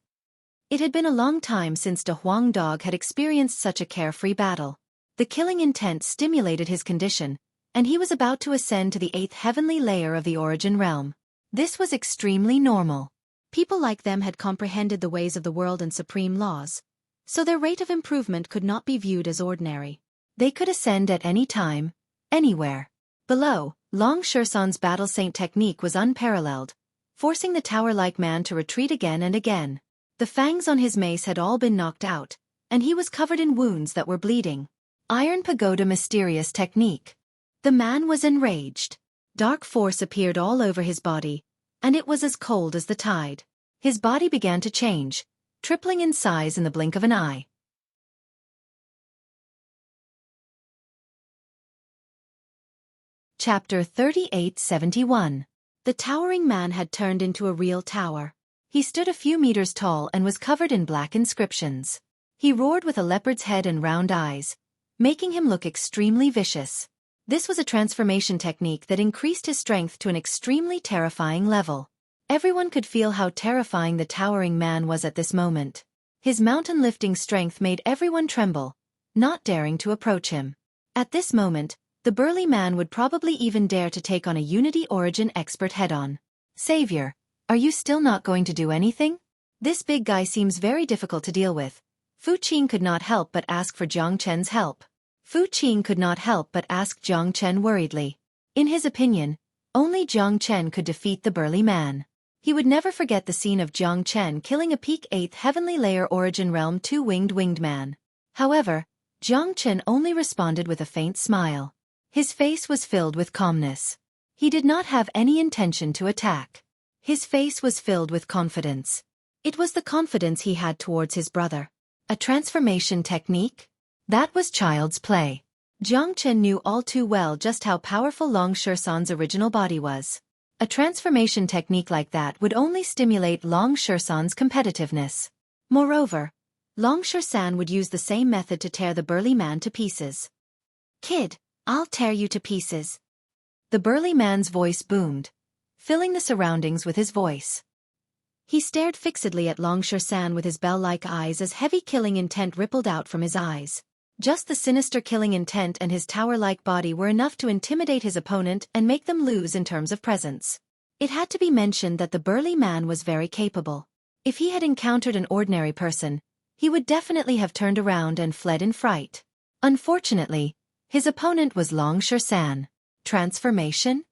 It had been a long time since De Huang Dog had experienced such a carefree battle. The killing intent stimulated his condition, and he was about to ascend to the 8th heavenly layer of the origin realm. This was extremely normal. People like them had comprehended the ways of the world and supreme laws, so their rate of improvement could not be viewed as ordinary. They could ascend at any time, anywhere. Below, Long Shersan's battle saint technique was unparalleled, forcing the tower-like man to retreat again and again. The fangs on his mace had all been knocked out, and he was covered in wounds that were bleeding. Iron Pagoda mysterious technique. The man was enraged. Dark force appeared all over his body, and it was as cold as the tide. His body began to change, tripling in size in the blink of an eye. Chapter 3871. The towering man had turned into a real tower. He stood a few meters tall and was covered in black inscriptions. He roared with a leopard's head and round eyes, making him look extremely vicious. This was a transformation technique that increased his strength to an extremely terrifying level. Everyone could feel how terrifying the towering man was at this moment. His mountain-lifting strength made everyone tremble, not daring to approach him. At this moment, the burly man would probably even dare to take on a Unity Origin expert head-on. "Savior, are you still not going to do anything? This big guy seems very difficult to deal with." Fu Qing could not help but ask for Jiang Chen's help. Fu Qing could not help but ask Jiang Chen worriedly. In his opinion, only Jiang Chen could defeat the burly man. He would never forget the scene of Jiang Chen killing a peak 8th heavenly layer origin realm 2 winged man. However, Jiang Chen only responded with a faint smile. His face was filled with calmness. He did not have any intention to attack. His face was filled with confidence. It was the confidence he had towards his brother. A transformation technique? That was child's play. Jiang Chen knew all too well just how powerful Long Shersan's original body was. A transformation technique like that would only stimulate Long Shersan's competitiveness. Moreover, Long Shersan would use the same method to tear the burly man to pieces. "Kid, I'll tear you to pieces." The burly man's voice boomed, filling the surroundings with his voice. He stared fixedly at Long Shersan with his bell-like eyes as heavy killing intent rippled out from his eyes. Just the sinister killing intent and his tower-like body were enough to intimidate his opponent and make them lose in terms of presence. It had to be mentioned that the burly man was very capable. If he had encountered an ordinary person, he would definitely have turned around and fled in fright. Unfortunately, his opponent was Long Shersan. Transformation?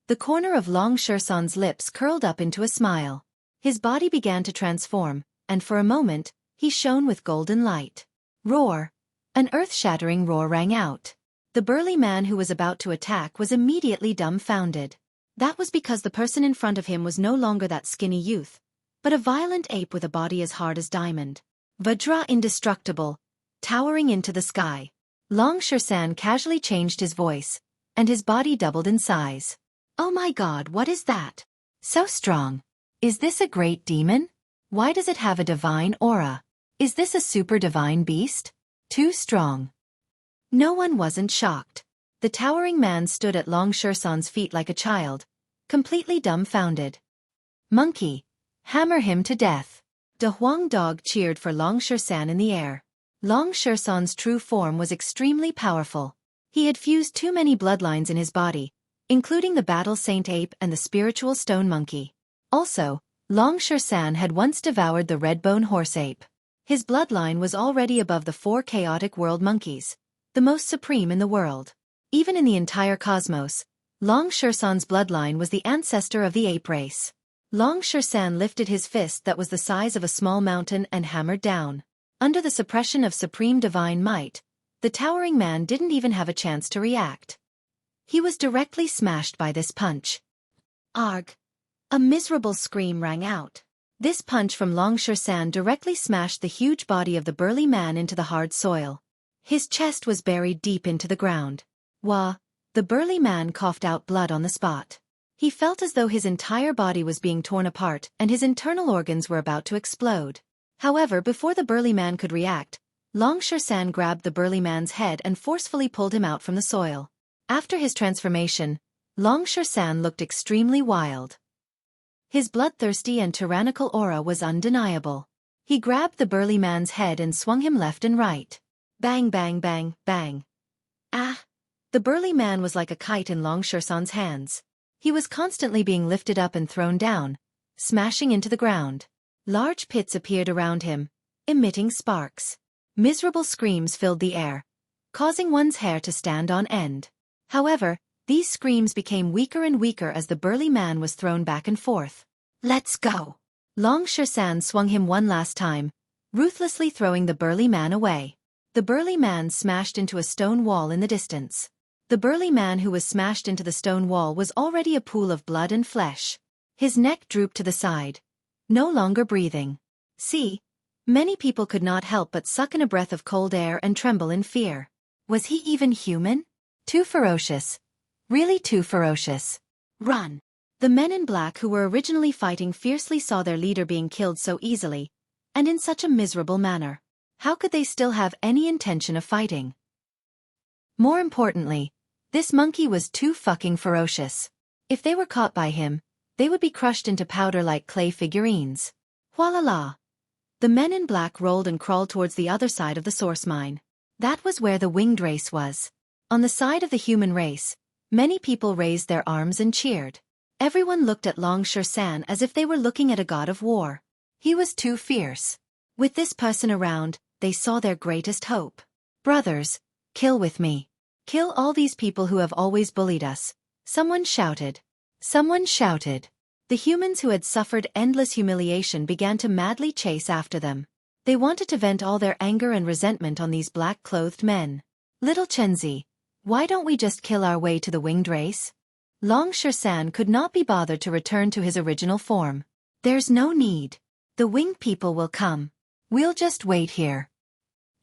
The corner of Long Shersan's lips curled up into a smile. His body began to transform, and for a moment, he shone with golden light. Roar! An earth-shattering roar rang out. The burly man who was about to attack was immediately dumbfounded. That was because the person in front of him was no longer that skinny youth, but a violent ape with a body as hard as diamond. Vajra indestructible, towering into the sky. Long Shersan casually changed his voice, and his body doubled in size. "Oh my god, what is that? So strong. Is this a great demon? Why does it have a divine aura? Is this a super divine beast? Too strong." No one wasn't shocked. The towering man stood at Long Shersan's feet like a child, completely dumbfounded. "Monkey, hammer him to death." The Huang dog cheered for Long Shersan in the air. Long Shersan's true form was extremely powerful. He had fused too many bloodlines in his body, including the battle saint ape and the spiritual stone monkey. Also, Long Shersan had once devoured the red-bone horse ape. His bloodline was already above the 4 chaotic world monkeys, the most supreme in the world. Even in the entire cosmos, Long Shersan's bloodline was the ancestor of the ape race. Long Shersan lifted his fist that was the size of a small mountain and hammered down. Under the suppression of supreme divine might, the towering man didn't even have a chance to react. He was directly smashed by this punch. Arg! A miserable scream rang out. This punch from Long Shersan directly smashed the huge body of the burly man into the hard soil. His chest was buried deep into the ground. Wah! The burly man coughed out blood on the spot. He felt as though his entire body was being torn apart and his internal organs were about to explode. However, before the burly man could react, Long Shersan grabbed the burly man's head and forcefully pulled him out from the soil. After his transformation, Long Shersan looked extremely wild. His bloodthirsty and tyrannical aura was undeniable. He grabbed the burly man's head and swung him left and right. Bang bang bang, bang. Ah! The burly man was like a kite in Long Shersan's hands. He was constantly being lifted up and thrown down, smashing into the ground. Large pits appeared around him, emitting sparks. Miserable screams filled the air, causing one's hair to stand on end. However, these screams became weaker and weaker as the burly man was thrown back and forth. "Let's go!" Long Shersan swung him one last time, ruthlessly throwing the burly man away. The burly man smashed into a stone wall in the distance. The burly man who was smashed into the stone wall was already a pool of blood and flesh. His neck drooped to the side, no longer breathing. See, many people could not help but suck in a breath of cold air and tremble in fear. Was he even human? Too ferocious. Really too ferocious. Run! The men in black who were originally fighting fiercely saw their leader being killed so easily, and in such a miserable manner. How could they still have any intention of fighting? More importantly, this monkey was too fucking ferocious. If they were caught by him, they would be crushed into powder like clay figurines. Voila! The men in black rolled and crawled towards the other side of the source mine. That was where the winged race was. On the side of the human race, many people raised their arms and cheered. Everyone looked at Long Shersan as if they were looking at a god of war. He was too fierce. With this person around, they saw their greatest hope. "Brothers, kill with me. Kill all these people who have always bullied us," someone shouted. Someone shouted. The humans who had suffered endless humiliation began to madly chase after them. They wanted to vent all their anger and resentment on these black-clothed men. "Little Chenzi, Why don't we just kill our way to the winged race? Long Shersan could not be bothered to return to his original form. There's no need. The winged people will come. We'll just wait here.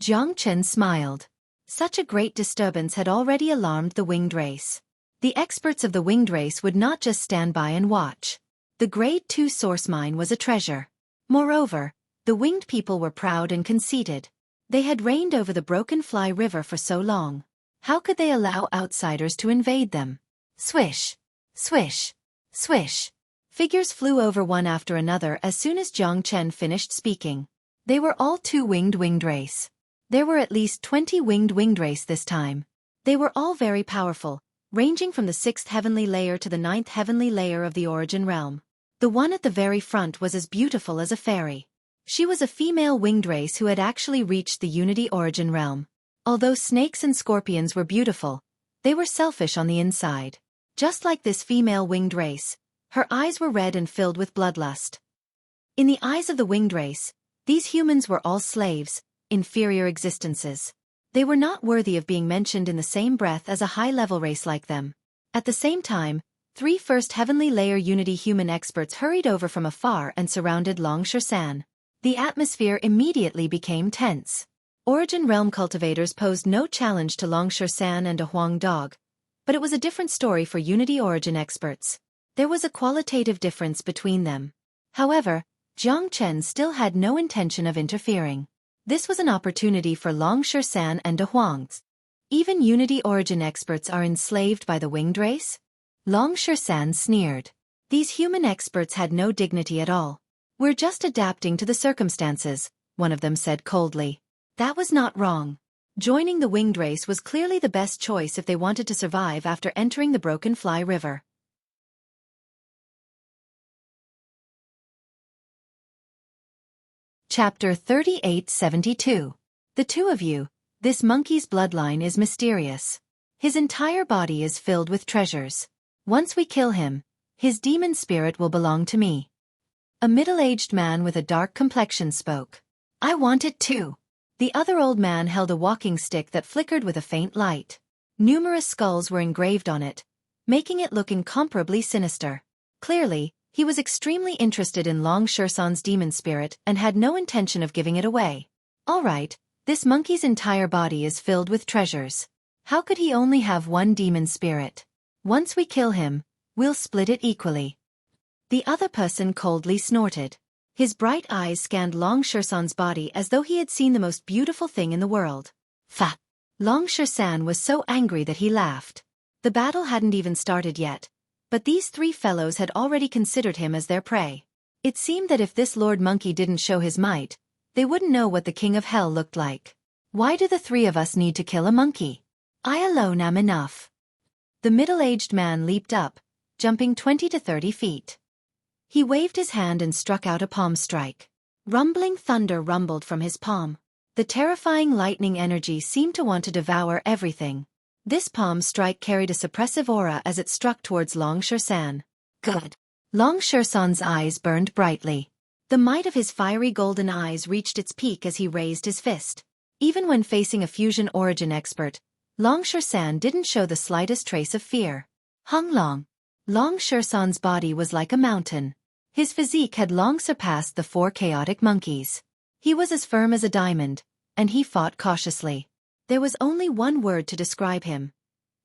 Jiang Chen smiled. Such a great disturbance had already alarmed the winged race. The experts of the winged race would not just stand by and watch. The Grade 2 source mine was a treasure. Moreover, the winged people were proud and conceited. They had reigned over the Broken Fly River for so long. How could they allow outsiders to invade them? Swish! Swish! Swish! Figures flew over one after another as soon as Jiang Chen finished speaking. They were all winged race. There were at least 20 winged race this time. They were all very powerful, ranging from the 6th heavenly layer to the 9th heavenly layer of the origin realm. The one at the very front was as beautiful as a fairy. She was a female winged race who had actually reached the Unity origin realm. Although snakes and scorpions were beautiful, they were selfish on the inside. Just like this female winged race, her eyes were red and filled with bloodlust. In the eyes of the winged race, these humans were all slaves, inferior existences. They were not worthy of being mentioned in the same breath as a high-level race like them. At the same time, 3 first heavenly layer Unity human experts hurried over from afar and surrounded Long Shersan. The atmosphere immediately became tense. Origin realm cultivators posed no challenge to Long Shersan and a Huang dog, but it was a different story for Unity origin experts. There was a qualitative difference between them. However, Jiang Chen still had no intention of interfering. This was an opportunity for Long Shersan and De Huang's. Even Unity origin experts are enslaved by the winged race? Long Shersan sneered. These human experts had no dignity at all. We're just adapting to the circumstances, one of them said coldly. That was not wrong. Joining the winged race was clearly the best choice if they wanted to survive after entering the Broken Fly River. Chapter 3872. The two of you, this monkey's bloodline is mysterious. His entire body is filled with treasures. Once we kill him, his demon spirit will belong to me. A middle-aged man with a dark complexion spoke. I want it too. The other old man held a walking stick that flickered with a faint light. Numerous skulls were engraved on it, making it look incomparably sinister. Clearly, he was extremely interested in Long Shersan's demon spirit and had no intention of giving it away. All right, this monkey's entire body is filled with treasures. How could he only have one demon spirit? Once we kill him, we'll split it equally. The other person coldly snorted. His bright eyes scanned Long Shersan's body as though he had seen the most beautiful thing in the world. Fa! Long Shersan was so angry that he laughed. The battle hadn't even started yet, but these 3 fellows had already considered him as their prey. It seemed that if this Lord Monkey didn't show his might, they wouldn't know what the King of Hell looked like. Why do the 3 of us need to kill a monkey? I alone am enough. The middle-aged man leaped up, jumping 20 to 30 feet. He waved his hand and struck out a palm strike. Rumbling thunder rumbled from his palm. The terrifying lightning energy seemed to want to devour everything. This palm strike carried a suppressive aura as it struck towards Long Shersan. Good. Long Shersan's eyes burned brightly. The might of his fiery golden eyes reached its peak as he raised his fist. Even when facing a fusion origin expert, Long Shersan didn't show the slightest trace of fear. Hung Long. Long Shersan's body was like a mountain. His physique had long surpassed the 4 chaotic monkeys. He was as firm as a diamond, and he fought cautiously. There was only one word to describe him.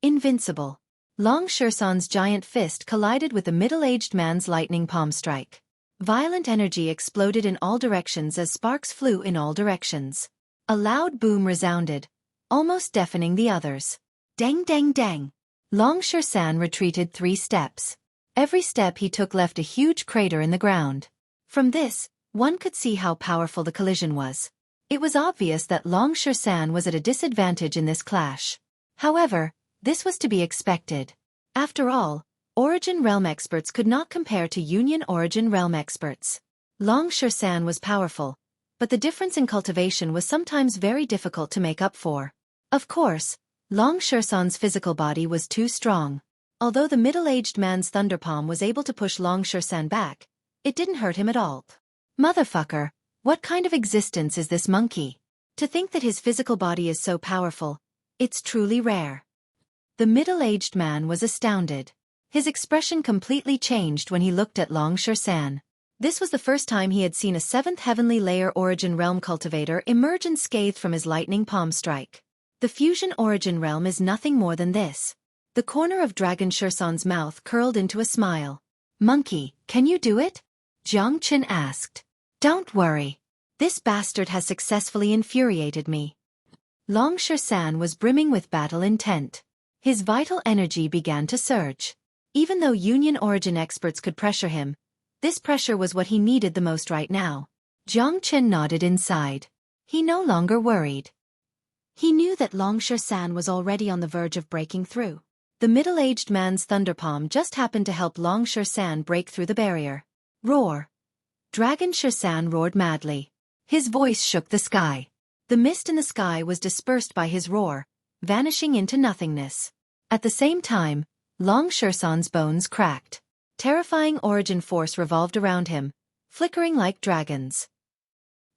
Invincible. Long Shersan's giant fist collided with the middle-aged man's lightning palm strike. Violent energy exploded in all directions as sparks flew in all directions. A loud boom resounded, almost deafening the others. Dang dang dang. Long Shersan retreated 3 steps. Every step he took left a huge crater in the ground. From this, one could see how powerful the collision was. It was obvious that Long Shersan was at a disadvantage in this clash. However, this was to be expected. After all, Origin Realm experts could not compare to Union Origin Realm experts. Long Shersan was powerful, but the difference in cultivation was sometimes very difficult to make up for. Of course, Long Shersan's physical body was too strong. Although the middle-aged man's thunder palm was able to push Long Shersan back, it didn't hurt him at all. Motherfucker, what kind of existence is this monkey? To think that his physical body is so powerful, it's truly rare. The middle-aged man was astounded. His expression completely changed when he looked at Long Xueqi. This was the first time he had seen a 7th heavenly layer origin realm cultivator emerge unscathed from his lightning palm strike. The fusion origin realm is nothing more than this. The corner of Dragon Xueqi's mouth curled into a smile. Monkey, can you do it? Jiang Qin asked. Don't worry. This bastard has successfully infuriated me. Long Xueqi was brimming with battle intent. His vital energy began to surge. Even though Union origin experts could pressure him, this pressure was what he needed the most right now. Jiang Qin nodded inside. He no longer worried. He knew that Long Xueqi was already on the verge of breaking through. The middle-aged man's thunder palm just happened to help Long Xueqi break through the barrier. Roar! Dragon Xueqi roared madly. His voice shook the sky. The mist in the sky was dispersed by his roar, vanishing into nothingness. At the same time, Long Xueqi's bones cracked. Terrifying origin force revolved around him, flickering like dragons.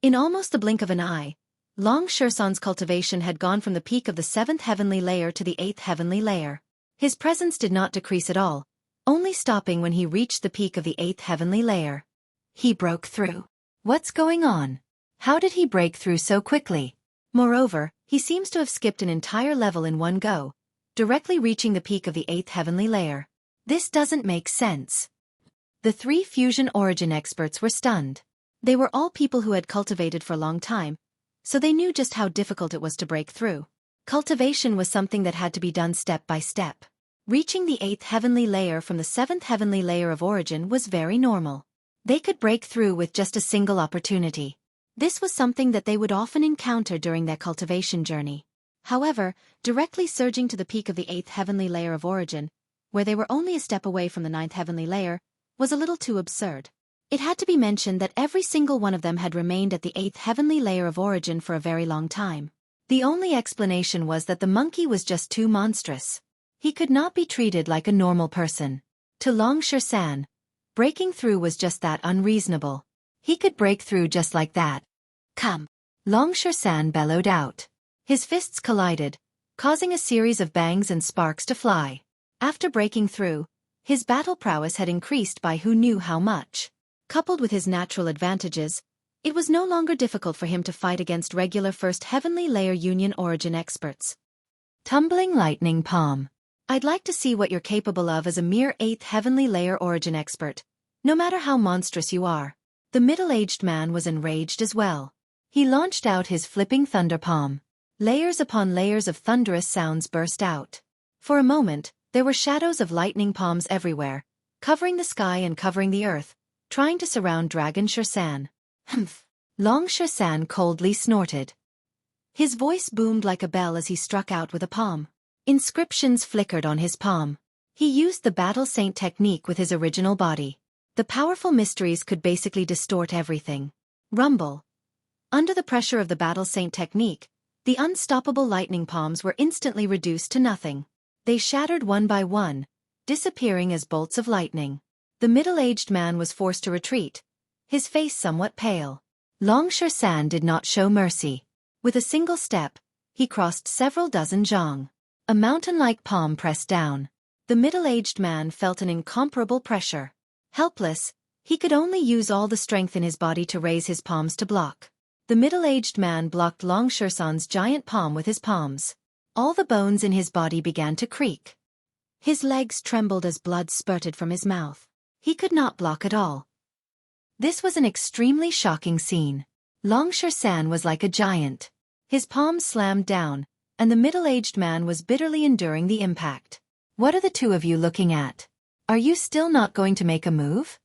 In almost the blink of an eye, Long Xueqi's cultivation had gone from the peak of the 7th heavenly layer to the 8th heavenly layer. His presence did not decrease at all, only stopping when he reached the peak of the 8th heavenly layer. He broke through. What's going on? How did he break through so quickly? Moreover, he seems to have skipped an entire level in one go, directly reaching the peak of the 8th heavenly layer. This doesn't make sense. The 3 fusion origin experts were stunned. They were all people who had cultivated for a long time, so they knew just how difficult it was to break through. Cultivation was something that had to be done step by step. Reaching the 8th heavenly layer from the 7th heavenly layer of origin was very normal. They could break through with just a single opportunity. This was something that they would often encounter during their cultivation journey. However, directly surging to the peak of the 8th heavenly layer of origin, where they were only a step away from the 9th heavenly layer, was a little too absurd. It had to be mentioned that every single one of them had remained at the 8th heavenly layer of origin for a very long time. The only explanation was that the monkey was just too monstrous. He could not be treated like a normal person. To Long Xueqi, breaking through was just that unreasonable. He could break through just like that. Come! Long Xueqi bellowed out. His fists collided, causing a series of bangs and sparks to fly. After breaking through, his battle prowess had increased by who knew how much. Coupled with his natural advantages, it was no longer difficult for him to fight against regular 1st heavenly layer Union origin experts. Tumbling lightning palm. I'd like to see what you're capable of as a mere 8th heavenly layer origin expert, no matter how monstrous you are. The middle-aged man was enraged as well. He launched out his flipping thunder palm. Layers upon layers of thunderous sounds burst out. For a moment, there were shadows of lightning palms everywhere, covering the sky and covering the earth, trying to surround Dragon Xueqi. Humph! Long Xueqi coldly snorted. His voice boomed like a bell as he struck out with a palm. Inscriptions flickered on his palm. He used the Battle Saint technique with his original body. The powerful mysteries could basically distort everything. Rumble. Under the pressure of the Battle Saint technique, the unstoppable lightning palms were instantly reduced to nothing. They shattered one by one, disappearing as bolts of lightning. The middle-aged man was forced to retreat, his face somewhat pale. Long Xueqi did not show mercy. With a single step, he crossed several dozen zhang. A mountain-like palm pressed down. The middle-aged man felt an incomparable pressure. Helpless, he could only use all the strength in his body to raise his palms to block. The middle-aged man blocked Long Xueqi's giant palm with his palms. All the bones in his body began to creak. His legs trembled as blood spurted from his mouth. He could not block at all. This was an extremely shocking scene. Long Xueqi was like a giant. His palms slammed down, and the middle-aged man was bitterly enduring the impact. What are the two of you looking at? Are you still not going to make a move?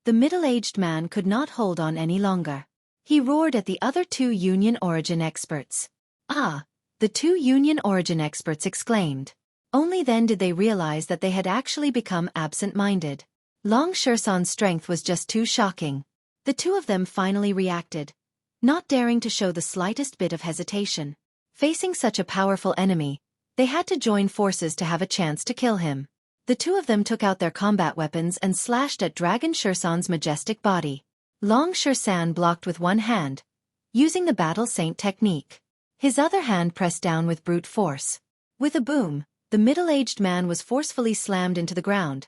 The middle-aged man could not hold on any longer. He roared at the other 2 Union origin experts. Ah! The 2 Union origin experts exclaimed. Only then did they realize that they had actually become absent-minded. Long Xueqi's strength was just too shocking. The 2 of them finally reacted, not daring to show the slightest bit of hesitation. Facing such a powerful enemy, they had to join forces to have a chance to kill him. The 2 of them took out their combat weapons and slashed at Dragon Xueqi's majestic body. Long Xueqi blocked with one hand, using the Battle Saint technique. His other hand pressed down with brute force. With a boom, The middle-aged man was forcefully slammed into the ground.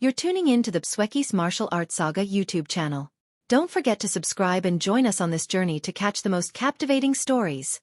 You're tuning in to the Xueqi's Martial Arts Saga YouTube channel. Don't forget to subscribe and join us on this journey to catch the most captivating stories.